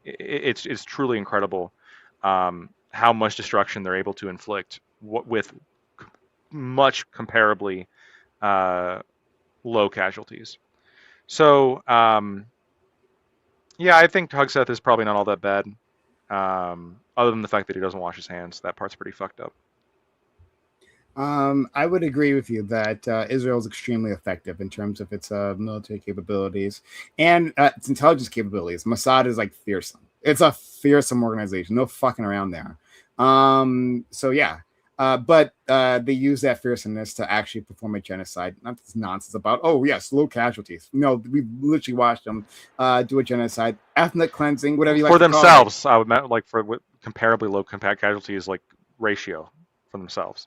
it's truly incredible how much destruction they're able to inflict with much comparably low casualties. So, yeah, I think Hugseth is probably not all that bad. Other than the fact that he doesn't wash his hands, that part's pretty fucked up. I would agree with you that Israel is extremely effective in terms of its military capabilities and its intelligence capabilities. Mossad is like fearsome. It's a fearsome organization. No fucking around there. So yeah. But they use that fearsomeness to actually perform a genocide. Not this nonsense about, oh, yes, low casualties. No, we literally watched them do a genocide, ethnic cleansing, whatever you like for to themselves. call it. I would mean, like for comparably low casualties, like ratio for themselves.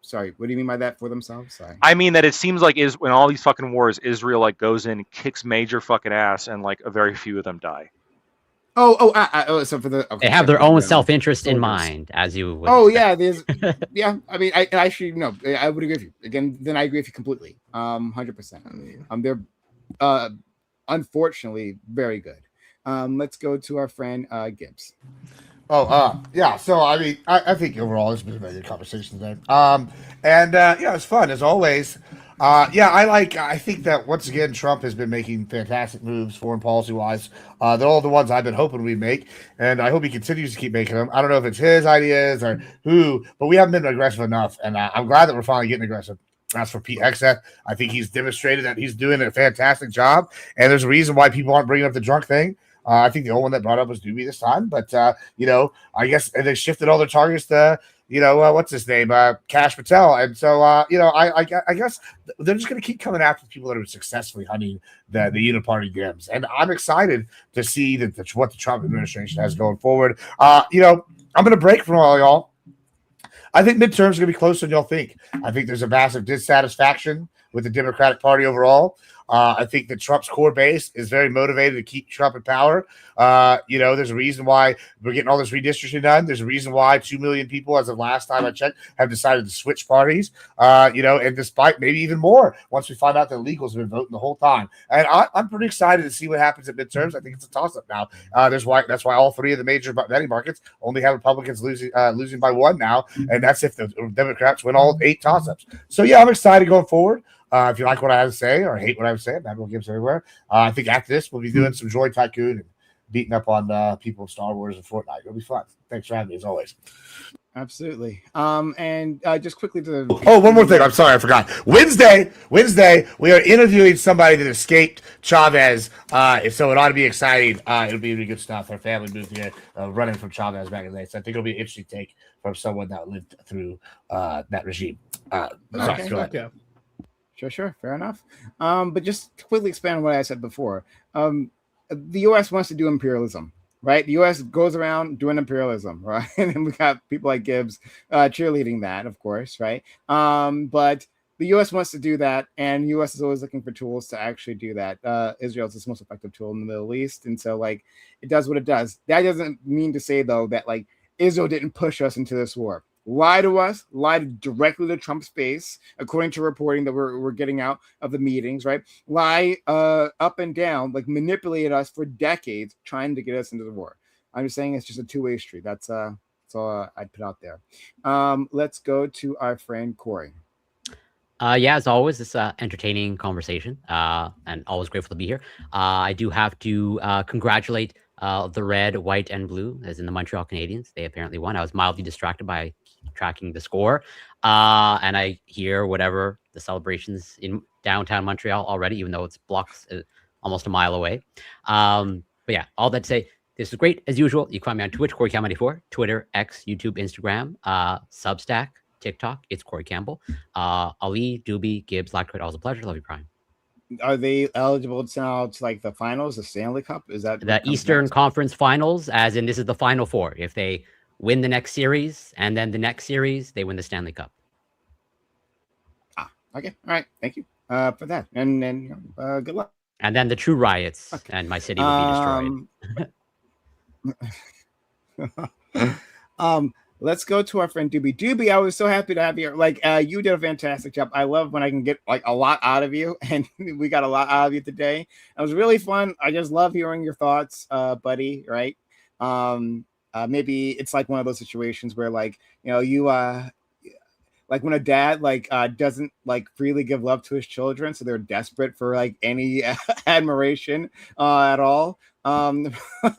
Sorry, what do you mean by that for themselves? Sorry. I mean that it seems like in all these fucking wars, Israel like goes in, kicks major fucking ass, and like a very few of them die. So for the they have their own self-interest in mind, as you would. Oh yeah, there's yeah. I mean, I actually no, I would agree with you. Again, then I agree with you completely. 100%. They're unfortunately very good. Let's go to our friend Gibbs. Yeah. So I mean, I think overall it's been a very good conversation today. It's fun as always. I think that once again Trump has been making fantastic moves foreign policy wise. They're all the ones I've been hoping we'd make, and I hope he continues to keep making them. I don't know if it's his ideas or who, but we haven't been aggressive enough, and I'm glad that we're finally getting aggressive. As for Pete Hegseth, I think he's demonstrated that he's doing a fantastic job, and there's a reason why people aren't bringing up the drunk thing. I think the only one that brought up was Doobie this time, but I guess they shifted all their targets to what's his name, Kash Patel, and so I guess they're just going to keep coming after people that are successfully hunting the uniparty Dems, and I'm excited to see what the Trump administration has going forward. I'm going to break from all y'all. I think midterms are going to be closer than y'all think. I think there's a massive dissatisfaction with the Democratic Party overall. I think that Trump's core base is very motivated to keep Trump in power. There's a reason why we're getting all this redistricting done. There's a reason why 2 million people, as of last time I checked, have decided to switch parties. And despite maybe even more once we find out that illegals have been voting the whole time. And I'm pretty excited to see what happens at midterms. I think it's a toss-up now. That's why all three of the major betting markets only have Republicans losing by one now, and that's if the Democrats win all 8 toss-ups. So yeah, I'm excited going forward. If you like what I have to say or hate what I have to say, Admiral Gibbs everywhere. I think after this, we'll be doing some Droid Tycoon and beating up on people in Star Wars and Fortnite. It'll be fun. Thanks for having me, as always. Absolutely. And just quickly to one more thing. I'm sorry, I forgot. Wednesday, we are interviewing somebody that escaped Chavez. So it ought to be exciting. It'll be really good stuff. Our family moved here, running from Chavez back in the day. So I think it'll be an interesting take from someone that lived through that regime. Sorry, go ahead. Yeah. Sure. Fair enough. But just quickly expand on what I said before. The U.S. wants to do imperialism, right? The U.S. goes around doing imperialism, right? And we got people like Gibbs cheerleading that, of course, right? But the U.S. wants to do that, and the U.S. is always looking for tools to actually do that. Israel is the most effective tool in the Middle East, and so it does what it does. That doesn't mean to say though that Israel didn't push us into this war. Lie to us, lie directly to Trump's face, according to reporting that we're getting out of the meetings, right? Lie up and down, manipulate us for decades, trying to get us into the war. I'm just saying it's just a two-way street. That's all I'd put out there. Let's go to our friend Corey. As always, it's an entertaining conversation, and always grateful to be here. I do have to congratulate the red, white, and blue, as in the Montreal Canadiens. They apparently won. I was mildly distracted by tracking the score, and I hear whatever the celebrations in downtown Montreal already, even though it's blocks almost a mile away. But yeah, all that to say, this is great as usual. You can find me on Twitch, CoreyCam94, Twitter, X, YouTube, Instagram, Substack, TikTok. It's Corey Campbell. Ali, Doobie, Gibbs, Lactroid, always a pleasure. Love you, Prime. Are they eligible to send out to the finals, the Stanley Cup? Is that the Eastern Conference Finals? As in, this is the Final Four. If they win the next series and then the next series, they win the Stanley Cup. Okay, all right, thank you for that, and good luck. And then the true riots, and my city will be destroyed. Let's go to our friend Doobie. Doobie, I was so happy to have you. Like, you did a fantastic job. I love when I can get like a lot out of you, and we got a lot out of you today. It was really fun. I just love hearing your thoughts, buddy. Right? Maybe it's like one of those situations where, like, you like when a dad like doesn't like freely give love to his children, so they're desperate for like any admiration at all.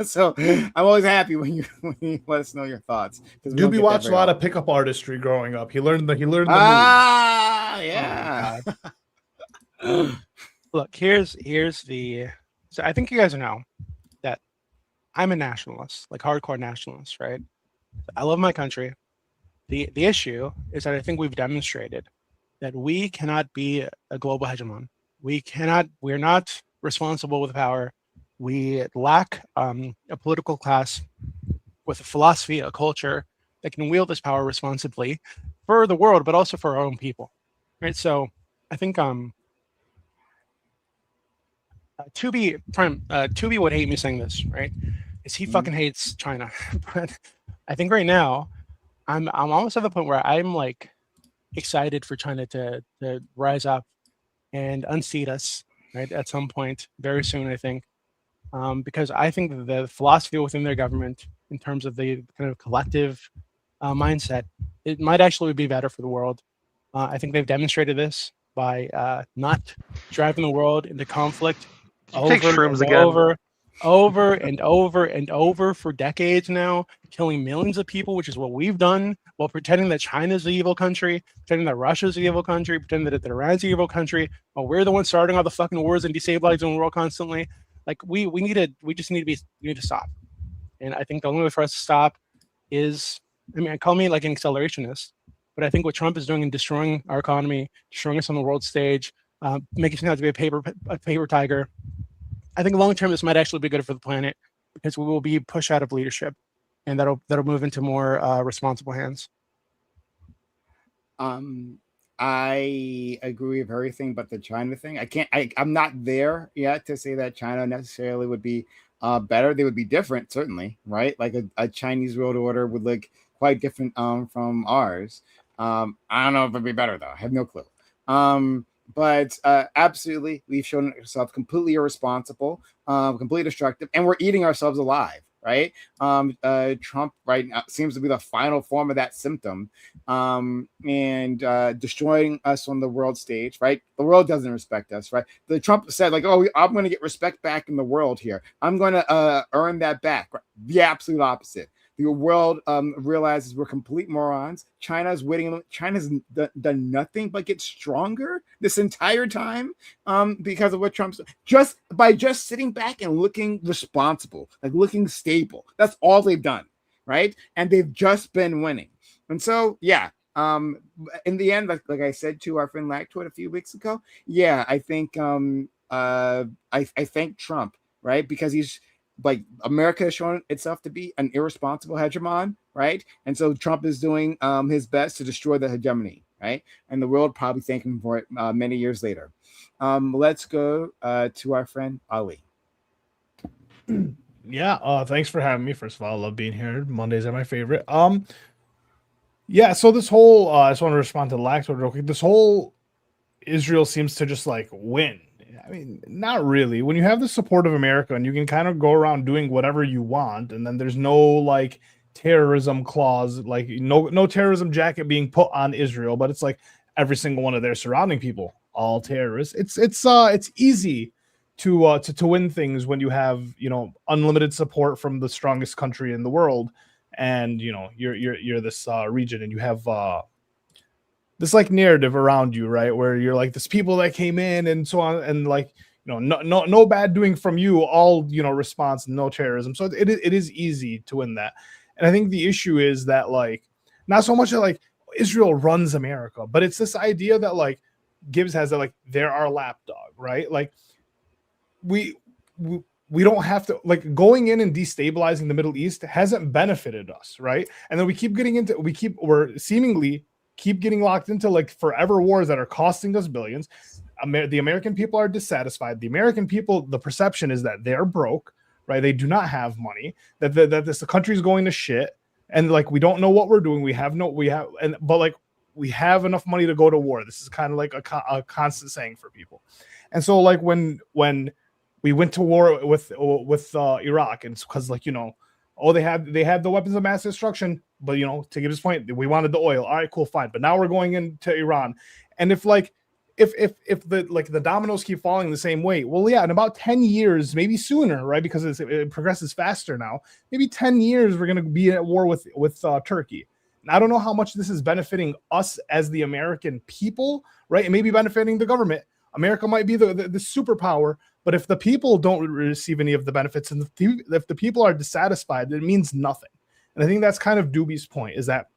So I'm always happy when you let us know your thoughts, because Doobie watched a lot of pickup artistry growing up. He learned the move. Yeah. Look, here's the. So I think you guys know that I'm a nationalist, like hardcore nationalist, right? I love my country. The issue is that I think we've demonstrated that we cannot be a global hegemon. We're not responsible with power. We lack a political class with a philosophy, a culture that can wield this power responsibly for the world, but also for our own people. Right. So I think Tubi would hate me saying this, right? Is he fucking hates China. But I think right now I'm almost at the point where I'm like excited for China to rise up and unseat us, right, at some point very soon, I think, because I think that the philosophy within their government, in terms of the kind of collective mindset, it might actually be better for the world. I think they've demonstrated this by not driving the world into conflict over and over for decades now, killing millions of people, which is what we've done, while pretending that China's the evil country, pretending that Russia's the evil country, pretending that Iran's the evil country, while we're the ones starting all the fucking wars and destabilizing the world constantly. Like we just need to stop. And I think the only way for us to stop is, I mean, call me like an accelerationist, but I think what Trump is doing in destroying our economy, destroying us on the world stage, making us out to be a paper tiger. I think long term this might actually be good for the planet, because we will be pushed out of leadership, and that'll move into more responsible hands. I agree with everything but the China thing. I'm not there yet to say that China necessarily would be better. They would be different, certainly, right? Like a Chinese world order would look quite different from ours. I don't know if it'd be better though. I have no clue. But absolutely, we've shown ourselves completely irresponsible, completely destructive, and we're eating ourselves alive, right? Trump right now seems to be the final form of that symptom, and destroying us on the world stage, right? The world doesn't respect us, right? The Trump said, like, oh, I'm going to get respect back in the world here. I'm going to earn that back. Right? The absolute opposite. The world realizes we're complete morons. China's waiting. China's done nothing but get stronger this entire time because of what Trump's just sitting back and looking responsible, like looking stable. That's all they've done, right? And they've just been winning. And so, yeah, in the end, like I said to our friend Lactoid a few weeks ago, yeah, I think I thank Trump, right? Because he's like, America has shown itself to be an irresponsible hegemon, right? And so Trump is doing his best to destroy the hegemony, right? And the world probably thank him for it many years later. Let's go to our friend Ali. Yeah, thanks for having me. First of all, I love being here. Mondays are my favorite. Yeah, so this whole I just want to respond to Laxford real quick. This whole Israel seems to just like win. I mean, not really. When you have the support of America and you can kind of go around doing whatever you want, and then there's no like terrorism clause, like no terrorism jacket being put on Israel, but it's like every single one of their surrounding people, all terrorists. It's easy to win things when you have, you know, unlimited support from the strongest country in the world, and you know you're this region, and you have this like narrative around you, right? Where you're like this people that came in and so on, and like, you know, no bad doing from you, all, you know, response, no terrorism. So it is easy to win that. And I think the issue is that like, not so much that like Israel runs America, but it's this idea that like Gibbs has that like they're our lapdog, right? Like we don't have to, like, going in and destabilizing the Middle East hasn't benefited us, right? And then we keep getting into, we're seemingly keep getting locked into like forever wars that are costing us billions. The American people are dissatisfied. The American people, the perception is that they're broke, right? They do not have money, that the country's going to shit. And like, we don't know what we're doing. We have enough money to go to war. This is kind of like a constant saying for people. And so like when we went to war with Iraq, and it's because like, they had the weapons of mass destruction, but to get his point, we wanted the oil. All right, cool, fine. But now we're going into Iran. And if the dominoes keep falling the same way, well, yeah, in about 10 years, maybe sooner, right? Because it progresses faster now. Maybe 10 years, we're going to be at war with Turkey. And I don't know how much this is benefiting us as the American people, right? It may be benefiting the government. America might be the superpower, but if the people don't receive any of the benefits, and if the people are dissatisfied, it means nothing. And I think that's kind of Doobie's point, is that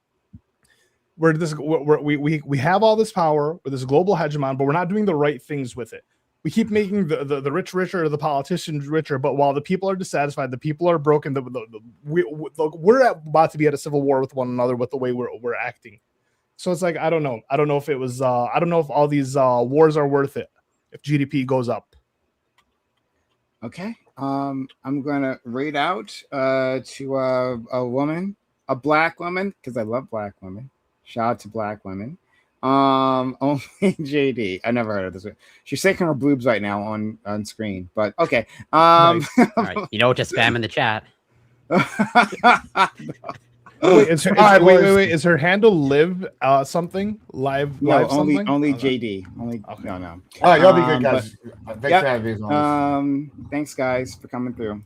we have all this power with this global hegemon, but we're not doing the right things with it. We keep making the rich richer, the politicians richer, but while the people are dissatisfied, the people are broken. We're about to be at a civil war with one another with the way we're acting. So it's like, I don't know. I don't know if all these wars are worth it if GDP goes up. Okay. I'm gonna read out to a woman, a black woman, because I love black women. Shout out to black women. Only JD. I never heard of this one. She's shaking her boobs right now on screen, but okay. Nice. All right. You know what to spam in the chat. Wait, is her handle live something? Live something? Only JD. Only okay. No. All right, y'all be good, guys. Thanks guys for coming through.